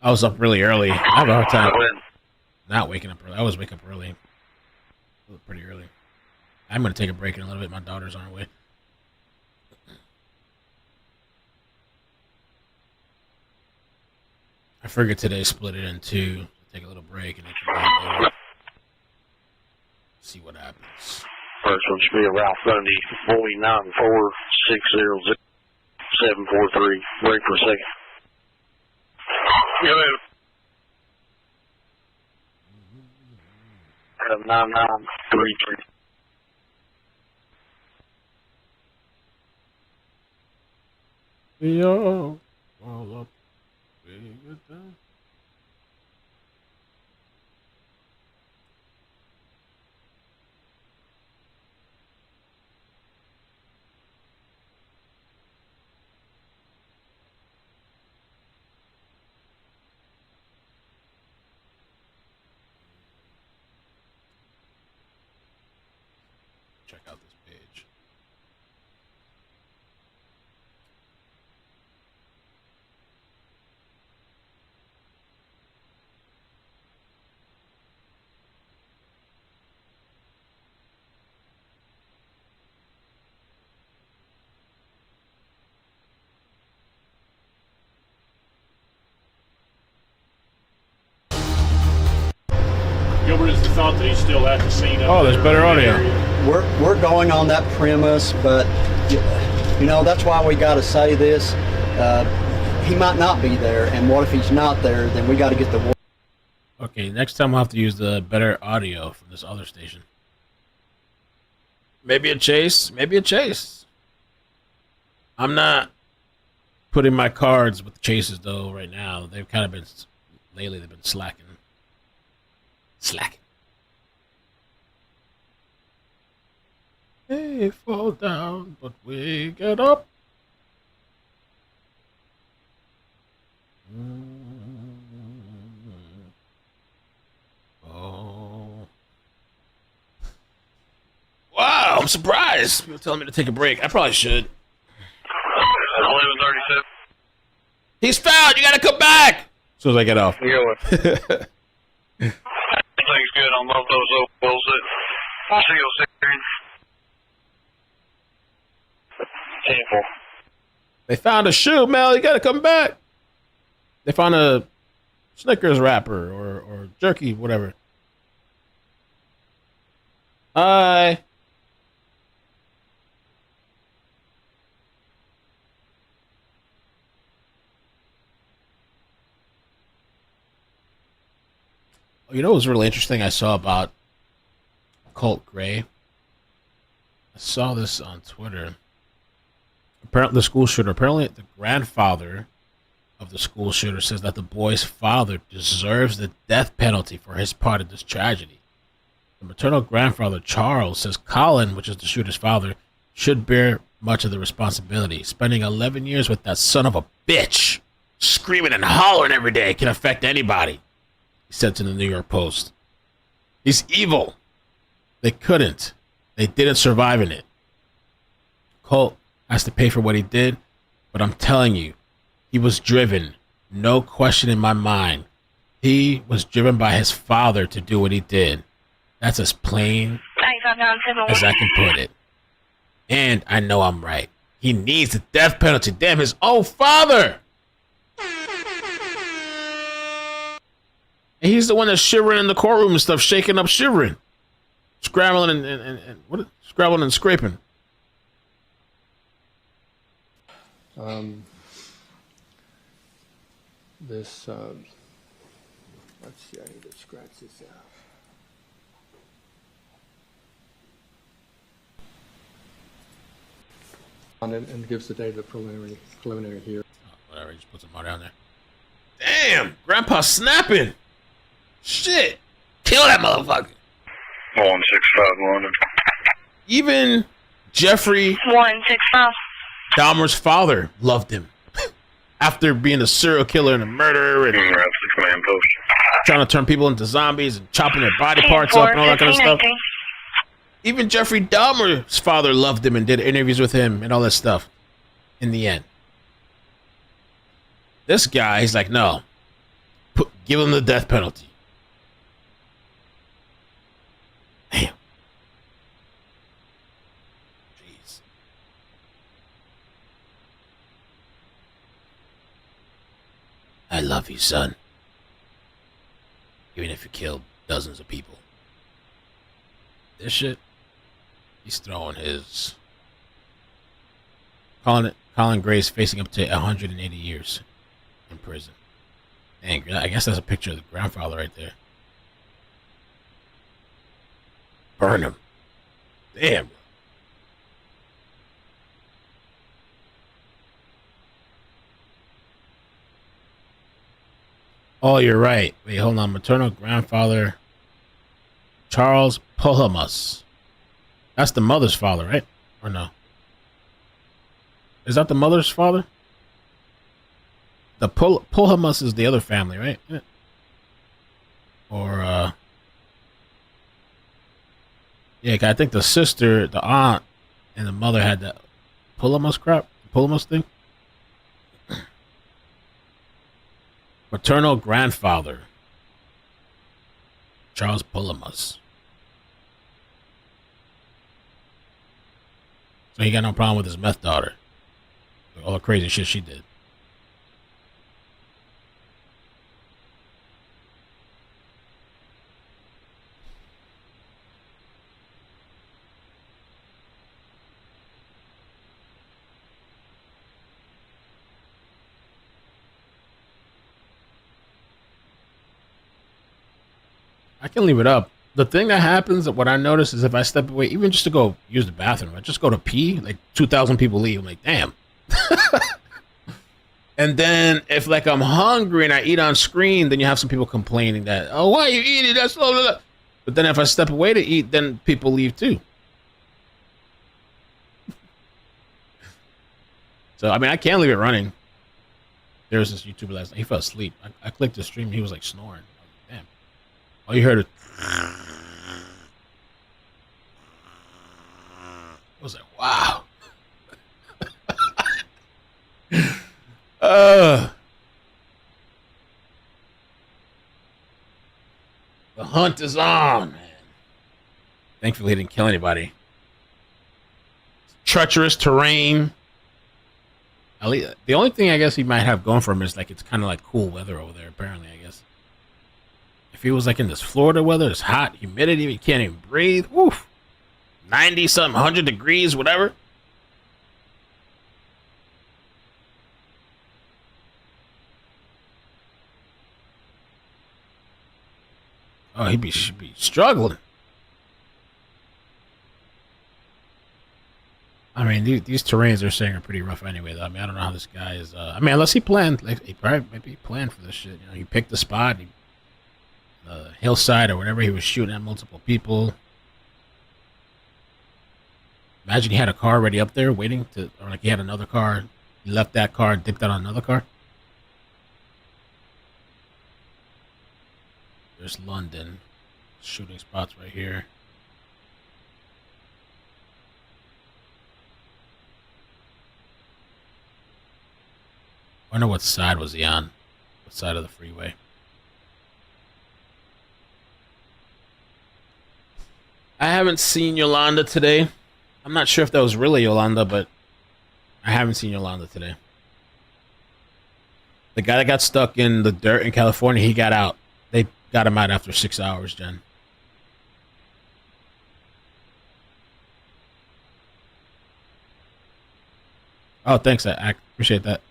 I was up really early. I have a hard time not waking up early. I always wake up early. Pretty early. I'm going to take a break in a little bit. My daughter's on her way. I figured today split it in two. Take a little break and then come back later. See what happens. First one should be a Ralph Bundy, Bowie 9460743. Break for a second. Go ahead. 9933. We all up. We get down. Check out this page. Gilbert, is the thought that he's still at the scene? Oh, there's better audio. We're going on that premise, but you know that's why we got to say this. He might not be there, and what if he's not there? Then we got to get the word. Okay, next time we'll have to use the better audio from this other station. Maybe a chase. Maybe a chase. I'm not putting my cards with the chases though right now. They've kind of been lately. They've been slacking. They fall down, but we get up. Oh. Wow, I'm surprised. People telling me to take a break. I probably should. 1137. He's found. You gotta come back. As soon as I get off. Everything's good on both those ovals. Seal series. Sample. They found a shoe, Mel. You gotta come back. They found a Snickers wrapper or jerky, whatever. Hi. You know what was really interesting I saw about Colt Gray? I saw this on Twitter. Apparently, the school shooter, apparently the grandfather of the school shooter says that the boy's father deserves the death penalty for his part in this tragedy. The maternal grandfather, Charles, says Colin, which is the shooter's father, should bear much of the responsibility. Spending 11 years with that son of a bitch, screaming and hollering every day, can affect anybody. He said to the New York Post. He's evil. They couldn't. They didn't survive in it. Colt has to pay for what he did, but I'm telling you, he was driven. No question in my mind. He was driven by his father to do what he did. That's as plain as I can put it. And I know I'm right. He needs the death penalty. Damn, his own father. And he's the one that's shivering in the courtroom and stuff, shaking up, shivering, scrambling and scrabbling and scraping. This, let's see, I need to scratch this out. And gives the date of the preliminary here. Oh, whatever, he just put some more down there. Damn, Grandpa snapping. Shit, kill that motherfucker. 1651. Even Jeffrey 165. Dahmer's father loved him after being a serial killer and a murderer and That's the command post. trying to turn people into zombies and chopping their body parts up and all that kind of stuff. Even Jeffrey Dahmer's father loved him and did interviews with him and all that stuff in the end. This guy, he's like, no, give him the death penalty. Damn. Jeez. I love you, son. Even if you killed dozens of people. This shit, he's throwing his... Colin Gray's facing up to 180 years in prison. Dang, I guess that's a picture of the grandfather right there. Burn him. Damn. Oh, you're right. Wait, hold on. Maternal grandfather, Charles Pohamus. That's the mother's father, right? Or no? Is that the mother's father? The Pohamus is the other family, right? Yeah. Or, yeah, I think the sister, the aunt, and the mother had that Pohamus crap? Pohamus thing? Maternal grandfather, Charles Pohamus. So he got no problem with his meth daughter. All the crazy shit she did. I can leave it up. The thing that happens, what I notice is if I step away, even just to go use the bathroom, I just go to pee, like 2,000 people leave. I'm like, damn. And then if like I'm hungry and I eat on screen, then you have some people complaining that, oh, why are you eating? That's blah, blah, blah. But then if I step away to eat, then people leave too. So, I mean, I can't leave it running. There was this YouTuber last night. He fell asleep. I clicked the stream. He was like snoring. I was like, damn. All you heard is... I was like, wow. The hunt is on, man. Thankfully, he didn't kill anybody. Treacherous terrain. At least, the only thing I guess he might have going for him is like it's kind of like cool weather over there. Apparently, I guess if he was like in this Florida weather, it's hot, humidity, you can't even breathe. Woof, 90 something, 100 degrees, whatever. Oh, should be struggling. I mean, these terrains they're saying are pretty rough anyway, though. I mean, I don't know how this guy is. I mean, unless he planned, like he probably maybe planned for this shit. You know, he picked the spot, hillside or whatever. He was shooting at multiple people. Imagine he had a car already up there waiting to, or like he had another car. He left that car and dipped out on another car. There's London. Shooting spots right here. I wonder what side was he on? What side of the freeway? I haven't seen Yolanda today. I'm not sure if that was really Yolanda, but I haven't seen Yolanda today. The guy that got stuck in the dirt in California, he got out. They got him out after 6 hours, Jen. Oh, thanks. I appreciate that.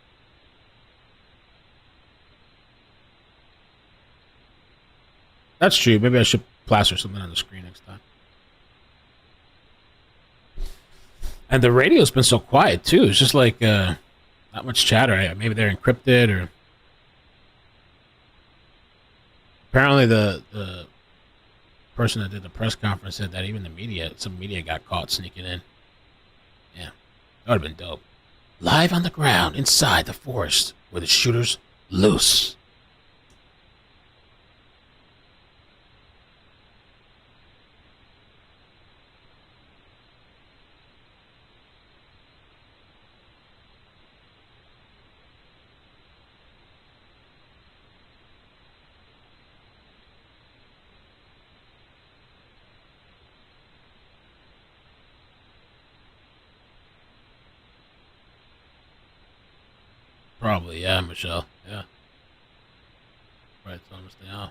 That's true. Maybe I should plaster something on the screen next time. And the radio's been so quiet too. It's just like not much chatter. Maybe they're encrypted or. Apparently, the person that did the press conference said that even some media got caught sneaking in. Yeah, that would have been dope. Live on the ground inside the forest where the shooter's loose. Probably, yeah, Michelle. Yeah. Right, tell him to stay off.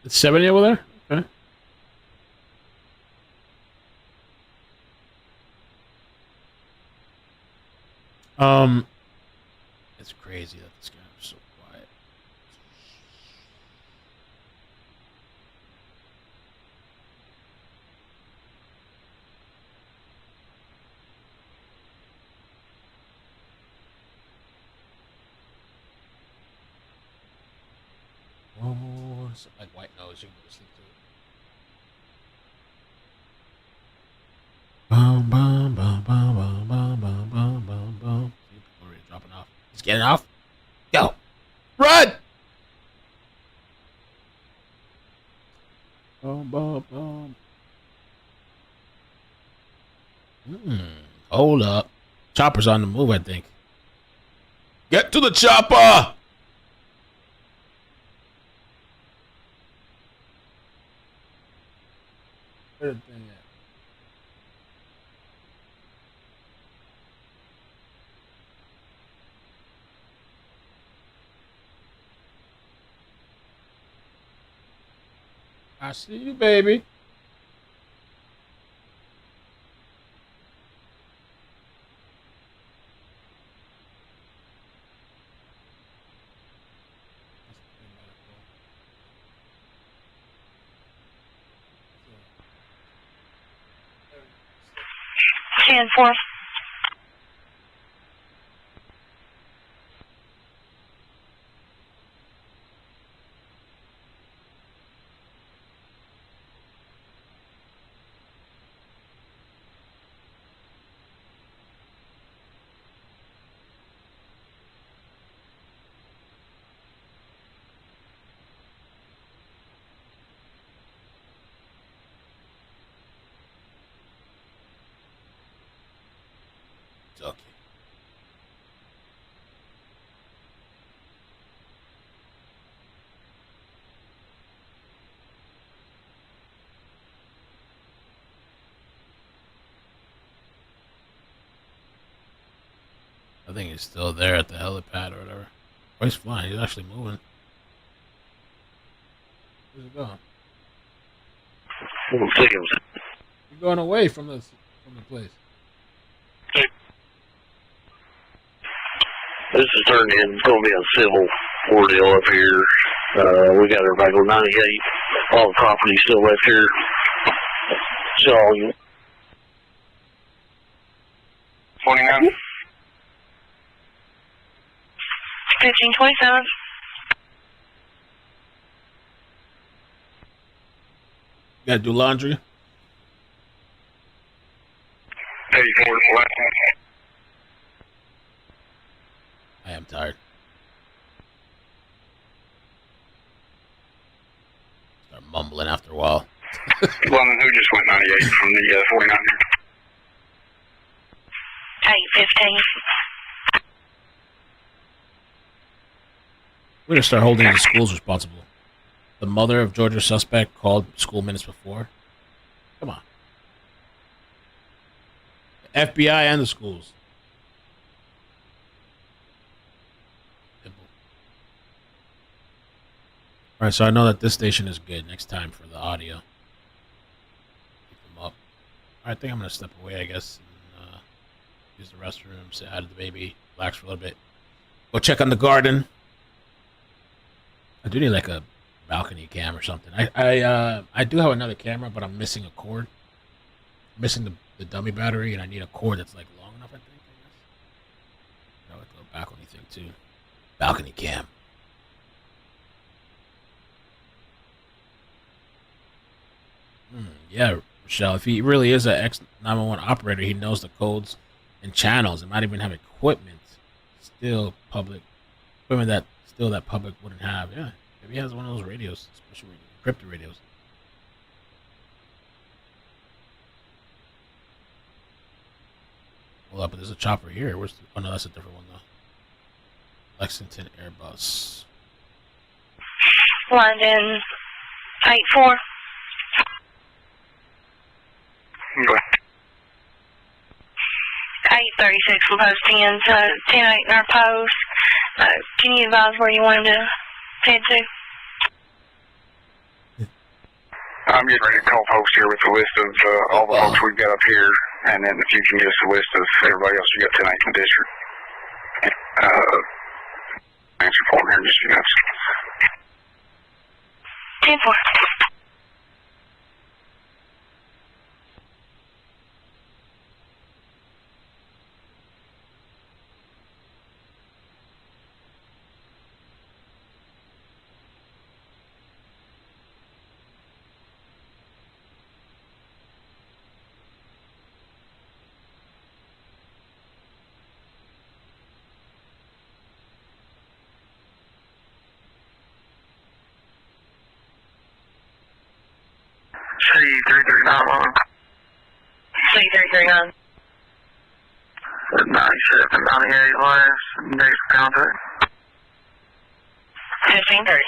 It's 70 over there? Okay. It's crazy that this guy was so quiet. Oh, it's like white nose. You can go to sleep to it. Bum, bum, bum, bum, bum, bum, bum, bum, bum, bum. See, people already dropping off. He's getting off. Go. Run! Bum, bum, bum. Hold up. Chopper's on the move, I think. Get to the chopper! Where the thing at? I see you, baby. Ten four. Okay. I think he's still there at the helipad or whatever. Oh, he's flying. He's actually moving. Where's it going? You're going away from the place. This is turned in. It's going to be a civil ordeal up here. We got everybody on 98. All the property still left here. So, 29. 1527. You gotta do laundry? 84 flat. I am tired. Start mumbling after a while. London, who just went 98 from the 49? 815. We're gonna start holding the schools responsible. The mother of Georgia's suspect called school minutes before. Come on. The FBI and the schools. Alright, so I know that this station is good next time for the audio. Keep them up. I think I'm gonna step away, I guess, and use the restroom, say hi to the baby, relax for a little bit. Go check on the garden. I do need like a balcony cam or something. I do have another camera, but I'm missing a cord. I'm missing the dummy battery, and I need a cord that's like long enough, I think, I guess. Got like a little balcony thing too. Balcony cam. Yeah, Rochelle, if he really is an X911 operator, he knows the codes and channels and might even have equipment that public wouldn't have. Yeah, maybe he has one of those radios, special encrypted radios. Hold up, but there's a chopper here. Oh no, that's a different one though. Lexington Airbus. London 84. 836 will post 10, so 10-8 in our post. Can you advise where you want him to head to? I'm getting ready to call post here with a list of all the folks we've got up here, and then if you can give us a list of everybody else you got tonight in the district. Answer form here in just a few minutes. 10-4. C3391. C339. 97, 98 last, days for contact. 1530.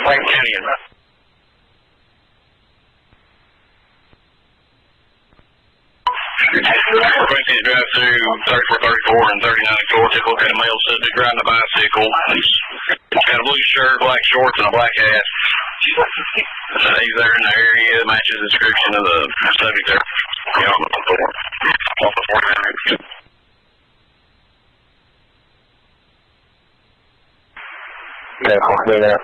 Plain County. Frequencies drive through 3434 and 3094. Take a look at a male subject riding a bicycle. He's got a blue shirt, black shorts, and a black hat. He's there in the area, matches the description of the subject there. Yeah, on the floor. Off the floor. Yeah, I'll do that.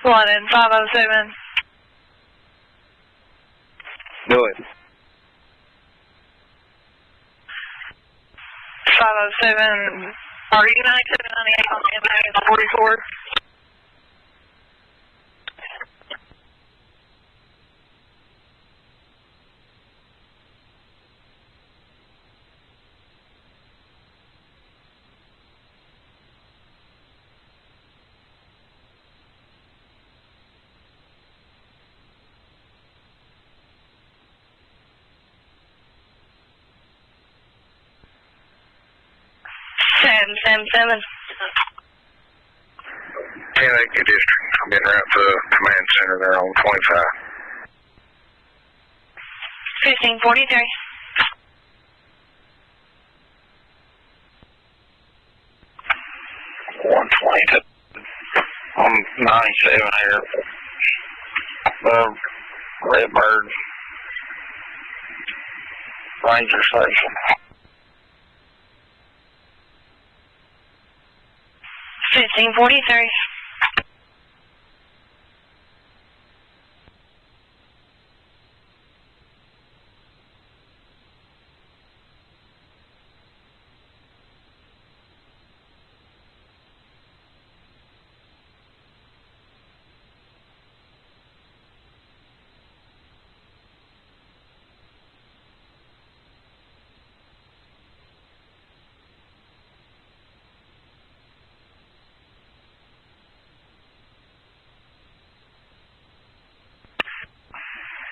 One in 507. Do it. 507. Are you 9798 on the impact 44? Seven. 10 acre district. I've been right to the command center there on 25. 1543. I'm 97 here. Redbird Ranger Station. 1543.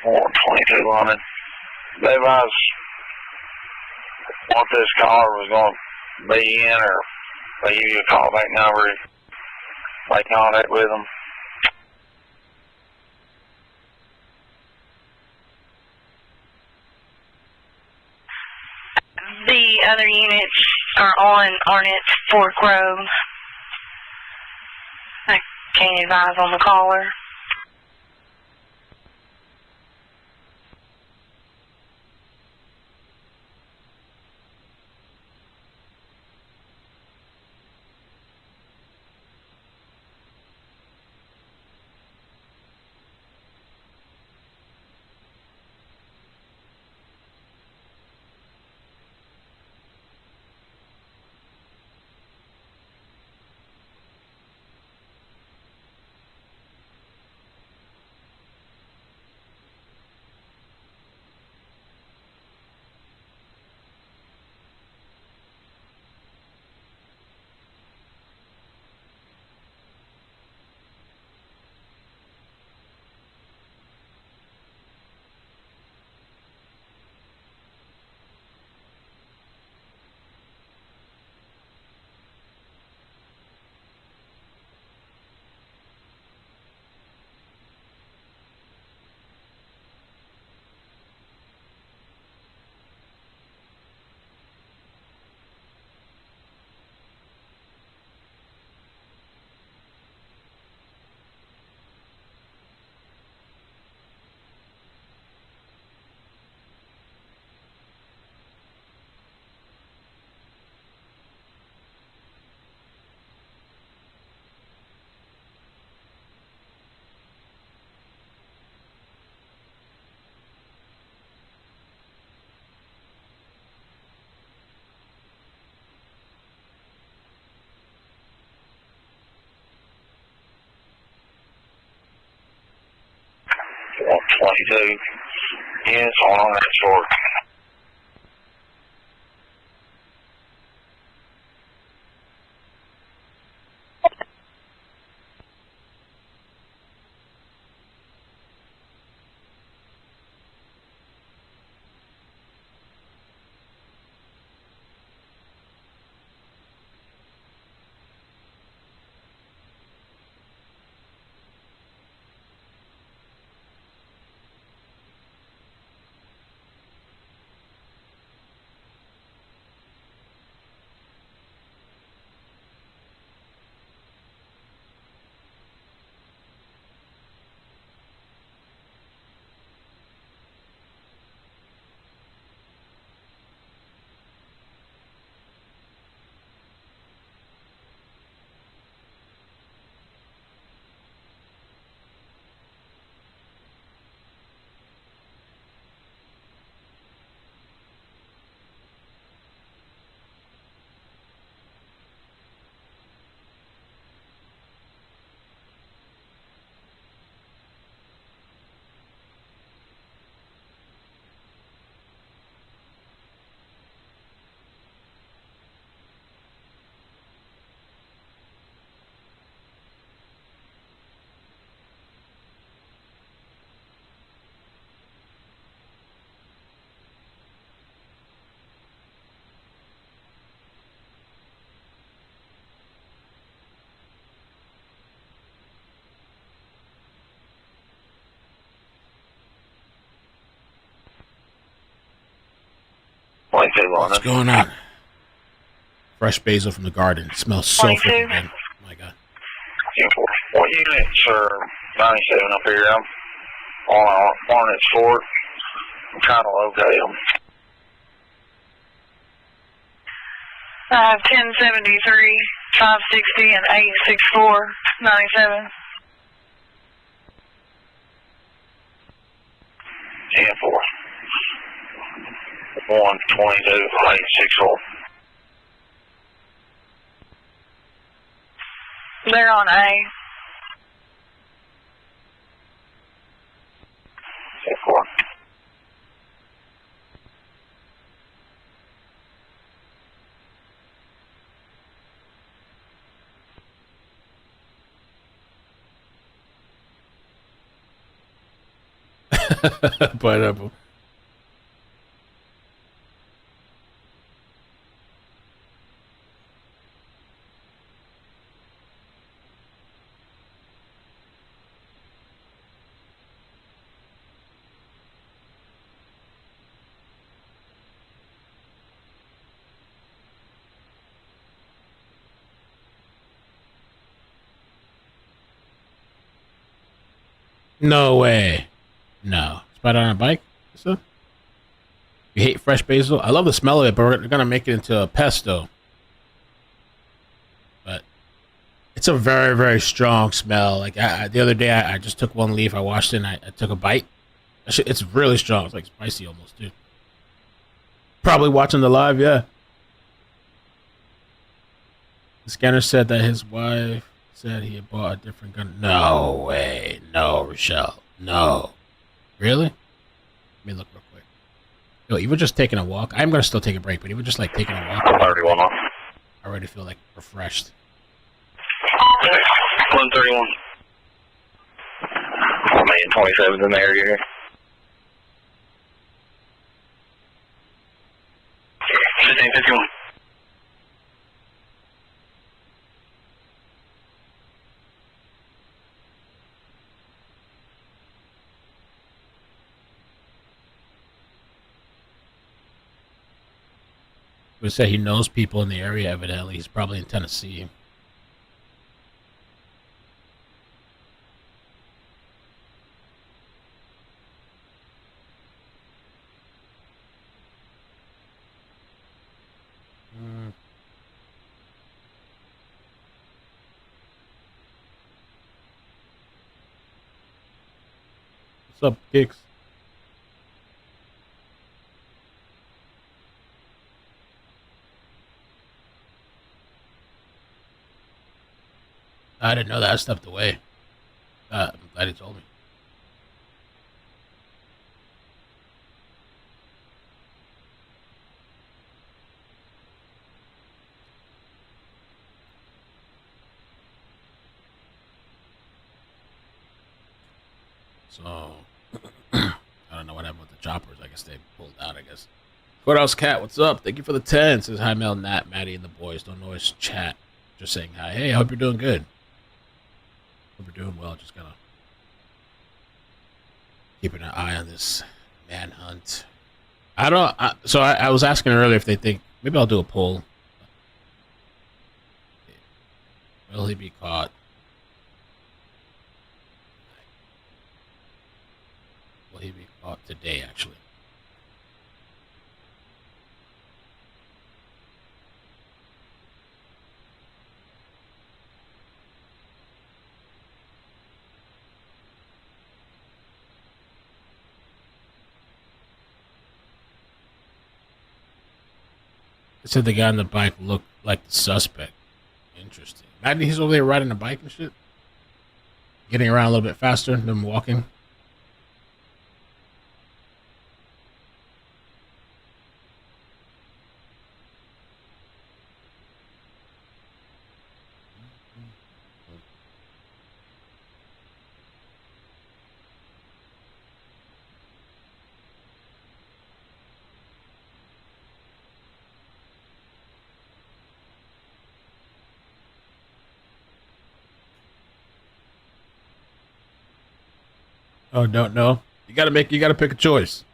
Or 22 on it. They advised what this caller was going to be in, or they give you a callback number if they contact with them. The other units are on Arnett Fork Road. I can't advise on the caller. Or 22. Yes, on that sort. What's going on? Fresh basil from the garden. It smells so freaking good. Oh my god. What units are 97 up here? I'm on Hornets Fort. I'm trying to locate them. 1073, 560, and 864, 97. 10-4. 122, 864. They're on A. 10-4. Pineapple. No way. No. Spider on a bike? So? You hate fresh basil? I love the smell of it, but we're gonna make it into a pesto. But it's a very, very strong smell. Like the other day, I just took one leaf, I washed it, and I took a bite. It's really strong. It's like spicy almost, too. Probably watching the live, yeah. The scanner said that his wife said he had bought a different gun. No way. No, Rochelle. No. Really? Let me look real quick. Yo, even just taking a walk. I'm going to still take a break, but even just like taking a walk. 31 off. I already feel like refreshed. 131. Oh man, 27's in the area here. 1551. We say he knows people in the area, evidently. He's probably in Tennessee. What's up, Kicks? I didn't know that. I stepped away. I'm glad he told me. So, I don't know what happened with the choppers. I guess they pulled out, I guess. Courthouse Cat, what's up? Thank you for the 10. Says, hi, Mel, Nat, Maddie, and the boys. Don't always chat. Just saying hi. Hey, I hope you're doing good. Hope you're doing well. Just gotta keeping an eye on this manhunt. I was asking earlier if they think, maybe I'll do a poll. Will he be caught? Will he be caught today, actually? It said the guy on the bike looked like the suspect. Interesting. Imagine he's over there riding a bike and shit. Getting around a little bit faster than walking. Oh, don't know. You gotta pick a choice.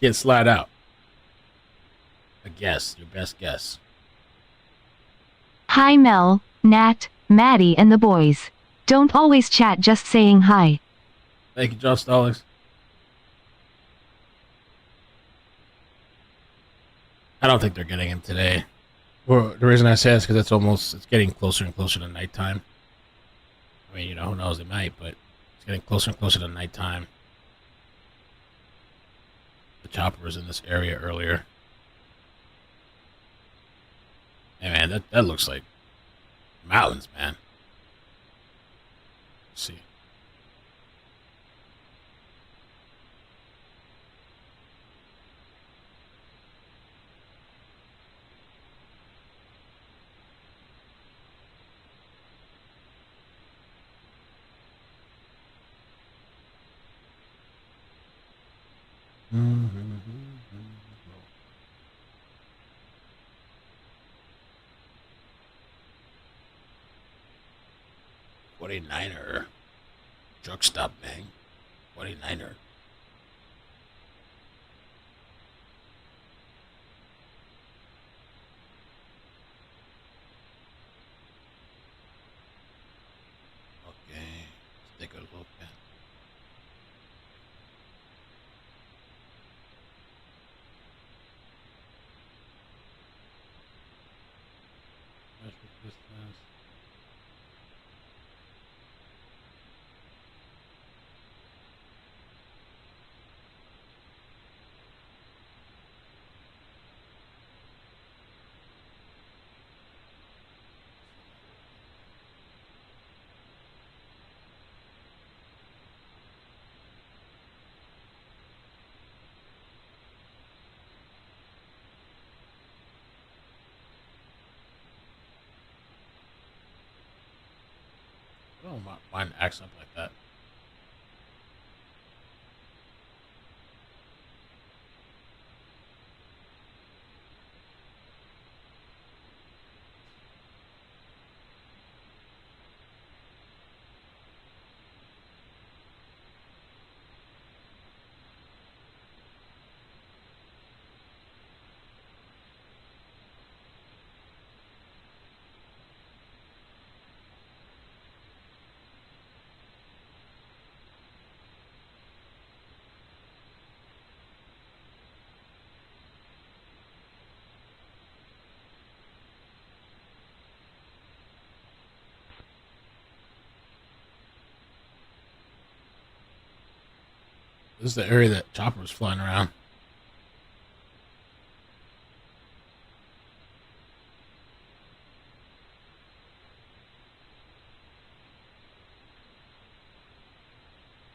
Can't slide out. A guess. Your best guess. Hi Mel, Nat, Maddie and the boys. Don't always chat, just saying hi. Thank you, Joe Stallings. I don't think they're getting him today. Well, the reason I say is because it's getting closer and closer to nighttime. I mean, who knows, they might, but it's getting closer and closer to nighttime. The chopper was in this area earlier. Hey man, that looks like mountains, man. Let's see. Mm-hmm. 49er. Truck stop, man. 49er. Okay. Let's take a look at. I don't mind acting up like that. This is the area that Chopper was flying around.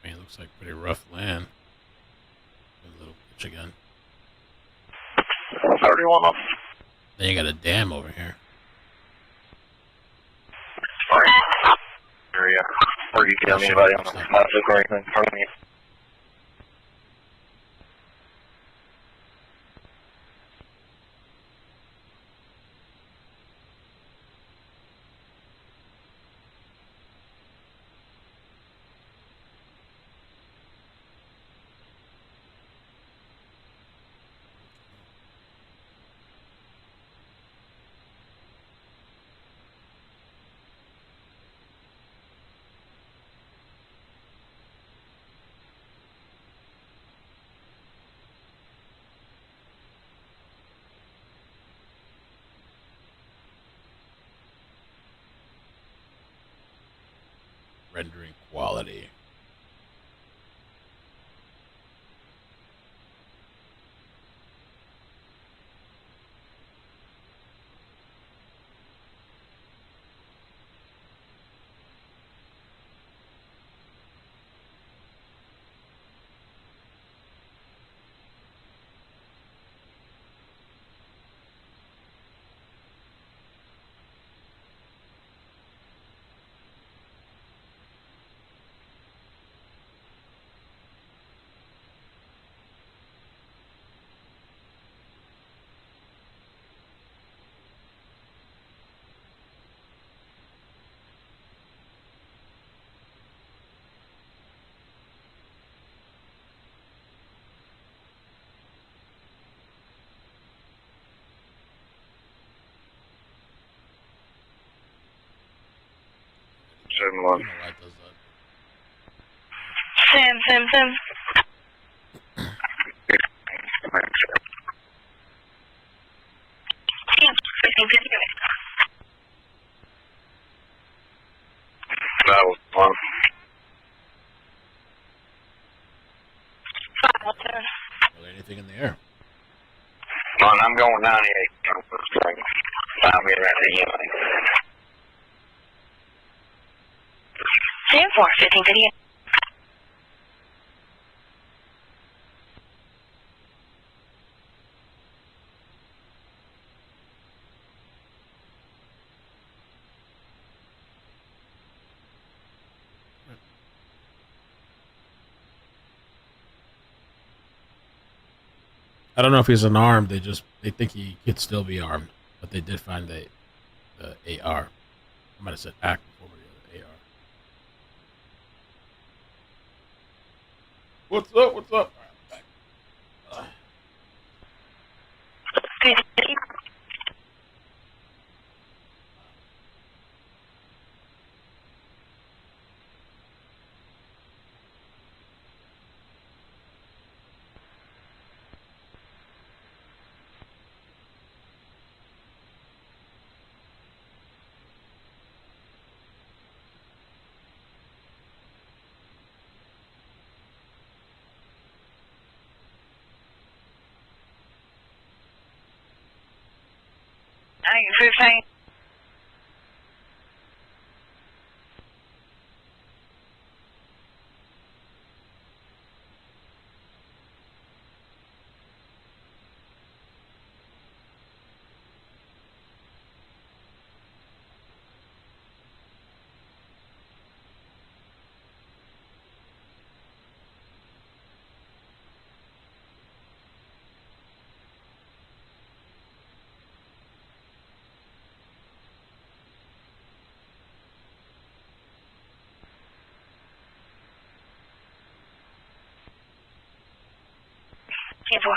I mean, it looks like pretty rough land. A little pitch again. 31 up. Then you got a dam over here. Area. Where you get anybody on the massive agreement in front of you. Rendering quality. 471. Sim. That was one. Anything in the air? Man, I'm going 98. I'm getting ready to unit. 10-4, 1550. I don't know if he's unarmed. They think he could still be armed, but they did find the AR. I might have said act before the AR. What's up? What's up? I 15. Boy.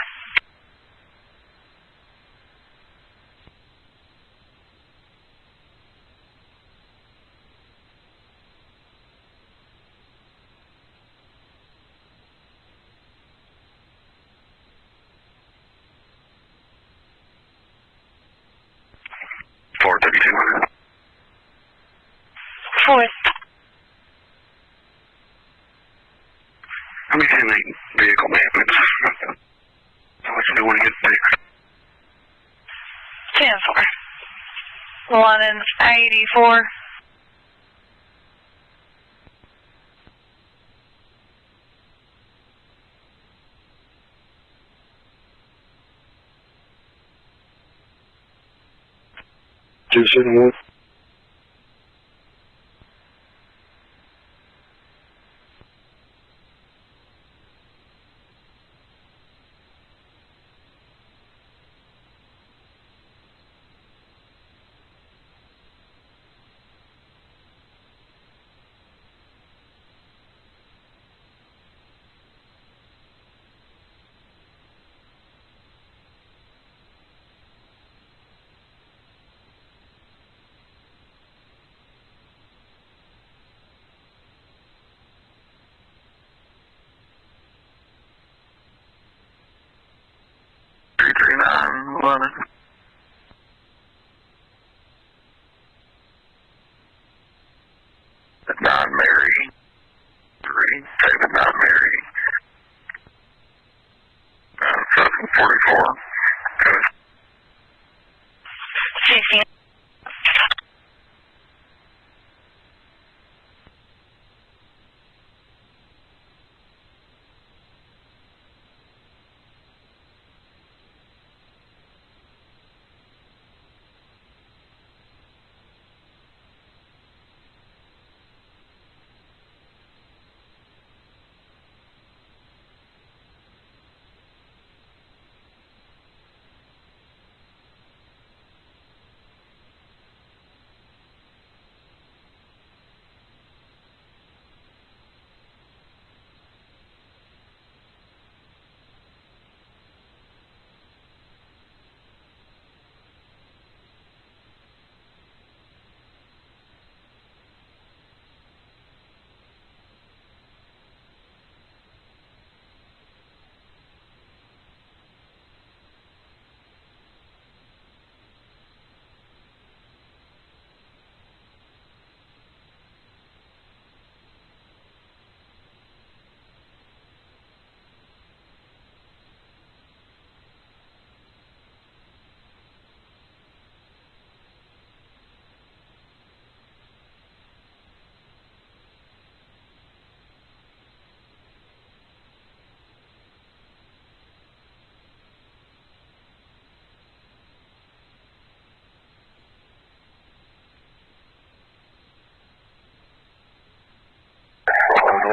Fourth. I'm getting a vehicle damage. What you doing to get fixed? 10-4. London 84. Two seven one. London. Non-Mary. 3. David non-Mary. 744. 16.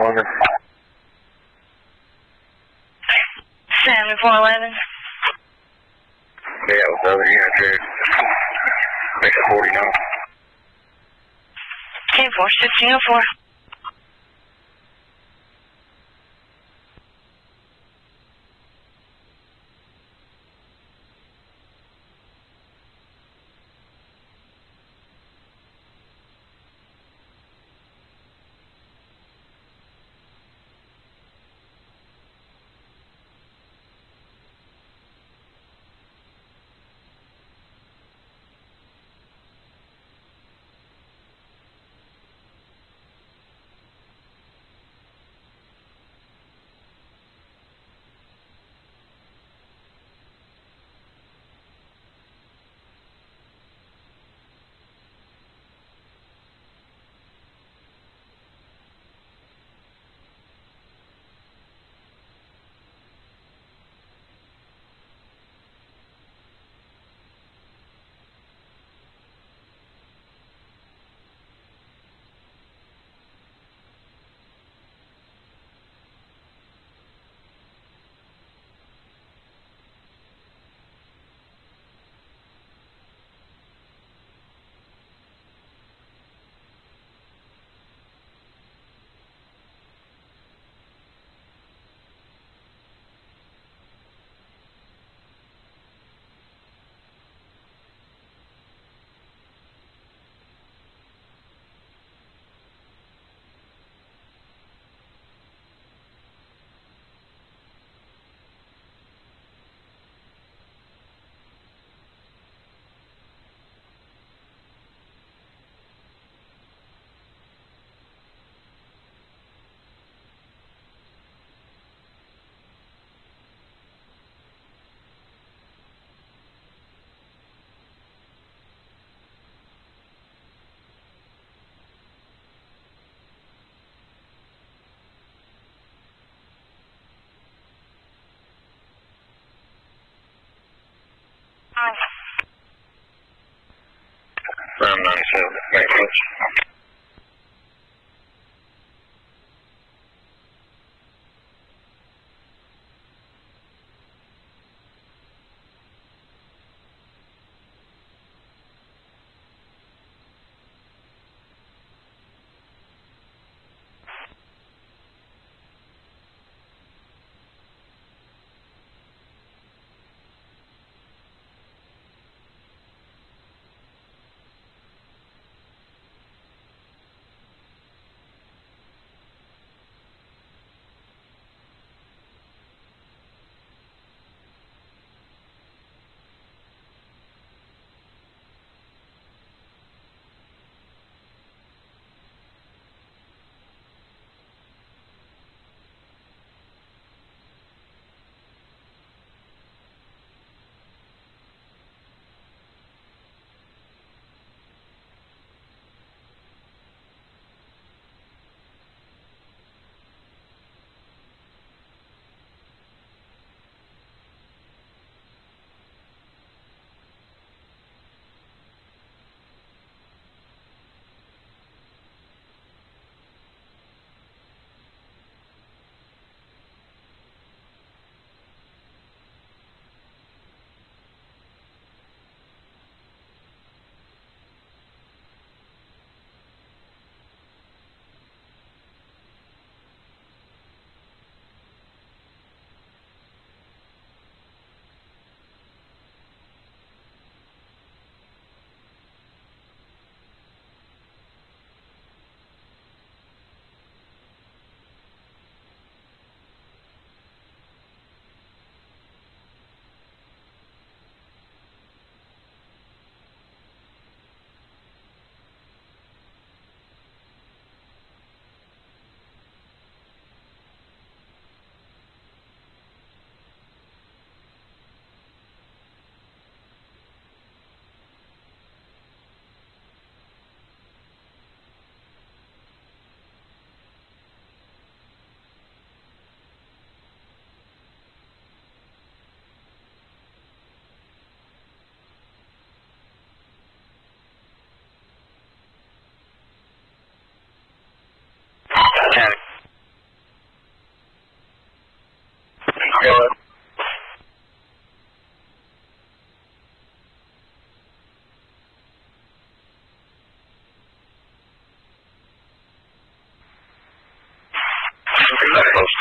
wonder. 7411. Yeah, with the other unit there. Makes it 40 now. 10-4, 1604. Round 97. Thanks much.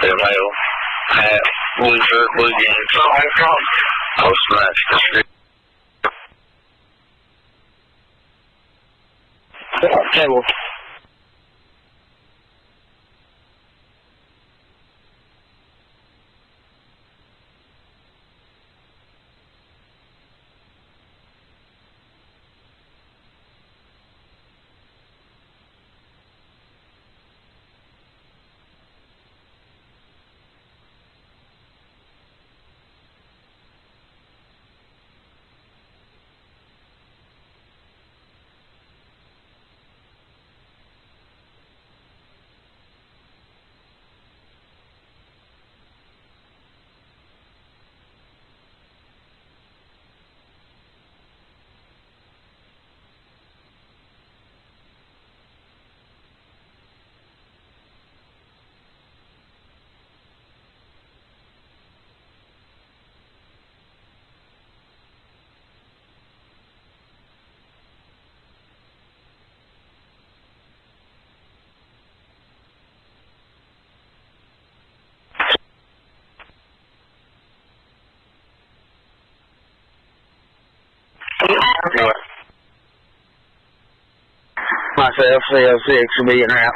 The male, hat, blue shirt, blue jeans. Oh, smashed the street. Table. Myself, CL6 will be in route.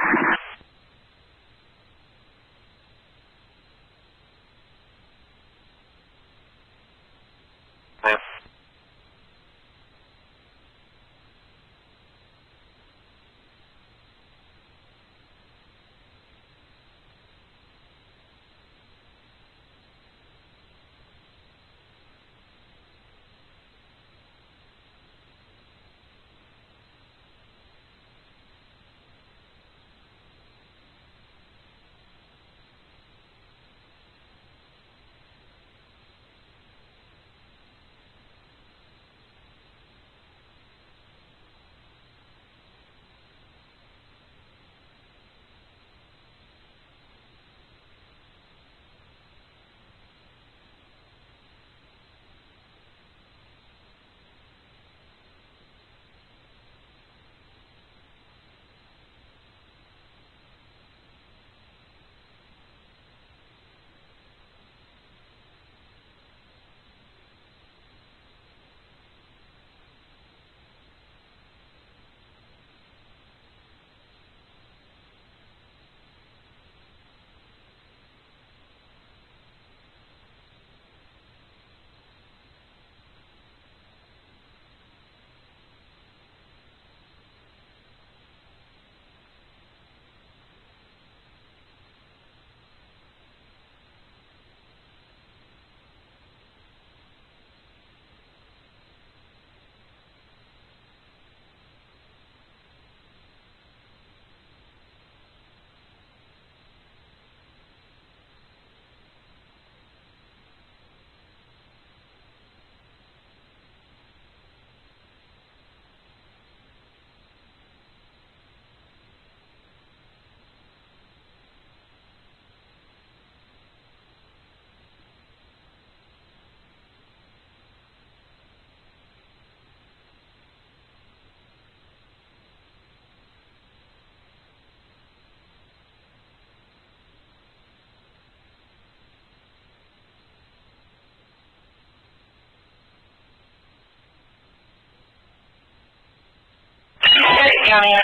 County.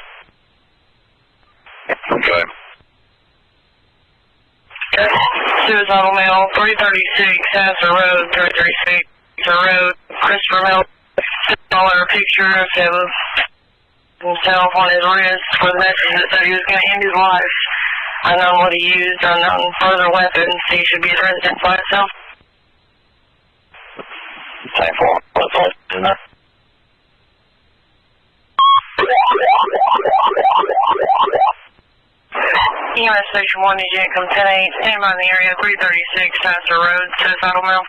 Okay. Suicidal male, 336, Sasser Road, 336, Road, Christopher Mel, $6 picture of himself on his wrist with a message that said he was going to end his life. Unknown what he used, unknown further weapons. He should be resident by himself. Thank you. EMS Station 1, Agent come 10-8, stand by in the area, 336, Sasser Road, suicidal male.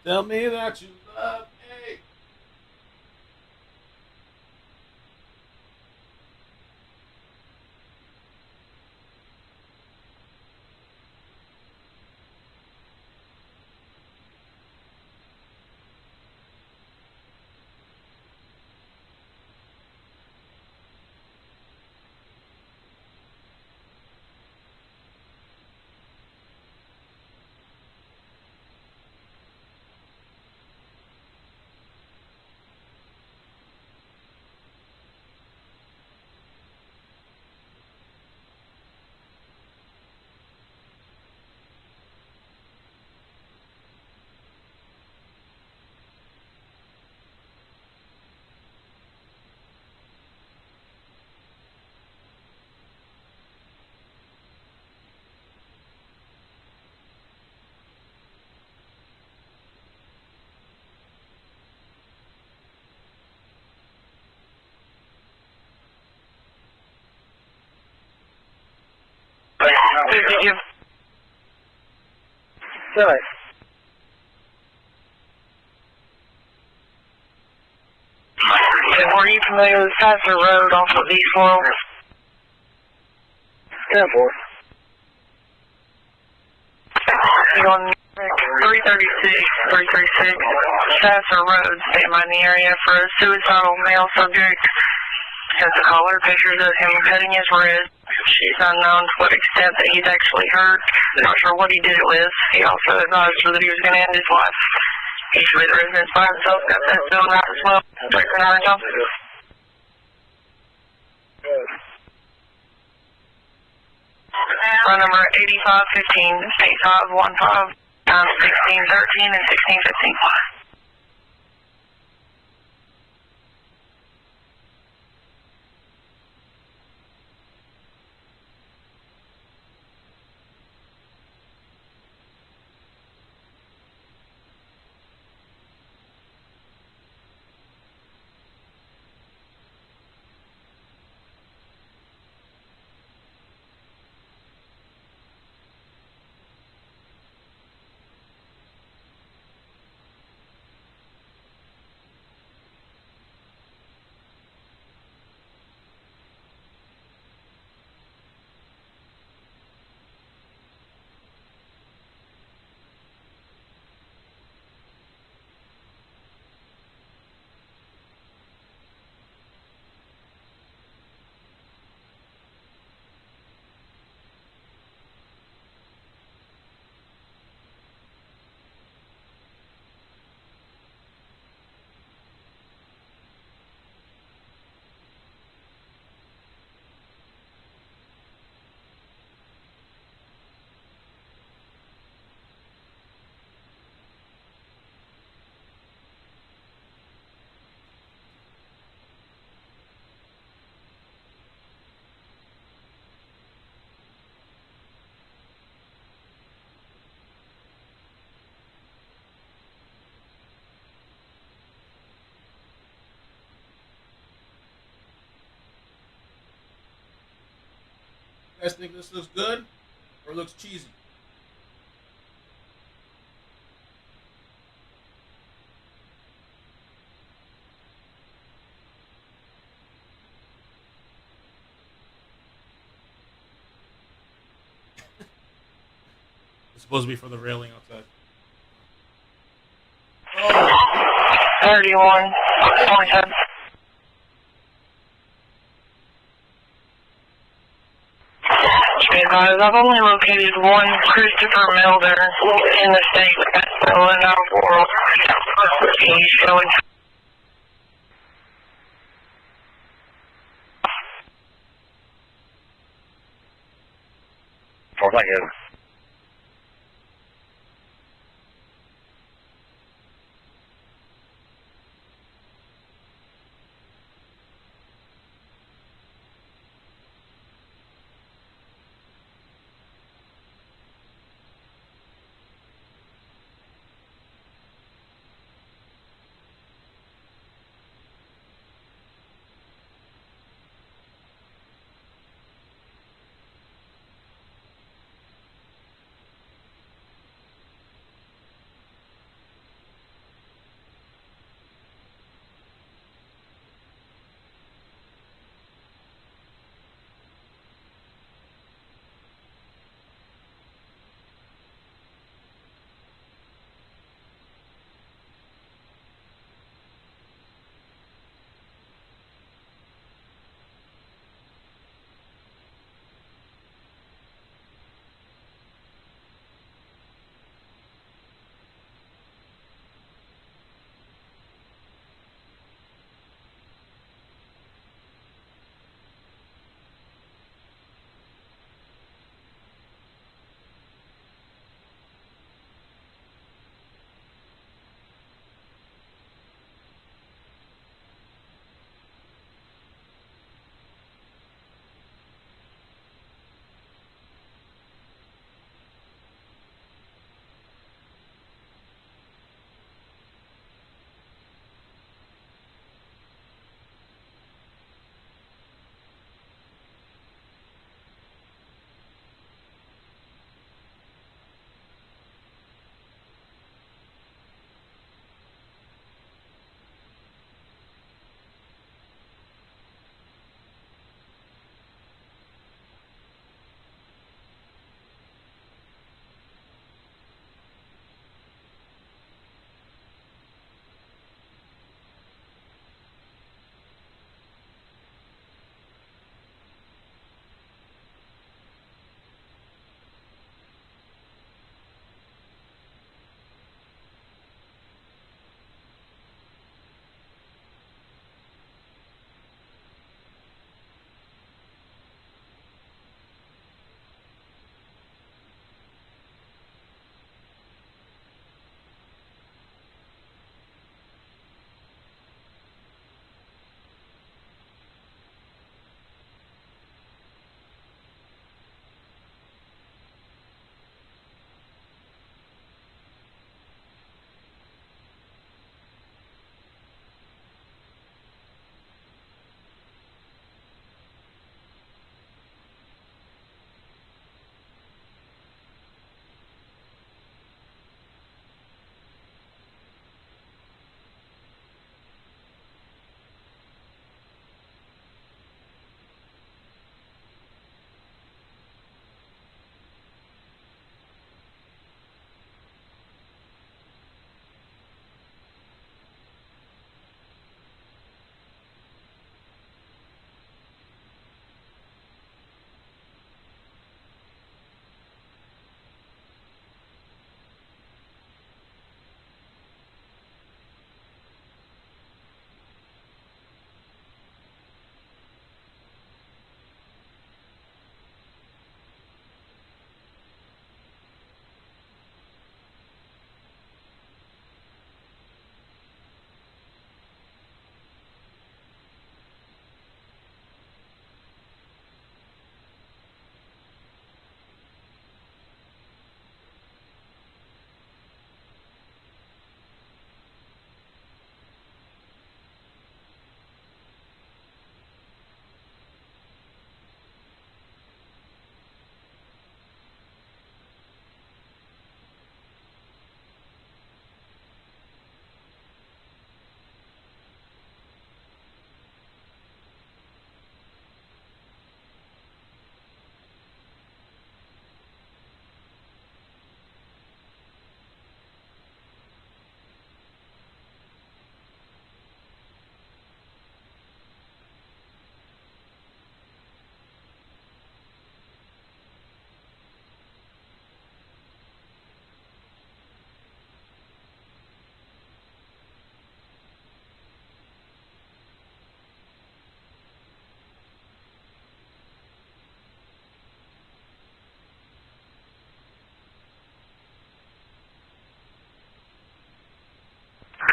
Tell me that you love me. did you? Good. Were you familiar with Pastor Road off of East Laurel? Yeah, boy. You're on 336 Pastor Road, stand by in the area for a suicidal male subject. Sent the caller pictures of him cutting his wrist. She's unknown to what extent that he's actually hurt. Not sure what he did it with. He also advised her that he was going to end his life. He should be the residence by himself. Got that still right as well. Director Norrington. Run number 8515, 8515, 1613 and 1615. You guys think this looks good or looks cheesy? It's supposed to be for the railing outside. Oh. 31, 27. I've only located one Christopher Melder in the state that's still in our world. Can you show it? Oh, thank you.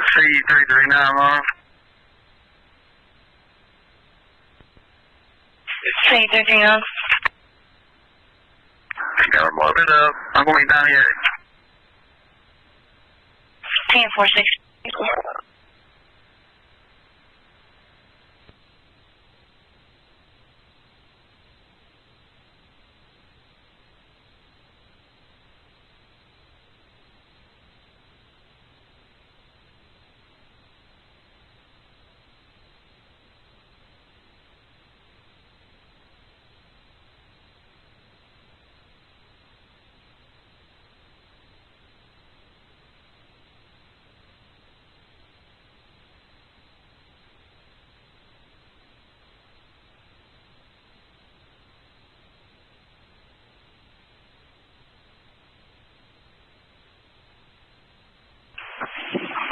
C339 C339. Got her loaded up. I'm going to be down here. 10-4-6.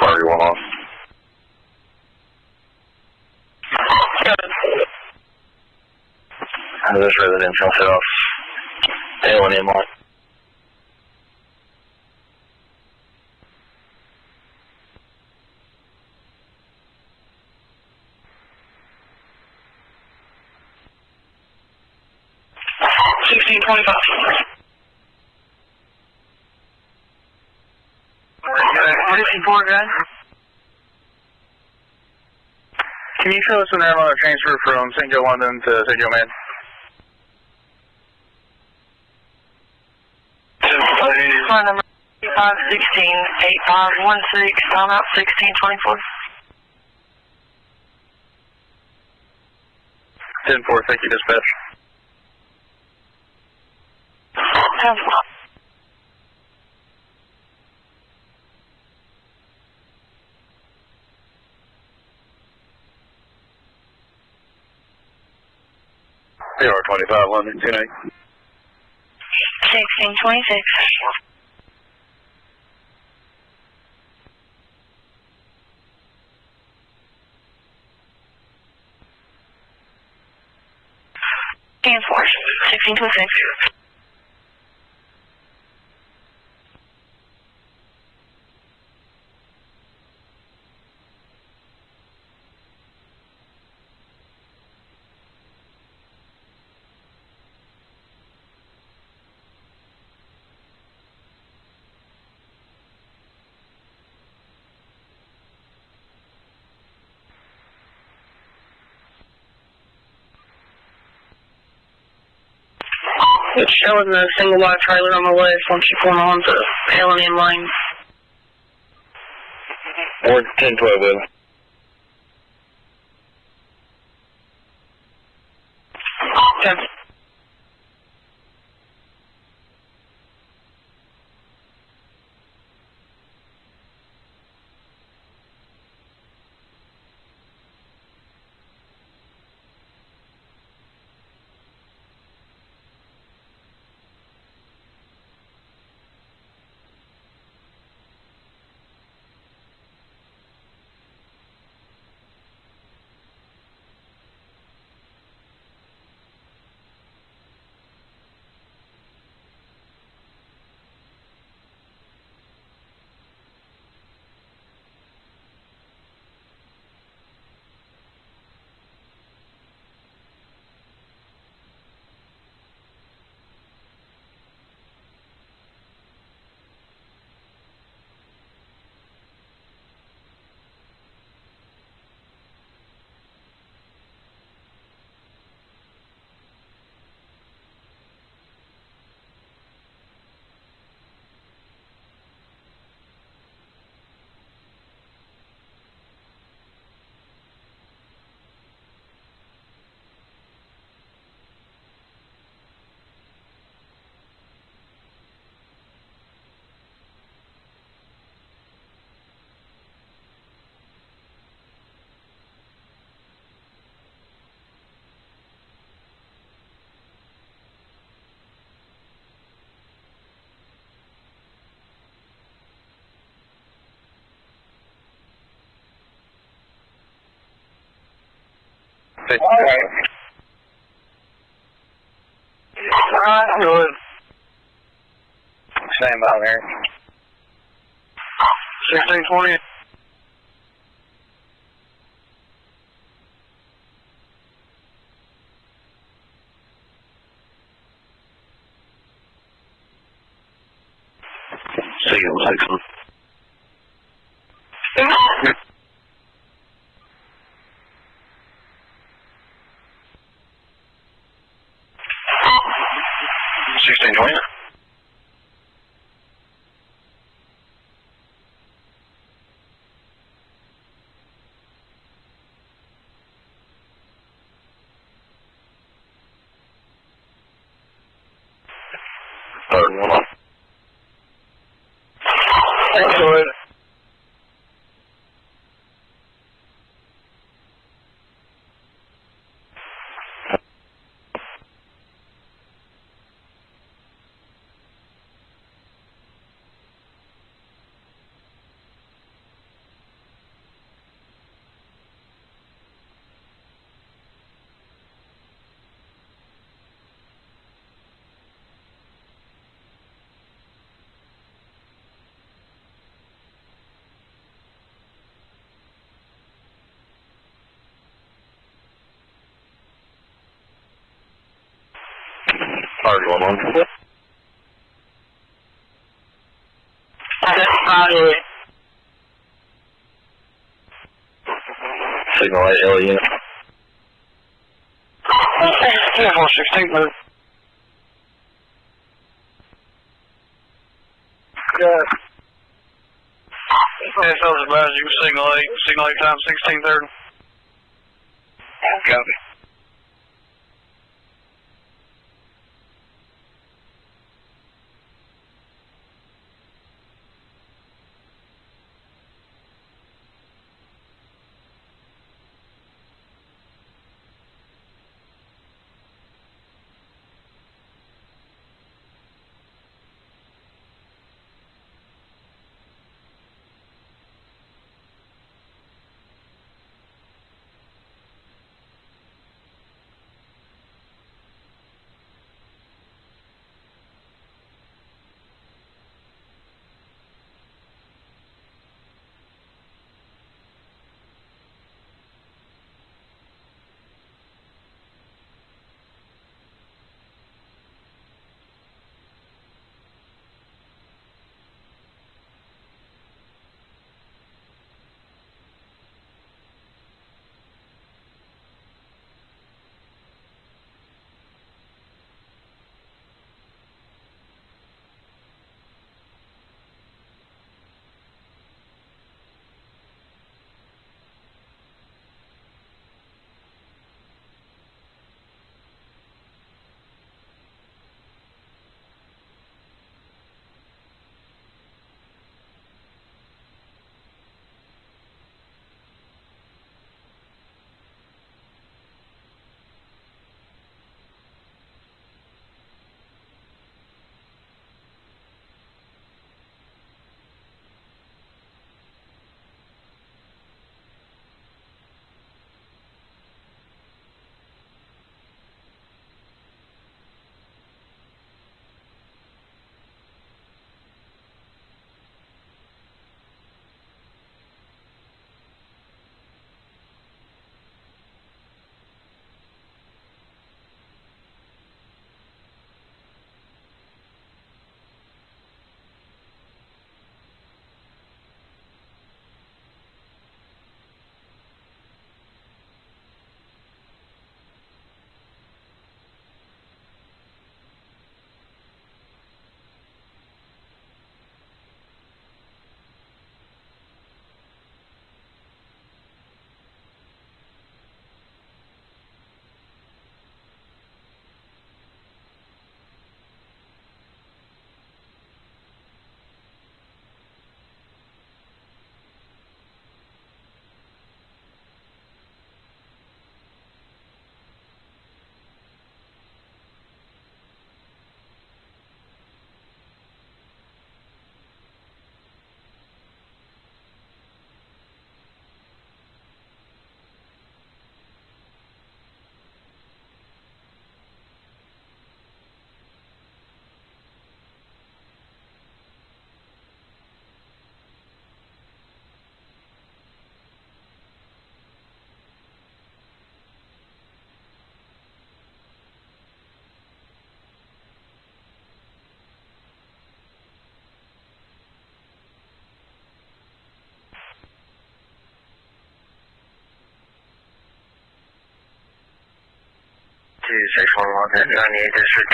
Fire one off. This residential set off. L&M line. $16.25. 54, good. Can you show us an airline transfer from St. Joe, London to St. Joe, man? Flight number 516-8516, time out 1624. 10-4, thank you, dispatch. Have PR25, London, 10-8. 1626. And 4, 1626. It's showing the single wide trailer on the left once you pull on to L&M lane. Or 10-12, Will. Okay. Alright. Alright, good. Stand by there. 1620. think it was 6 months. $16.20. Third one off. Go ahead. Third one on. Signal 8 L unit. 416 move. Got it. Yes, I was advised you signal 8 times 1630. Copy. 611, 98 District.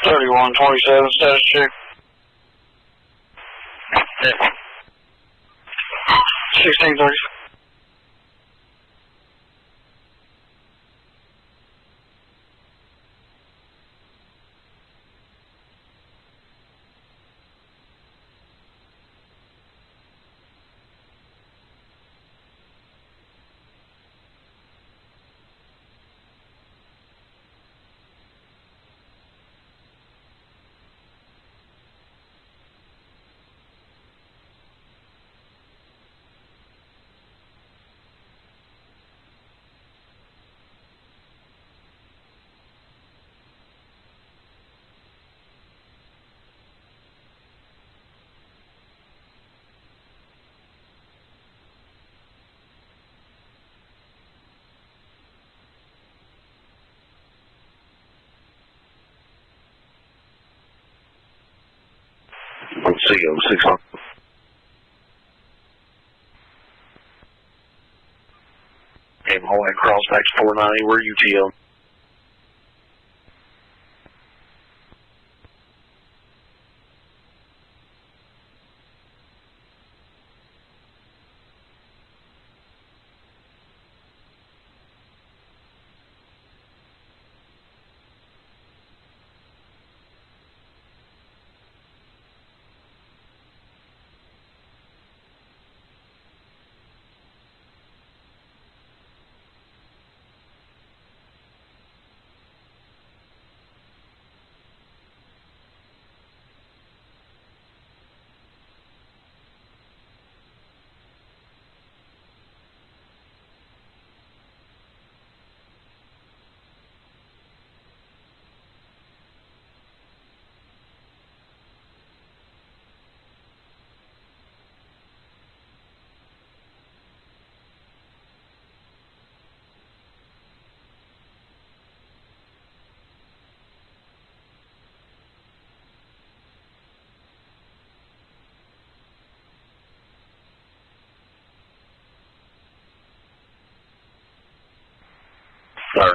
Thirty-one 27 status check. 1630. CO 600. Came all the way across back to 490. Where UTL?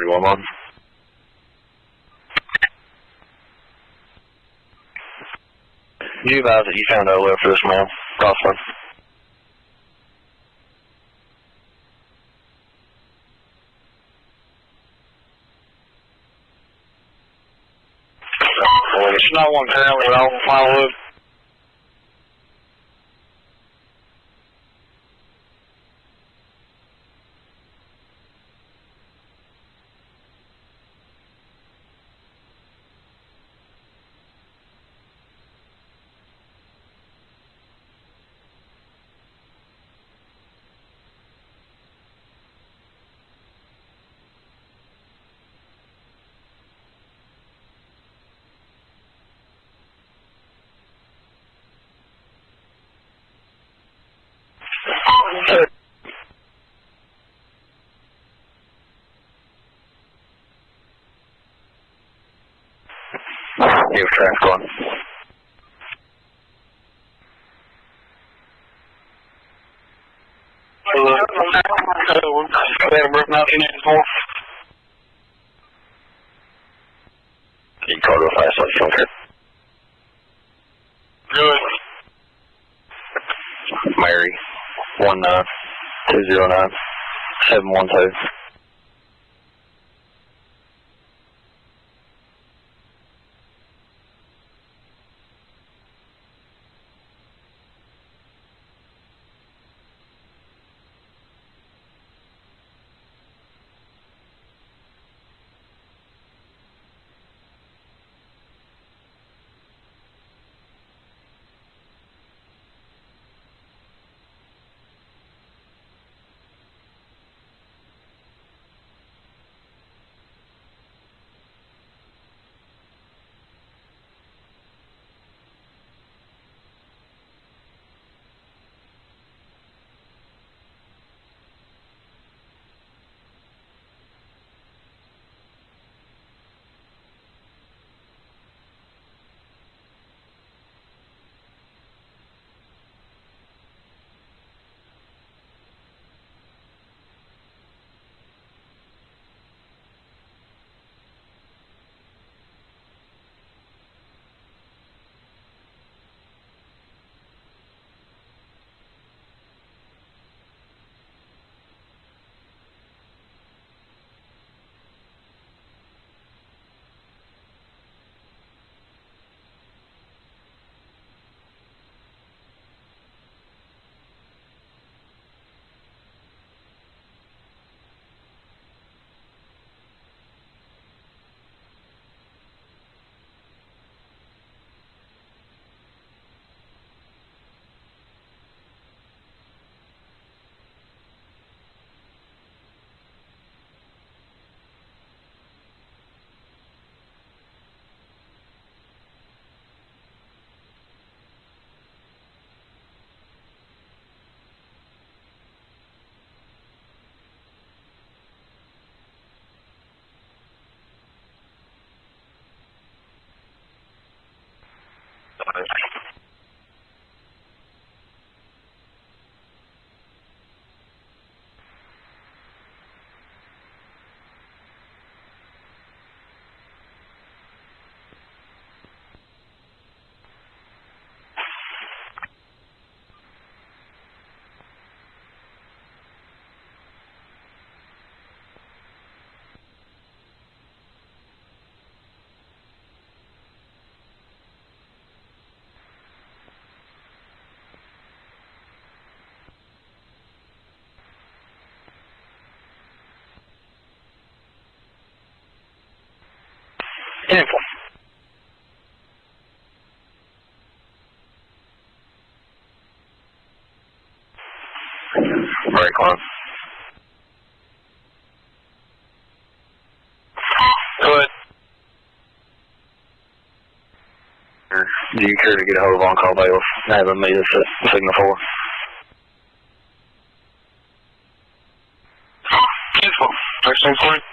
One month. You advise that you found OL for this man, Rosslyn. It's not one currently, but I'll follow up. You have traffic on. You can call real fast on your phone. Good. Mary, 19209 712. Temple. Break one. Go ahead. Do you care to get a hold of on-call bailiff? Have him meet us at Signal 4. Temple. Next one, point.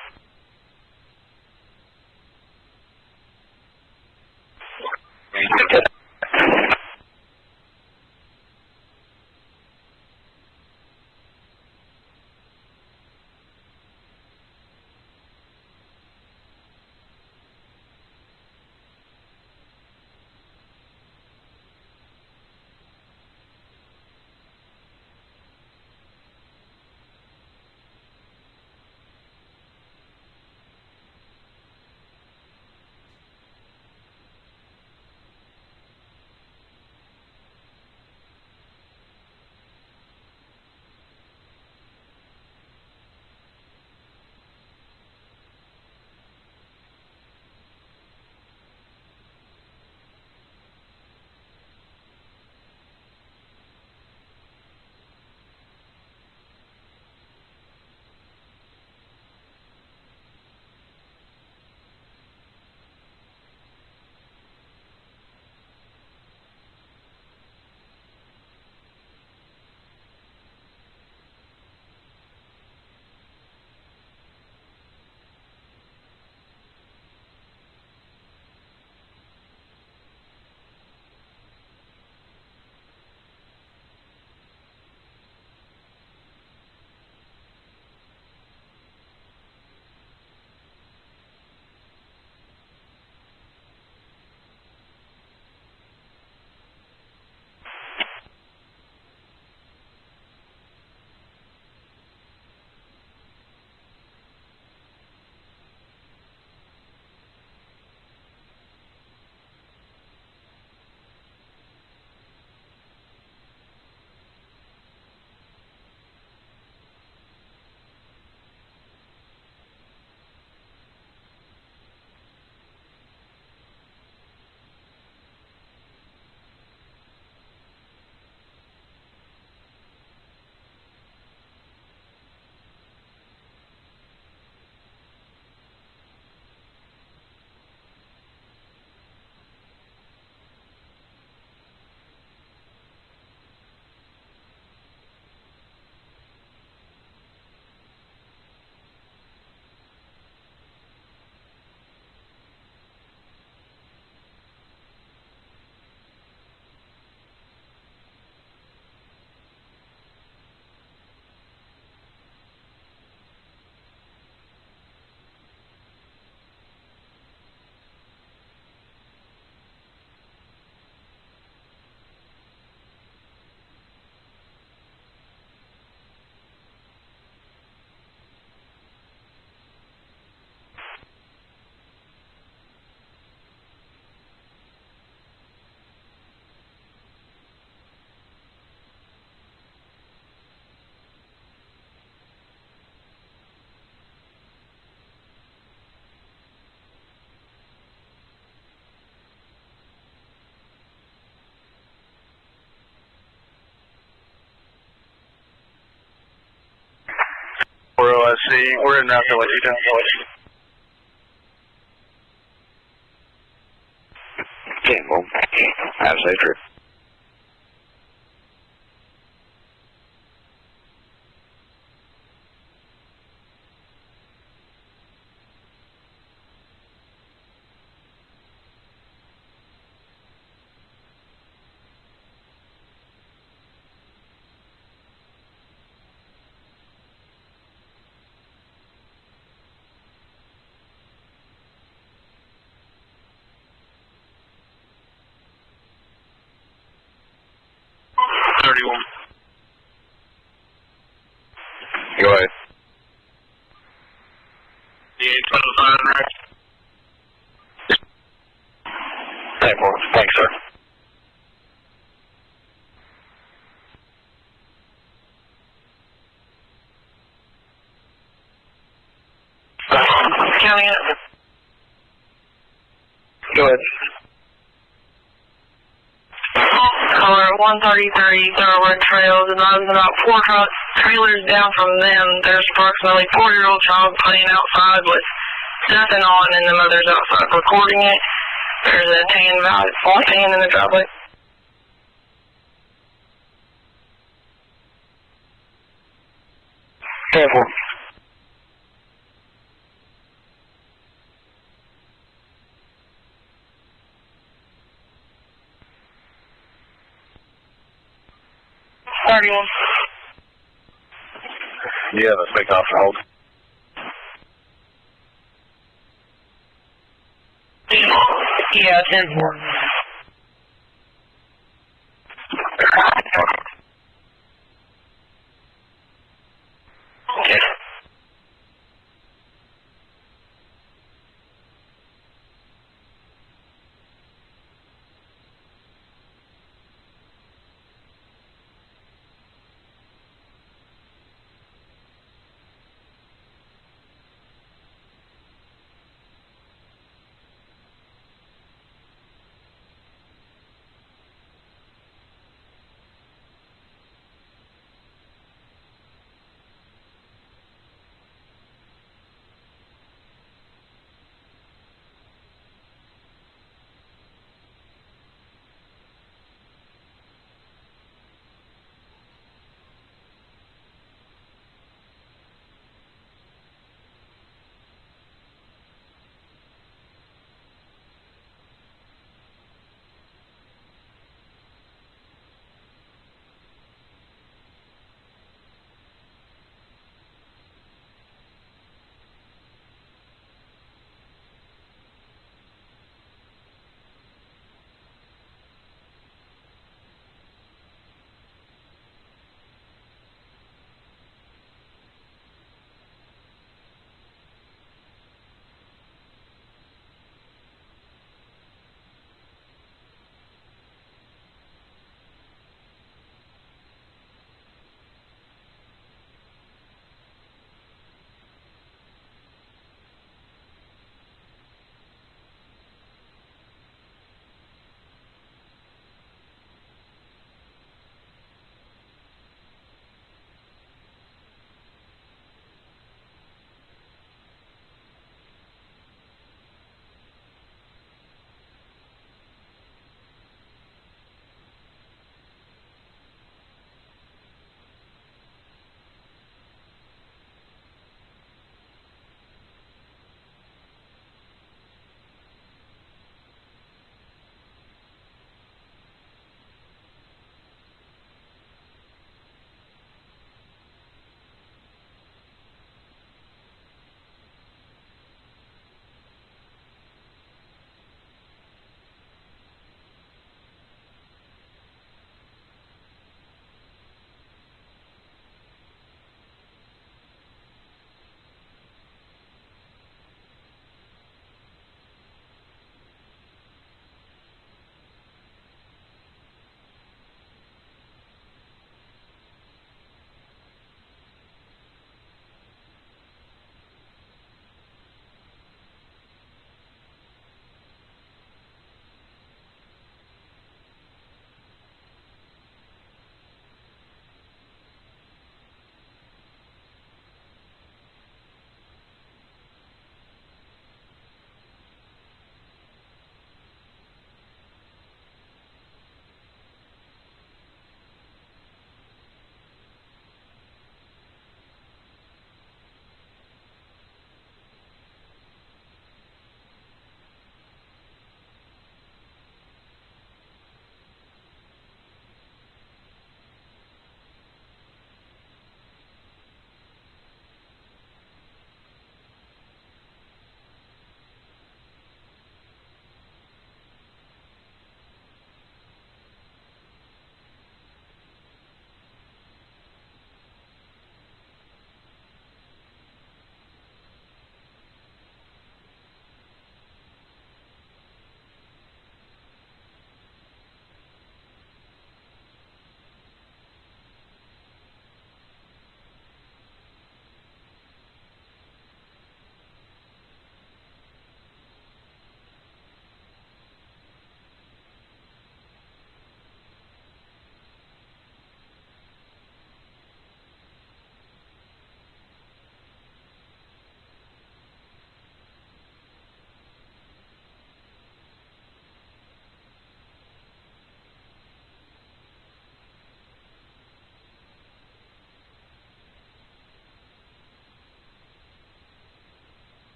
Laurel, I see. We're in North Carolina. Temple. Have a safe trip. Go ahead. right? Thanks, sir. County Go ahead. Caller 133 Thoroughbred Trails, and I was about 4 trailers down from them. There's approximately 4-year-old child playing outside with nothing on, and the mother's outside recording it. There's a white tan in the driveway. Careful. Yeah, let's make off hold. Yeah, 10-4. Okay.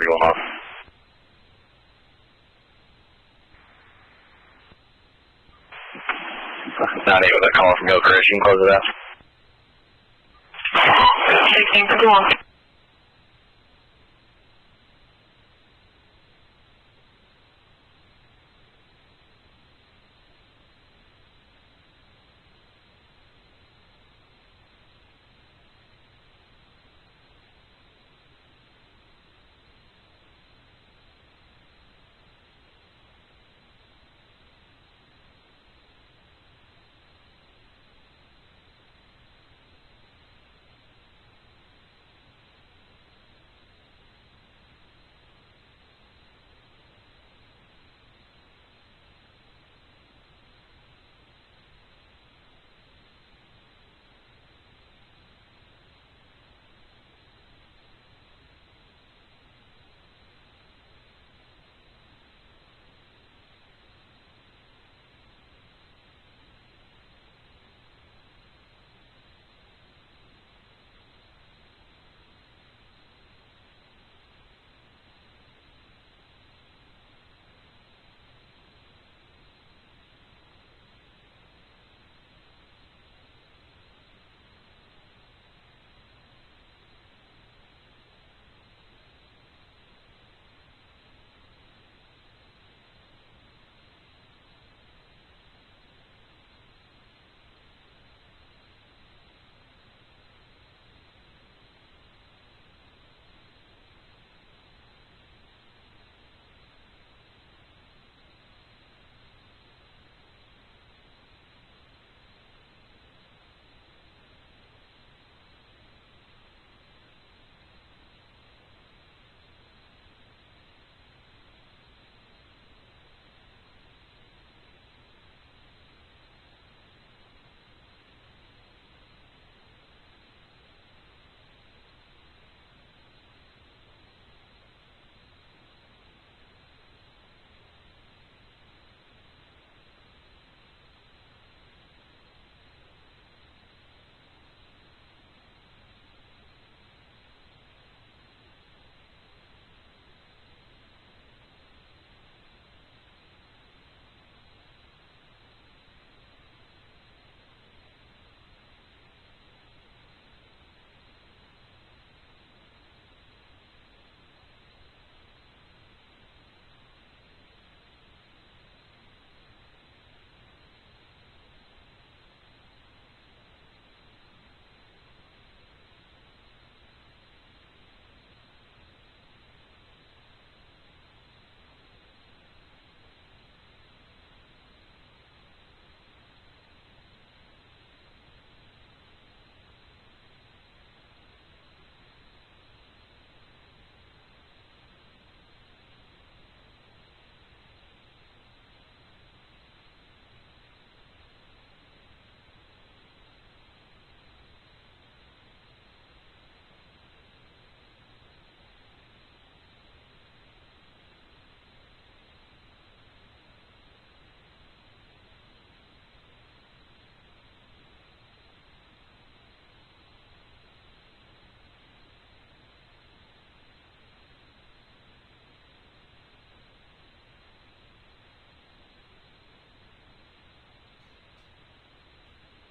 going off. 98 with that call from Gilchrist. You can close it out. 16, go on.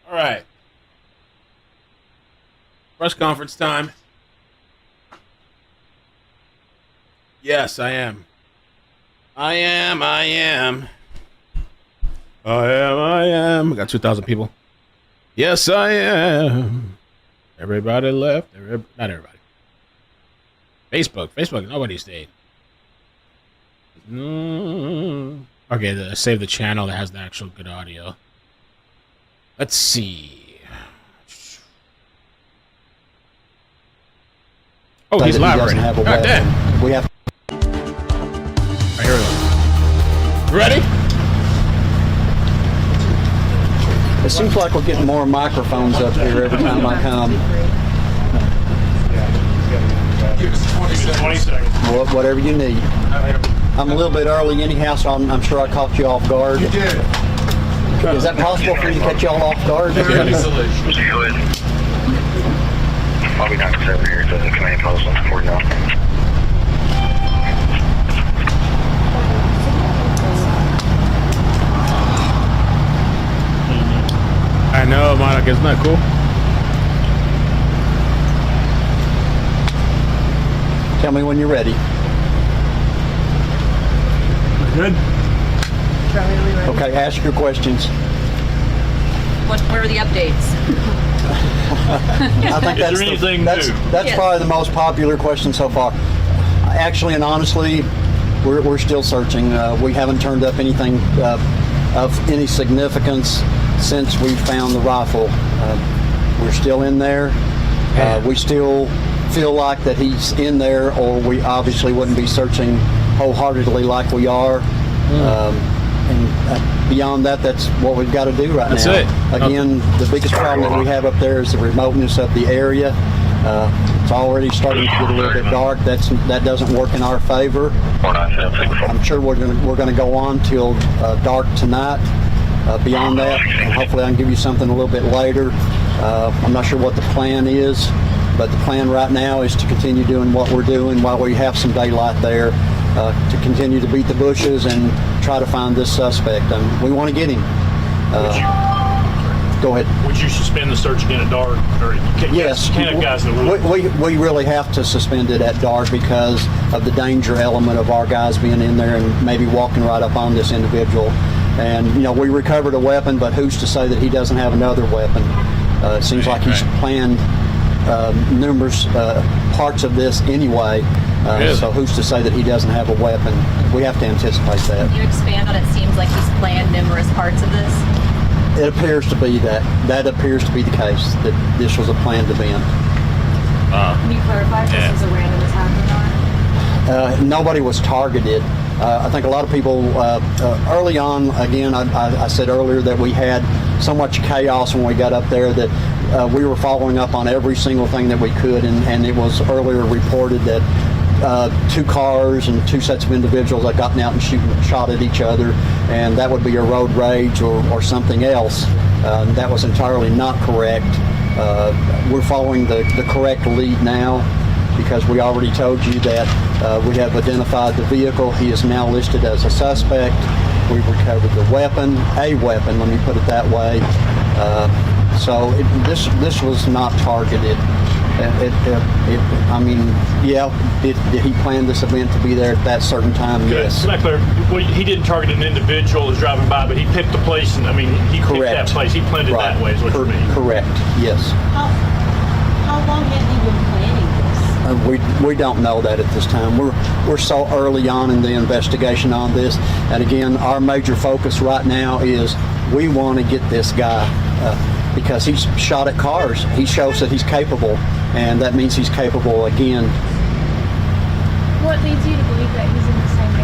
All right. Press conference time. Yes, I am. I am. We got 2,000 people. Yes, I am. Everybody left. Not everybody. Facebook. Nobody stayed. Okay, save the channel that has the actual good audio. Let's see. Oh, he's live already. God damn. We have. Right, here we go. You ready? It seems like we're getting more microphones up here every time I come. Give us 20 seconds. Whatever you need. I'm a little bit early anyhow, so I'm sure I caught you off guard. You did. Is that possible for you to catch y'all off guard? I'll be 97 here to the command post on 49. I know, Monica. Isn't that cool? Tell me when you're ready. Good. Okay, ask your questions. What are the updates? I think that's probably the most popular question so far. Actually and honestly, we're still searching. We haven't turned up anything of any significance since we found the rifle. We're still in there. We still feel like that he's in there, or we obviously wouldn't be searching wholeheartedly like we are. And beyond that, that's what we've got to do right now. That's it. Again, the biggest problem that we have up there is the remoteness of the area. It's already starting to get a little bit dark. That doesn't work in our favor. I'm sure we're going to go on till dark tonight. Beyond that, and hopefully I can give you something a little bit later. I'm not sure what the plan is, but the plan right now is to continue doing what we're doing while we have some daylight there, to continue to beat the bushes and try to find this suspect. We want to get him. Go ahead. Would you suspend the search again at dark? Or yes. Can't have guys in the woods? We really have to suspend it at dark because of the danger element of our guys being in there and maybe walking right up on this individual. And, you know, we recovered a weapon, but who's to say that he doesn't have another weapon? It seems like he's planned numerous parts of this anyway. So who's to say that he doesn't have a weapon? We have to anticipate that. Can you expand on it? Seems like he's planned numerous parts of this. It appears to be that. That appears to be the case, that this was a planned event. Can you clarify if this was a random attack or not? Nobody was targeted. I think a lot of people, early on, again, I said earlier that we had so much chaos when we got up there that we were following up on every single thing that we could, and it was earlier reported that 2 cars and 2 sets of individuals had gotten out and shot at each other, and that would be a road rage or something else. That was entirely not correct. We're following the correct lead now, because we already told you that we have identified the vehicle. He is now listed as a suspect. We've recovered the weapon, let me put it that way. So this was not targeted. I mean, yeah, did he plan this event to be there at that certain time? Good. Yes. So that clear, he didn't target an individual who's driving by, but he picked the place, and I mean, he picked that place. He planned it that way, is what you mean. Correct, yes. How long had he been planning this? We don't know that at this time. We're so early on in the investigation on this, and again, our major focus right now is we want to get this guy because he's shot at cars. He shows that he's capable, and that means he's capable again. What leads you to believe that he's in the same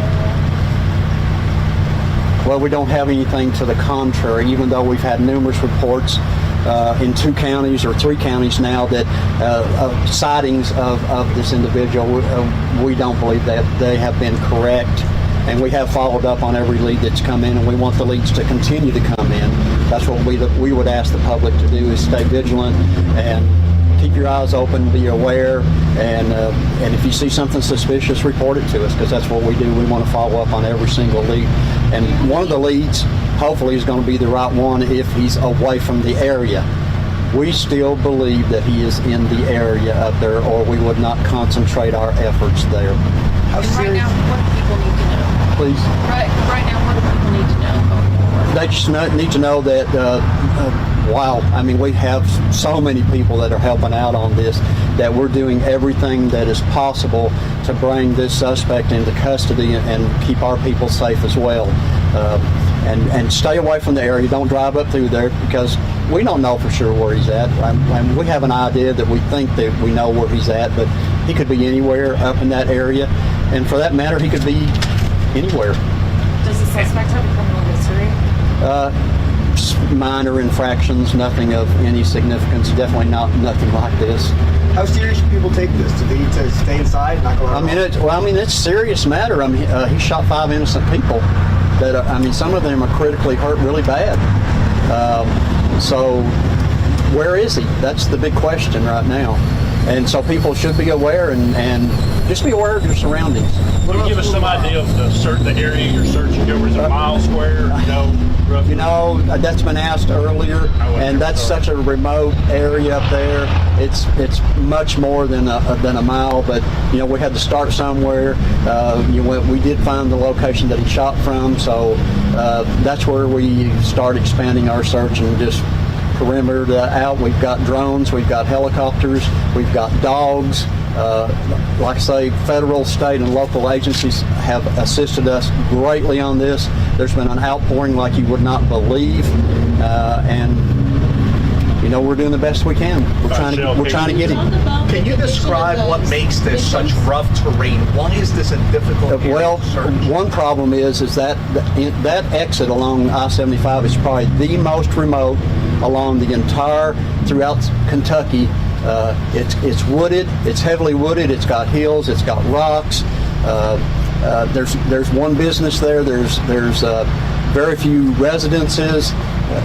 area? Well, we don't have anything to the contrary, even though we've had numerous reports in 2 counties or 3 counties now that sightings of this individual. We don't believe that they have been correct, and we have followed up on every lead that's come in, and we want the leads to continue to come in. That's what we would ask the public to do, is stay vigilant and keep your eyes open, be aware, and if you see something suspicious, report it to us, because that's what we do. We want to follow up on every single lead, and one of the leads hopefully is going to be the right one if he's away from the area. We still believe that he is in the area up there, or we would not concentrate our efforts there. Right now, what do people need to know? Please. Right now, what do people need to know? They just need to know that, wow, I mean, we have so many people that are helping out on this, that we're doing everything that is possible to bring this suspect into custody and keep our people safe as well. And stay away from the area. Don't drive up through there, because we don't know for sure where he's at. We have an idea that we think that we know where he's at, but he could be anywhere up in that area. And for that matter, he could be anywhere. Does the suspect have a criminal history? Minor infractions, nothing of any significance. Definitely nothing like this. How serious should people take this? Do they need to stay inside and not go around? I mean, it's a serious matter. I mean, he shot 5 innocent people. That some of them are critically hurt really bad. So, where is he? That's the big question right now. And so people should be aware and just be aware of your surroundings. Can you give us some idea of the area you're searching over? Is it a mile square? You know? roughly? You know, that's been asked earlier, and that's such a remote area up there. It's much more than a mile, but you know, we had to start somewhere. We did find the location that he shot from, so that's where we start expanding our search and just perimeter out. We've got drones, we've got helicopters, we've got dogs. Like I say, federal, state, and local agencies have assisted us greatly on this. There's been an outpouring like you would not believe, and you know, we're doing the best we can. We're trying to get him. Can you describe what makes this such rough terrain? Why is this a difficult area Well, to search? one problem is that that exit along I-75 is probably the most remote along the entire throughout Kentucky. It's wooded. It's heavily wooded. It's got hills. It's got rocks. There's one business there. There's very few residences.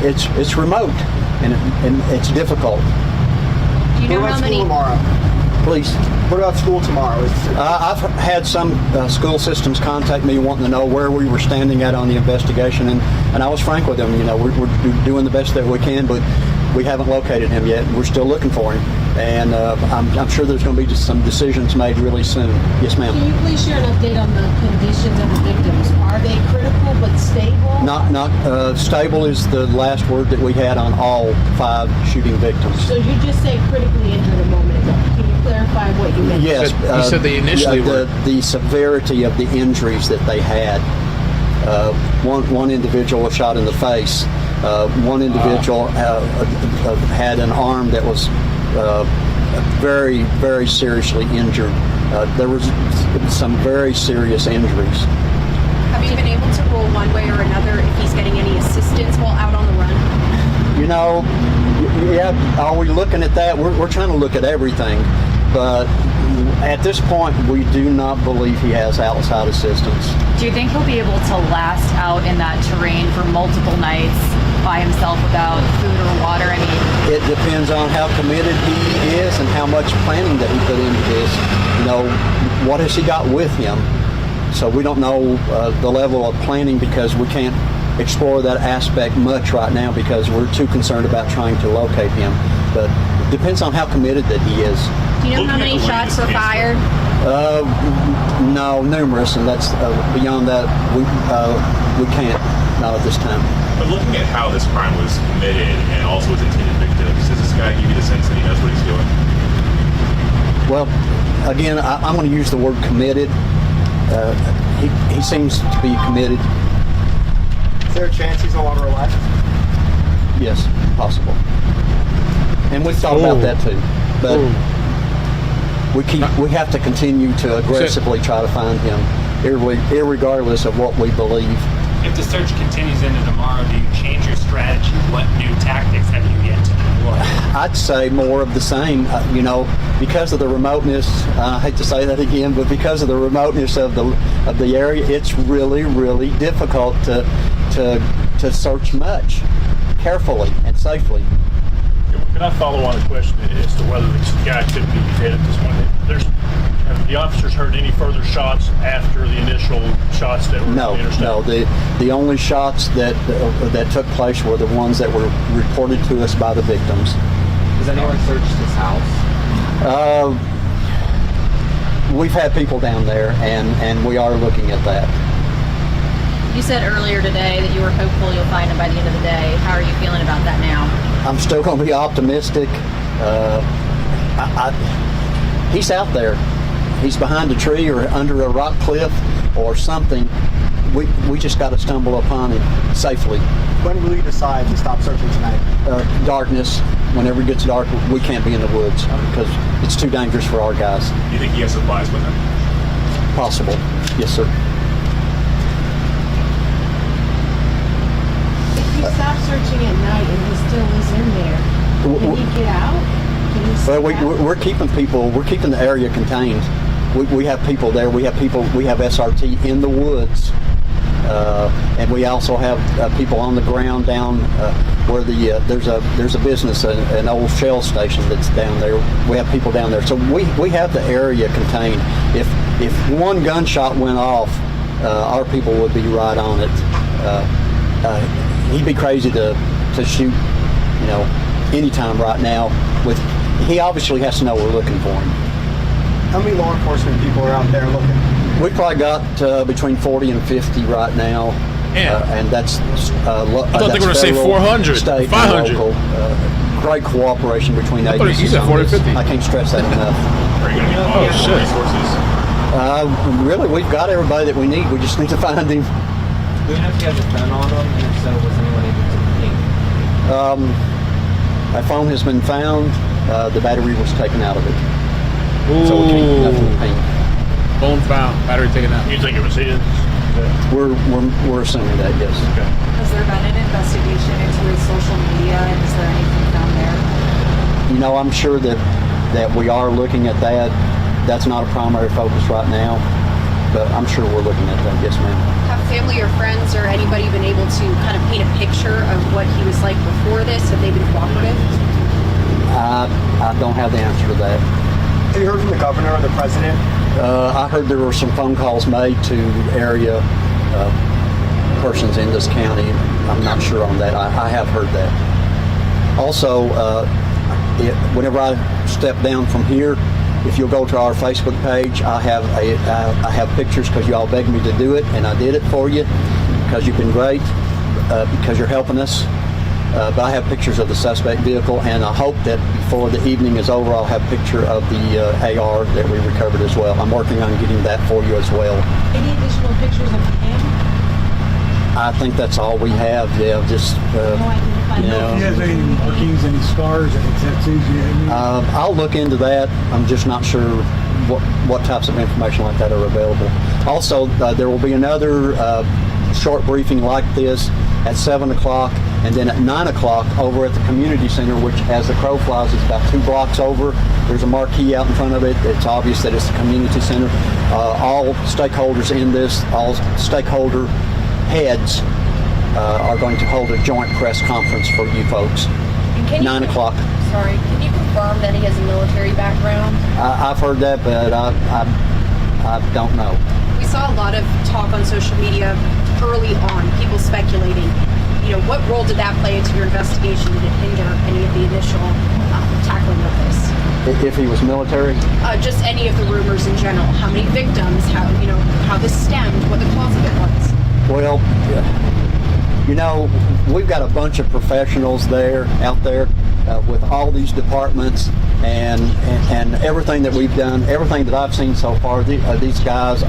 It's remote and it's difficult. Do you know What how about many? school tomorrow? Please. What about school tomorrow? I've had some school systems contact me wanting to know where we were standing at on the investigation, and I was frank with them. You know, we're doing the best that we can, but we haven't located him yet. We're still looking for him, and I'm sure there's going to be just some decisions made really soon. Yes, ma'am. Can you please share an update on the conditions of the victims? Are they critical but stable? Not stable is the last word that we had on all 5 shooting victims. So you just say critically injured a moment ago. Can you clarify what you meant? Yes, You said they initially were. the severity of the injuries that they had. One individual was shot in the face. One individual had an arm that was very, very seriously injured. There was some very serious injuries. Have you been able to rule one way or another if he's getting any assistance while out on the run? You know, yeah, are we looking at that? We're trying to look at everything, but at this point, we do not believe he has outside assistance. Do you think he'll be able to last out in that terrain for multiple nights by himself without food or water? I mean, It depends on how committed he is and how much planning that he put into this. You know, what has he got with him? So we don't know the level of planning because we can't explore that aspect much right now because we're too concerned about trying to locate him. But it depends on how committed that he is. Do you know how many shots were fired? No, numerous, and that's beyond that. We can't, not at this time. But looking at how this crime was committed and also its intended victims, does this guy give you the sense that he knows what he's doing? Well, again, I'm going to use the word committed. He seems to be committed. Is there a chance he's no longer alive? Yes, possible. And we've thought about that too. But we have to continue to aggressively try to find him, irregardless of what we believe. If the search continues into tomorrow, do you change your strategy? What new tactics have you yet to deploy? I'd say more of the same. You know, because of the remoteness. I hate to say that again, but because of the remoteness of the area, it's really, really difficult to search much carefully and safely. Can I follow on a question as to whether this guy could be dead at this point? Have the officers heard any further shots after the initial shots that were on the interstate? No. The only shots that took place were the ones that were reported to us by the victims. Has anyone searched his house? We've had people down there, and we are looking at that. you said earlier today that you were hopeful you'll find him by the end of the day. How are you feeling about that now? I'm still going to be optimistic. He's out there. He's behind a tree or under a rock cliff or something. We just got to stumble upon him safely. When will you decide to stop searching tonight? Darkness. Whenever it gets dark, we can't be in the woods because it's too dangerous for our guys. You think he has supplies with him? Possible. Yes, sir. If you stop searching at night and he still is in there, can he get out? Can he Well, we're keeping people. We're keeping the area contained. We have people there. We have SRT in the woods, and we also have people on the ground down where there's a business, an old Shell station that's down there. We have people down there, so we have the area contained. If one gunshot went off, our people would be right on it. he'd be crazy to shoot, you know, anytime right now. He obviously has to know we're looking for him. How many law enforcement people are out there looking? We've probably got between 40 and 50 right now. And that's I thought they were going to say 400, state, 500. and local. Great cooperation between agencies. You said 40, 50. I can't stress that enough. Oh, shit. Really, we've got everybody that we need. We just need to find him. Do you know if you have a gun on them, and if so, was anyone able to ping? A phone has been found. The battery was taken out of it. Ooh. So we can't nothing to ping. Phone found, battery taken out. You think it was his? We're assuming that, yes. Okay. Has there been an investigation into his social media, and is there anything found there? You know, I'm sure that we are looking at that. That's not a primary focus right now, but I'm sure we're looking at that, yes, ma'am. Have family or friends or anybody been able to kind of paint a picture of what he was like before this? Have they been cooperative? I don't have the answer to that. Have you heard from the governor or the president? I heard there were some phone calls made to area persons in this county. I'm not sure on that. I have heard that. Also, whenever I step down from here, if you'll go to our Facebook page, I have pictures because you all begged me to do it, and I did it for you because you've been great, because you're helping us. But I have pictures of the suspect vehicle, and I hope that before the evening is over, I'll have a picture of the AR that we recovered as well. I'm working on getting that for you as well. Any additional pictures of him? I think that's all we have. Yeah, just You know if he has any markings, any scars, any tattoos? I'll look into that. I'm just not sure what types of information like that are available. Also, there will be another short briefing like this at 7 o'clock, and then at 9 o'clock over at the community center, which as the crow flies is about 2 blocks over. There's a marquee out in front of it. It's obvious that it's the community center. All stakeholders in this, all stakeholder heads are going to hold a joint press conference for you folks. 9 o'clock. Sorry, can you confirm that he has a military background? I've heard that, but I don't know. We saw a lot of talk on social media early on, people speculating, you know, what role did that play into your investigation? Did it hinder any of the initial tackling of this? If he was military? Just any of the rumors in general. How many victims, how this stemmed, what the cause of it was. Well, you know, we've got a bunch of professionals out there with all these departments and everything that we've done, everything that I've seen so far, these guys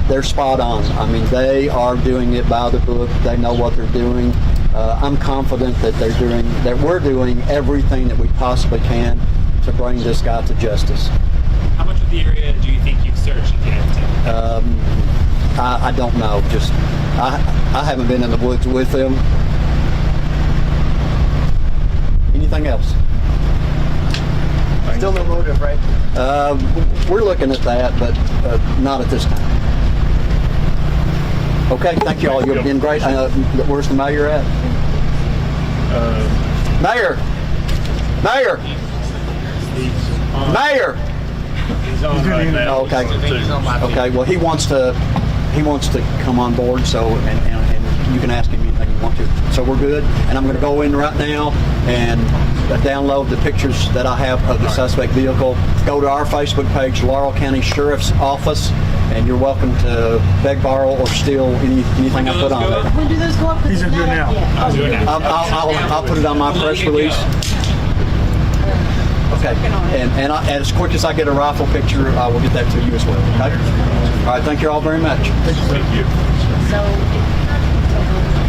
they're spot on. I mean, they are doing it by the book. They know what they're doing. I'm confident that we're doing everything that we possibly can to bring this guy to justice. How much of the area do you think you've searched yet? I don't know. Just I haven't been in the woods with them. Anything else? Still no motive, right? We're looking at that, but not at this time. Okay, thank you all. You've been great. Where's the mayor at? Mayor! Mayor! Mayor! He's on right now. Okay. Okay. Well, he wants to come on board. So and you can ask him anything you want to. So we're good. And I'm going to go in right now and download the pictures that I have of the suspect vehicle. Go to our Facebook page, Laurel County Sheriff's Office, and you're welcome to beg, borrow, or steal anything I put on there. When do those go up? He's going to do it now. I'll put it on my press release. Okay, and as quick as I get a rifle picture, I will get that to you as well. Okay. All right. Thank you all very much. Thank you. So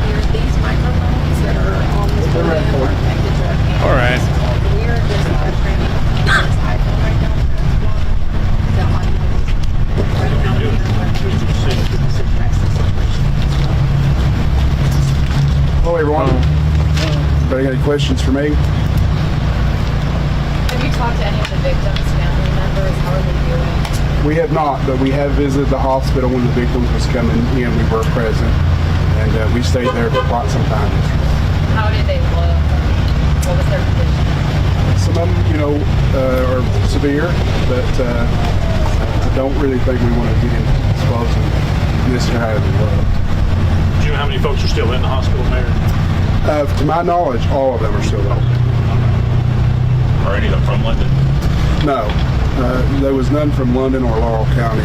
there's these microphones that are on this podium or connected to our camera. All right. We're just training on this iPhone right now. The audio is right now. Hello, everyone. Anybody got any questions for me? Have you talked to any of the victims' family members? How are they doing? We have not, but we have visited the hospital when the victims was coming in. We were present, and we stayed there for quite some time. How did they look? What was their condition? Some of them, are severe, but I don't really think we want to get into exposing necessarily how they look. Do you know how many folks are still in the hospital, Mayor? To my knowledge, all of them are still there. Are any of them from London? No, there was none from London or Laurel County.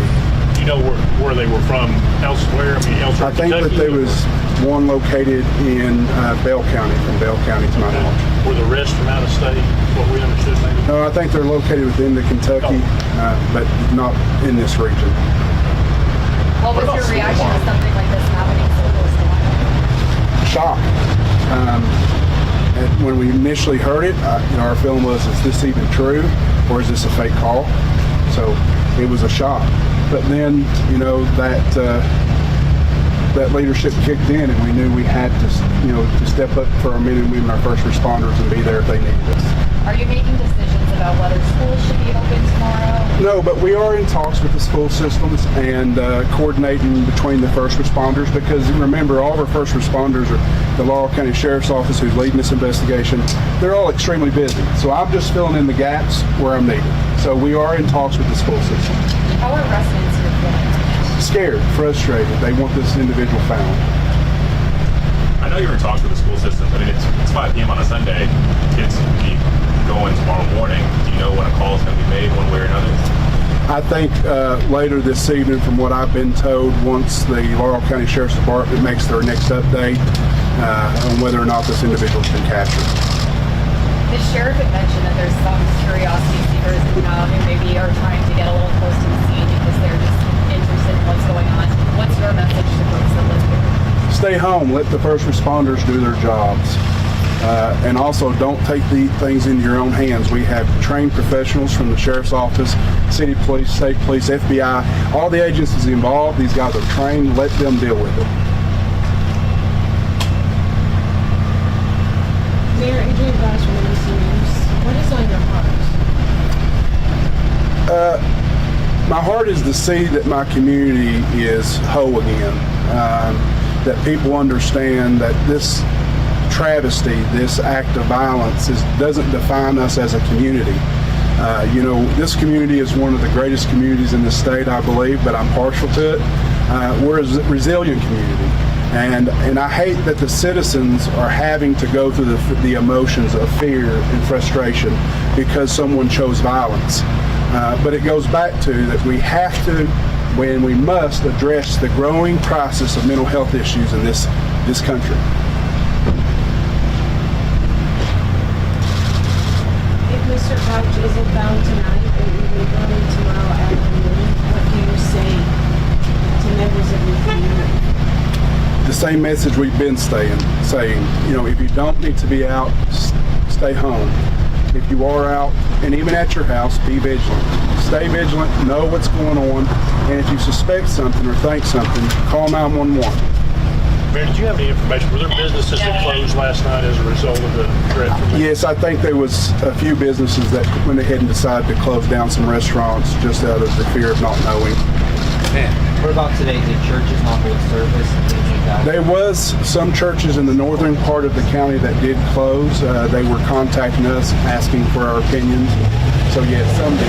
Do you know where they were from elsewhere? I mean, elsewhere. I think that there was one located in Bell County, from Bell County to my knowledge. Were the rest from out of state, what we understood maybe? No, I think they're located within the Kentucky, but not in this region. What was your reaction to something like this happening so close to home? Shock. And when we initially heard it, our feeling was, is this even true, or is this a fake call? So it was a shock. But then, that leadership kicked in, and we knew we had to, to step up for our men and women, our first responders, and be there if they needed us. Are you making decisions about whether schools should be open tomorrow? No, but we are in talks with the school systems and coordinating between the first responders, because remember, all of our first responders are the Laurel County Sheriff's Office, who's leading this investigation. They're all extremely busy, so I'm just filling in the gaps where I'm needed. So we are in talks with the school system. How are residents here feeling? Scared, frustrated. They want this individual found. I know you're in talks with the school system, but it's 5 p.m. on a Sunday. Kids keep going tomorrow morning. Do you know when a call is going to be made one way or another? I think later this evening, from what I've been told, once the Laurel County Sheriff's Department makes their next update on whether or not this individual's been captured. The sheriff had mentioned that there's some curiosity seekers in town who maybe are trying to get a little close to the scene because they're just interested in what's going on. What's your message to folks that live here? Stay home. Let the first responders do their jobs. And also, don't take the things into your own hands. We have trained professionals from the Sheriff's Office, City Police, State Police, FBI, all the agencies involved. These guys are trained. Let them deal with it. Mayor, Adrian Voss from NBC News. What is on your heart? My heart is to see that my community is whole again. That people understand that this travesty, this act of violence, doesn't define us as a community. This community is one of the greatest communities in the state, I believe, but I'm partial to it. We're a resilient community. And I hate that the citizens are having to go through the emotions of fear and frustration because someone chose violence. But it goes back to that we have to, when we must, address the growing crisis of mental health issues in this country. If Mr. Couch isn't found tonight or even coming tomorrow afternoon, what do you say to members of your community? The same message we've been saying, if you don't need to be out, stay home. If you are out, and even at your house, be vigilant. Stay vigilant, know what's going on, and if you suspect something or think something, call 911. Mayor, did you have any information? Were there businesses that closed last night as a result of the threat? Yes, I think there was a few businesses that went ahead and decided to close down some restaurants just out of the fear of not knowing. What about today? Did churches not hold service? There was some churches in the northern part of the county that did close. They were contacting us, asking for our opinions. So yes, some did.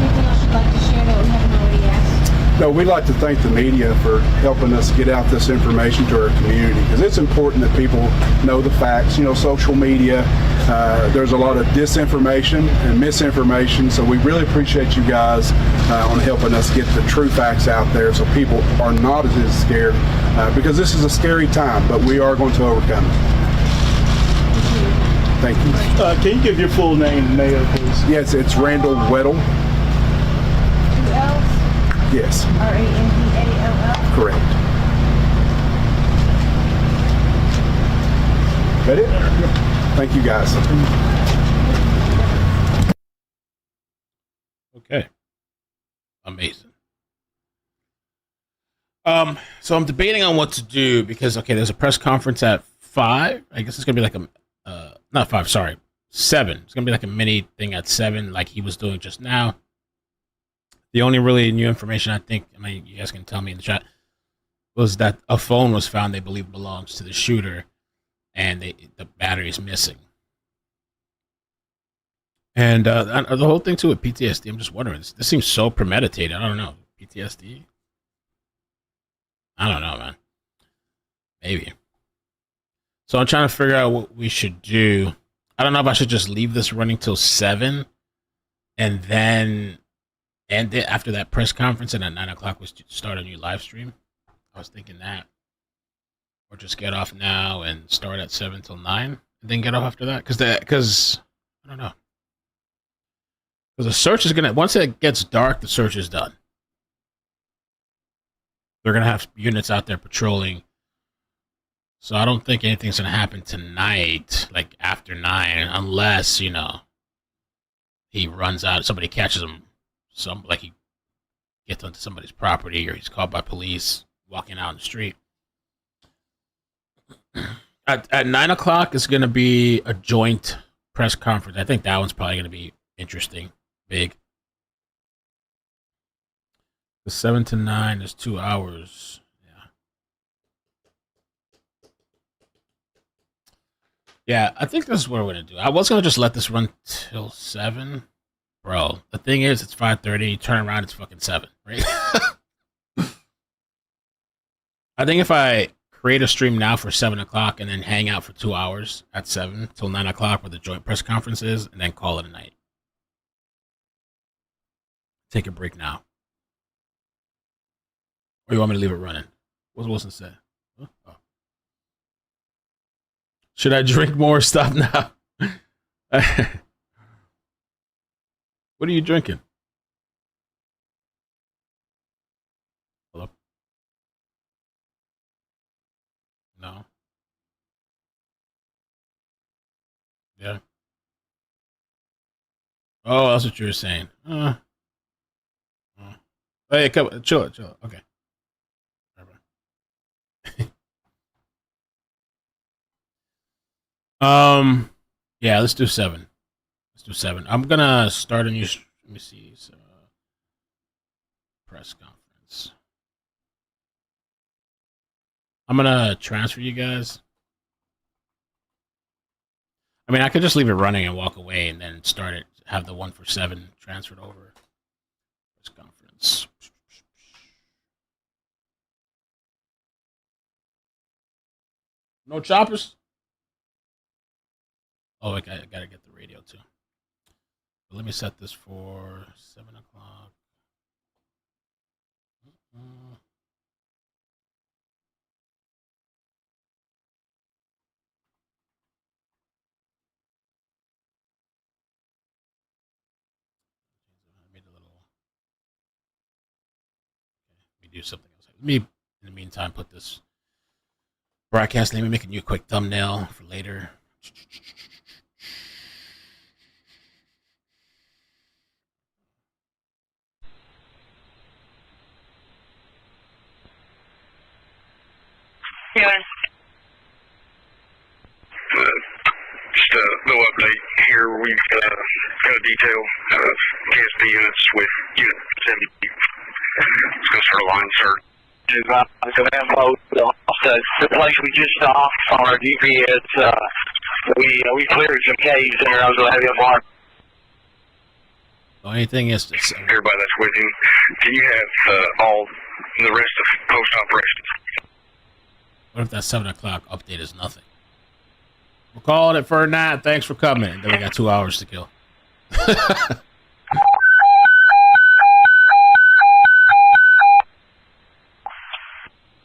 Anything else you'd like to share that we haven't already asked? No, we'd like to thank the media for helping us get out this information to our community, because it's important that people know the facts. Social media, there's a lot of disinformation and misinformation, so we really appreciate you guys on helping us get the true facts out there so people are not as scared, because this is a scary time, but we are going to overcome it. Thank you. Can you give your full name, Mayor, please? Yes, it's Randall Weddle. 2 L's? Yes. Randall? Correct. That it? Thank you, guys. Okay. Amazing. So I'm debating on what to do because, there's a press conference at 5. I guess it's going to be like not 5, sorry, 7. It's going to be like a mini thing at 7 like he was doing just now. The only really new information you guys can tell me in the chat, was that a phone was found they believe belongs to the shooter, and the battery is missing. And the whole thing too with PTSD, I'm just wondering, this seems so premeditated. I don't know. PTSD? I don't know, man. Maybe. So I'm trying to figure out what we should do. I don't know if I should just leave this running till 7 and then end it after that press conference, and at 9 o'clock we start a new live stream. I was thinking that. Or just get off now and start at 7 till 9 and then get off after that. Because I don't know. Because the search is going to, once it gets dark, the search is done. They're going to have units out there patrolling. So I don't think anything's going to happen tonight, like after 9, unless, you know, he runs out, somebody catches him, like he gets onto somebody's property or he's caught by police walking out in the street. At 9 o'clock is going to be a joint press conference. I think that one's probably going to be interesting, big. The 7 to 9 is 2 hours. Yeah, I think this is what we're going to do. I was going to just let this run till 7. Bro, the thing is, it's 5:30. You turn around, it's fucking 7, right? I think if I create a stream now for 7 o'clock and then hang out for 2 hours at 7 till 9 o'clock where the joint press conference is, and then call it a night. Take a break now. Or you want me to leave it running? What's Wilson say? Huh? Oh. Should I drink more? Stop now. What are you drinking? Hello? No. Yeah. Oh, that's what you were saying. Hey, come, chill. Okay. Yeah, let's do 7. Let's do 7. I'm gonna start a new. Let me see. So, press conference. I'm gonna transfer you guys. I mean, I could just leave it running and walk away, and then start it. Have the one for 7 transferred over. Press conference. No choppers. Oh, I gotta get the radio too. But let me set this for 7 o'clock. Let me do something else. Let me, in the meantime, put this broadcast. Let me make a new quick thumbnail for later. Yeah. Just a little update here. We've got a detail of KSP units with unit 70. It's going to start a line search. The place we just stopped on our GPS, we cleared some caves there. I was going to have you mark. The only thing is, everybody that's with him, can you have all the rest of post operations? What if that 7 o'clock update is nothing? We're calling it for a night. Thanks for coming. Then we got 2 hours to kill.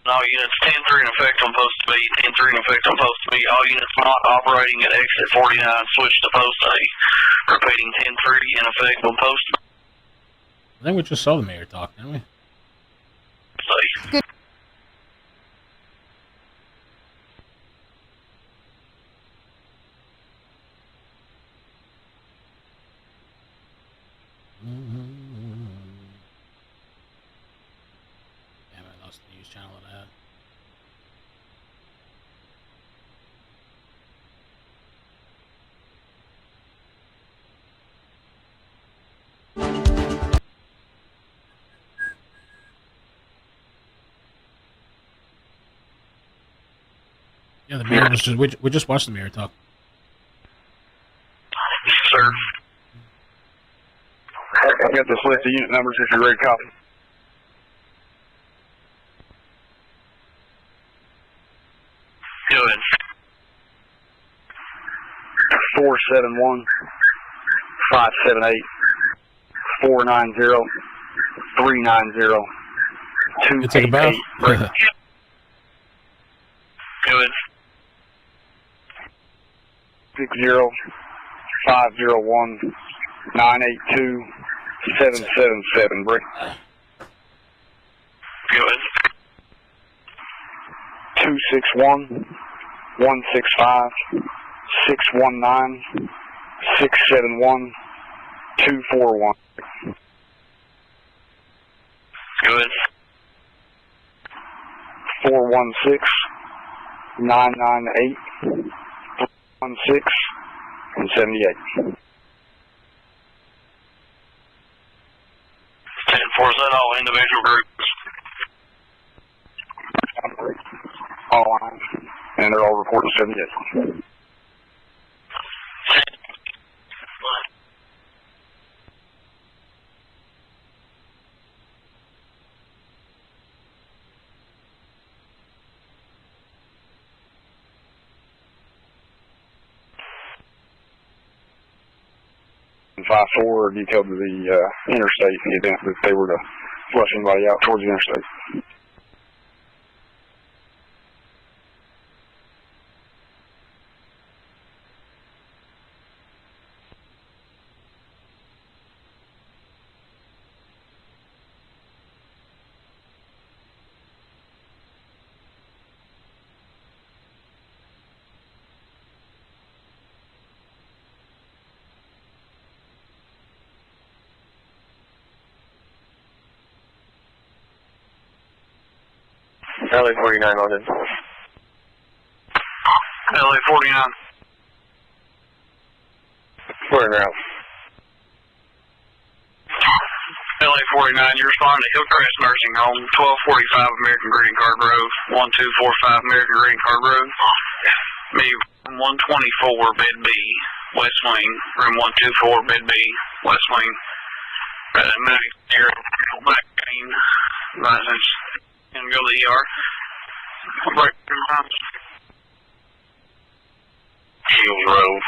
All units 10-3 in effect on post B. 10-3 in effect on post B. All units not operating at exit 49 switch to post A. Repeating 10-3 in effect on post B. I think we just saw the mayor talk, didn't we? Good. Damn, I lost the news channel of that. Yeah, the mayor was just, we just watched the mayor talk. Sir. I got this list of unit numbers if you're ready to copy. 471 578 490 390 It's like about. 288. Good. 60 501 982 777. Brick. Good. 261 165 619 671 241. Good. 416 998 16 and 78. 10-4, is that all individual groups? All lines, and they're all reporting 78. And 5-4 are detailed to the interstate in the event that they were to flush anybody out towards the interstate. LA 49 on it. LA 49. Where now? LA 49, you respond to Hillcrest Nursing Home, 1245 American Green Card Road, 1245 American Green Card Road. Me, 124, bed B, West Wing, room 124, bed B, West Wing. Medic here, black green, license, and go to the ER. Break Field Road,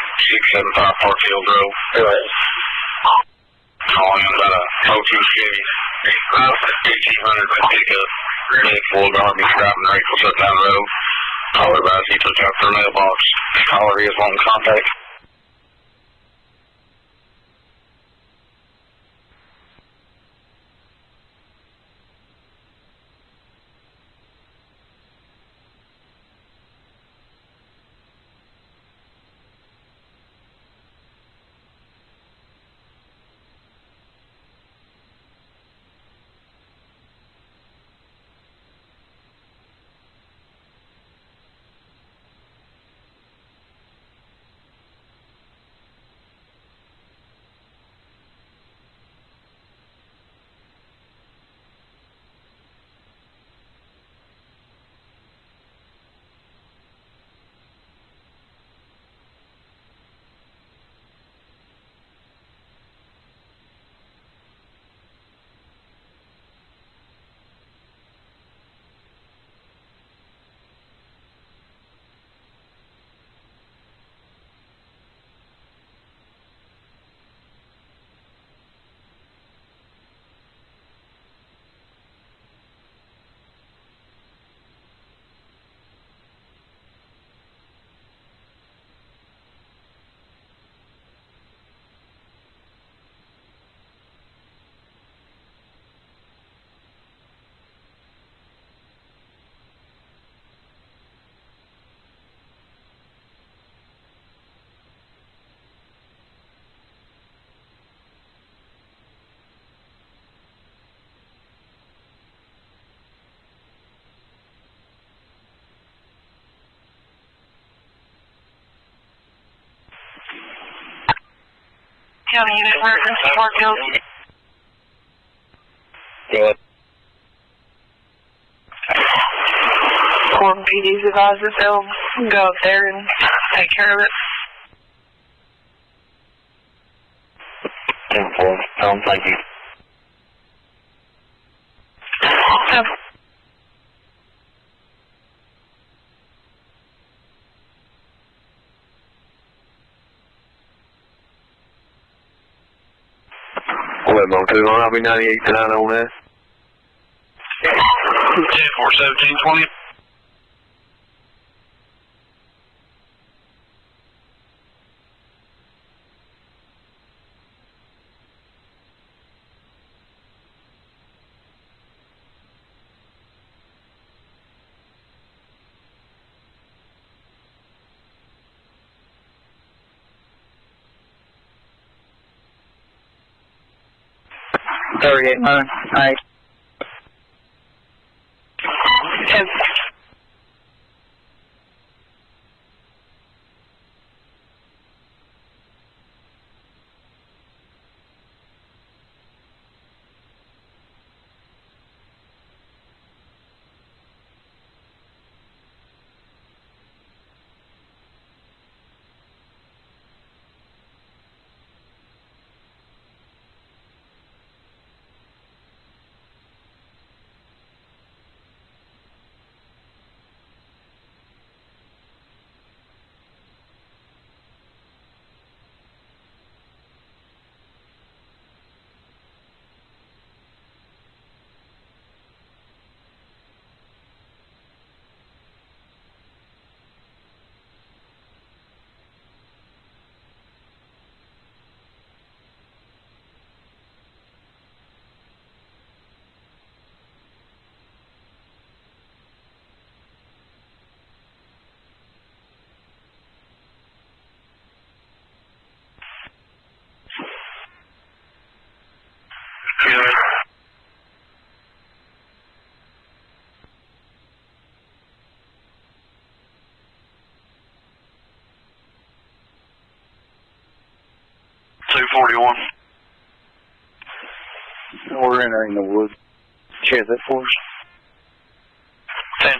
675 Park Field Road. Calling about a coaching Chevy, 1800 pickup, really full of army driving rifles up down the road. Caller advised he took out their mailbox. Caller is wanting contact. County Unit Emergency Parkfield. Go ahead. Corbin PD's advised that they'll go up there and take care of it. 10-4. Thank you. Go ahead, Mom 2. I'll be 98.9 on that. 10-4-17-20. $38 million. Alright. 10. Good. 241. We're entering the woods. Share that for us. 10-4.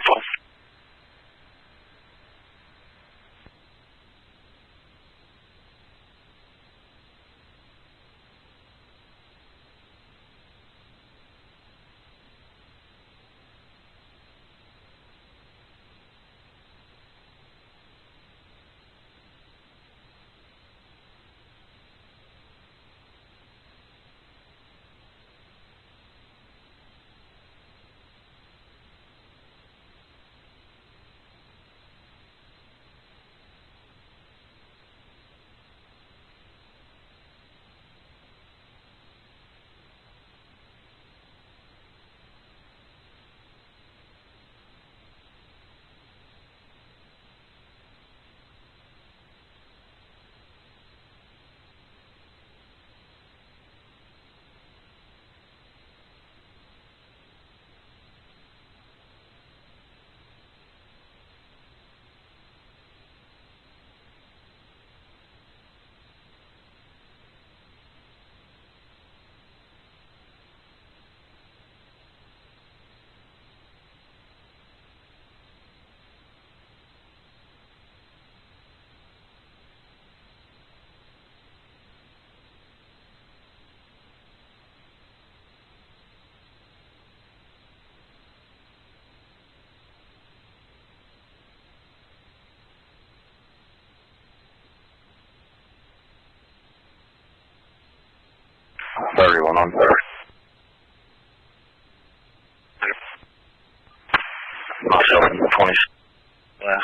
$31 on third. Myself in the 20s. Last.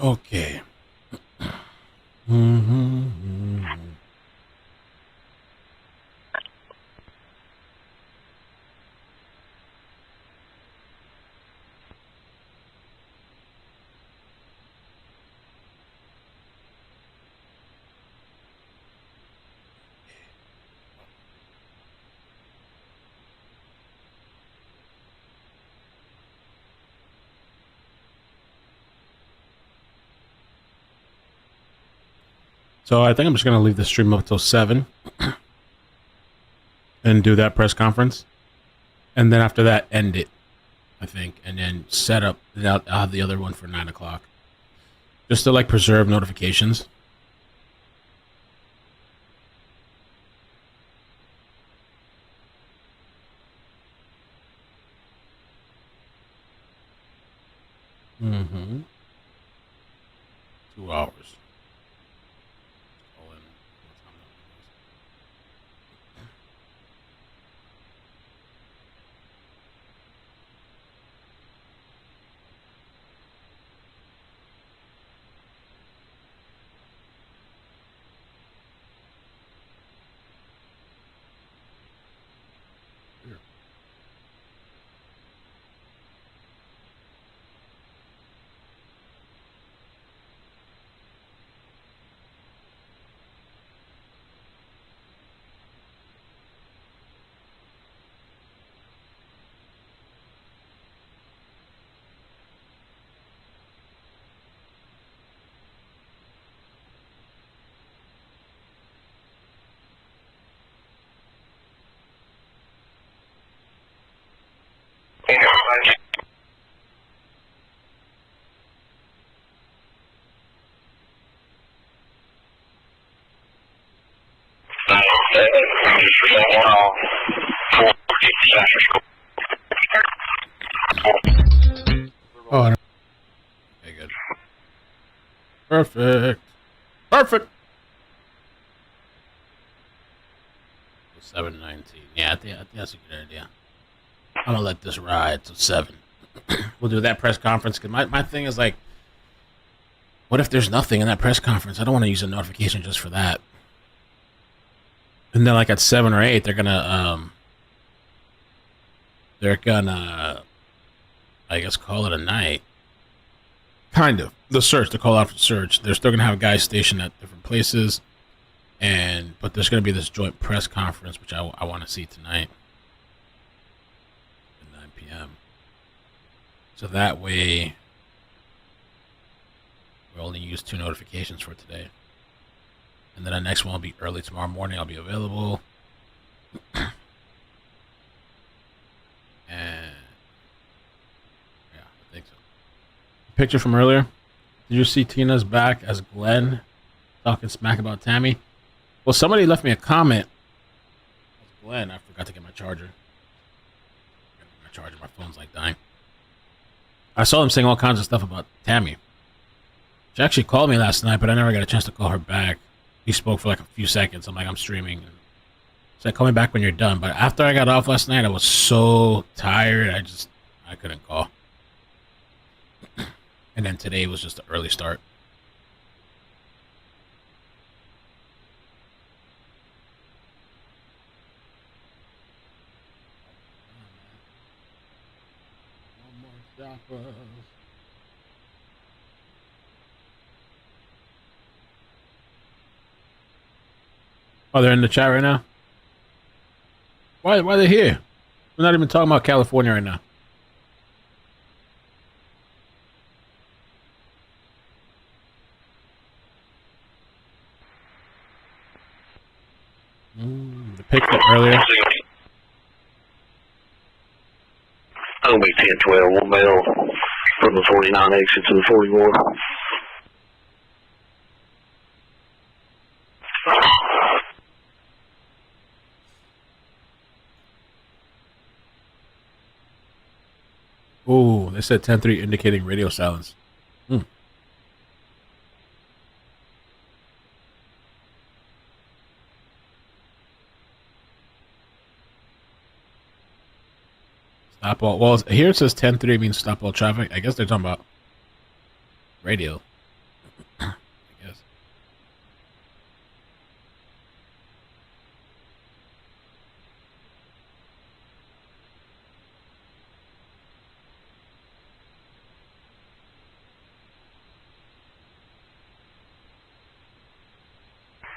Okay. So I think I'm just going to leave the stream up till 7 and do that press conference. And then after that, end it, I think. And then set up, I'll have the other one for 9 o'clock. Just to like preserve notifications. Mm-hmm. 2 hours. Oh, okay, good. Perfect. Perfect. 7:19. Yeah, I think that's a good idea. I'm gonna let this ride till 7. We'll do that press conference. Cause my thing is like, what if there's nothing in that press conference? I don't want to use a notification just for that. And then like at 7 or 8, they're gonna I guess call it a night. Kind of. The search, the call out for search. They're still gonna have guys stationed at different places. But there's gonna be this joint press conference, which I want to see tonight. At 9 p.m. So that way we'll only use 2 notifications for today. And then the next one will be early tomorrow morning. I'll be available. And yeah, I think so. Picture from earlier. Did you see Tina's back as Glenn talking smack about Tammy? Well, somebody left me a comment. As Glenn, I forgot to get my charger. My phone's like dying. I saw him saying all kinds of stuff about Tammy. She actually called me last night, but I never got a chance to call her back. He spoke for like a few seconds. I'm like, I'm streaming. He said, call me back when you're done. But after I got off last night, I was so tired. I couldn't call. And then today was just an early start. Oh, they're in the chat right now? Why are they here? We're not even talking about California right now. The picked up earlier. It'll be 10-12, 1 mile from the 49 exit to the 41. Oh, they said 10-3 indicating radio silence. Stop all. Well, here it says 10-3 means stop all traffic. I guess they're talking about radio.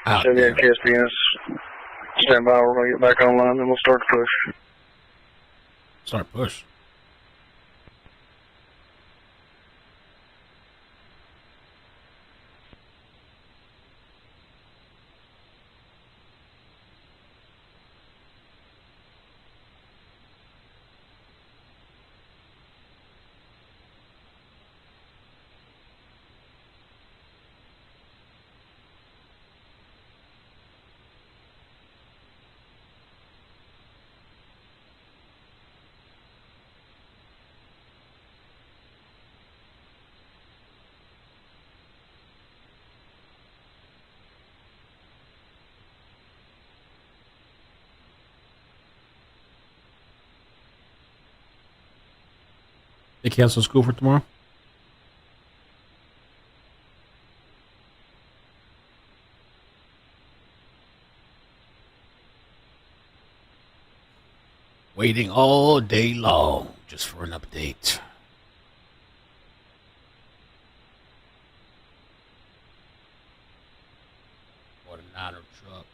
78 KSPS. Stand by. We're going to get back online, then we'll start the push. Start push. They cancel school for tomorrow? Waiting all day long just for an update. What a niner truck.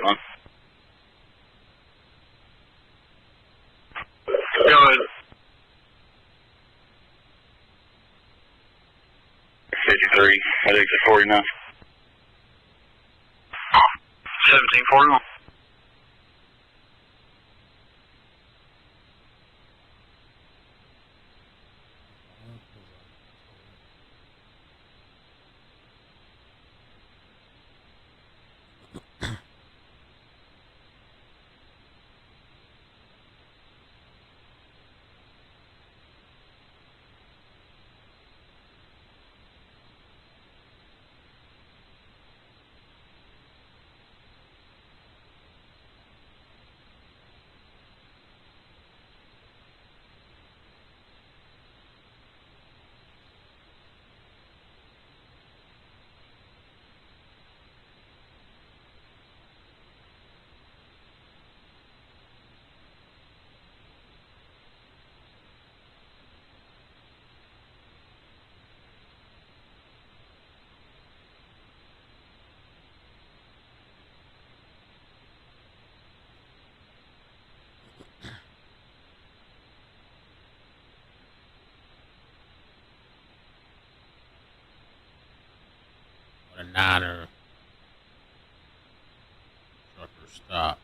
One. Go ahead. 53, at exit 49. 1741. A niner trucker stop.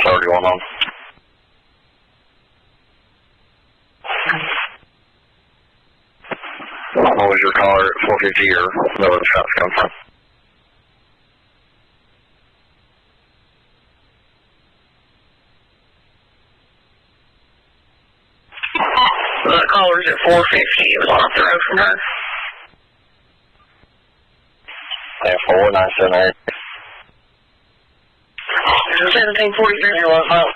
Already one on. What was your car at 450 or where the shots come from? The caller's at 450. It was on the road from her. Yeah, 4978. 1743. You want that?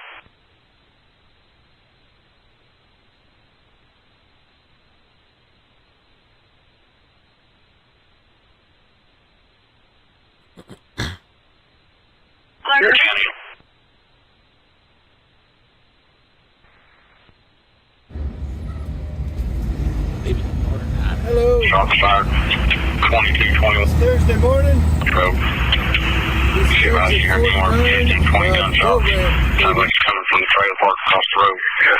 Hello. Shots fired. 2221. Thursday morning. Road. See about you hear me more 15, 20 gunshots. Sounds like it's coming from the trailer park across the road. Yeah.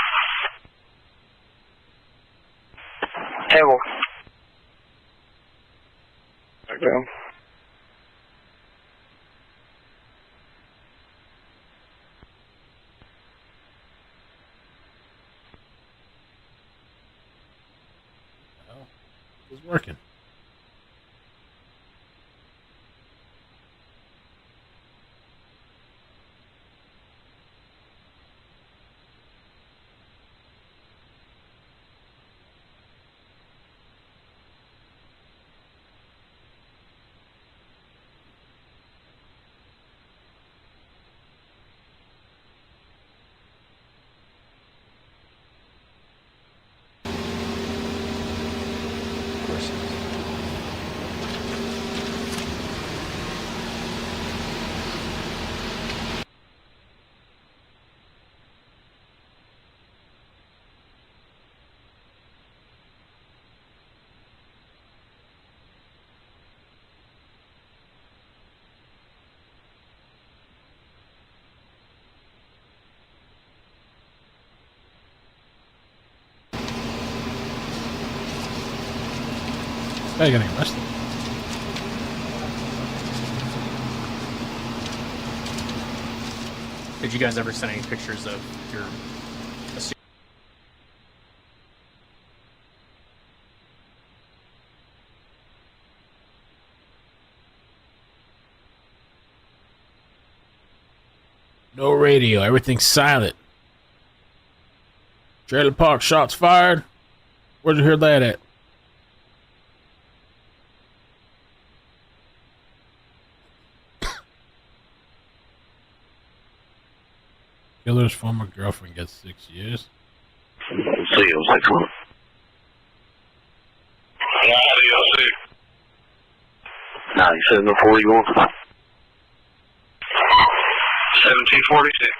Table. Back down. It was working. guy getting arrested. Did you guys ever send any pictures of your? No radio. Everything's silent. Trailer park. Shots fired. Where'd you hear that at? Killer's former girlfriend gets 6 years. See you, 6 months. 97 to 41. 1746.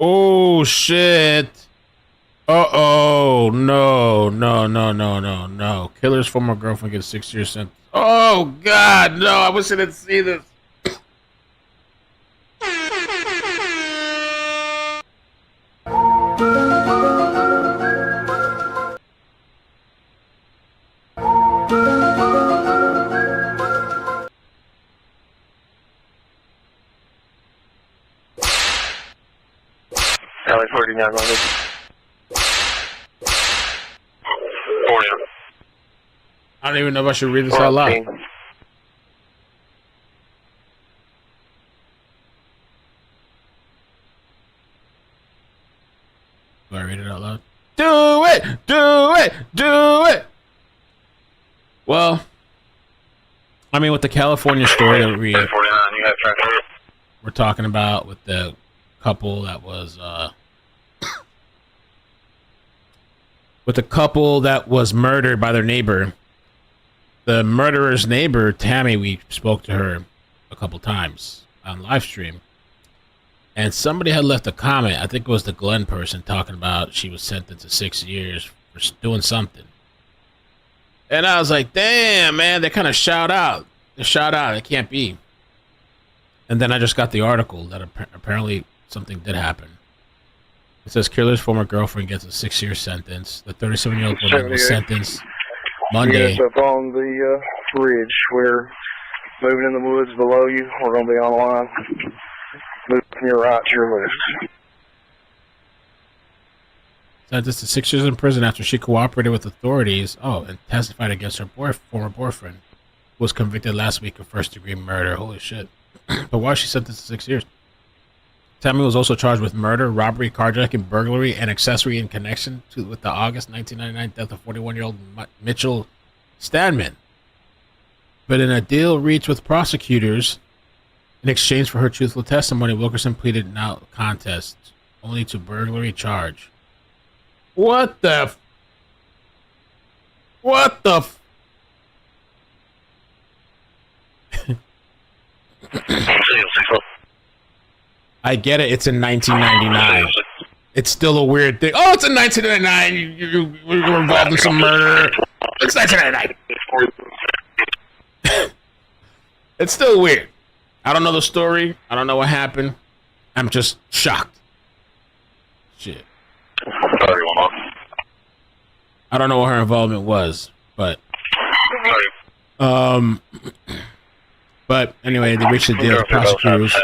Oh shit. Uh-oh. No. Killer's former girlfriend gets 6 years sentence. Oh god, no, I wish I didn't see this. LA 4900. 40. I don't even know if I should read this out loud. Do I read it out loud? Do it! Well, I mean, with the California story that we're talking about with the couple that was murdered by their neighbor. The murderer's neighbor, Tammy, we spoke to her a couple times on live stream. And somebody had left a comment, I think it was the Glenn person, talking about she was sentenced to 6 years for doing something. And I was like, damn, man, they kind of shout out. They shout out, it can't be. And then I just got the article that apparently something did happen. It says Killer's former girlfriend gets a 6-year sentence. The 37-year-old woman was sentenced Monday. Yes, up on the ridge. We're moving in the woods below you. We're going to be on line. Move from your right to your left. Sentenced to 6 years in prison after she cooperated with authorities. And testified against her former boyfriend, who was convicted last week of first-degree murder. Holy shit. But why is she sentenced to 6 years? Tammy was also charged with murder, robbery, carjacking, burglary, and accessory in connection with the August 1999 death of 41-year-old Mitchell Stadman. But in a deal reached with prosecutors, in exchange for her truthful testimony, Wilkerson pleaded no contest, only to burglary charge. What the I get it. It's in 1999. It's still a weird thing. Oh, it's in 1999. You were involved in some murder. It's 1999. It's still weird. I don't know the story. I don't know what happened. I'm just shocked. Shit. I don't know what her involvement was, but but anyway, they reached a deal with prosecutors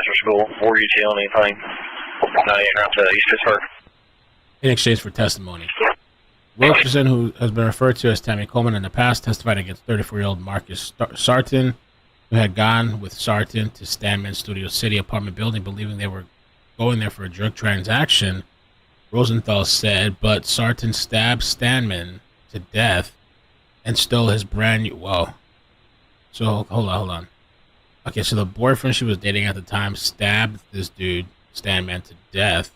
in exchange for testimony. Wilkerson, who has been referred to as Tammy Coleman in the past, testified against 34-year-old Marcus Sarton, who had gone with Sarton to Stanman's Studio City apartment building, believing they were going there for a drug transaction. Rosenthal said, but Sarton stabbed Stanman to death and stole his brand new... Whoa. So, hold on. Okay, so the boyfriend she was dating at the time stabbed this dude, Stanman, to death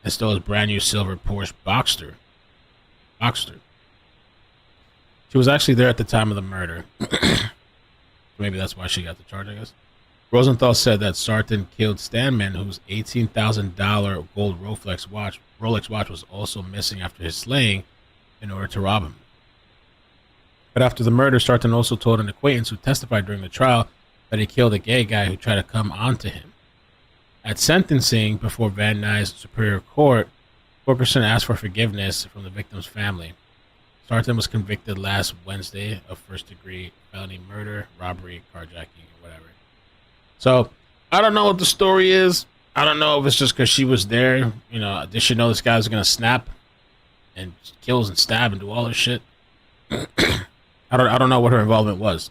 and stole his brand new silver Porsche Boxster. She was actually there at the time of the murder. Maybe that's why she got the charge, I guess. Rosenthal said that Sarton killed Stanman, whose $18,000 gold Rolex watch was also missing after his slaying, in order to rob him. But after the murder, Sarton also told an acquaintance who testified during the trial that he killed a gay guy who tried to come on to him. At sentencing before Van Nuys Superior Court, Wilkerson asked for forgiveness from the victim's family. Sarton was convicted last Wednesday of first-degree felony murder, robbery, carjacking, or whatever. So, I don't know what the story is. I don't know if it's just because she was there. You know, did she know this guy was going to snap and kills and stab and do all this shit? I don't know what her involvement was.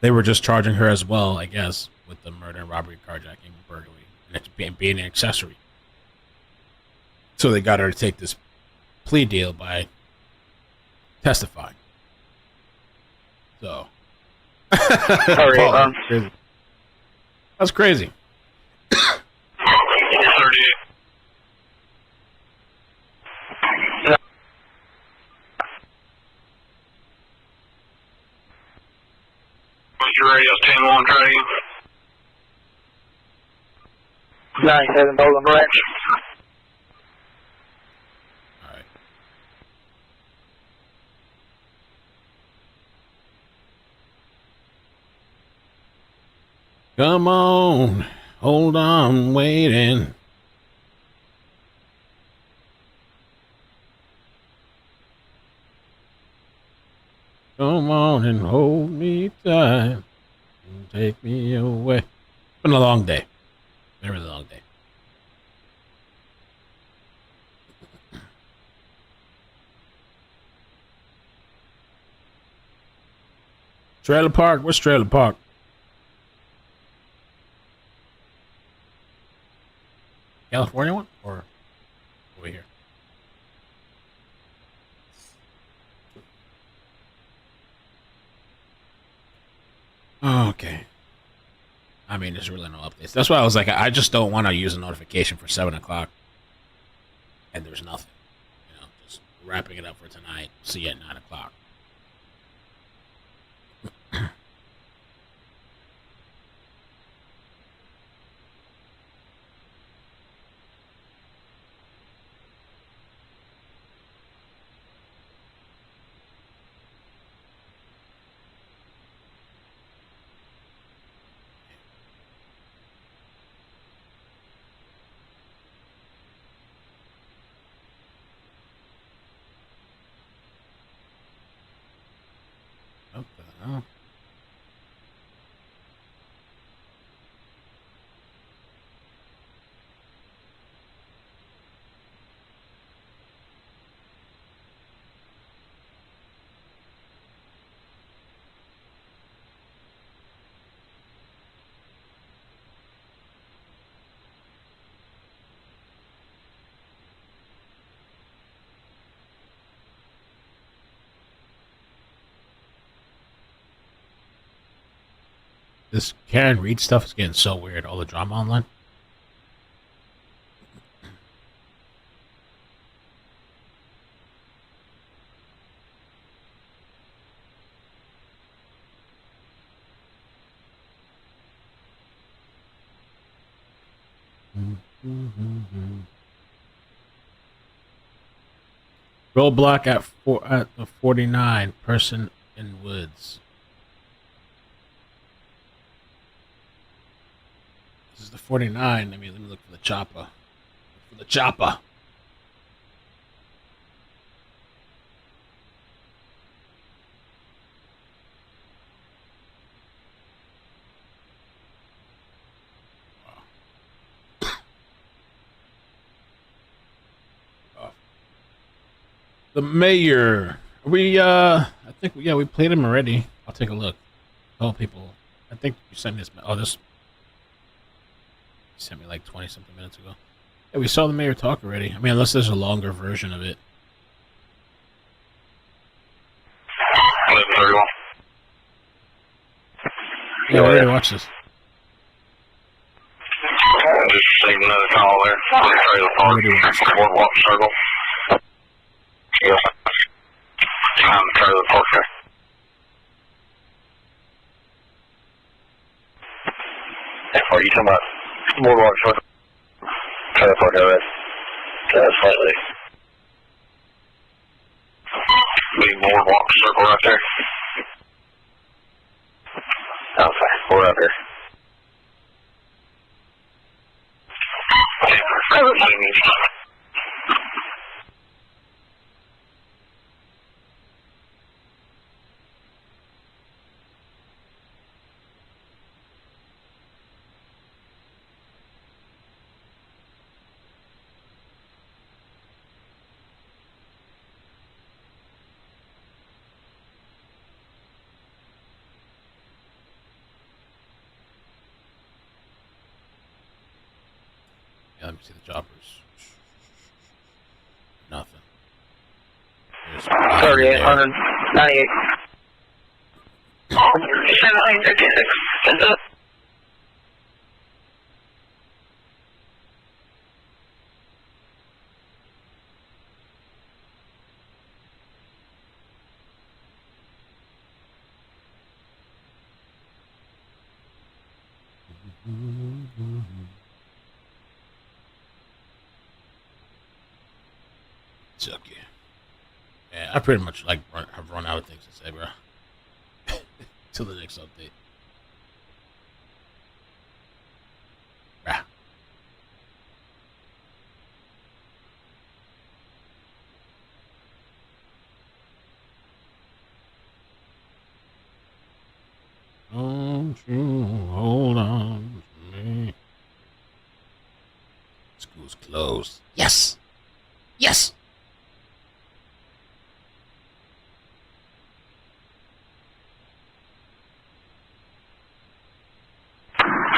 They were just charging her as well, I guess, with the murder, robbery, carjacking, burglary, and being an accessory. So they got her to take this plea deal by testifying. So. Crazy. That's crazy. What's your radio 10-1 trade? 97 Golden Branch. Alright. Come on. Hold on, waiting. Come on and hold me tight and take me away. It's been a long day. Been a really long day. Trailer Park? What's Trailer Park? California one or over here? Okay. I mean, there's really no updates. That's why I was like, I just don't want to use a notification for 7 o'clock. And there's nothing. You know, just wrapping it up for tonight. See you at 9 o'clock. Oh. This Karen Reed stuff is getting so weird. All the drama online. Roadblock at the 49. Person in woods. This is the 49. Let me look for the chopper. Look for the chopper. The mayor. I think we played him already. I'll take a look. Tell people. I think you sent me this. Oh, this. You sent me like 20 something minutes ago. Yeah, we saw the mayor talk already. I mean, unless there's a longer version of it. 11:31. Yeah, we already watched this. Just received another call there. Trailer park. Boardwalk circle. Yeah. Time to trailer park there. Are you talking about boardwalk circle? Trailer park, alright. Slightly. Big boardwalk circle right there. Okay, we're up here. Yeah, let me see the choppers. Nothing. 3898. 736. Suck you. Yeah, I pretty much have run out of things to say, bro. Till the next update. Rah. Don't you hold on to me. School's closed. Yes! Yes!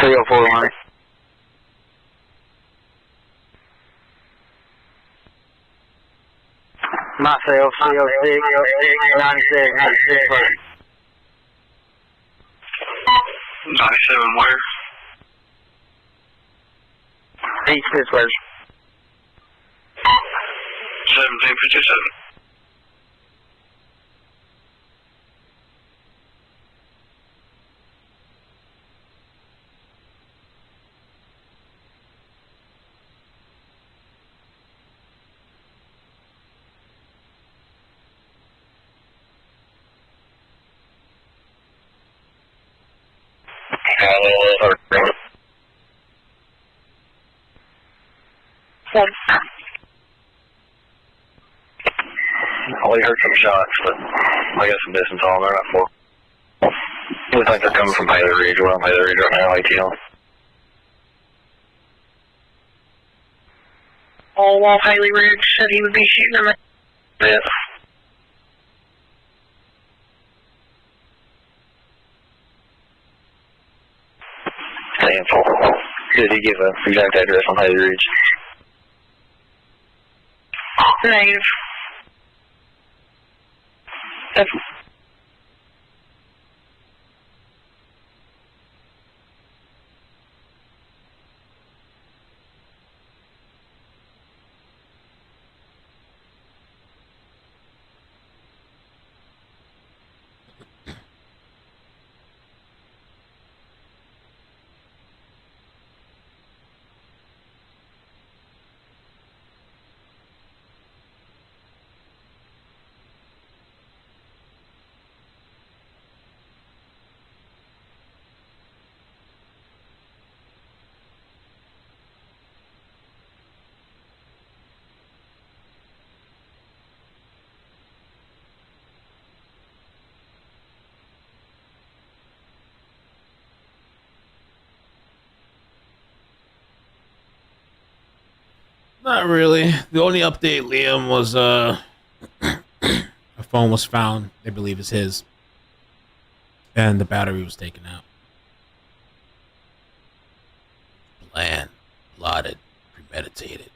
Three oh 4 Myself, 306, 96, 97 where? East Pittsburgh. 1757. We heard some shots, but I got some distance on there, not far. We think they're coming from Haley Ridge. We're on Haley Ridge right now, ATL. All off Haley Ridge said he would be shooting them at it. Stanford. Did he give an exact address on Haley Ridge? Negative. Not really. The only update, Liam, was a phone was found. They believe is his, and the battery was taken out. Planned, plotted, premeditated.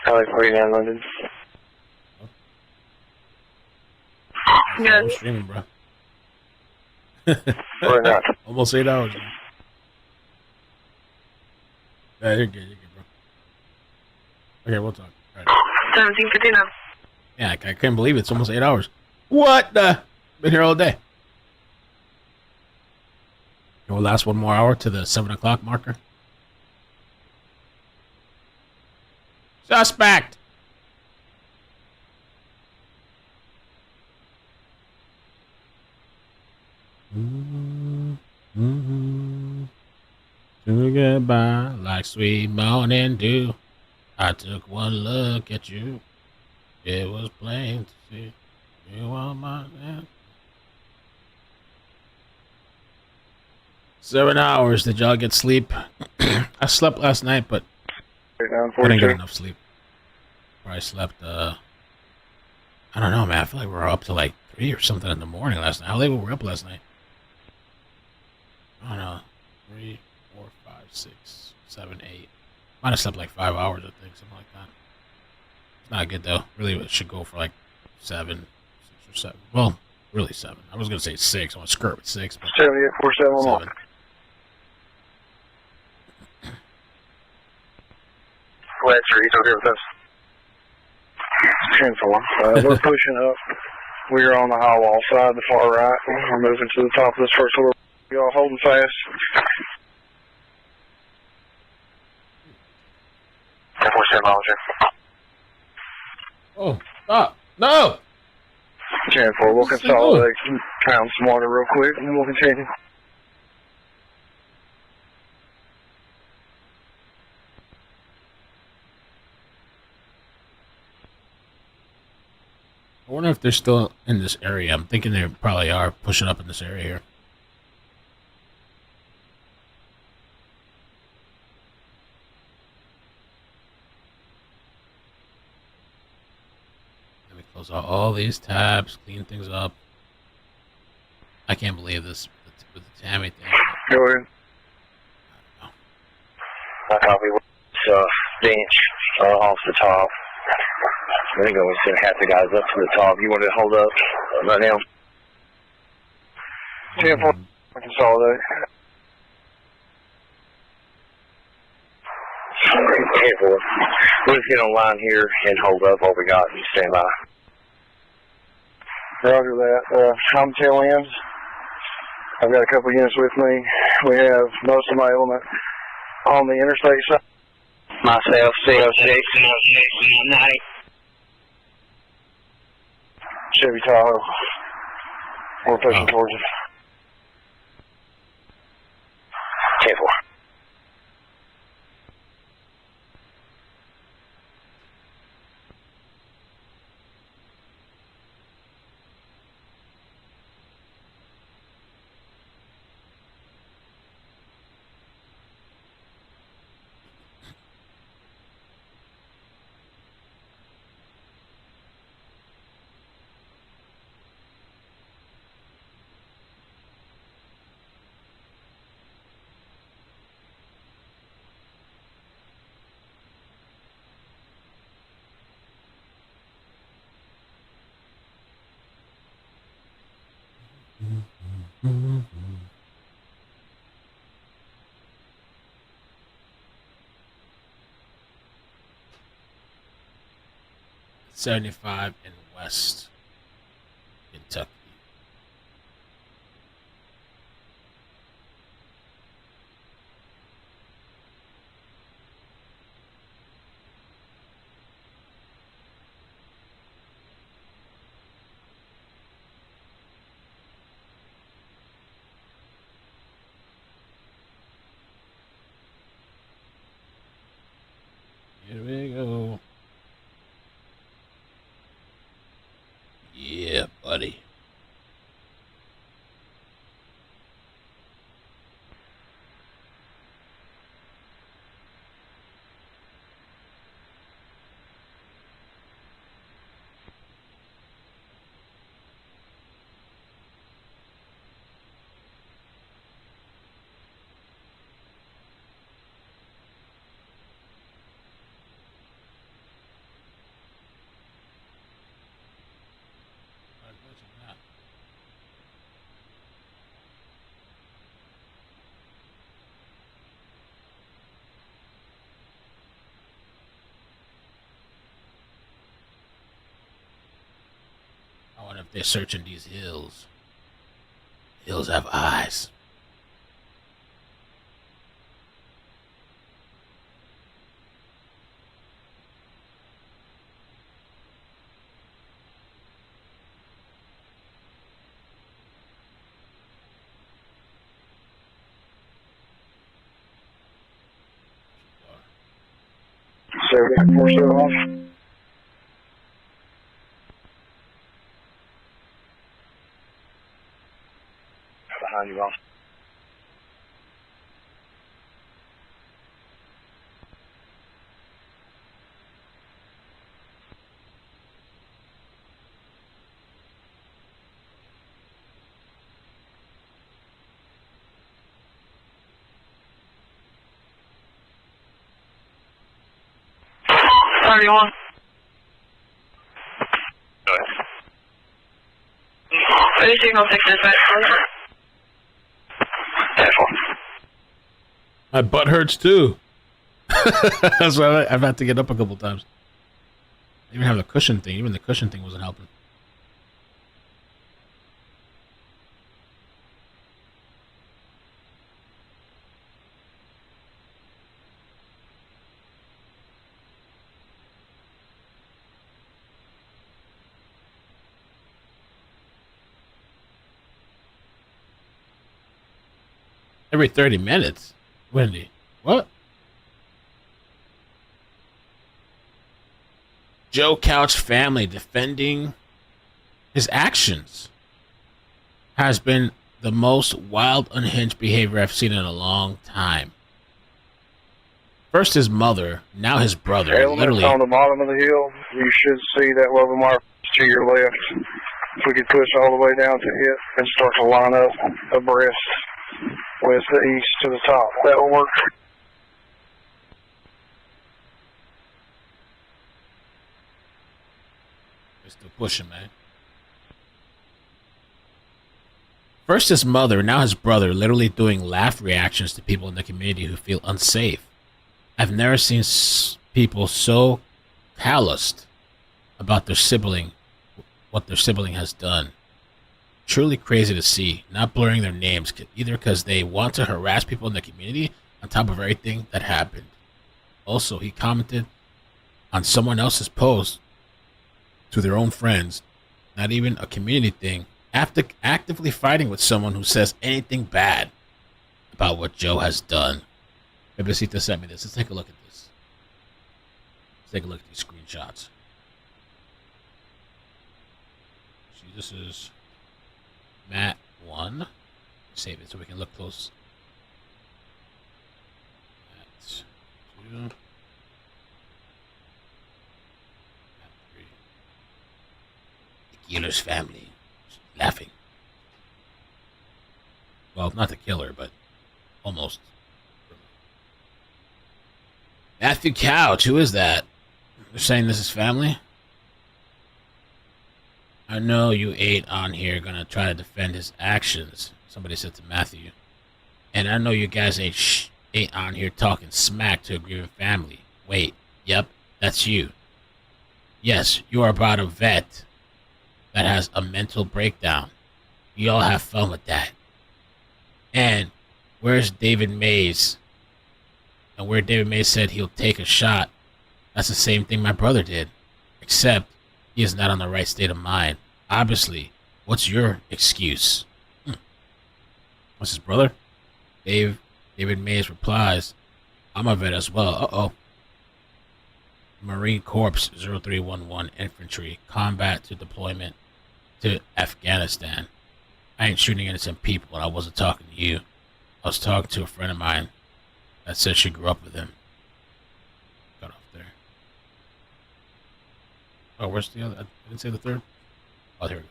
Highway 49 London. Good. I'm streaming, bro. Or not. Almost 8 hours. Man. Yeah, you're good, bro. Okay, we'll talk. All right. 1759. Yeah, I can't believe it. It's almost 8 hours. What the? Been here all day. We'll last one more hour to the 7 o'clock marker. Suspect! goodbye like sweet morning dew. I took one look at you. It was plain to see you are my man. 7 hours. Did y'all get sleep? I slept last night, but I didn't get enough sleep. Or I slept, I don't know, man. I feel like we were up to like 3 or something in the morning last night. How late were we up last night? I don't know. 3, 4, 5, 6, 7, 8. Might have slept like 5 hours, I think, something like that. It's not good though. Really, it should go for like 7, 6 or 7. Well, really 7. I was gonna say 6. I want to skirt with 6, but 7847 7. Fletcher, he's over here with us. 10-4. We're pushing up. We are on the high wall side, the far right. We're moving to the top of this first floor. Y'all holding fast. 10-47 officer. Oh, stop. No! 10-4. We'll consolidate and pound some water real quick, and we'll continue. I wonder if they're still in this area. I'm thinking they probably are pushing up in this area here. Let me close out all these tabs, clean things up. I can't believe this with the Tammy thing. Go ahead. I copy bench off the top. I think I was send half the guys up to the top. You want to hold up right now? 10-4. Consolidate. 10-4. We'll just get on line here and hold up what we got and stand by. Roger that. I'm tail ends. I've got a couple units with me. We have most of my element on the interstate side. Myself, 606, 90. Chevy Tahoe. We're pushing towards it. 10-4. Mm-hmm. 75 in West Kentucky. Here we go. Yeah, buddy. I wonder if they're searching these hills. Hills have eyes. 471. Behind you, boss. Anyone? Anything on 65? My butt hurts too. That's why I've had to get up a couple times. I even have the cushion thing. Even the cushion thing wasn't helping. Every 30 minutes? Wendy, what? Joe Couch family defending his actions has been the most wild, unhinged behavior I've seen in a long time. First his mother, now his brother. Elements on the bottom of the hill. You should see that level mark to your left. If we could push all the way down to it and start to line up abreast. West to east to the top. That will work. We're still pushing, man. First his mother, now his brother, literally doing laugh reactions to people in the community who feel unsafe. I've never seen people so calloused about their sibling, what their sibling has done. Truly crazy to see, not blurring their names, either because they want to harass people in the community on top of everything that happened. Also, he commented on someone else's post to their own friends, not even a community thing, after actively fighting with someone who says anything bad about what Joe has done. Bebecita sent me this. Let's take a look at this. Let's take a look at these screenshots. See, this is Matt 1. Save it so we can look close. Matt 2. Matt 3. The killer's family. Laughing. Well, not the killer, but almost. Matthew Couch, who is that? They're saying this is family? I know you 8 on here gonna try to defend his actions, somebody said to Matthew. And I know you guys ain't 8 on here talking smack to a grieving family. Wait, yep, that's you. Yes, you are about a vet that has a mental breakdown. You all have fun with that. And where's David Mays? And where David Mays said he'll take a shot, that's the same thing my brother did. Except he is not on the right state of mind. Obviously, what's your excuse? What's his brother? David Mays replies, I'm a vet as well. Uh-oh. Marine Corps 0311 Infantry, combat to deployment to Afghanistan. I ain't shooting innocent people, and I wasn't talking to you. I was talking to a friend of mine that said she grew up with him. Got off there. Oh, where's the other? I didn't say the third. Oh, here we go.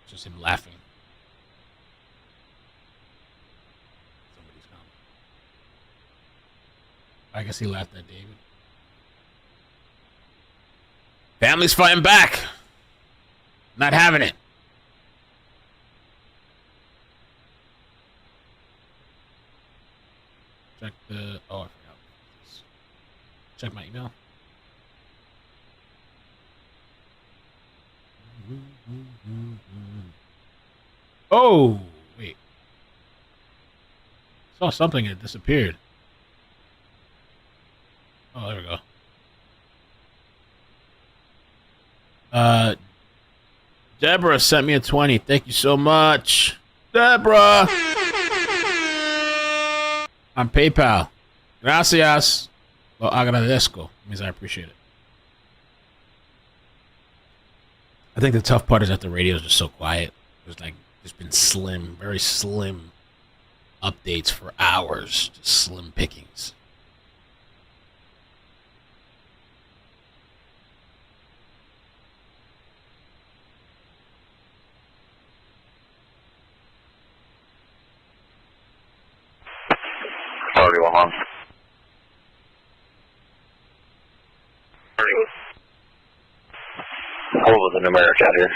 It's just him laughing. Somebody's coming. I guess he laughed at David. Family's fighting back. Not having it. Check the... Oh, I forgot. Check my email. Oh, wait. Saw something that disappeared. Oh, there we go. Deborah sent me a 20. Thank you so much. Deborah! On PayPal. Gracias. Lo agradezco means I appreciate it. I think the tough part is that the radio is just so quiet. There's like there's been slim, very slim updates for hours, just slim pickings. Already one on. Hold with the numeric out here.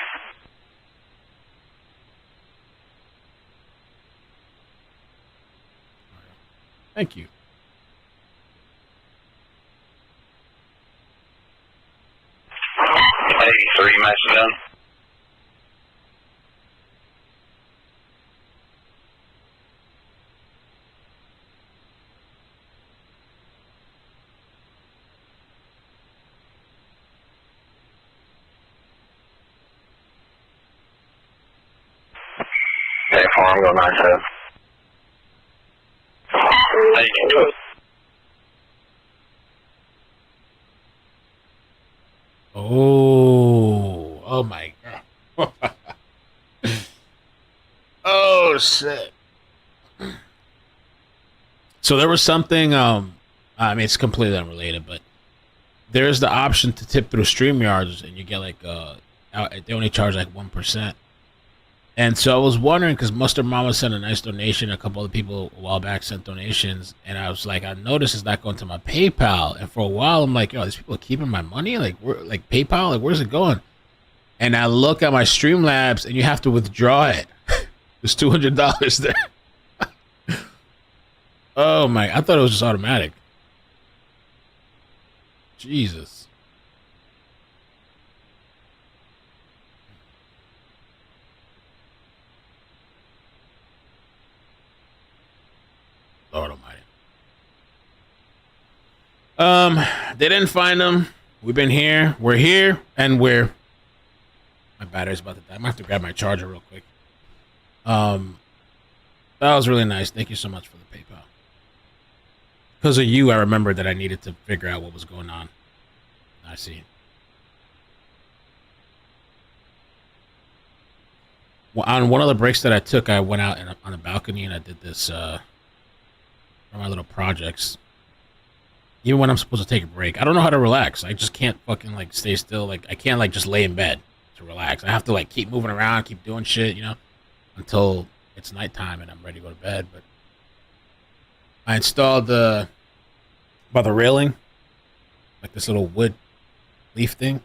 Thank you. Hey, 3 match done. Hey, farm, go 9-7. Hey, Oh my god. Oh shit. So there was something I mean it's completely unrelated, but there's the option to tip through StreamYards and you get like they only charge like 1%. And so I was wondering, because Mustard Mama sent a nice donation, a couple of people a while back sent donations, and I was like, I noticed it's not going to my PayPal. And for a while, I'm like, yo, these people are keeping my money? Like, like PayPal? Like, where's it going? And I look at my Streamlabs, and you have to withdraw it. There's $200 there. Oh, my. I thought it was just automatic. Jesus. Lord Almighty. They didn't find them. We've been here. We're here, and my battery's about to die. I'm gonna have to grab my charger real quick. That was really nice. Thank you so much for the PayPal. Because of you, I remembered that I needed to figure out what was going on. I see. Well, on one of the breaks that I took, I went out on the balcony and I did this. My little projects. Even when I'm supposed to take a break, I don't know how to relax. I just can't fucking like stay still. Like I can't like just lay in bed to relax. I have to like keep moving around, keep doing shit, you know, until it's nighttime and I'm ready to go to bed. But I installed by the railing, like this little wood leaf thing.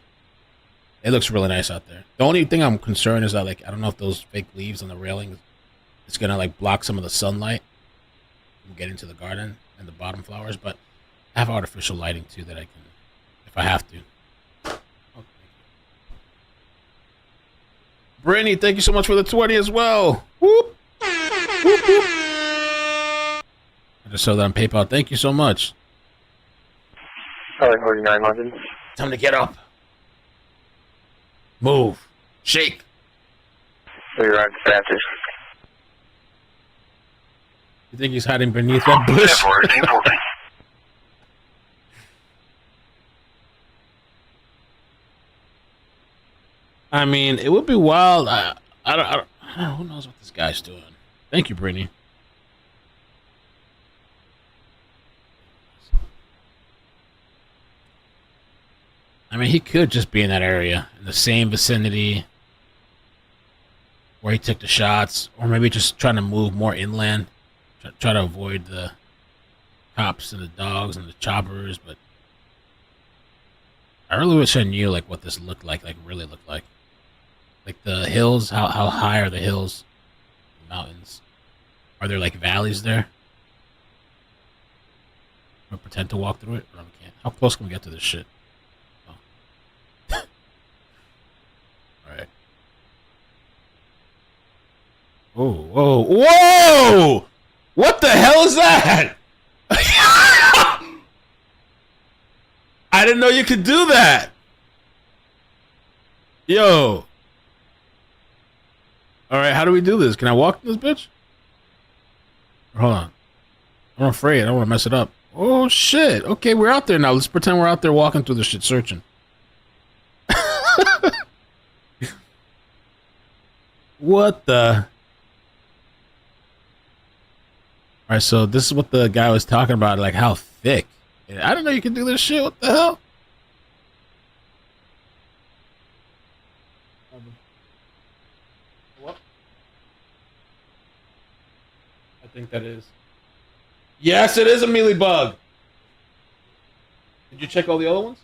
It looks really nice out there. The only thing I'm concerned is that like I don't know if those fake leaves on the railing is gonna like block some of the sunlight. Get into the garden and the bottom flowers, but I have artificial lighting too that I can, if I have to. Oh, thank you. Brittany, thank you so much for the 20 as well. Whoop. Whoop, whoop. I just saw that on PayPal. Thank you so much. All right, 49 London. Time to get up. Move. Shake. You're right, Baptist. You think he's hiding beneath that bush? I mean, it would be wild. I don't know. Who knows what this guy's doing? Thank you, Brittany. I mean, he could just be in that area, in the same vicinity where he took the shots, or maybe just trying to move more inland. Try to avoid the cops and the dogs and the choppers, but I really wish I knew like what this looked like really looked like. Like the hills, how high are the hills? The mountains. Are there like valleys there? Or pretend to walk through it? Or we can't. How close can we get to this shit? Oh. Alright. Whoa, whoa, whoa! What the hell is that? I didn't know you could do that. Yo. Alright, how do we do this? Can I walk this bitch? Hold on. I'm afraid. I don't want to mess it up. Oh shit. Okay, we're out there now. Let's pretend we're out there walking through the shit searching. What the? Alright, so this is what the guy was talking about, like how thick. I didn't know you could do this shit. What the hell? What? I think that is. Yes, it is a mealy bug. Did you check all the other ones?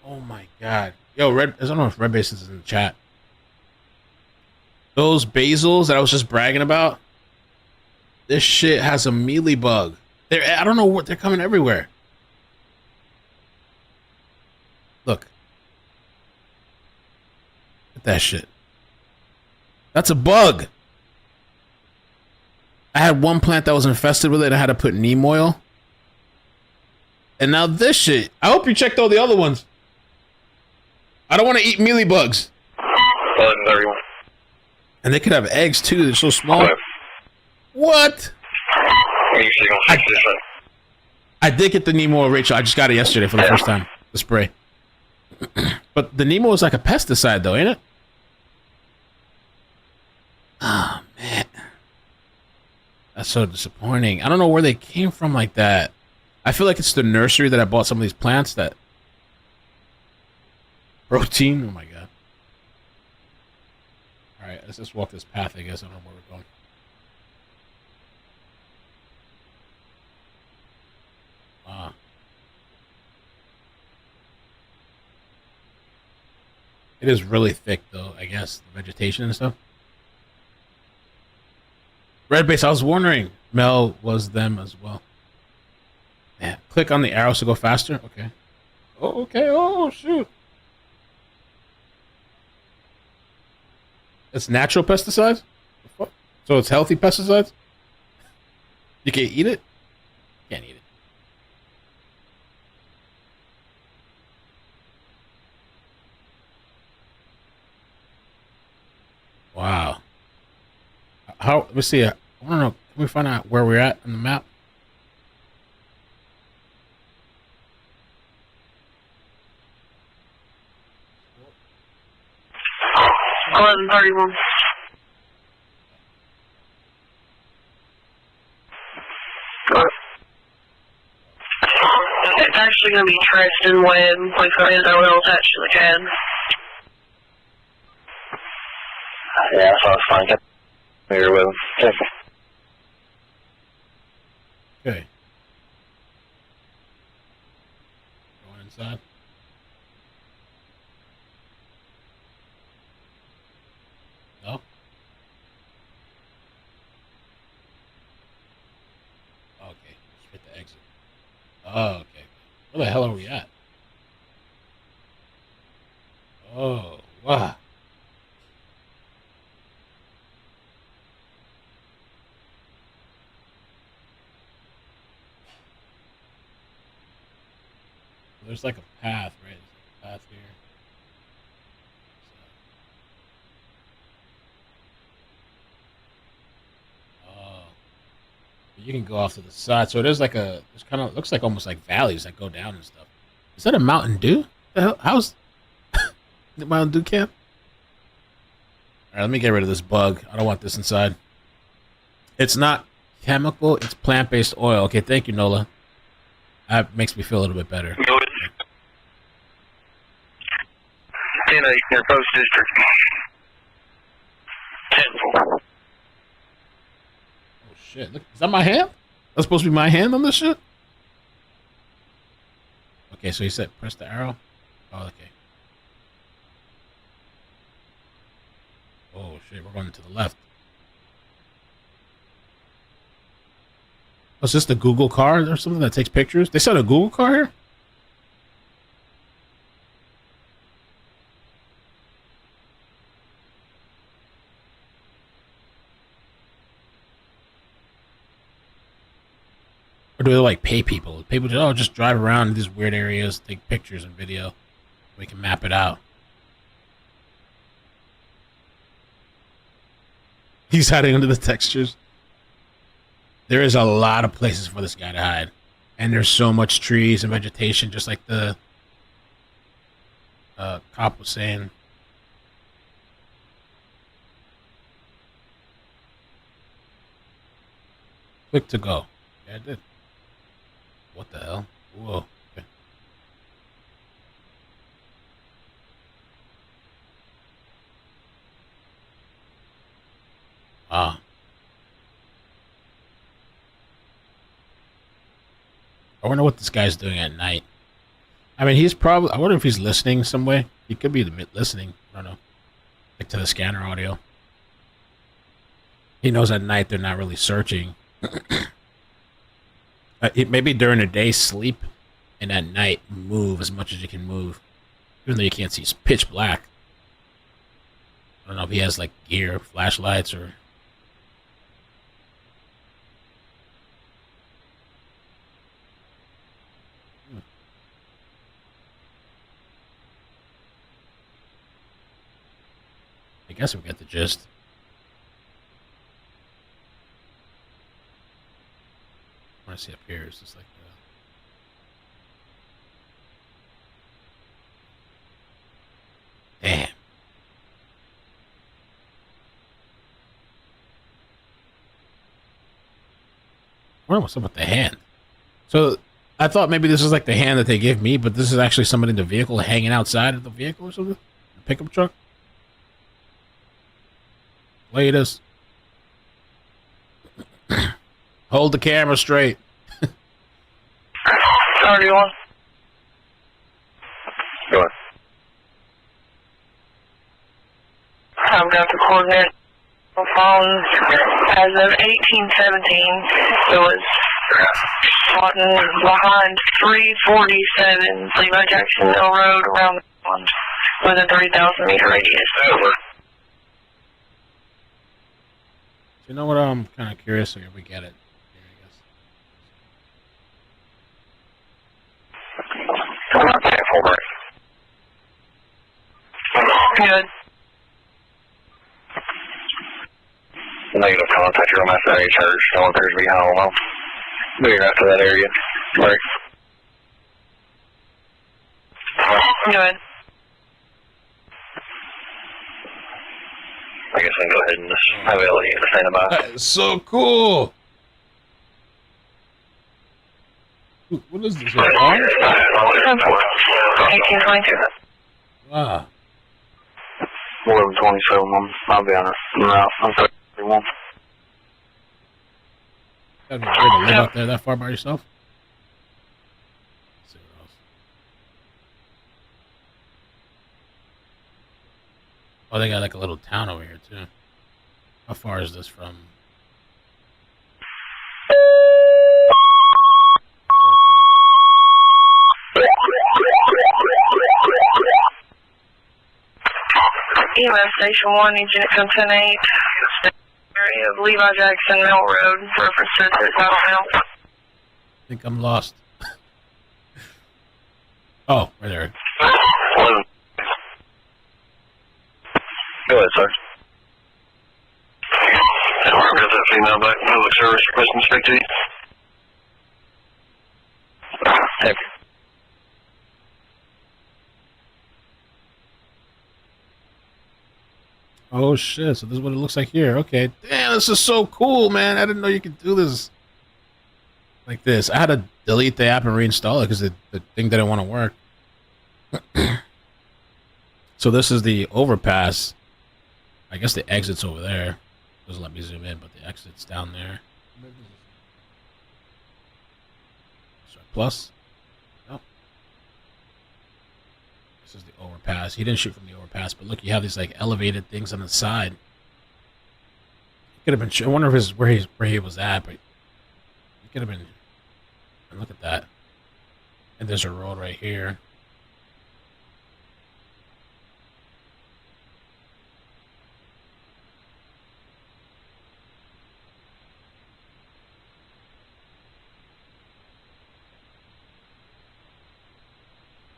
Oh my god. Yo, I don't know if Red Basin is in the chat. Those basils that I was just bragging about. This shit has a mealy bug. I don't know what they're coming everywhere. Look. Look at that shit. That's a bug. I had one plant that was infested with it. I had to put neem oil. And now this shit. I hope you checked all the other ones. I don't want to eat mealy bugs. 11:31. And they could have eggs too. They're so small. What? I did get the neem oil, Rachel. I just got it yesterday for the first time. The spray. But the neem oil is like a pesticide, though, ain't it? Oh, man. That's so disappointing. I don't know where they came from like that. I feel like it's the nursery that I bought some of these plants that... Protein? Oh, my God. All right, let's just walk this path, I guess. I don't know where we're going. It is really thick, though, I guess, the vegetation and stuff. Red base, I was wondering. Mel was them as well. Yeah, click on the arrows to go faster. Okay. Oh, okay. Oh, shoot. It's natural pesticides? So it's healthy pesticides? You can eat it? Can't eat it. Wow. How? Let me see. I want to know. Can we find out where we're at on the map? $11:31. It's actually going to be traced in web. We've got his Laurel attached to the CAD. Yeah, so it's fine. Get here with him. Okay. Going inside. No? Okay. Just hit the exit. Oh, okay. Where the hell are we at? Oh, wow. There's like a path, right? There's like a path here. Oh. You can go off to the side. So there's like a, there's kind of, looks like almost like valleys that go down and stuff. Is that a Mountain Dew? The hell? How's the Mountain Dew camp? All right, let me get rid of this bug. I don't want this inside. It's not chemical, it's plant-based oil. Okay, thank you, Nola. That makes me feel a little bit better. 10-8, your post district. 10-4. Oh shit! Look, is that my hand? That's supposed to be my hand on this shit. Okay, so he said press the arrow. Oh, okay. Oh shit! We're going to the left. Was this the Google car or something that takes pictures? They sell a Google car here? Or do they like pay people? People just drive around in these weird areas, take pictures and video. We can map it out. He's hiding under the textures. There is a lot of places for this guy to hide. And there's so much trees and vegetation, just like the cop was saying. Click to go. Yeah, I did. What the hell? Whoa. Okay. Ah. I wonder what this guy's doing at night. I mean, he's probably... I wonder if he's listening some way. He could be listening. I don't know. Like to the scanner audio. He knows at night they're not really searching. Maybe during the day, sleep. And at night, move as much as you can move. Even though you can't see. It's pitch black. I don't know if he has, like, gear, flashlights, or... I guess we got the gist. I want to see up here. It's just like damn. I wonder what's up with the hand. So I thought maybe this is like the hand that they give me, but this is actually somebody in the vehicle hanging outside of the vehicle or something. The pickup truck. Latest. Hold the camera straight. 31. Go ahead. I've got the coordinate phone as of 1817. It was spotted behind 347 Levi Jackson Mill Road around the pond with a 3,000 meter radius. Over. You know what? I'm kind of curious if we get it. Good. Negative contact, your MSA charge. Don't appear to be hollow. Moving after that area. Right. Good. I guess I can go ahead and just have Ellie stand by. That is so cool. What is this? 1822. Wow. 1127. I'll be honest. No, I'm 31. That'd be weird to live out there that far by yourself. Let's see what else. Oh, they got like a little town over here too. How far is this from? EMS Station 1, needs unit code 10-8. Area of Levi Jackson Mill Road. Reference to 6,000 miles. I think I'm lost. Oh, right there. Go ahead, sir. I've got that female back in public service requesting to speak to you. Heck. Oh shit, so this is what it looks like here. Okay. Damn, this is so cool, man. I didn't know you could do this like this. I had to delete the app and reinstall it because the thing didn't want to work. So this is the overpass. I guess the exit's over there. Doesn't let me zoom in, but the exit's down there. Sorry, plus. No. This is the overpass. He didn't shoot from the overpass, but look, you have these like elevated things on the side. He could have been. I wonder if where he was at, but he could have been. And look at that. And there's a road right here.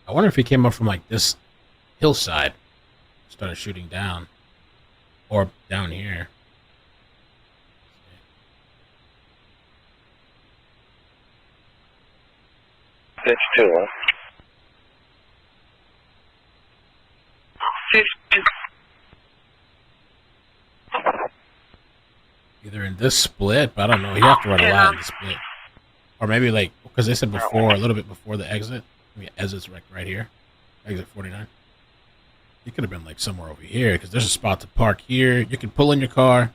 I wonder if he came up from like this hillside, started shooting down, or down here. 2-1. 50. Either in this split, but I don't know. You have to run a lot in the split. Or maybe like, because they said before, a little bit before the exit. I mean, exit's right here. Exit 49. You could have been like somewhere over here, because there's a spot to park here. You can pull in your car,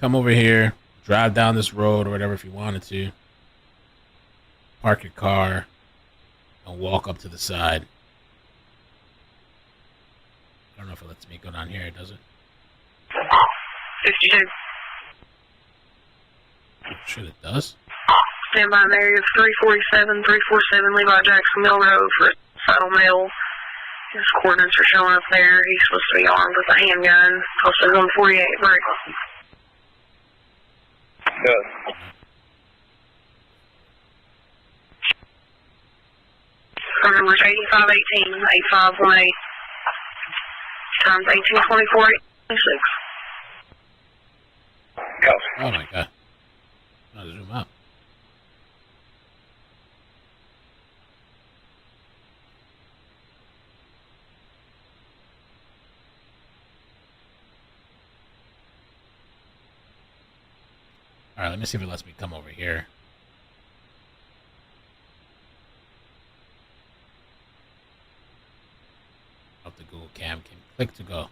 come over here, drive down this road or whatever if you wanted to. Park your car, and walk up to the side. I don't know if it lets me go down here, does it? 52. Shit, it does. Stand by in the area of 347 Levi Jackson Mill Road for Saddle Mill. His coordinates are showing up there. He's supposed to be armed with a handgun. Posted 148 break. Good. Phone number is 8518 8518. Times 1824 86. Oh my god. I'll zoom up. Alright, let me see if it lets me come over here. Up the Google Cam can click to go.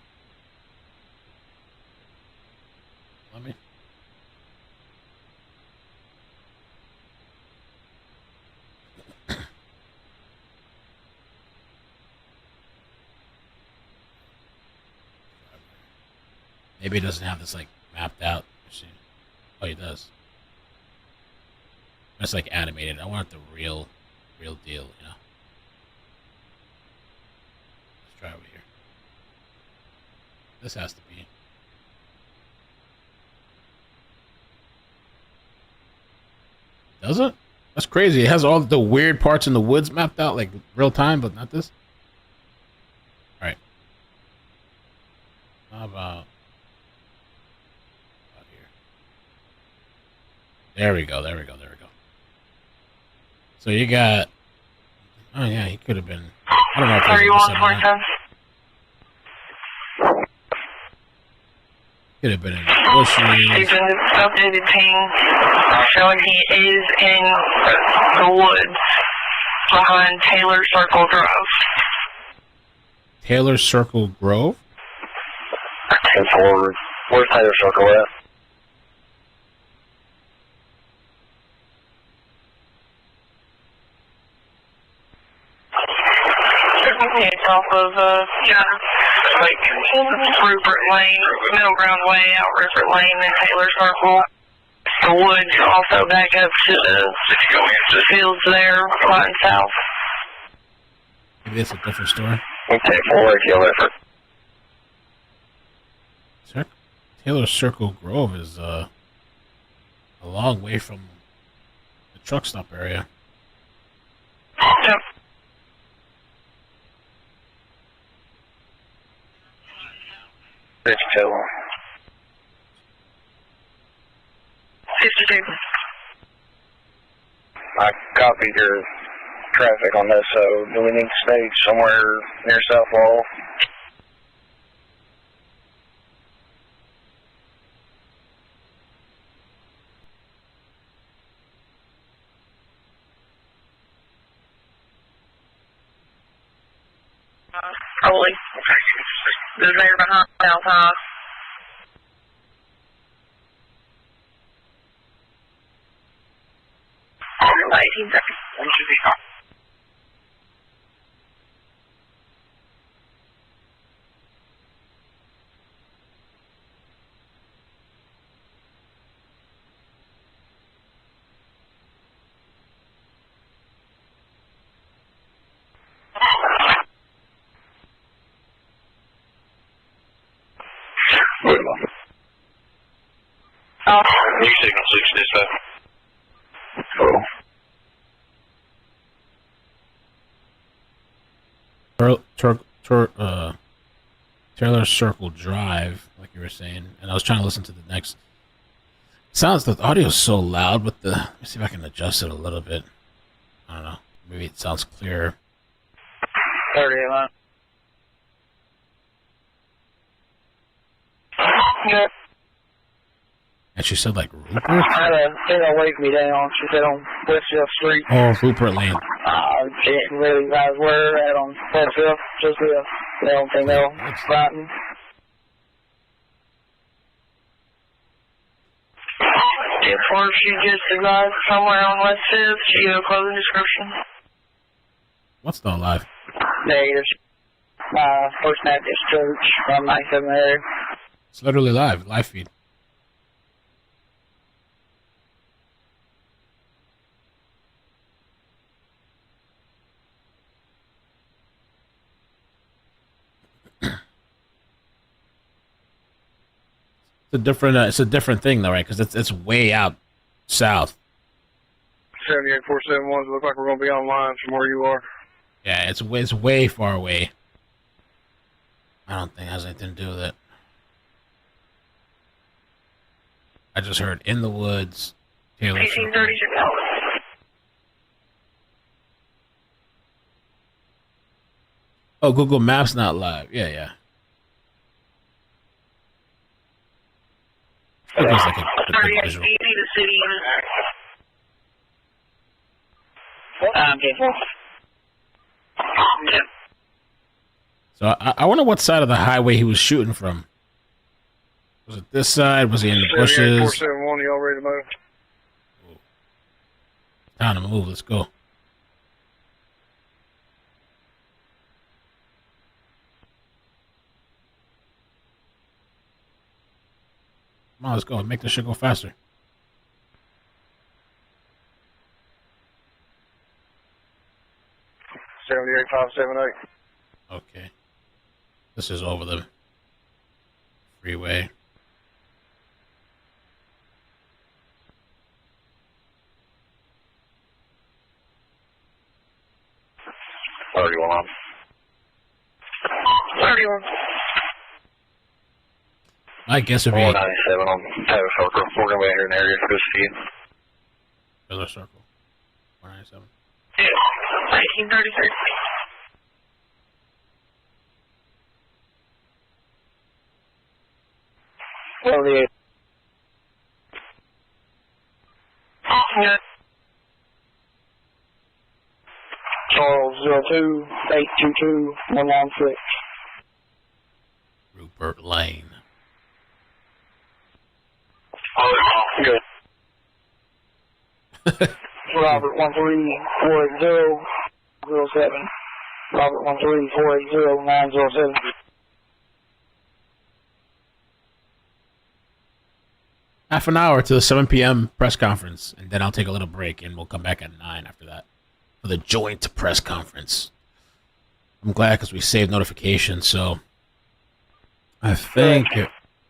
Let me. Maybe it doesn't have this like mapped out. Oh, it does. It's like animated. I want the real deal, you know. Let's try over here. This has to be. Does it? That's crazy. It has all the weird parts in the woods mapped out like real time, but not this. All right. How about here? There we go. There we go. There we go. So you got. Oh yeah, he could have been. I don't know if there's could have been in the bushes. He's an updated ping showing he is in the woods behind Taylor Circle Grove. Taylor Circle Grove? 10-4. Where's Taylor Circle at? It's off of, Rupert Lane, Middle Ground Way, out Rupert Lane, and Taylor Circle. The woods also back up to the fields there, right and south. Maybe it's a different story. Okay, 4 effort. Taylor Circle Grove is a long way from the truck stop area. Yep. It's 2. 52. I copied your traffic on this, so do we need to stage somewhere near South Laurel? Probably. Is there behind South High. About 18 seconds. New signal 6 dispatch. Taylor Circle Drive, like you were saying, and I was trying to listen to the next. Sounds the audio is so loud with the. Let me see if I can adjust it a little bit. I don't know. Maybe it sounds clearer. 30 line. Yep. And she said like Rupert? I had a thing that waved me down. She said on Westfield Street. Oh, Rupert Lane. Didn't really realize where at on Westfield. Just the only thing else. Brighton. Before she just arrived somewhere on Westfield, she gave a clothing description. What's still alive? Negative. First Baptist Church from 97 area. It's literally live feed. It's a different thing though, right? Because it's way out south. 78471 look like we're going to be online from where you are. Yeah, it's way far away. I don't think it has anything to do with it. I just heard in the woods. Taylor. 1836. Oh, Google Maps not live. Yeah. It was like a visual. The city. So I wonder what side of the highway he was shooting from. Was it this side? Was he in the bushes? 471, y'all ready to move? Time to move. Let's go. Come on, let's go. Make this shit go faster. Okay. This is over the freeway. On. 31. I guess it'd be 197 on Taylor Circle. We're going to be here in the area for this feed. Taylor Circle. 197. Yeah. 1933. Yeah. Charles 02-822-116. Rupert Lane. Good. Robert 1348007. Robert 13480-907. Half an hour to the 7 p.m. press conference, and then I'll take a little break, and we'll come back at 9 after that for the joint press conference. I'm glad because we saved notifications, so I think,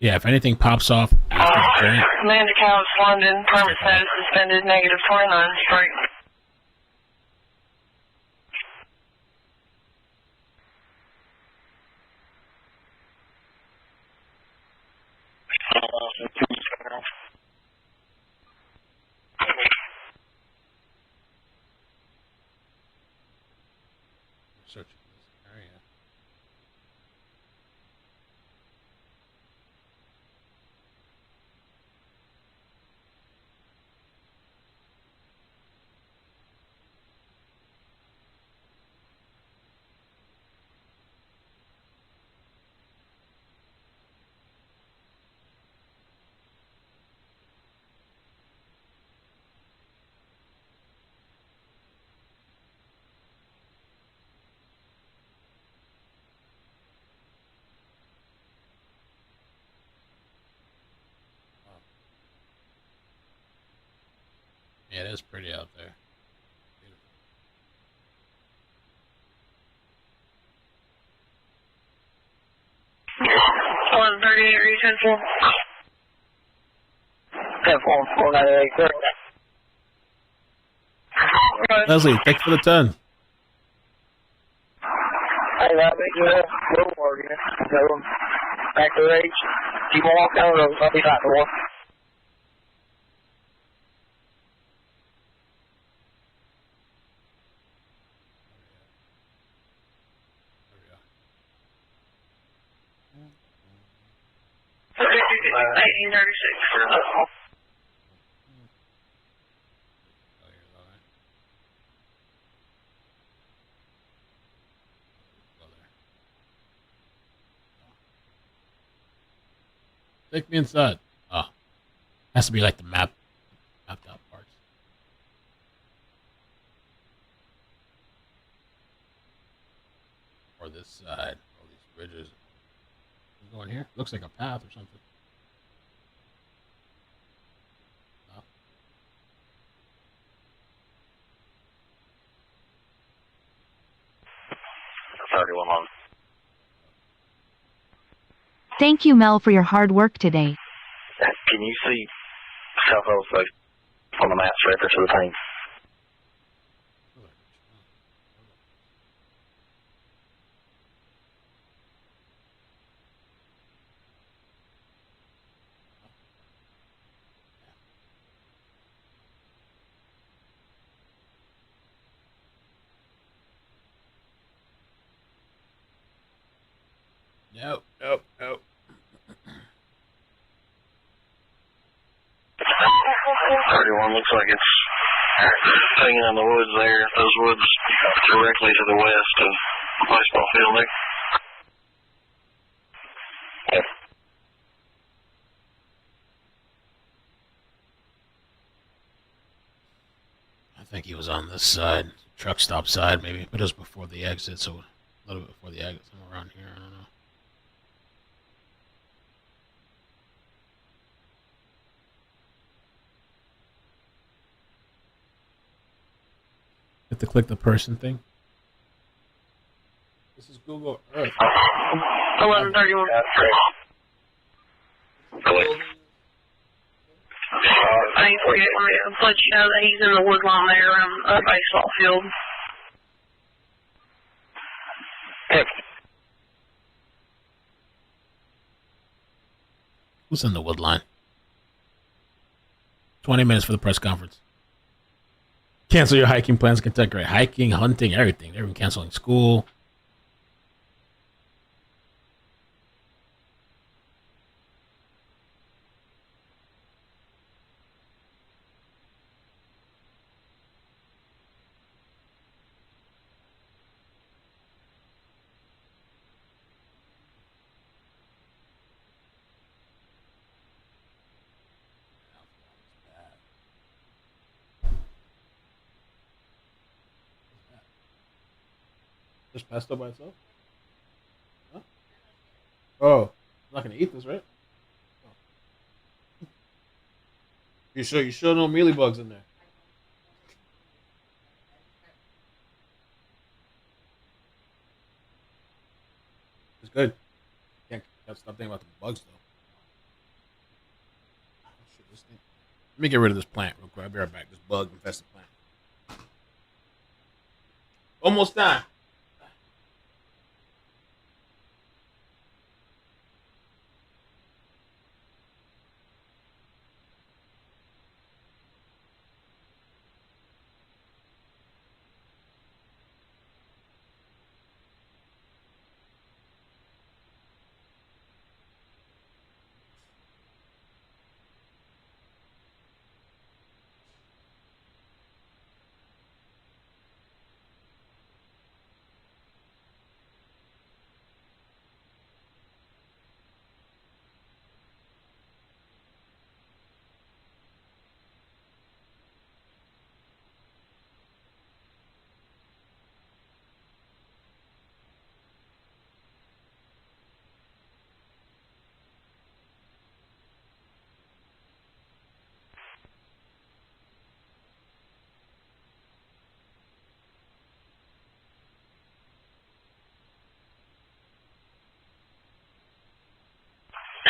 if anything pops off after the joint. Amanda Cowles, London, permit status suspended, negative 29, straight. Search this area. Yeah, it is pretty out there. Beautiful. 138, reason for 498, Leslie, thanks for the 10. Hey, that big little more again. So, back to the age. Keep on walking down the road. I'll be back to one. $1836. Take me inside. Oh. Has to be like the mapped out parts. Or this side. All these bridges. Going here? Looks like a path or something. Oh. 31 on. Thank you, Mel, for your hard work today. Can you see South Osage on the map reference to the team? Nope, nope, nope. 31 looks like it's hanging in the woods there. Those woods directly to the west of the baseball field there. Yep. I think he was on this side, truck stop side maybe, but it was before the exit, so a little bit before the exit, somewhere around here, I don't know. You have to click the person thing. This is Google Earth. 1131. I ain't forget to let you know that he's in the woodline there around a baseball field. Who's in the wood line? 20 minutes for the press conference. Cancel your hiking plans, Kentucky. Right? Hiking, hunting, everything. They're even canceling school. Just pesto by itself? Huh? Oh, I'm not gonna eat this, right? Oh. You sure no mealy bugs in there? It's good. Can't stop thinking about the bugs though. Oh, shit, this thing. Let me get rid of this plant real quick. I'll be right back. This bug infested plant. Almost done.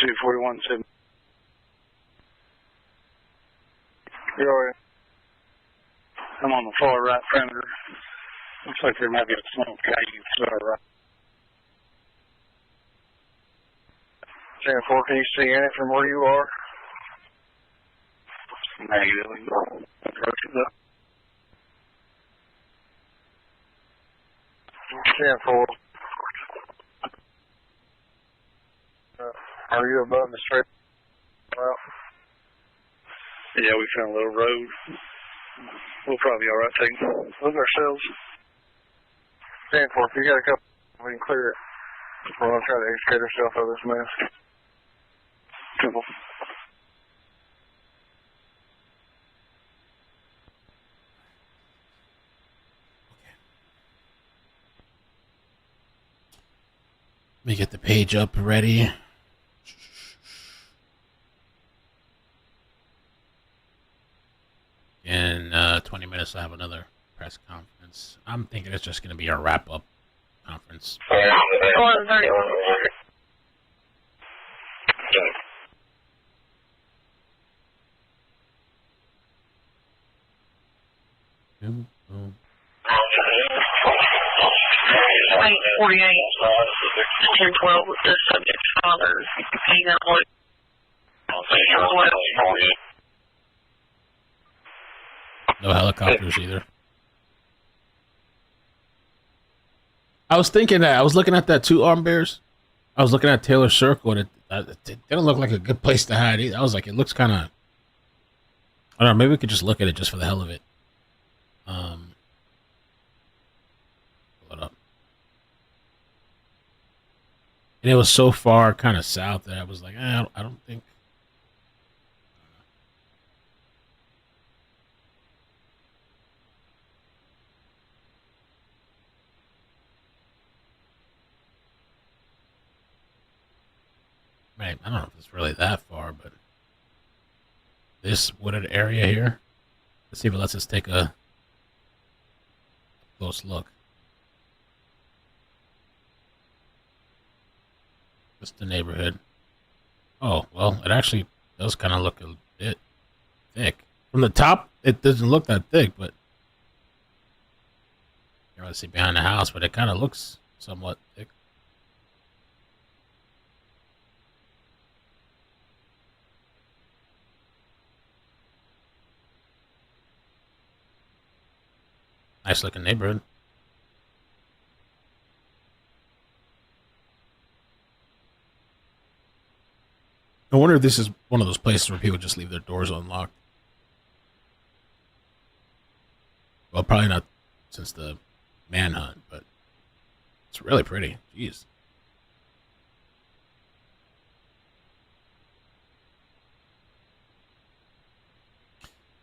Two 41-7. You're I'm on the far right perimeter. Looks like there might be a small cave to our right. 10-4, can you see in it from where you are? Negative. Approach it up. 10-4. Are you above the straight route? Yeah, we found a little road. We'll probably be all right taking Look ourselves. Stand for if you got a couple, we can clear it. We're going to try to extricate ourselves out of this mess. Simple. Let me get the page up ready. In 20 minutes, I'll have another press conference. I'm thinking it's just going to be a wrap-up conference. Boom, boom. 48, 1012 with the subject's father. He got what? No helicopters either. I was thinking that. I was looking at that 2 arm bears. I was looking at Taylor Circle, and it didn't look like a good place to hide either. I was like, it looks kind of... I don't know, maybe we could just look at it just for the hell of it. Hold up. And it was so far kind of south that I was like, I don't think... I don't know if it's really that far, but this wooded area here, let's see if it lets us take a close look. Just the neighborhood. Oh, well, it actually does kind of look a bit thick. From the top, it doesn't look that thick, but you can't really see behind the house, but it kind of looks somewhat thick. Nice looking neighborhood. I wonder if this is one of those places where people just leave their doors unlocked. Well, probably not since the Manhunt, but it's really pretty. Jeez.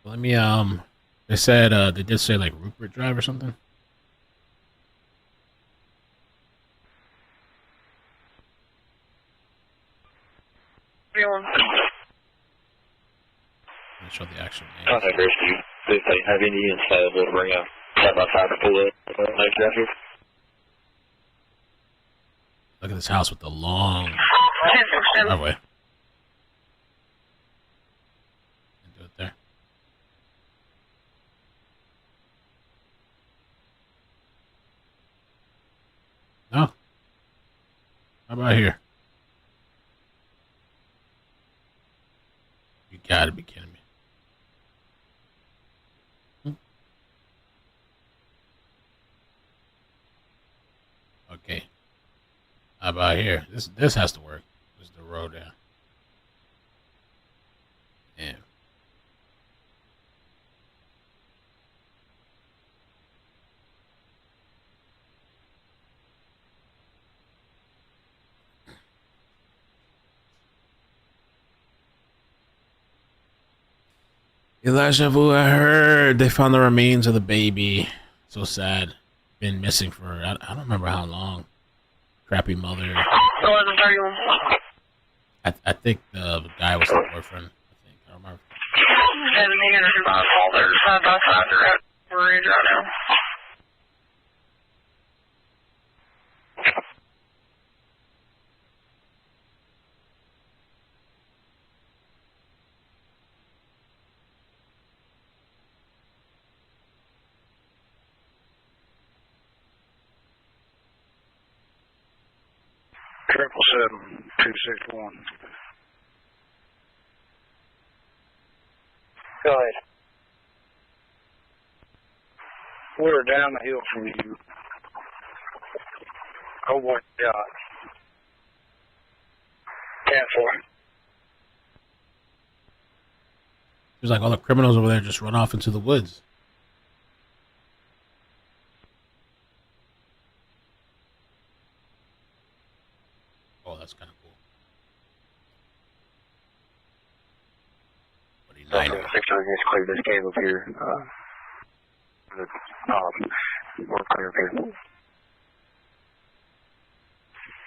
Let me, they said, they did say like Rupert Drive or something. Let's show the actual name. Contact rescue. If they have any insight, we'll bring a side-by-side to pull up. Look at this house with the long driveway. Do it there. No. How about here? You gotta be kidding me. Okay. How about here? This has to work. This is the road down. Yeah. Elijah Vu, I heard they found the remains of the baby. So sad. Been missing for, I don't remember how long. Crappy mother. 11:31. I think the guy was the boyfriend. I think. I don't remember. 7 all their side by side. They're at the ridge right now. Triple 7-261. Go ahead. We're down the hill from you. Oh boy, God. Cat There's like all the criminals over there just run off into the woods. Oh, that's kind of cool. What do you know? 6 just clear this cave up here. We're clear up here.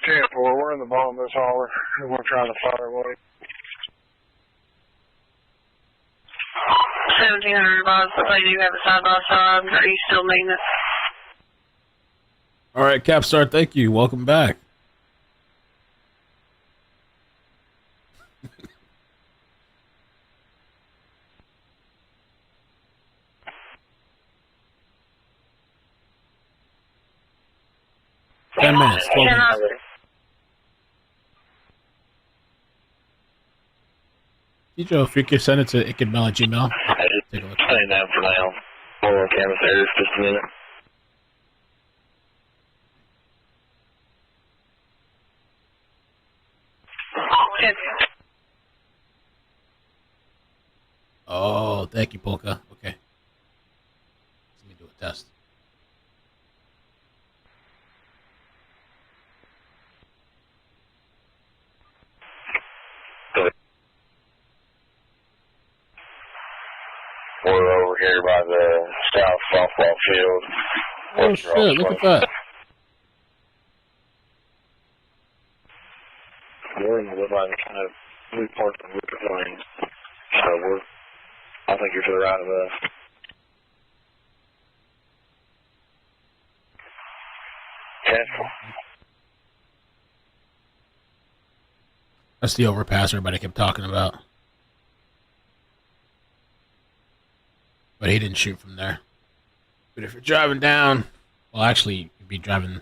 10-4, we're in the bottom of this holler. We're trying to fire away. 1700 bucks, but they do have a side-by-side. Are you still needing it? All right, Capstar, thank you. Welcome back. $10 minutes, 12 minutes. Joe, if you could send it to ikidmel@gmail. Take a look. I ain't that for now. We'll look at it there just a minute. Oh, thank you, Polka. Okay. Let me do a test. We're over here by the south softball field. Oh, shit, look at that. We're in the woodline, kind of Newport and Lucas Lanes. So I think you're to the right of us. That's the overpass everybody kept talking about. But he didn't shoot from there. But if you're driving down, well, actually, you'd be driving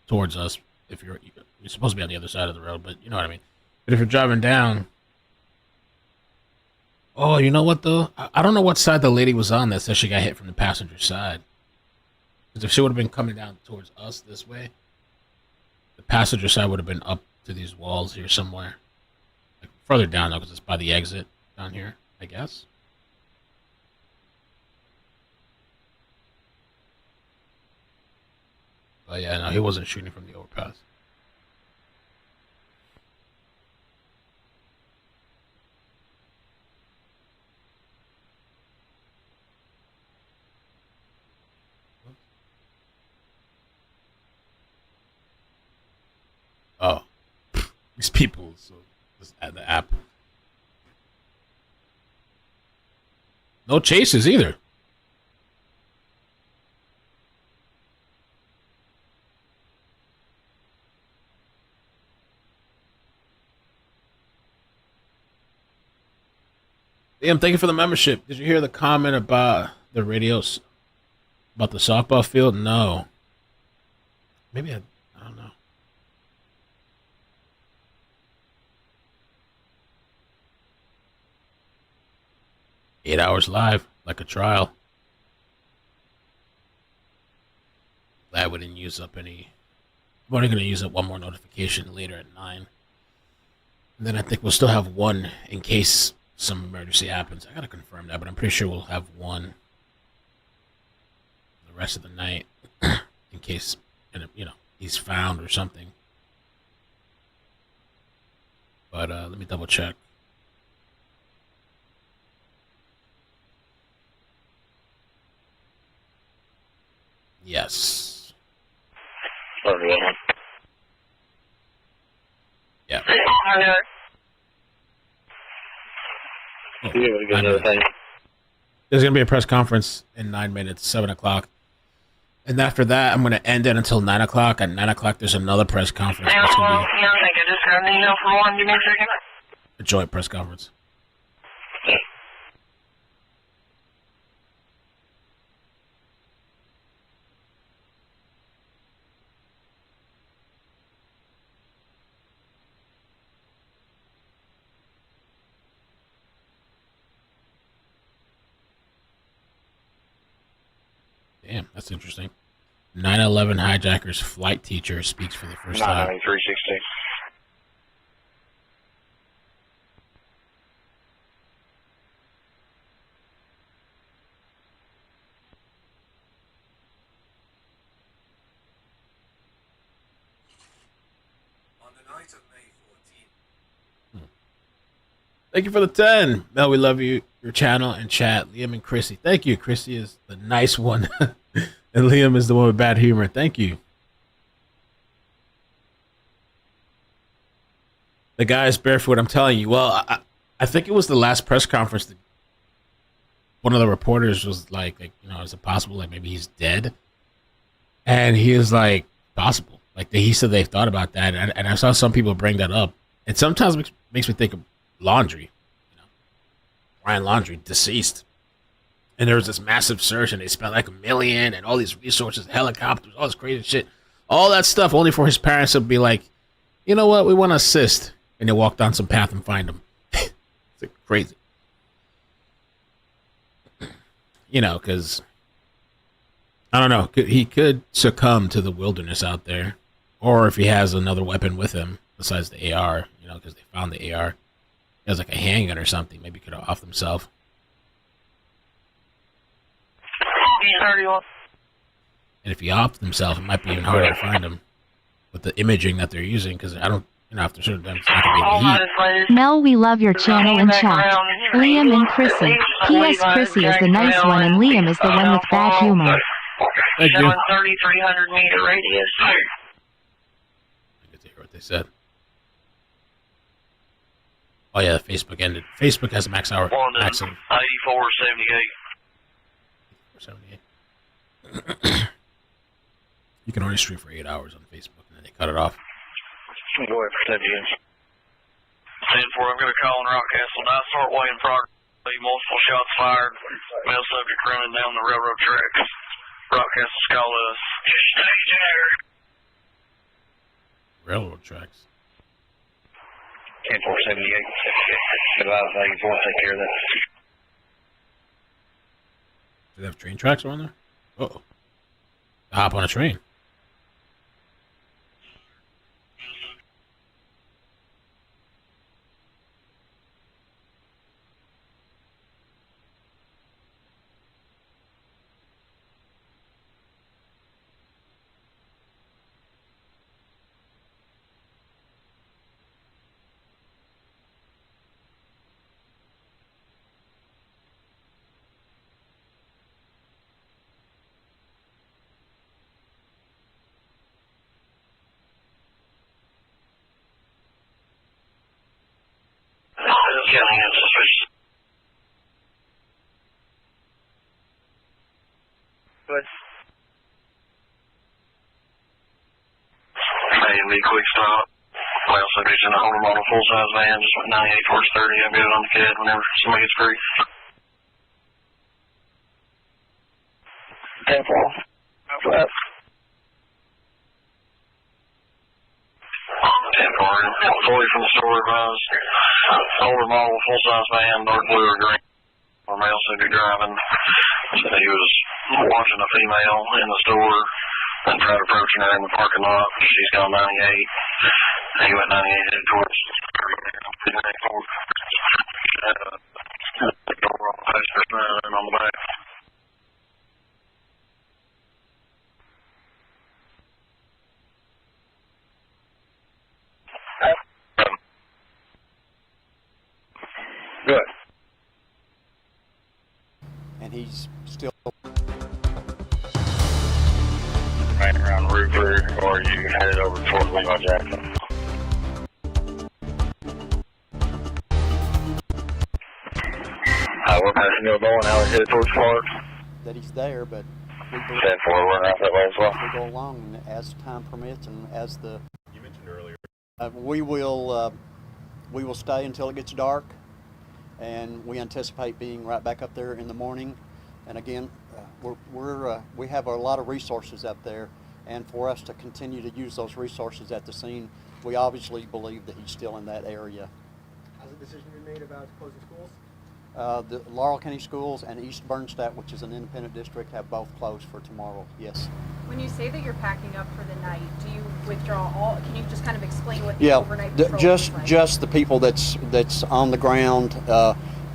towards us. If you're supposed to be on the other side of the road, but you know what I mean. But if you're driving down, oh, you know what though? I don't know what side the lady was on that said she got hit from the passenger side. Because if she would have been coming down towards us this way, the passenger side would have been up to these walls here somewhere, like further down though, because it's by the exit down here, I guess. But yeah, no, he wasn't shooting from the overpass. Oh, these people, so just add the app. No chases either. Liam, thank you for the membership. Did you hear the comment about the radios, about the softball field? No. Maybe I don't know. Eight hours live, like a trial. Glad we didn't use up any. I'm only going to use up one more notification later at 9. And then I think we'll still have one in case some emergency happens. I gotta confirm that, but I'm pretty sure we'll have one the rest of the night in case, you know, he's found or something. But let me double check. Yes. Yeah. Oh, there's going to be a press conference in 9 minutes, 7 o'clock. And after that, I'm going to end it until 9 o'clock. At 9 o'clock, there's another press conference. That's going to be I just got an email from one. Give me a second. a joint press conference. Damn, that's interesting. 9/11 hijackers flight teacher speaks for the first time. 99360. Thank you for the 10. Mel, we love you, your channel and chat. Liam and Chrissy. Thank you. Chrissy is the nice one. And Liam is the one with bad humor. Thank you. The guy is barefoot, I'm telling you. Well, I think it was the last press conference that one of the reporters was like, is it possible, like, maybe he's dead? And he was like, possible. Like, he said they've thought about that. And I saw some people bring that up. And sometimes makes me think of Laundry. Ryan Laundry, deceased. And there was this massive search, and they spent like $1 million and all these resources, helicopters, all this crazy shit. All that stuff only for his parents to be like, you know what, we want to assist. And they walk down some path and find him. It's like crazy. Because, I don't know, he could succumb to the wilderness out there. Or if he has another weapon with him besides the AR, because they found the AR. He has like a handgun or something. Maybe he could have offed himself. And if he offed himself, it might be even harder to find him with the imaging that they're using, because I don't, after certain times, it's not going to be the heat. Mel, we love your channel and chat. Liam and Chrissy. P.S. Chrissy is the nice one and Liam is the one with bad humor. Thank you. 3,300 meter radius. I get to hear what they said. Oh yeah, Facebook ended. Facebook has a max hour. Max 8478. You can only stream for 8 hours on Facebook, and then they cut it off. Go ahead for 10 years. 10-4, I'm going to call on Rockcastle. Nice start way in progress. Multiple shots fired. Male subject running down the railroad tracks. Rockcastle's call us. Railroad tracks. 10-4-78. Good about 84. Take care of that. Do they have train tracks around there? Uh-oh. Hop on a train. Good. A&B quick stop. Well, subject's in a Homer model full-size van, just went 98 towards 30. I'll get it on the CAD whenever somebody gets free. 10-4. Flat. 10-4. Fully from the store advised. Older model full-size van, dark blue or green. A male subject driving. Said he was watching a female in the store and tried approaching her in the parking lot. She's gone 98. He went 98 headed towards on the back. Good. And he's still right around Rupert, or you headed over towards Lego Jackson. We're passing the ball now. We're headed towards Clark. that he's there, but we believe 10-4, we're out that way as well. we go along and as time permits and as the You mentioned earlier. we will stay until it gets dark, and we anticipate being right back up there in the morning. And again, we have a lot of resources up there, and for us to continue to use those resources at the scene, we obviously believe that he's still in that area. Has a decision been made about closing schools? The Laurel County Schools and East Bernstadt, which is an independent district, have both closed for tomorrow, yes. When you say that you're packing up for the night, do you withdraw all? Can you just kind of explain what the overnight patrol is like? Just the people that's on the ground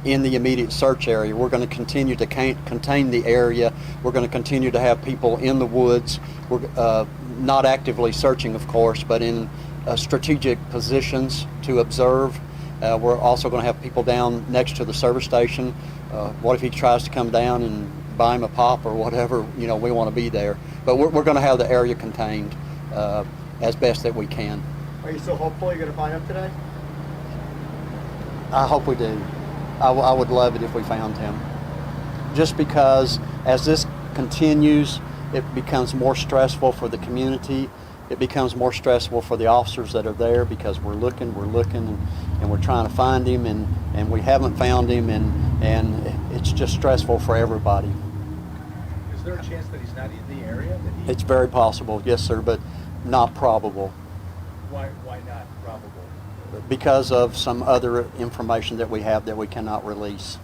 in the immediate search area. We're going to continue to contain the area. We're going to continue to have people in the woods. We're not actively searching, of course, but in strategic positions to observe. We're also going to have people down next to the service station. What if he tries to come down and buy him a pop or whatever? We want to be there. But we're going to have the area contained as best that we can. Are you still hopeful you're going to find him today? I hope we do. I would love it if we found him. Just because as this continues, it becomes more stressful for the community. It becomes more stressful for the officers that are there because we're looking, and we're trying to find him, and we haven't found him, and it's just stressful for everybody. Is there a chance that he's not in the area? It's very possible, yes, sir, but not probable. Why not probable? Because of some other information that we have that we cannot release.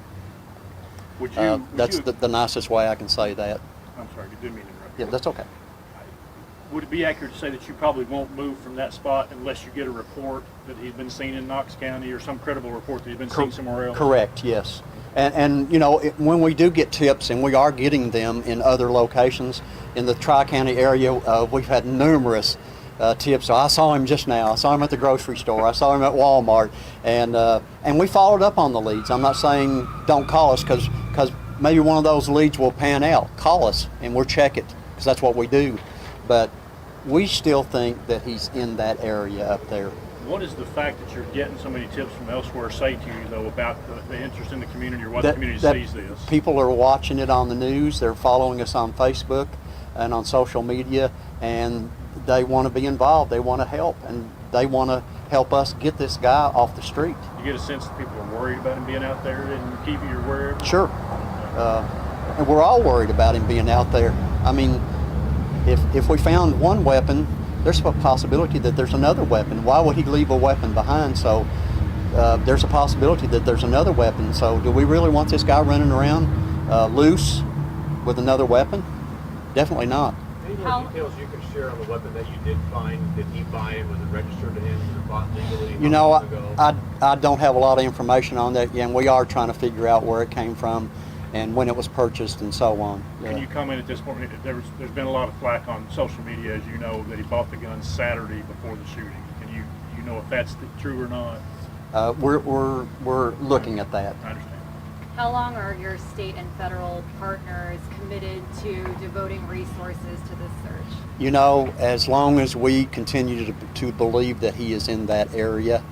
That's the nicest way I can say that. I'm sorry, you didn't mean to interrupt. Yeah, that's okay. Would it be accurate to say that you probably won't move from that spot unless you get a report that he's been seen in Knox County or some credible report that he's been seen somewhere else? Correct, yes. And when we do get tips, and we are getting them in other locations, in the Tri-County area, we've had numerous tips. So I saw him just now. I saw him at the grocery store. I saw him at Walmart. And we followed up on the leads. I'm not saying don't call us because maybe one of those leads will pan out. Call us and we'll check it because that's what we do. But we still think that he's in that area up there. What does the fact that you're getting so many tips from elsewhere say to you, though, about the interest in the community or what the community sees this? People are watching it on the news. They're following us on Facebook and on social media, and they want to be involved. They want to help, and they want to help us get this guy off the street. You get a sense that people are worried about him being out there and keeping you wherever? Sure. And we're all worried about him being out there. I mean, if we found one weapon, there's a possibility that there's another weapon. Why would he leave a weapon behind? So there's a possibility that there's another weapon. So do we really want this guy running around loose with another weapon? Definitely not. Any more details you can share on the weapon that you did find? Did he buy it? Was it registered to him? Was it bought legally? I don't have a lot of information on that yet, and we are trying to figure out where it came from and when it was purchased and so on. Can you comment at this point? There's been a lot of flack on social media, as you know, that he bought the gun Saturday before the shooting. Can you know if that's true or not? We're looking at that. I understand. How long are your state and federal partners committed to devoting resources to this search? As long as we continue to believe that he is in that area,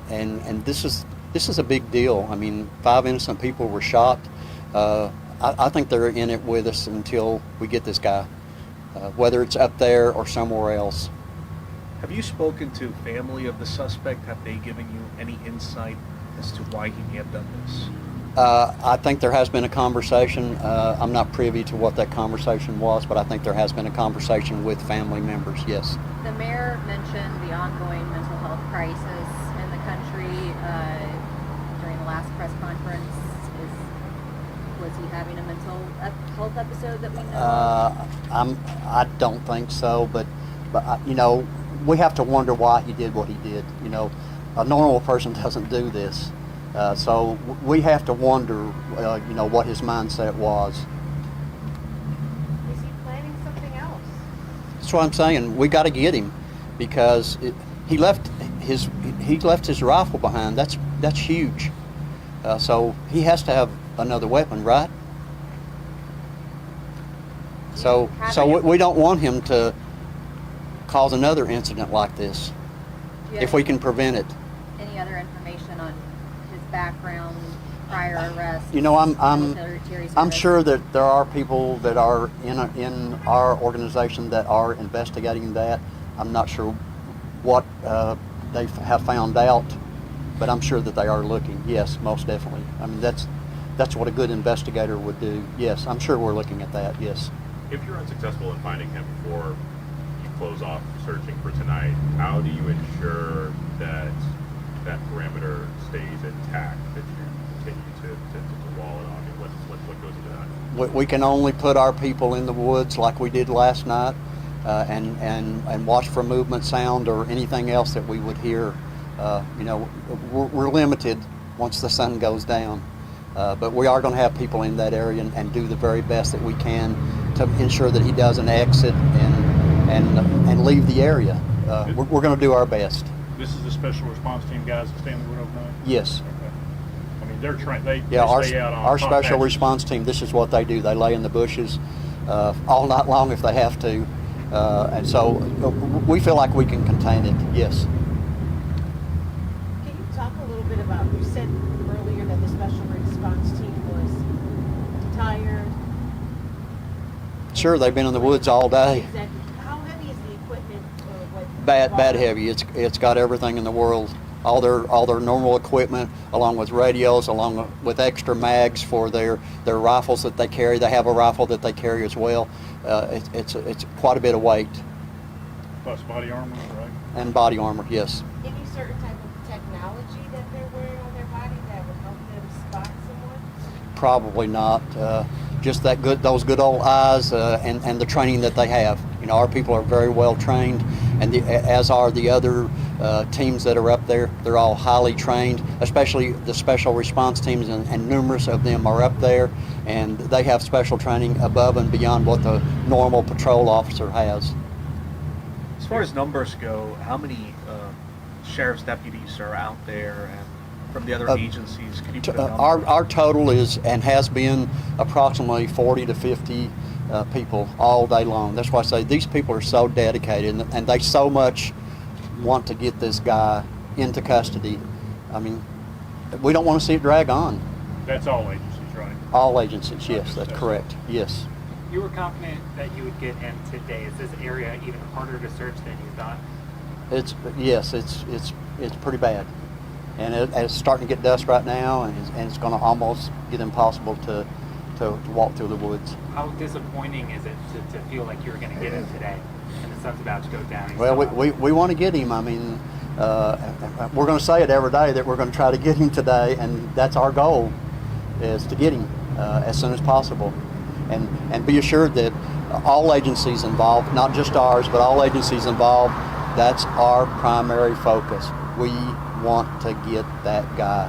and this is a big deal. I mean, 5 innocent people were shot. I think they're in it with us until we get this guy, whether it's up there or somewhere else. Have you spoken to family of the suspect? Have they given you any insight as to why he may have done this? I think there has been a conversation. I'm not privy to what that conversation was, but I think there has been a conversation with family members, yes. The mayor mentioned the ongoing mental health crisis in the country during the last press conference. Was he having a mental health episode that we know of? I don't think so, but we have to wonder why he did what he did. A normal person doesn't do this. So we have to wonder, what his mindset was. Is he planning something else? That's what I'm saying. We got to get him because he left his rifle behind. That's huge. So he has to have another weapon, right? So we don't want him to cause another incident like this if we can prevent it. Any other information on his background, prior arrests? I'm sure that there are people that are in our organization that are investigating that. I'm not sure what they have found out, but I'm sure that they are looking. Yes, most definitely. I mean, that's what a good investigator would do. Yes, I'm sure we're looking at that. Yes. If you're unsuccessful in finding him before you close off searching for tonight, how do you ensure that that perimeter stays intact, that you continue to wall it off? I mean, what goes into that? We can only put our people in the woods like we did last night, and watch for movement, sound, or anything else that we would hear. We're limited once the sun goes down, but we are going to have people in that area and do the very best that we can to ensure that he doesn't exit and leave the area. We're going to do our best. This is the special response team guys that stay in the wood overnight? Yes. Okay. I mean, they're trained. They stay out on our top special patches. response team, this is what they do. They lay in the bushes all night long if they have to. And so we feel like we can contain it, yes. Can you talk a little bit about, you said earlier that the special response team was tired. Sure, they've been in the woods all day. Exactly. How heavy is the equipment? Bad heavy. It's got everything in the world. All their normal equipment, along with radios, along with extra mags for their rifles that they carry. They have a rifle that they carry as well. It's quite a bit of weight. Plus body armor, right? And body armor, yes. Any certain type of technology that they're wearing on their body that would help them spot someone? Probably not. Just those good old eyes and the training that they have. You know, our people are very well trained, and as are the other teams that are up there. They're all highly trained, especially the special response teams, and numerous of them are up there, and they have special training above and beyond what the normal patrol officer has. As far as numbers go, how many sheriff's deputies are out there, and from the other agencies? Can you put a number? Our total is and has been approximately 40 to 50 people all day long. That's why I say these people are so dedicated, and they so much want to get this guy into custody. I mean, we don't want to see it drag on. That's all agencies, right? All agencies, yes, that's correct, yes. You were confident that you would get him today. Is this area even harder to search than you thought? It's pretty bad, and it's starting to get dusk right now, and it's going to almost get impossible to walk through the woods. How disappointing is it to feel like you were going to get him today, and the sun's about to go down? Well, we want to get him. I mean, we're going to say it every day that we're going to try to get him today, and that's our goal, is to get him as soon as possible. And be assured that all agencies involved, not just ours, but all agencies involved, that's our primary focus. We want to get that guy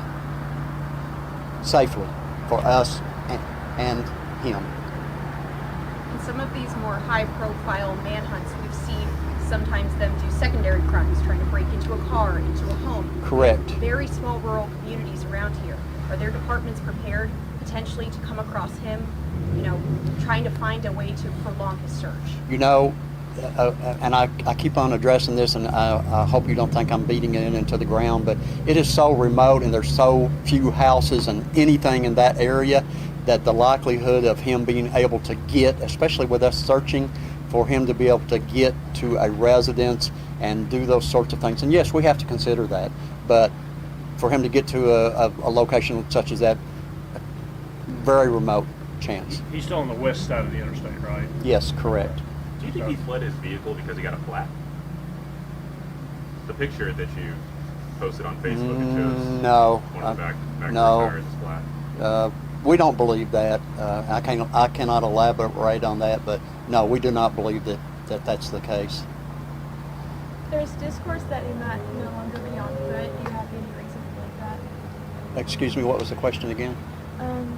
safely for us and him. In some of these more high-profile manhunts, we've seen sometimes them do secondary crimes, trying to break into a car, into a home. Correct. Very small rural communities around here. Are their departments prepared potentially to come across him, trying to find a way to prolong his search? And I keep on addressing this, and I hope you don't think I'm beating it into the ground, but it is so remote, and there's so few houses and anything in that area that the likelihood of him being able to get, especially with us searching, for him to be able to get to a residence and do those sorts of things. And yes, we have to consider that, but for him to get to a location such as that, very remote chance. He's still on the west side of the interstate, right? Yes, correct. Do you think he fled his vehicle because he got a flat? The picture that you posted on Facebook, it shows no, one of the back no. tires is flat. We don't believe that. I cannot elaborate on that, but no, we do not believe that's the case. There's discourse that he might no longer be on foot. Do you have any reason to believe that? Excuse me, what was the question again?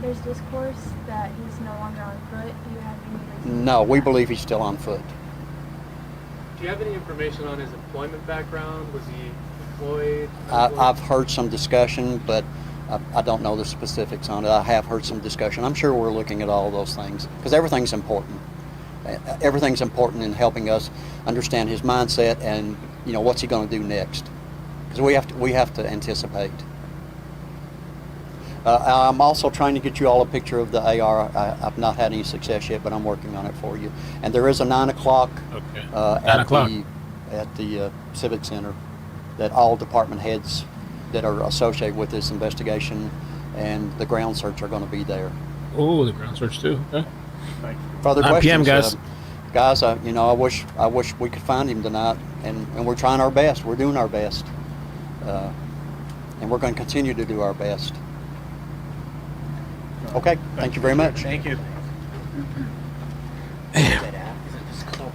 There's discourse that he's no longer on foot. Do you have any reason? No, we believe he's still on foot. Do you have any information on his employment background? Was he employed? I've heard some discussion, but I don't know the specifics on it. I have heard some discussion. I'm sure we're looking at all those things because everything's important. Everything's important in helping us understand his mindset and what's he going to do next, because we have to anticipate. I'm also trying to get you all a picture of the AR. I've not had any success yet, but I'm working on it for you. And there is a 9 o'clock at the Civic Center that all department heads that are associated with this investigation and the ground search are going to be there. Oh, the ground search too. Okay. Further 9 questions, PM, guys. Guys, I wish we could find him tonight, and we're trying our best. We're doing our best, and we're going to continue to do our best. Okay, thank you very much. Thank you.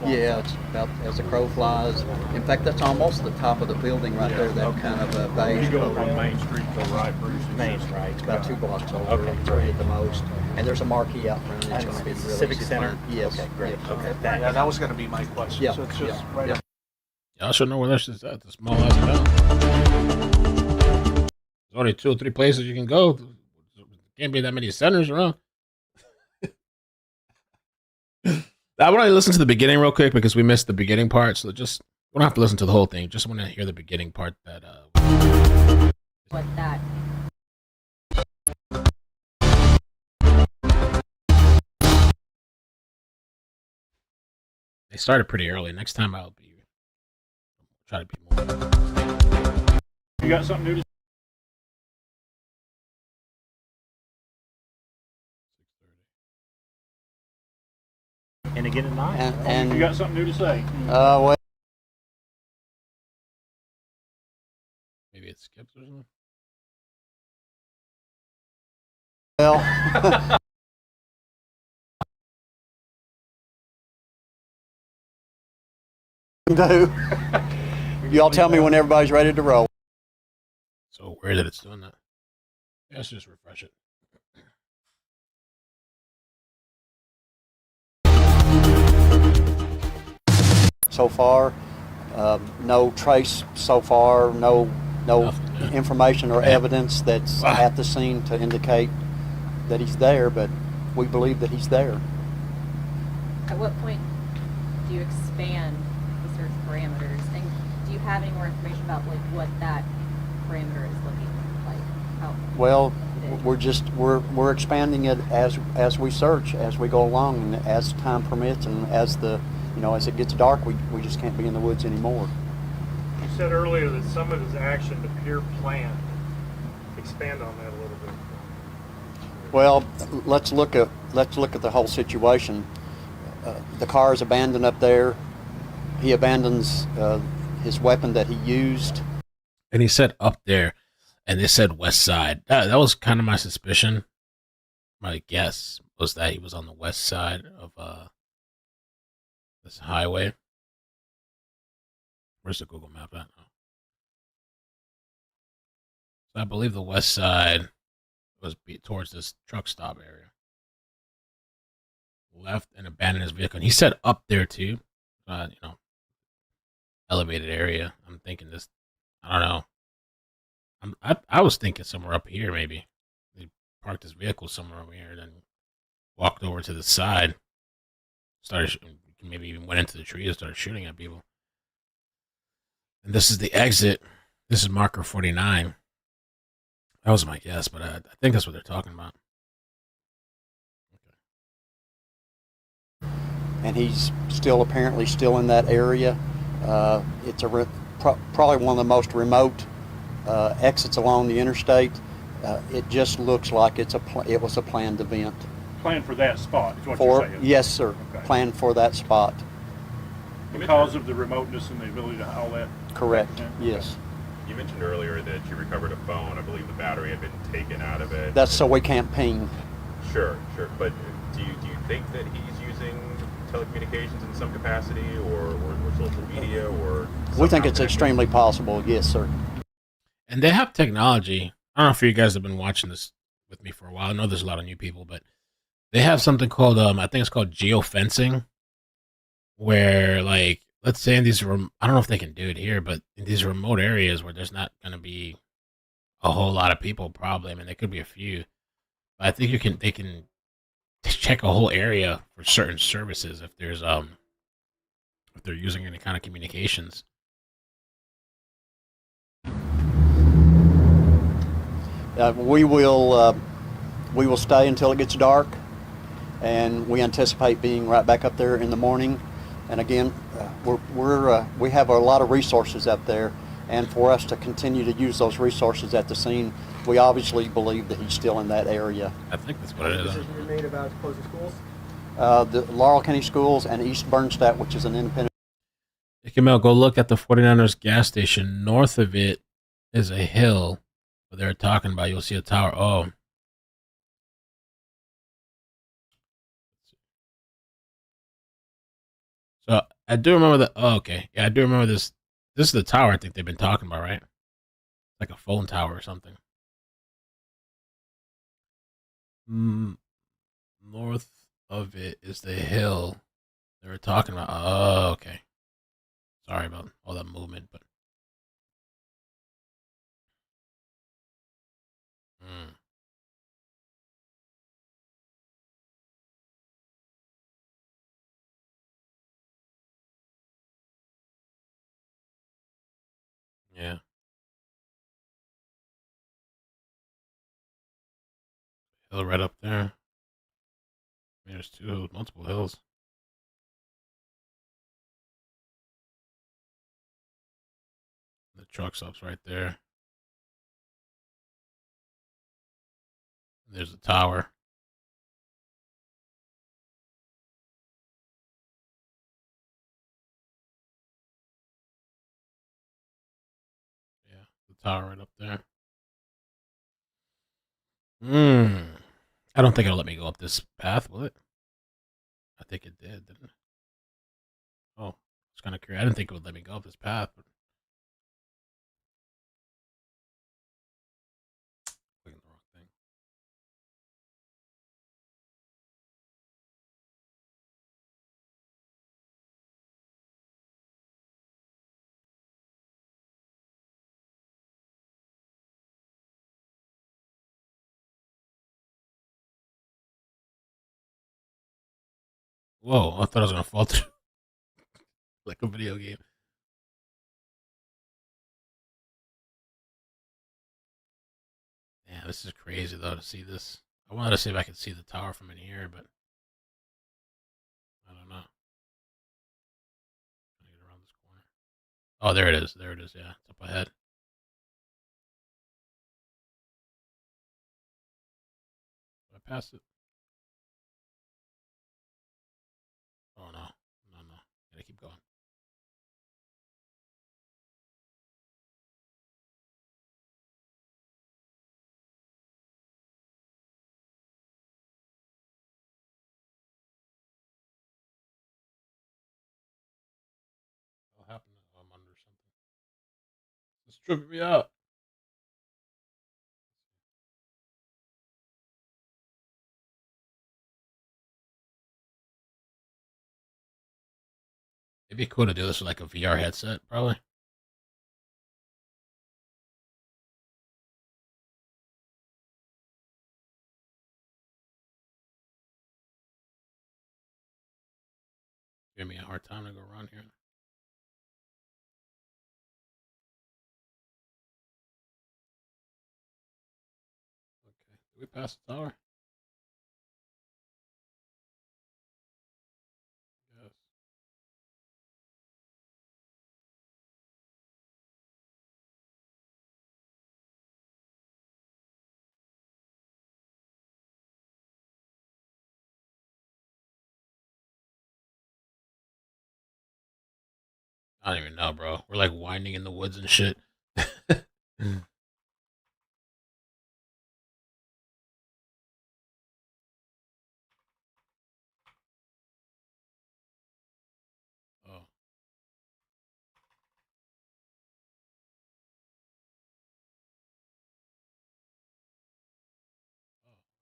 Yeah, it's about as the crow flies. In fact, that's almost the top of the building right there, that kind of beige. You go from Main Street to the right, Bruce. Main Street. It's about 2 blocks over, 3 at the most. And there's a marquee out front. It's going to be really Civic easy to Center? find. Yes. Okay, great. Yes. Okay, that was going to be my question. Yeah. So it's just yeah. right yeah. up. I should know where this is at. The small ass town. There's only 2 or 3 places you can go. There can't be that many centers around. I want to listen to the beginning real quick because we missed the beginning part. So just we don't have to listen to the whole thing. Just want to hear the beginning part that. What that? They started pretty early. Next time I'll try to be more. You got something new to And again at 9. And you got something new to say? Well, maybe it skips or something. Well, do. Y'all tell me when everybody's ready to roll. So weird that it's doing that. Yeah, let's just refresh it. So far, no trace so far, no information or evidence that's at the scene to indicate that he's there, but we believe that he's there. At what point do you expand the search parameters? And do you have any more information about like what that parameter is looking like? Well, we're expanding it as we search, as we go along, and as time permits, and as as it gets dark, we just can't be in the woods anymore. You said earlier that some of his actions appear planned. Expand on that a little bit. Well, let's look at the whole situation. The car is abandoned up there. He abandons his weapon that he used. And he said up there, and they said west side. That was kind of my suspicion. My guess was that he was on the west side of this highway. Where's the Google map at? So I believe the west side was towards this truck stop area. Left and abandoned his vehicle. And he said up there too. Elevated area. I'm thinking this. I don't know. I was thinking somewhere up here maybe. He parked his vehicle somewhere over here, then walked over to the side. Started maybe even went into the trees and started shooting at people. And this is the exit. This is marker 49. That was my guess, but I think that's what they're talking about. And he's apparently still in that area. It's probably one of the most remote exits along the interstate. It just looks like it was a planned event. Planned for that spot is what you're saying? Yes, sir. Okay. Planned for that spot. Because of the remoteness and the ability to haul that? Correct, yes. You mentioned earlier that you recovered a phone. I believe the battery had been taken out of it. That's so we can't ping. Sure. But do you think that he's using telecommunications in some capacity or social media or? We think it's extremely possible, yes, sir. And they have technology. I don't know if you guys have been watching this with me for a while. I know there's a lot of new people, but they have something called, I think it's called geofencing, where like, let's say in these, I don't know if they can do it here, but in these remote areas where there's not going to be a whole lot of people, probably. I mean, there could be a few, but I think they can check a whole area for certain services if there's if they're using any kind of communications. We will stay until it gets dark, and we anticipate being right back up there in the morning. And again, we have a lot of resources up there, and for us to continue to use those resources at the scene, we obviously believe that he's still in that area. I think that's what it is. Decision you made about closing schools? The Laurel County Schools and East Bernstadt, which is an independent. Hey, Camille, go look at the 49ers gas station. North of it is a hill where they're talking about. You'll see a tower. Oh. So I do remember that. Oh, okay. Yeah, I do remember this. This is the tower I think they've been talking about, right? Like a phone tower or something. North of it is the hill they were talking about. Oh, okay. Sorry about all that movement, but. Yeah. Hill right up there. There's two hills, multiple hills. The truck stops right there. There's the tower. Yeah, the tower right up there. I don't think it'll let me go up this path, will it? I think it did, didn't it? Oh, it's kind of curious. I didn't think it would let me go up this path, but clicking the wrong thing. Whoa, I thought I was gonna fall through like a video game. Yeah, this is crazy though to see this. I wanted to see if I could see the tower from in here, but I don't know. Can I get around this corner? Oh, there it is. There it is. Yeah, it's up ahead. Did I pass it? Oh no, no. Gotta keep going. What happened? I'm under something. It's tripping me out. It'd be cool to do this with like a VR headset, probably. Give me a hard time to go around here. Okay, did we pass the tower? Yes. I don't even know, bro. We're like winding in the woods and shit. Oh.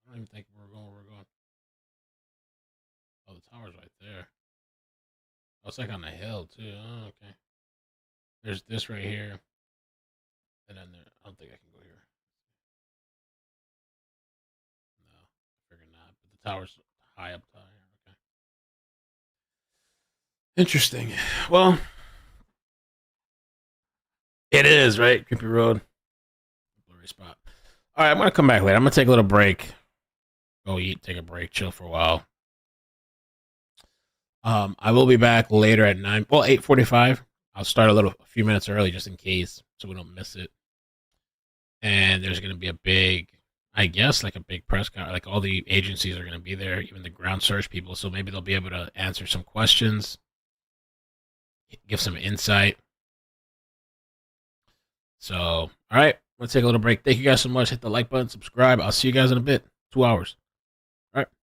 I don't even think we're going where we're going. Oh, the tower's right there. Oh, it's like on the hill, too. Oh, okay. There's this right here. And then there. I don't think I can go here. No, I figured not. But the tower's high up high. Okay. Interesting. Well, it is, right? Creepy Road. Blurry spot. All right, I'm going to come back later. I'm going to take a little break. Go eat, take a break, chill for a while. I will be back later at 8:45. I'll start a few minutes early just in case, so we don't miss it. And there's going to be a big, I guess, like a big press conference. Like all the agencies are going to be there, even the ground search people. So maybe they'll be able to answer some questions, give some insight. So, all right, let's take a little break. Thank you guys so much. Hit the like button, subscribe. I'll see you guys in a bit. 2 hours. All right.